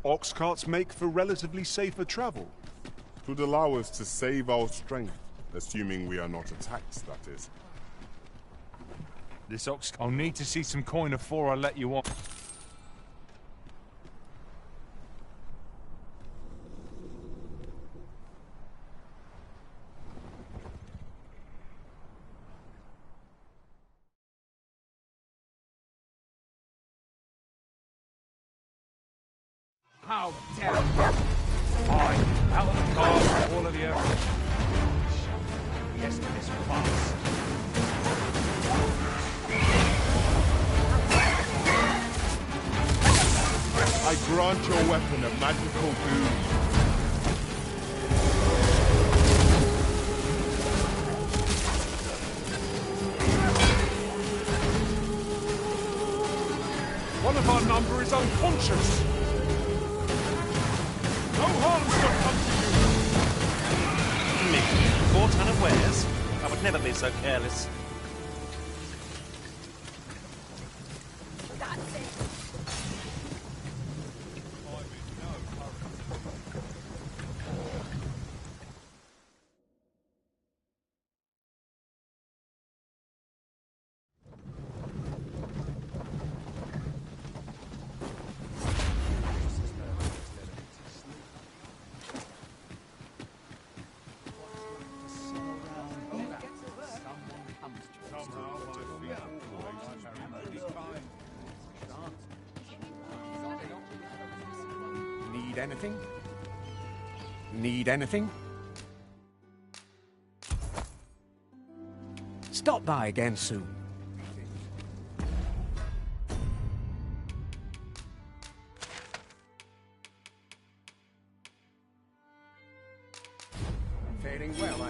Ox carts make for relatively safer travel. It would allow us to save our strength, assuming we are not attacked, that is. This ox... I'll need to see some coin before I let you on. How dare you! Fine, out of the car, all of you. Yes, to this farce. I grant your weapon a magical boon. One of our number is unconscious! No harm shall come to you! Me? Caught unawares? I would never be so careless. Need anything? Need anything? Stop by again soon. Faring well,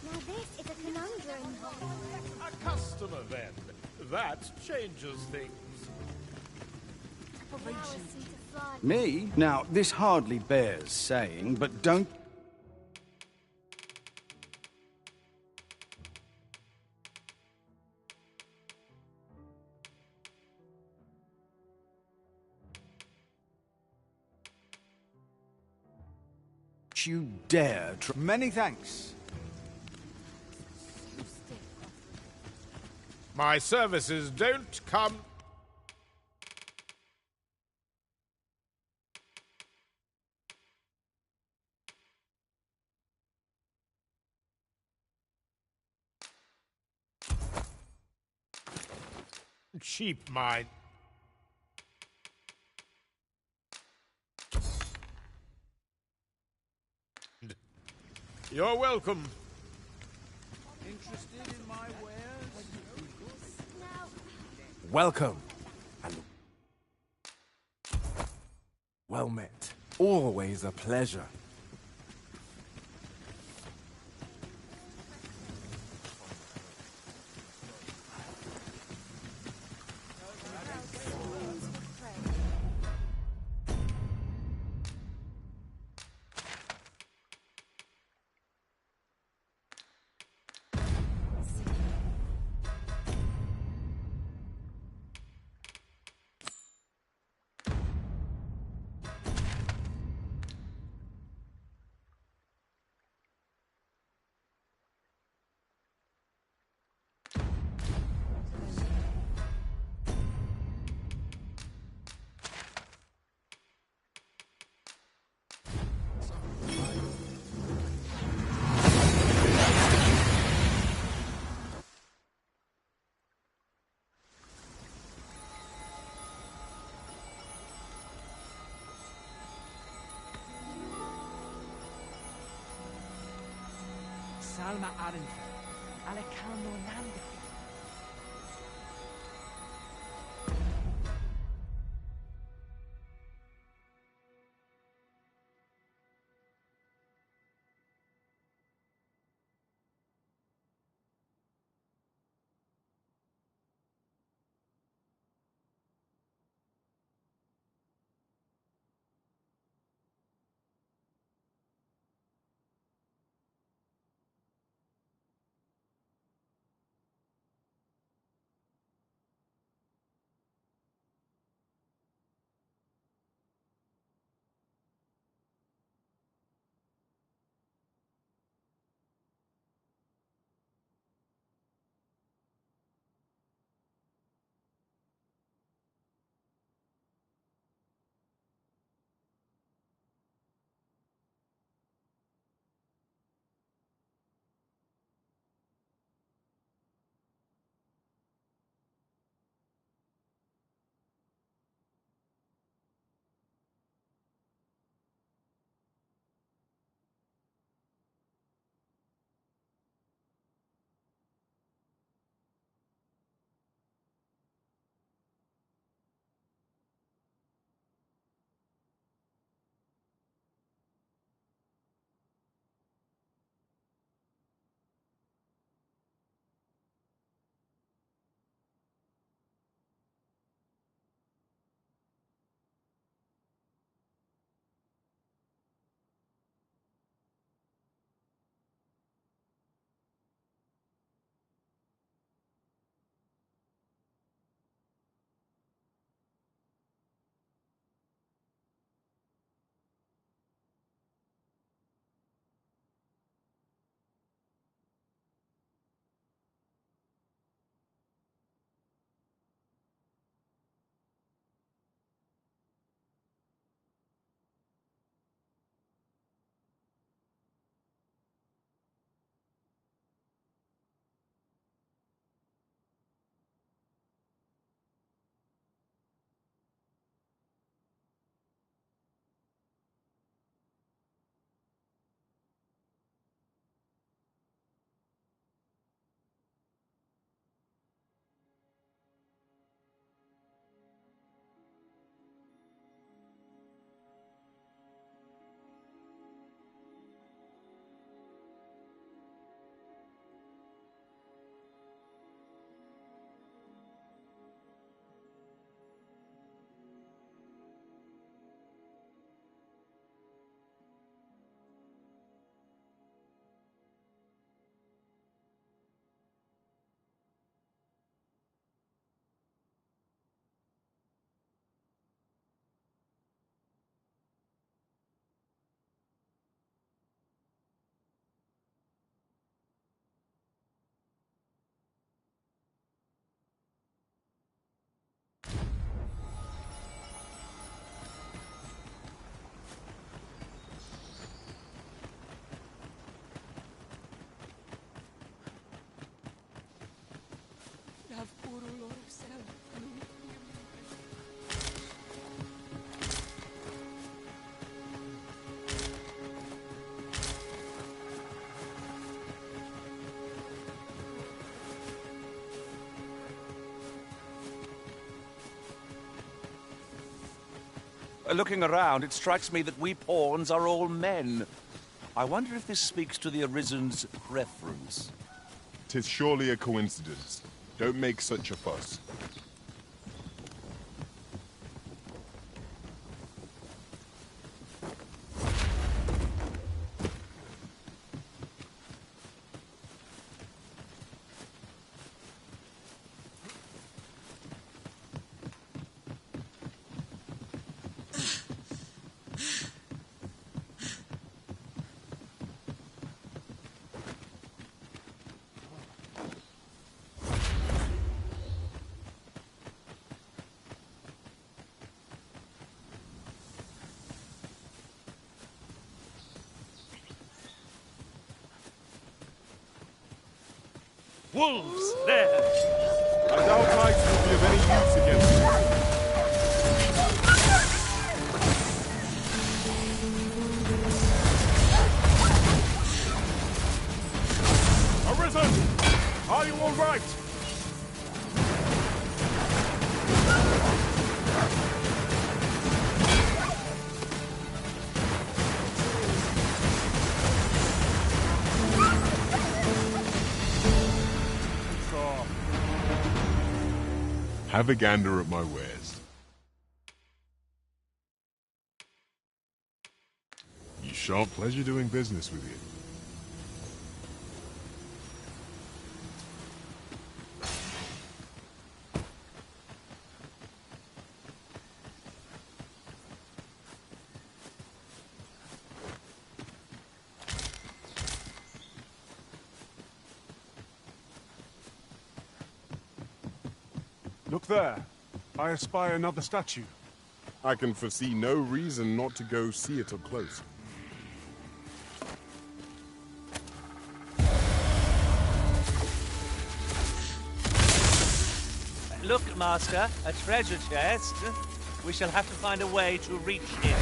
Now this is a conundrum. A customer, then. That changes things. Allow us to fly. Me? Now, this hardly bears saying, but don't... you dare try... Many thanks. My services don't come... cheap, mind. You're welcome. Interested in my wares? Welcome. And well met. Always a pleasure. Salma Arinfa, Alejandro Nanda. Looking around, it strikes me that we pawns are all men. I wonder if this speaks to the Arisen's preference. 'Tis surely a coincidence. Don't make such a fuss. Wolves! There! I doubt lights will be of any use against you. Arisen! Are you all right? Have a gander at my wares. You shan't pleasure doing business with you. Look there. I espy another statue. I can foresee no reason not to go see it up close. Look, Master, a treasure chest. We shall have to find a way to reach it.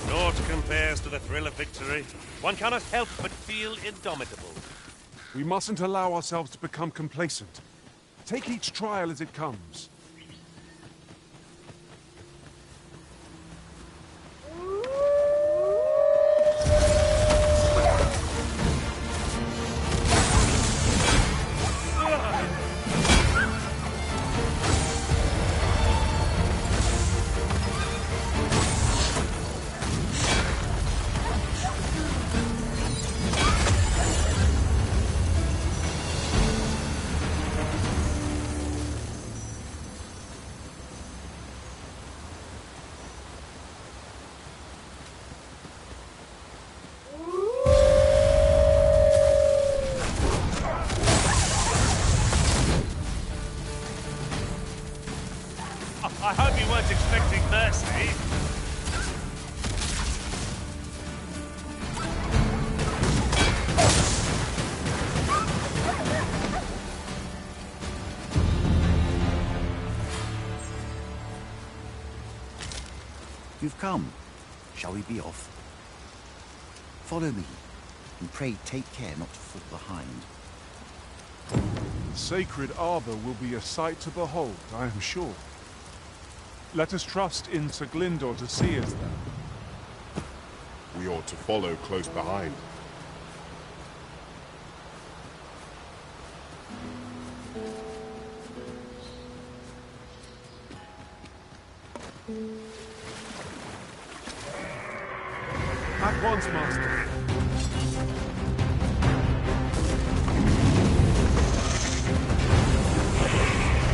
Naught compares to the thrill of victory. One cannot help but feel indomitable. We mustn't allow ourselves to become complacent. Take each trial as it comes. I hope you weren't expecting mercy. You've come. Shall we be off? Follow me, and pray take care not to fall behind. The sacred arbor will be a sight to behold, I am sure. Let us trust in Sir Glyndor to see us there. We ought to follow close behind. At once, Master.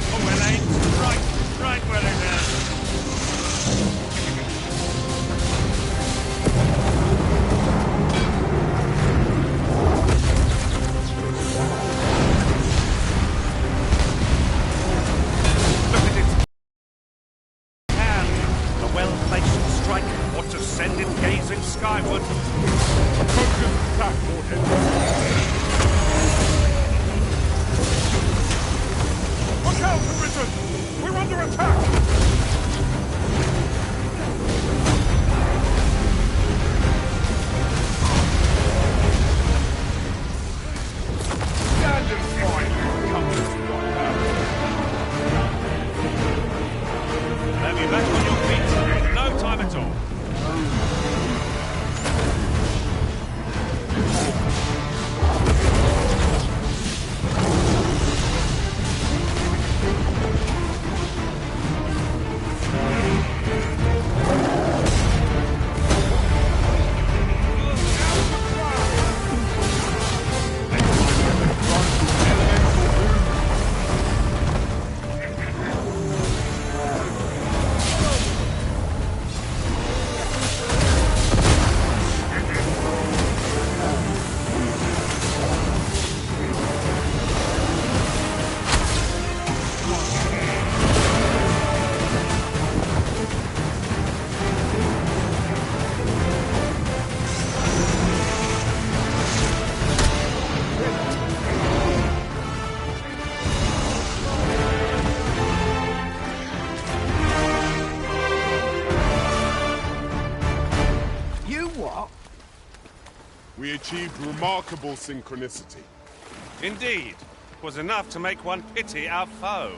Oh, well aimed. Right where it is. Have you back on your feet? No time at all. We achieved remarkable synchronicity. Indeed. Was enough to make one pity our foe.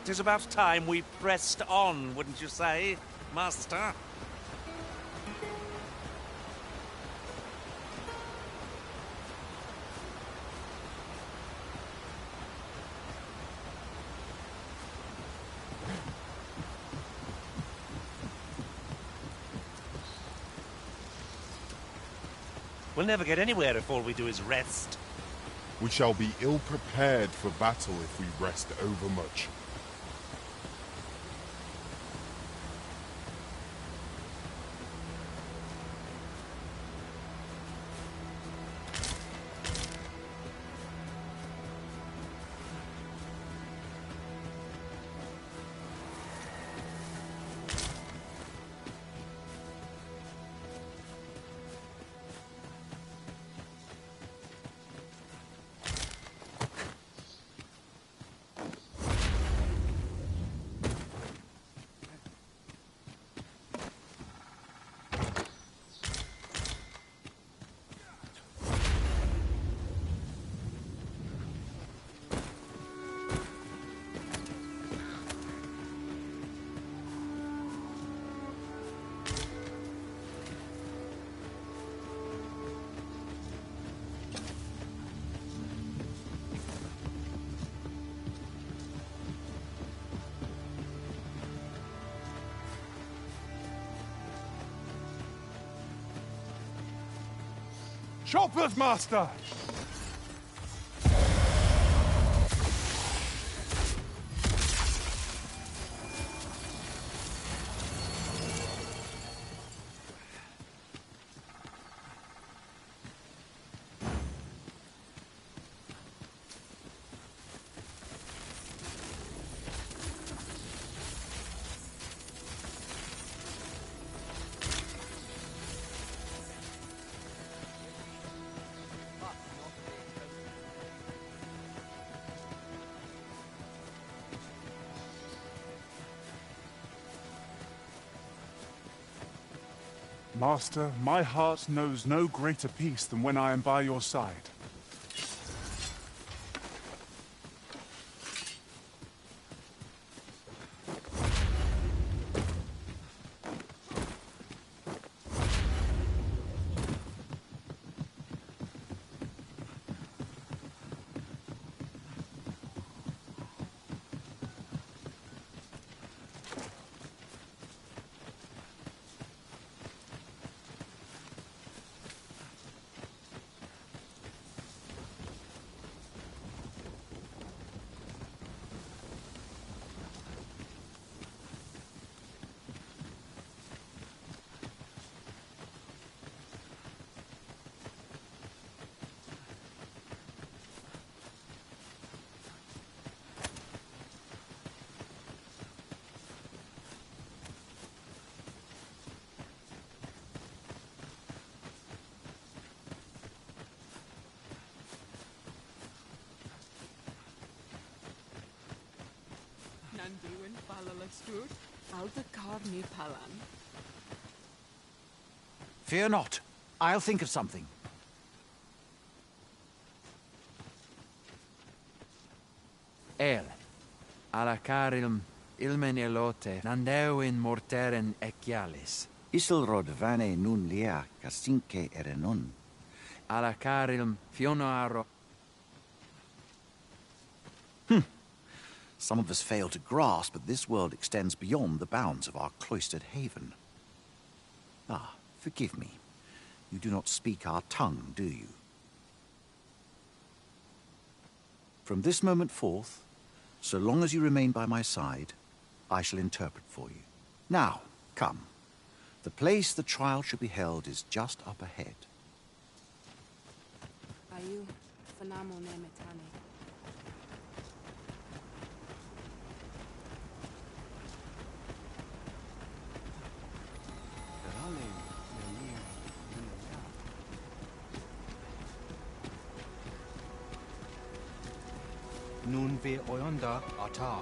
It is about time we pressed on, wouldn't you say, Master? We'll never get anywhere if all we do is rest. We shall be ill-prepared for battle if we rest overmuch. Choppers, Master! Master, my heart knows no greater peace than when I am by your side. Fear not. I'll think of something. El, alacarilm, ilmen elote, nandeuin morteren ecialis. Isilrod vane nun lia casinque erenon. Alacarilm, fionoaro. Some of us fail to grasp that this world extends beyond the bounds of our cloistered haven. Ah, forgive me. You do not speak our tongue, do you? From this moment forth, so long as you remain by my side, I shall interpret for you. Now, come. The place the trial should be held is just up ahead. Ayu, fanamo nemetane. Nun ve oyonda ata.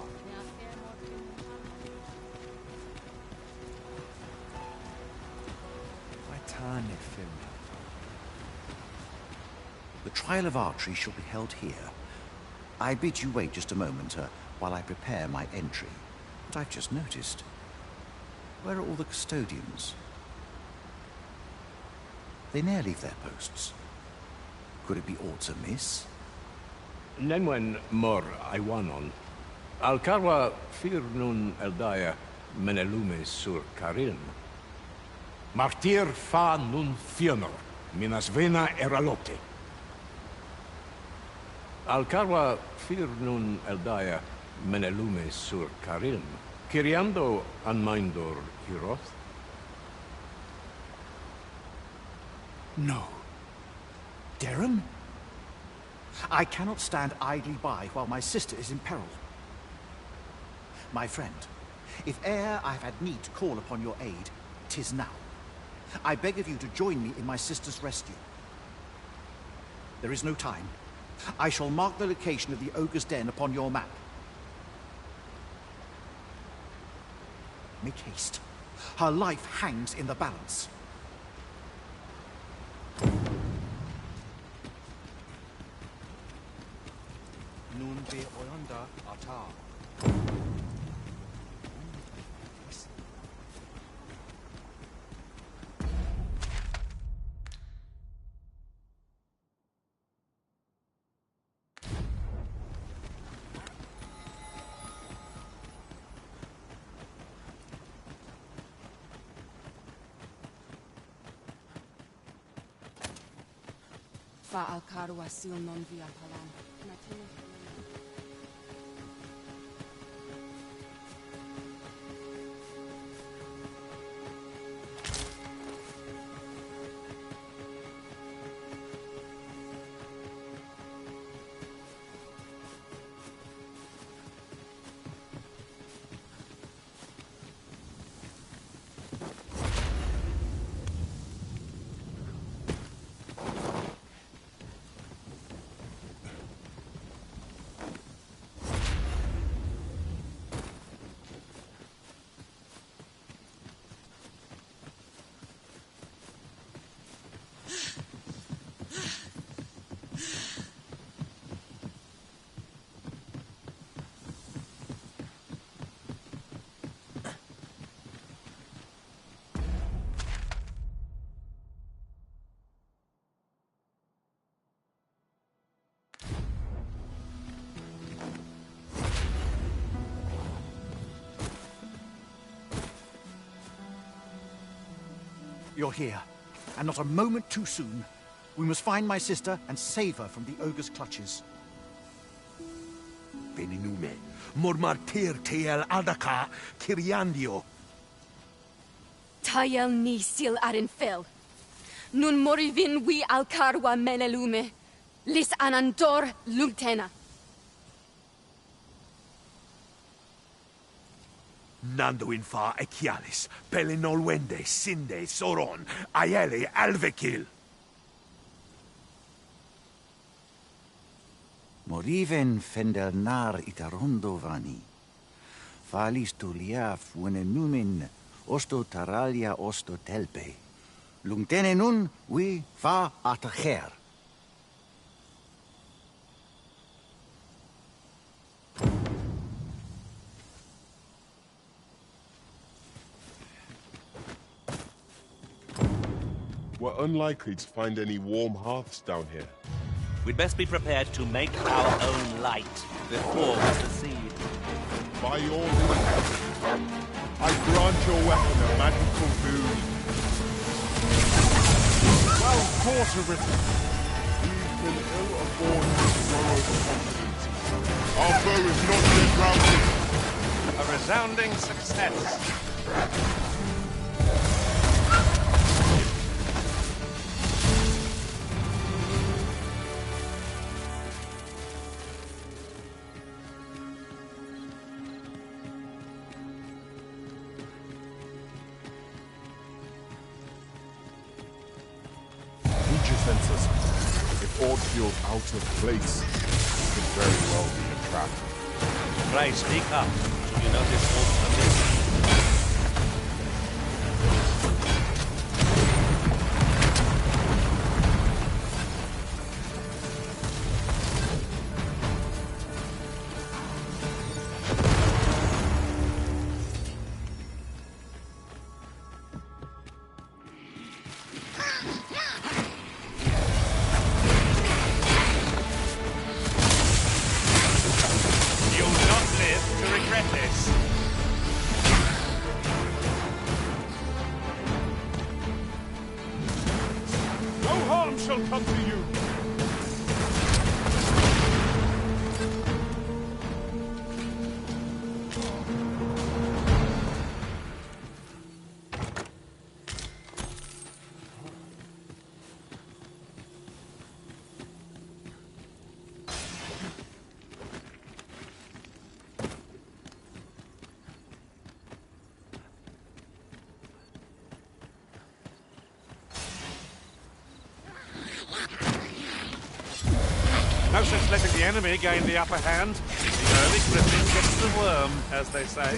The trial of archery shall be held here. I bid you wait just a moment while I prepare my entry. But I've just noticed. Where are all the custodians? They ne'er leave their posts. Could it be aught amiss? Nenwen mor Iwanon. Alcarwa fir nun eldaya menelume sur carilm. Martir fa nun fionor, minas vena eralote. Alcarwa fir nun eldaya menelume sur carilm. Kiriando anmindor hiroth? No. Darren? I cannot stand idly by while my sister is in peril. My friend, if e'er I have had need to call upon your aid, 'tis now. I beg of you to join me in my sister's rescue. There is no time. I shall mark the location of the ogre's den upon your map. Make haste. Her life hangs in the balance. Nun ve oyonda ata. Fa alcarwa sil non via palam. You're here, and not a moment too soon. We must find my sister and save her from the ogre's clutches. Veninume, mormartir teel adaka, kiriandio. Tayel ni sil arin fil. Nun morivin we alcarwa menelume. Lis anandor lugtena. Nando in fa echialis, pelinolwende, sinde, soron, aiele, alvekil. Moriven fendelnar itarondo vani. Falistu liaf numin osto taralia osto telpe. Lungtene nun we fa atacher. We're unlikely to find any warm hearths down here. We'd best be prepared to make our own light before we secede. By your leave, I grant your weapon a magical boon. Well thought of it. We've been ill afford to grow overconfidence. Our foe is not yet routed. A resounding success. If aught feels out of place, it could very well be a trap. Pray, speak up. Do you notice aught amiss? Shall come to you. No sense letting the enemy gain the upper hand. The early griffin gets the worm, as they say.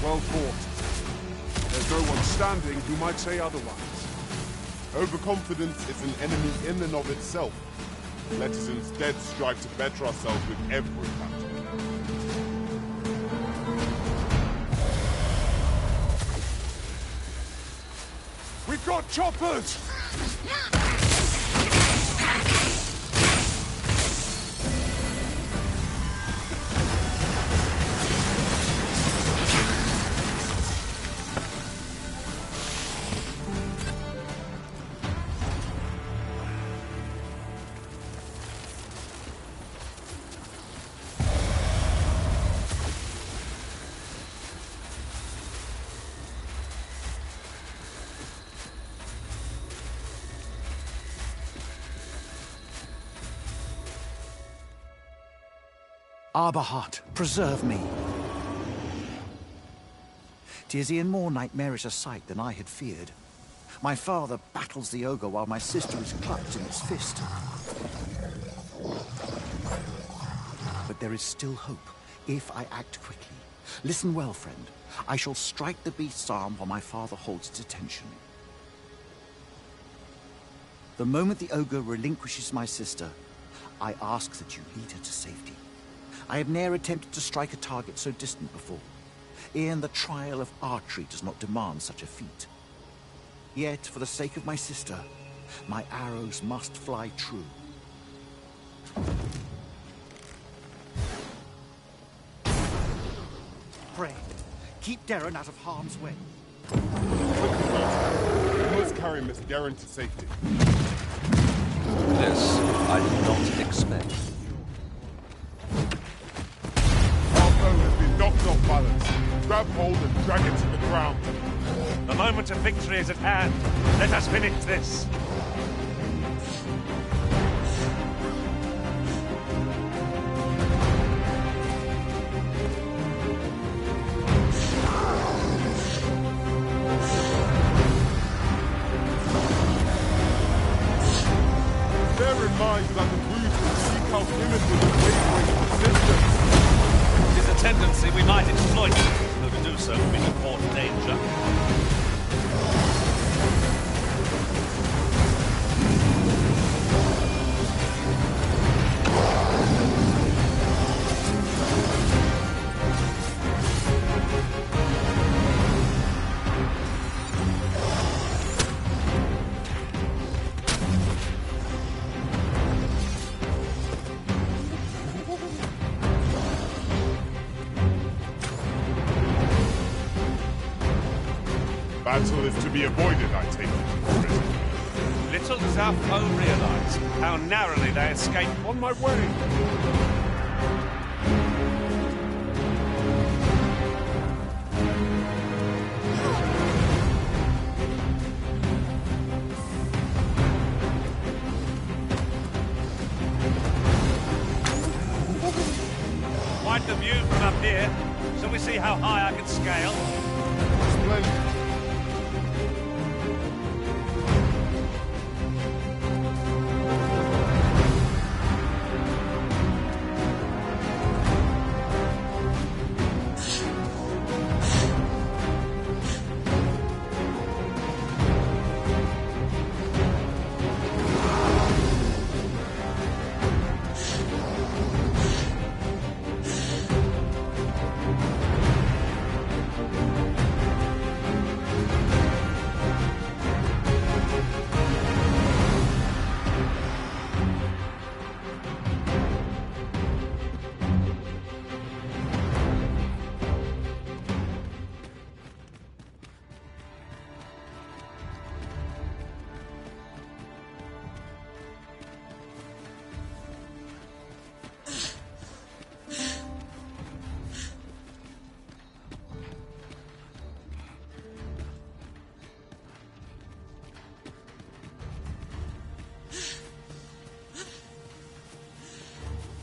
Well fought. There's no one standing who might say otherwise. Overconfidence is an enemy in and of itself. Let us instead strive to better ourselves with every battle. We've got choppers! Arbahat, preserve me. 'Tis e'en more nightmarish a sight than I had feared. My father battles the ogre while my sister is clutched in its fist. But there is still hope, if I act quickly. Listen well, friend. I shall strike the beast's arm while my father holds its attention. The moment the ogre relinquishes my sister, I ask that you lead her to safety. I have ne'er attempted to strike a target so distant before. E'en the trial of archery does not demand such a feat. Yet, for the sake of my sister, my arrows must fly true. unafraid. Keep Darren out of harm's way. We must carry Miss Darren to safety. This I did not expect. Our boat has been knocked off balance. Grab hold and drag it to the ground. The moment of victory is at hand. Let us finish this. Bear in mind that the crews will seek out limited wavering resistance. It is a tendency we might exploit, though to do so would be important danger. Battle is to be avoided, I take it. Little does our foe realize how narrowly they escape. On my way! Quite the view from up here. Shall we see how high I can scale? Splendid.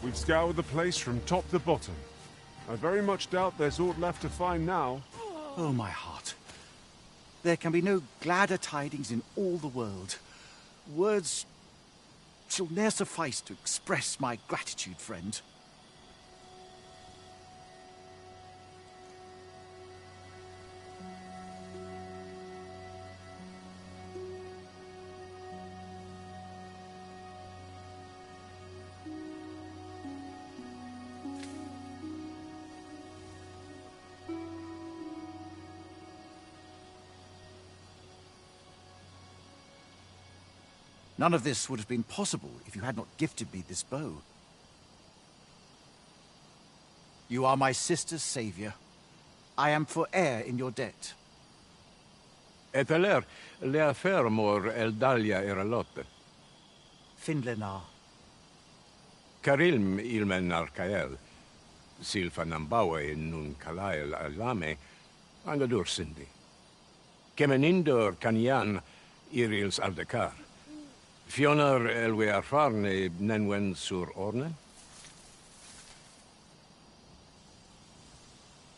We've scoured the place from top to bottom. I very much doubt there's aught left to find now. Oh, my heart. There can be no gladder tidings in all the world. Words shall ne'er suffice to express my gratitude, friend. None of this would have been possible if you had not gifted me this bow. You are my sister's savior. I am forever in your debt. Eteler, lea fermor eldalia eralotte. Finlenar. Karilm ilmen arkael. Silfa nambawe nun kalael alame. Angadur sindi. Kemenindor kanian irils aldekar. Fionar elwe arfarne nenwen sur orne?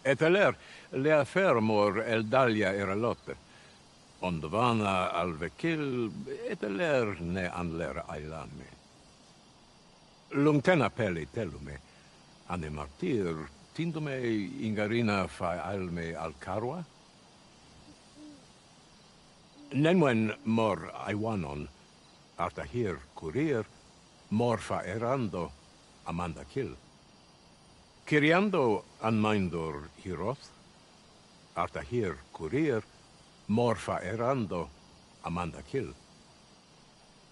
Eteler, lea fermor eldalia eralotte. Ondvana alvekil, eteler ne anler ailame. Lungtena peli telume, ane martir, tindume ingarina fa alme alcarwa? Nenwen mor aiwanon, arta hier courier, morfa erando, amanda kill. Kiriando anmindor hiroth, arta hier courier, morfa erando, amanda kill.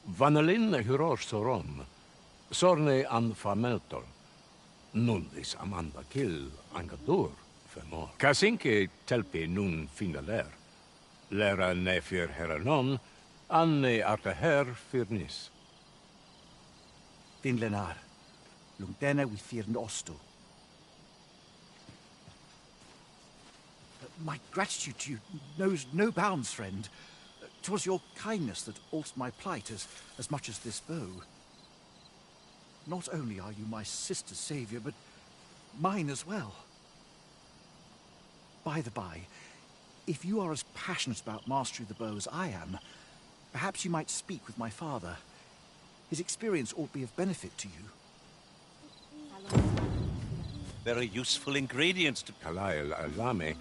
Vanelin hiror soron, sorne an fameltol, nundis amanda kill, angadur, Femor. Kasinke telpi nun finaler. Lera ne fyr heranon, anne arta her fyrnis. Fin lenar. Lungdena we fearn osto. My gratitude to you knows no bounds, friend. 'Twas your kindness that altered my plight as much as this bow. Not only are you my sister's savior, but mine as well. By the by, if you are as passionate about mastery of the bow as I am, perhaps you might speak with my father. His experience ought to be of benefit to you. Very useful ingredients to... Kalael alame,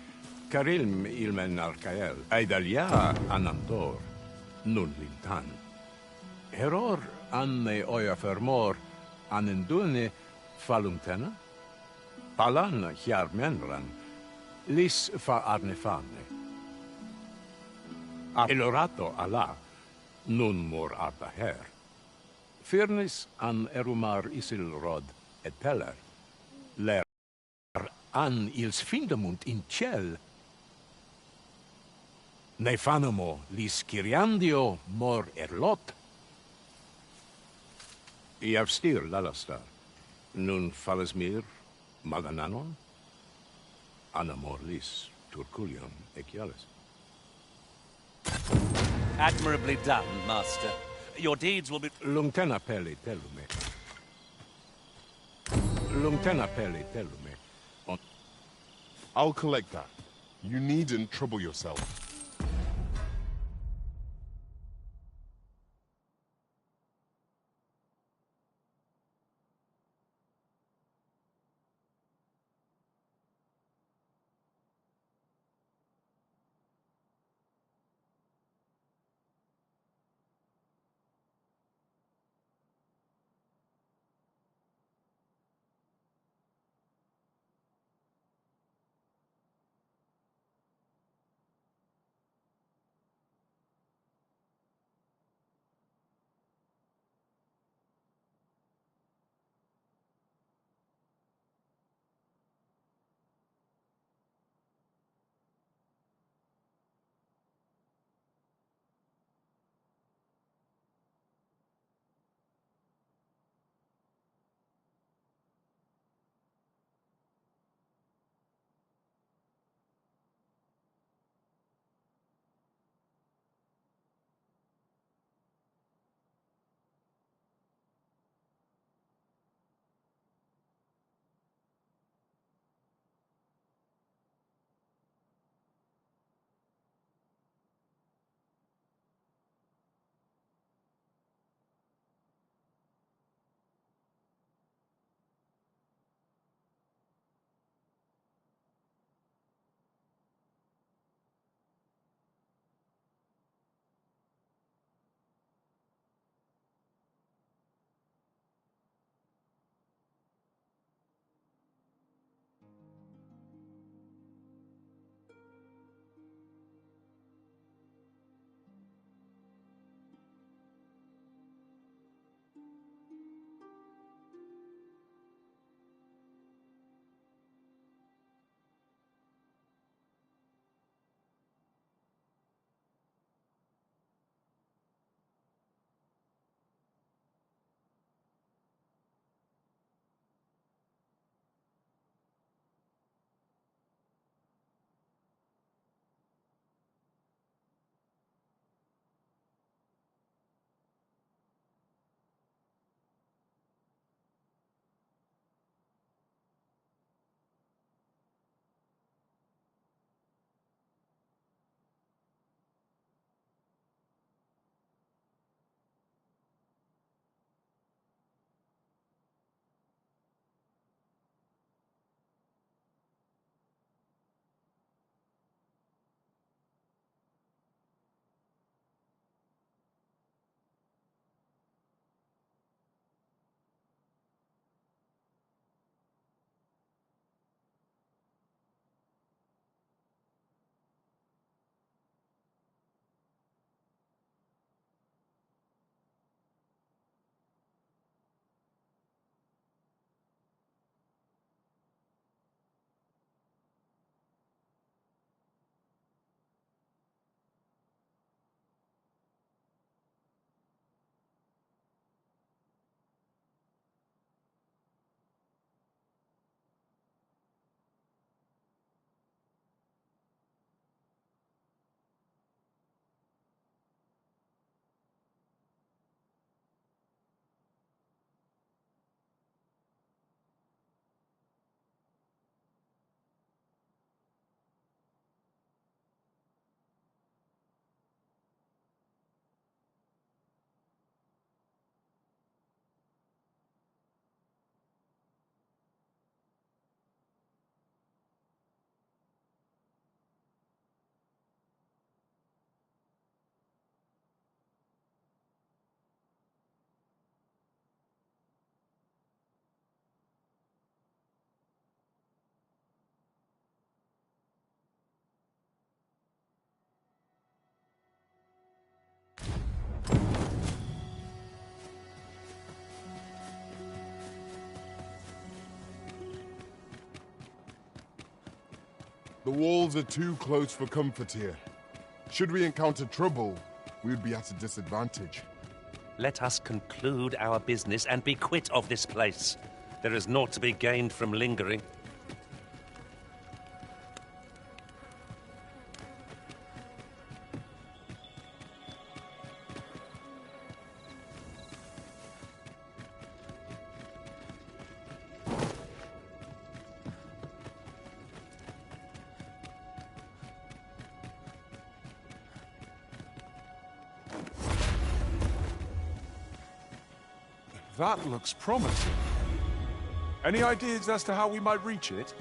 karilm ilmen arkael, aidalia anandor, nun lintan. Heror anne oia fermor, anendune falumtena? Palan hjarmenran, lis fa arnefane. Elorato ala, nun mor arta her. Firnis an erumar isilrod et peller. Ler an ils findamunt in ciel. Nefanamo lis Kyriandio mor erlot. I avstir lalastar. Nun falles mir malananon. Anamor lis turculion ecialis. Admirably done, Master. Your deeds will be... Lungtena peli telume. Lungtena peli telume. I'll collect that. You needn't trouble yourself. The walls are too close for comfort here. Should we encounter trouble, we would be at a disadvantage. Let us conclude our business and be quit of this place. There is naught to be gained from lingering. That looks promising. Any ideas as to how we might reach it?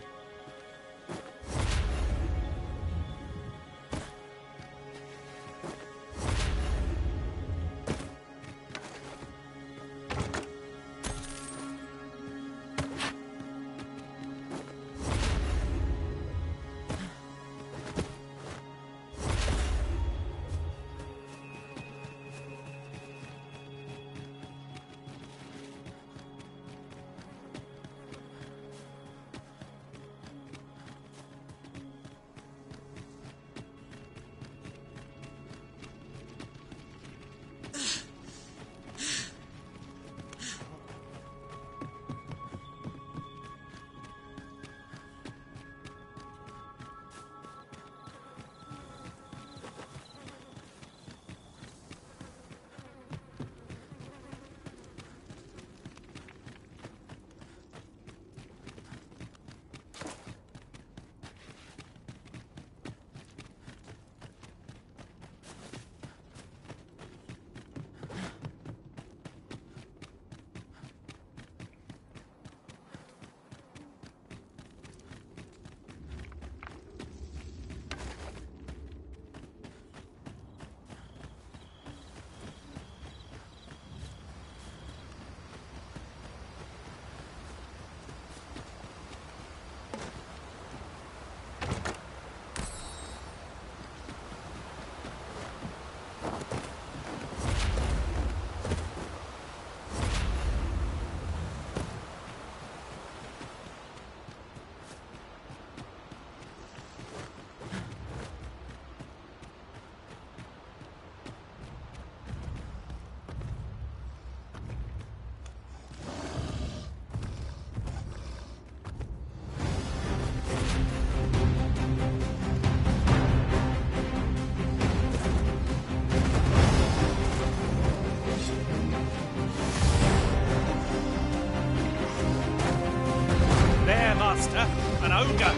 An ogre!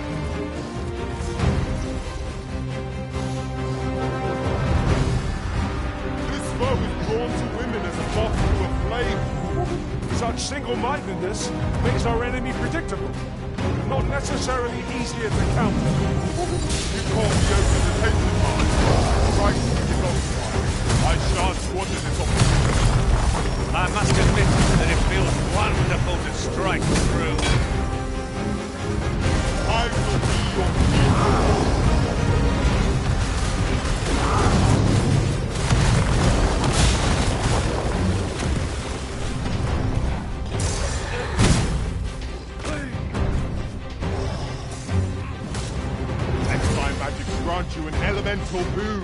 This foe is drawn to women as a moth to a flame. Such single-mindedness makes our enemy predictable, not necessarily easier to counter. You call me over the detention line. Right, you not try. I shan't squander this opportunity. I must admit that it feels wonderful to strike through. I will be your hero. Next time magic grant you an elemental boon.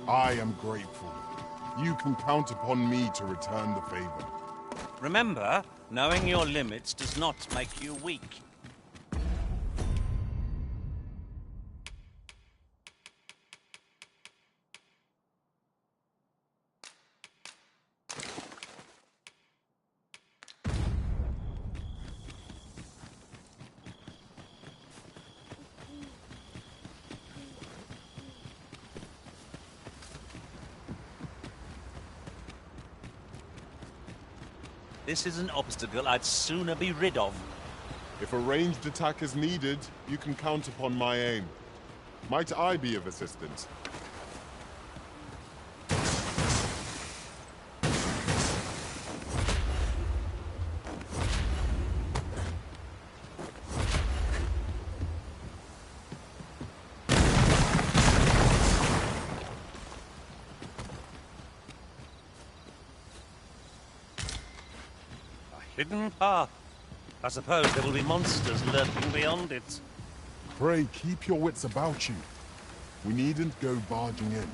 I am grateful. You can count upon me to return the favor. Remember, knowing your limits does not make you weak. This is an obstacle I'd sooner be rid of. If a ranged attack is needed, you can count upon my aim. Might I be of assistance? Hidden path. I suppose there will be monsters lurking beyond it. Pray, keep your wits about you. We needn't go barging in.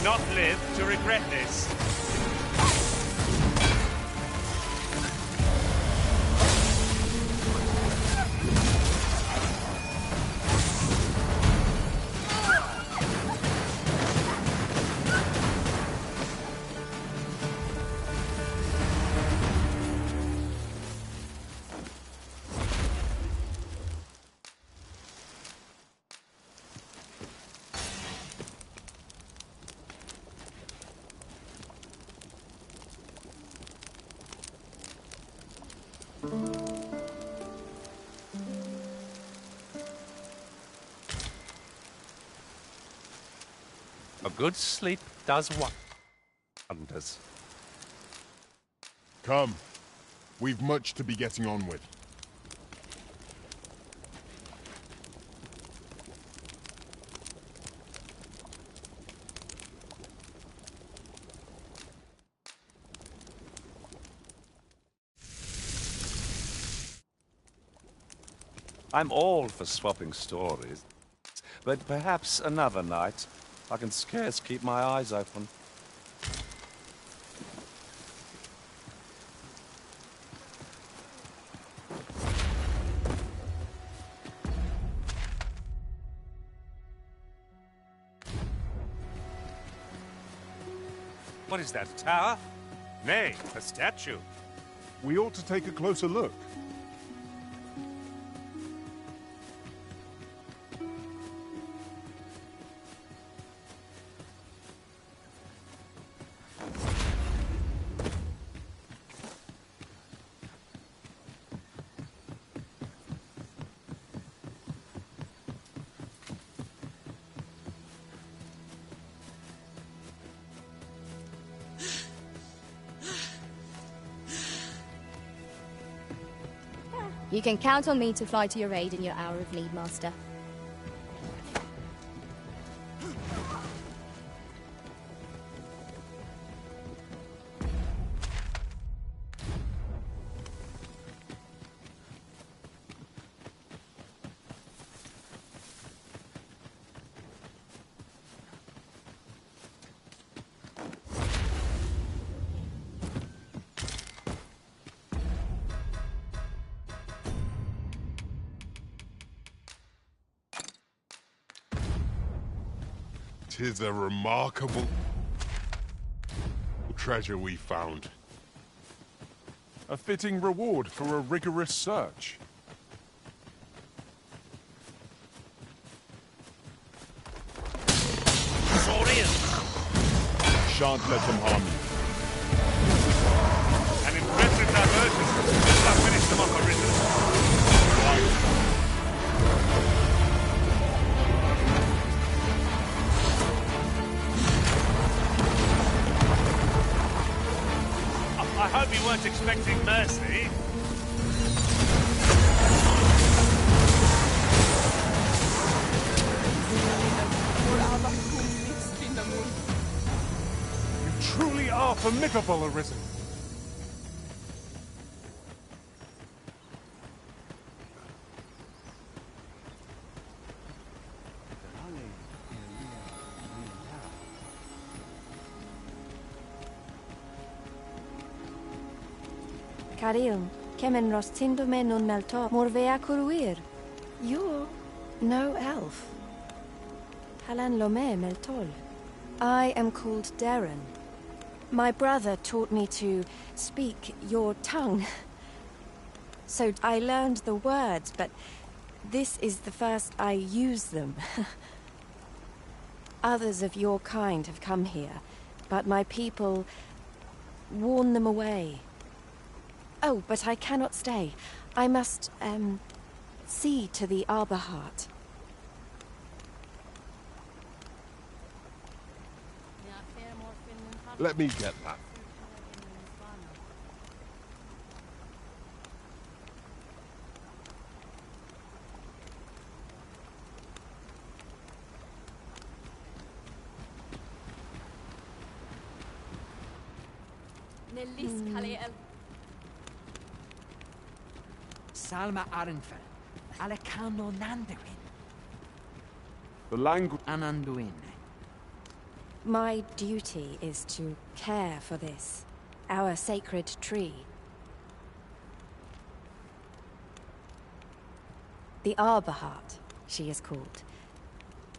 Not live to regret this. A good sleep does wonders. Come. We've much to be getting on with. I'm all for swapping stories, but perhaps another night. I can scarce keep my eyes open. What is that, a tower? Nay, a statue. We ought to take a closer look. You can count on me to fly to your aid in your hour of need, Master. Tis a remarkable treasure we found. A fitting reward for a rigorous search. Shan't let them harm you. An impressive diversion. I'll finish them off, Arisen. I hope you weren't expecting mercy. are formidable arisen. Carilm, kemen rostindome nun melto morvea curuir. You're no elf. Halan lome meltol. I am called Darren. My brother taught me to speak your tongue. So I learned the words, but this is the first I use them. Others of your kind have come here, but my people warn them away. Oh, but I cannot stay. I must, see to the Arbor Heart. Let me get that. Salma Arenfel, Alekano Nanduin. The language... Ananduin. My duty is to care for this, our sacred tree. The Arbor Heart, she is called.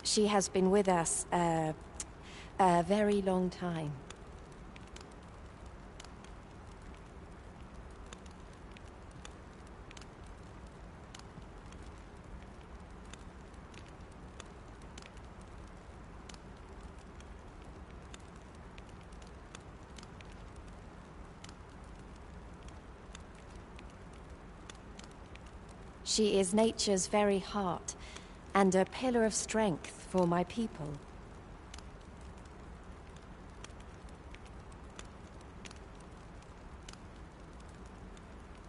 She has been with us a very long time. She is nature's very heart, and a pillar of strength for my people.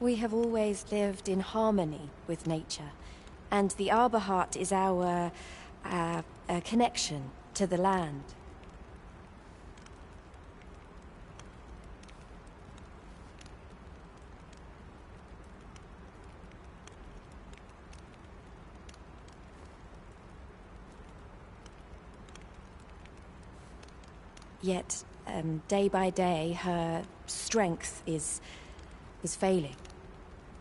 We have always lived in harmony with nature, and the Arbor Heart is our connection to the land. Yet, day by day, her strength is failing.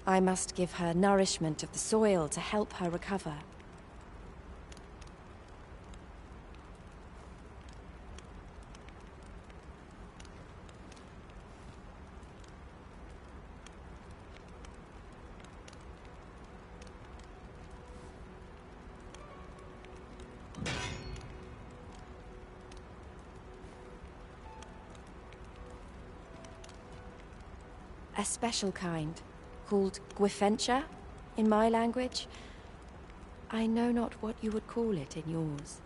I must give her nourishment of the soil to help her recover. A special kind, called Gwifencha in my language. I know not what you would call it in yours.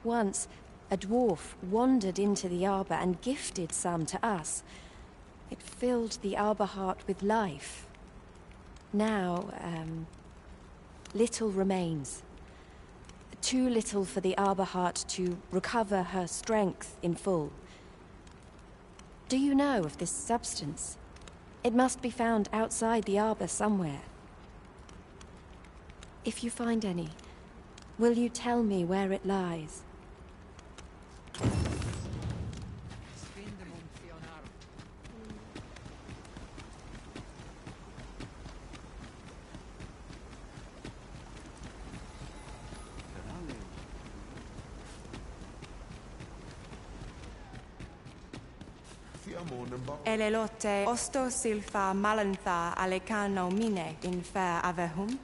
Once, a dwarf wandered into the arbor and gifted some to us. It filled the Arbor Heart with life. Now, little remains. Too little for the Arbor Heart to recover her strength in full. Do you know of this substance? It must be found outside the arbor somewhere. If you find any, will you tell me where it lies? Elelote osto silfa malantha alekano mine in fair avehum.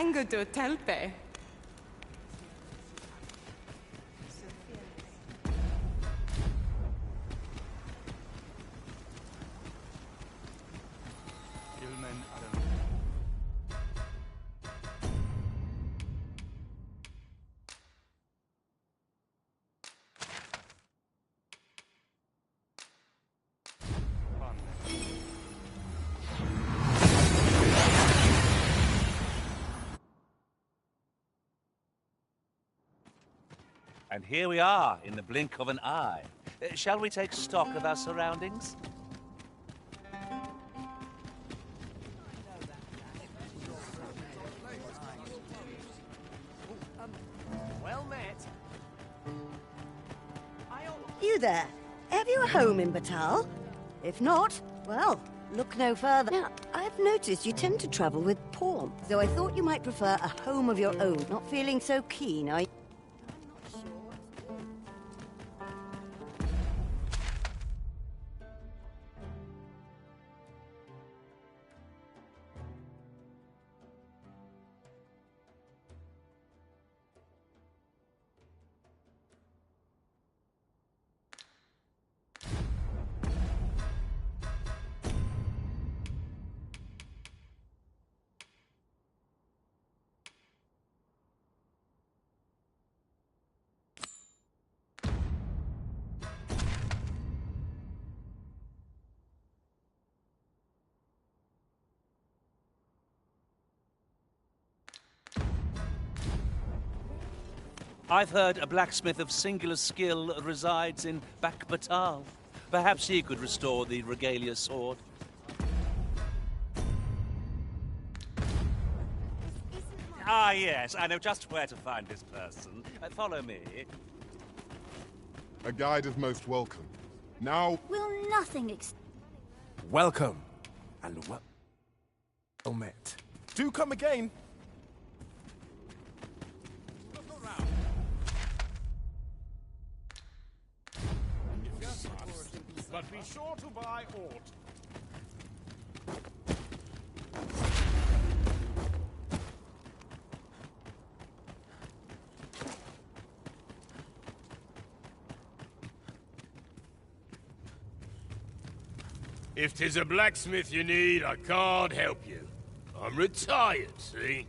Anger do telpe. And here we are, in the blink of an eye. Shall we take stock of our surroundings? Well met. You there? Have you a home in Batal? If not, well, look no further. Now, I've noticed you tend to travel with Pawn, so I thought you might prefer a home of your own. Not feeling so keen, are you? I've heard a blacksmith of singular skill resides in Batal. Perhaps he could restore the regalia sword. Ah, yes, I know just where to find this person. Follow me. A guide is most welcome. Now... Will nothing Welcome, and well met. Do come again. But be sure to buy aught. If 'tis a blacksmith you need, I can't help you. I'm retired, see?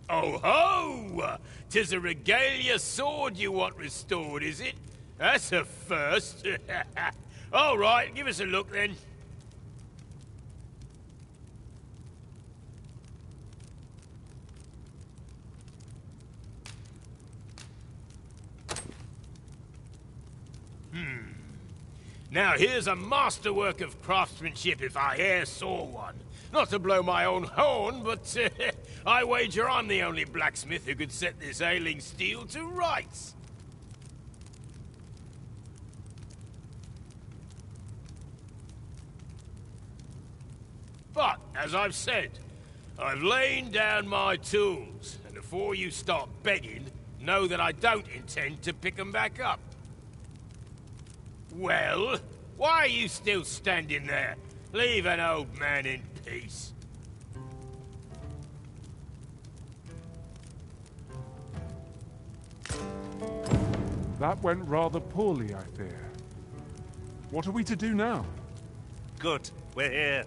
Oh ho! 'Tis a regalia sword you want restored, is it? That's a first. All right, give us a look then. Now here's a masterwork of craftsmanship if I e'er saw one. Not to blow my own horn, but I wager I'm the only blacksmith who could set this ailing steel to rights. But, as I've said, I've lain down my tools, and before you start begging, know that I don't intend to pick them back up. Well, why are you still standing there? Leave an old man in peace. That went rather poorly, I fear. What are we to do now? Good, we're here.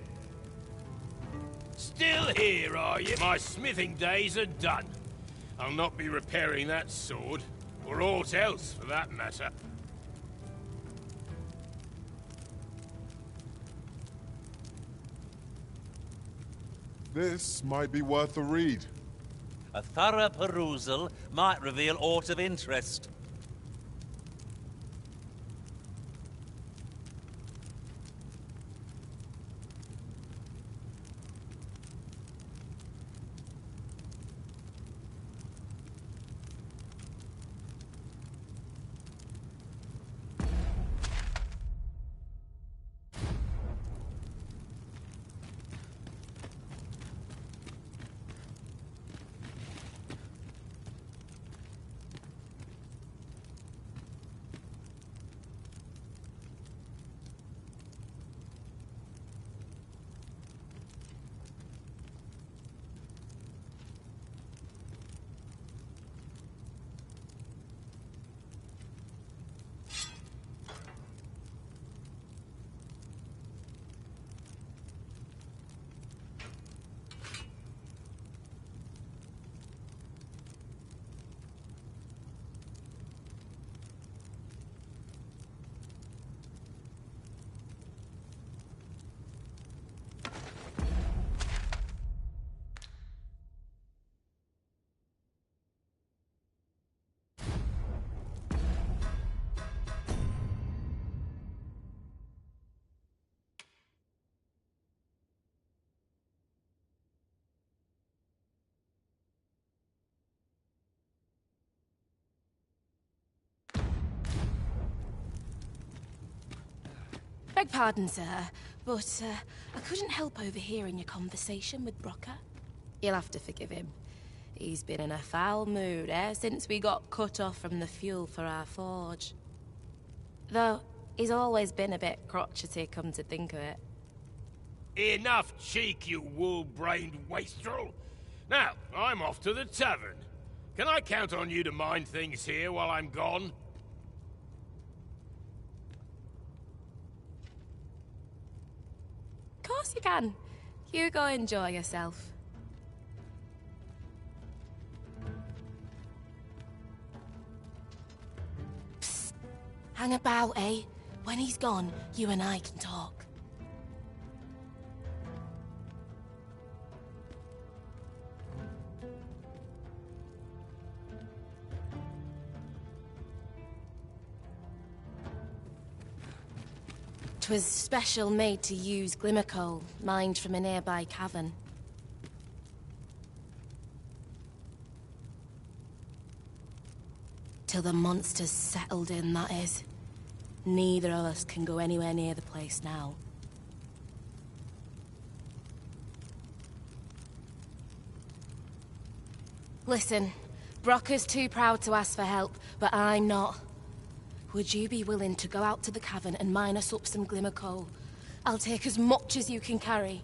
Still here, are you? My smithing days are done. I'll not be repairing that sword, or aught else for that matter. This might be worth a read. A thorough perusal might reveal aught of interest. Beg pardon, sir, but I couldn't help overhearing your conversation with Brocker. You'll have to forgive him. He's been in a foul mood since we got cut off from the fuel for our forge. Though, he's always been a bit crotchety, come to think of it. Enough cheek, you wool-brained wastrel! Now, I'm off to the tavern. Can I count on you to mind things here while I'm gone? Of course you can. You go enjoy yourself. Psst. Hang about, eh? When he's gone, you and I can talk. Twas special made to use glimmer coal, mined from a nearby cavern. Till the monsters settled in, that is. Neither of us can go anywhere near the place now. Listen, Brocker's too proud to ask for help, but I'm not. Would you be willing to go out to the cavern and mine us up some glimmer coal? I'll take as much as you can carry.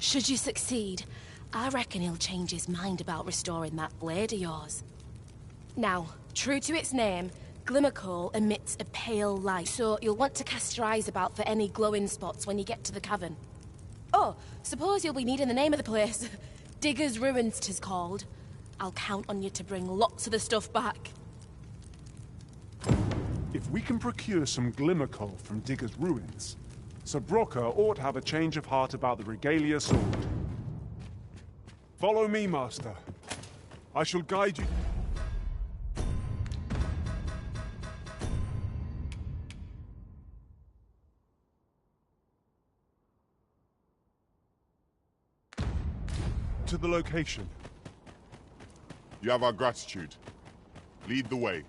Should you succeed, I reckon he'll change his mind about restoring that blade of yours. Now, true to its name, glimmer coal emits a pale light, so you'll want to cast your eyes about for any glowing spots when you get to the cavern. Oh, suppose you'll be needing the name of the place. Digger's Ruins 'tis called. I'll count on you to bring lots of the stuff back. If we can procure some glimmer coal from Digger's Ruins, Sir Brocker ought to have a change of heart about the regalia sword. Follow me, Master. I shall guide you. To the location. You have our gratitude. Lead the way.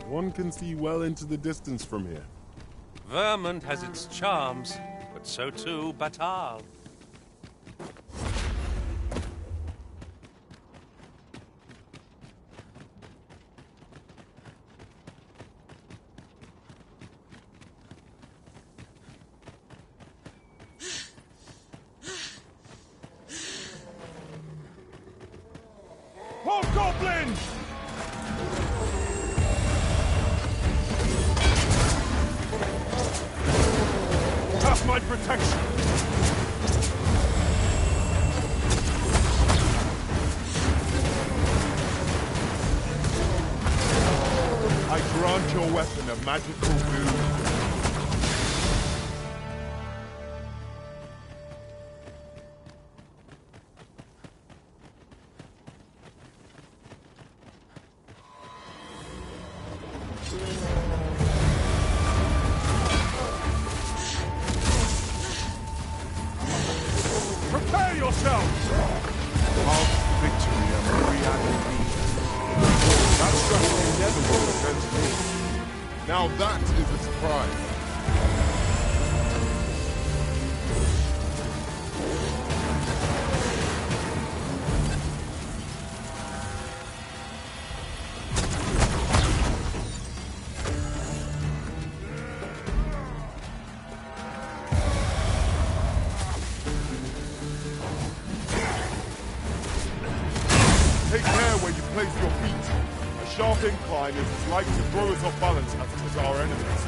One can see well into the distance from here. Vermont has its charms, but so too Batal. Hobgoblins! Have my protection! I grant your weapon a magical boon. Prepare yourselves! Half victory and reality. That strategy never will occur to me. Now that is a surprise. Take care where you place your feet. sharp incline is as like to throw us off balance as it is our enemies.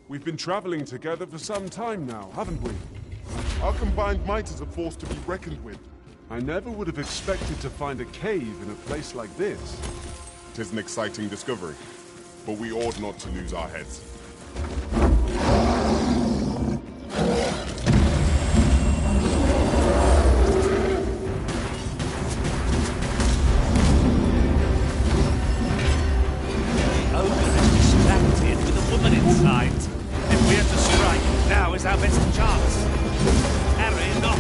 We've been traveling together for some time now, haven't we? Our combined might is a force to be reckoned with. I never would have expected to find a cave in a place like this. It is an exciting discovery, but we ought not to lose our heads. Our best chance. Harry, not.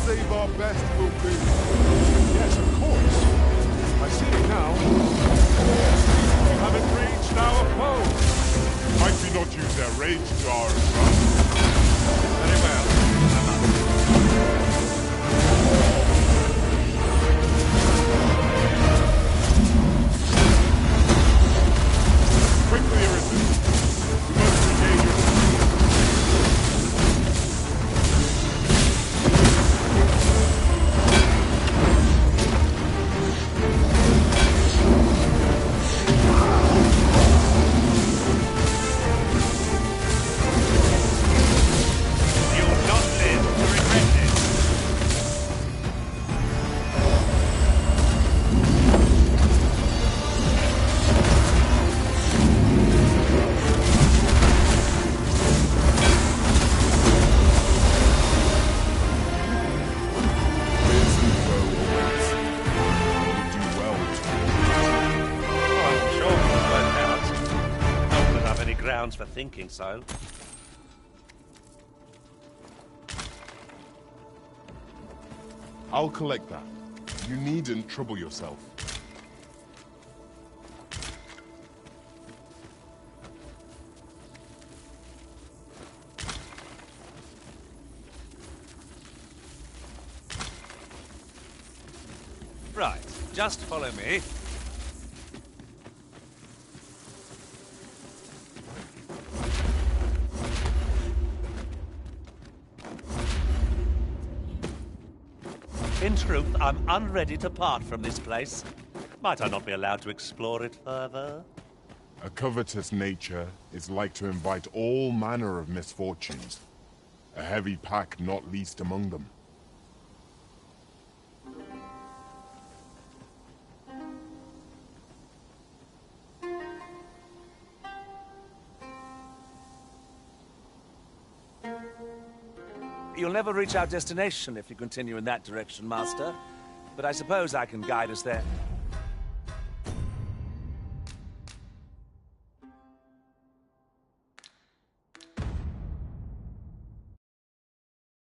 Save our best will be. Yes, of course. I see it now. We haven't reached our foe. Might we not use their rage to our advantage? Very well. Quickly, Arisen. We must regain your... For thinking so. I'll collect that. You needn't trouble yourself. Right, just follow me. In truth, I'm unready to part from this place. Might I not be allowed to explore it further? A covetous nature is like to invite all manner of misfortunes. A heavy pack not least among them. You'll never reach our destination if you continue in that direction, Master. But I suppose I can guide us there.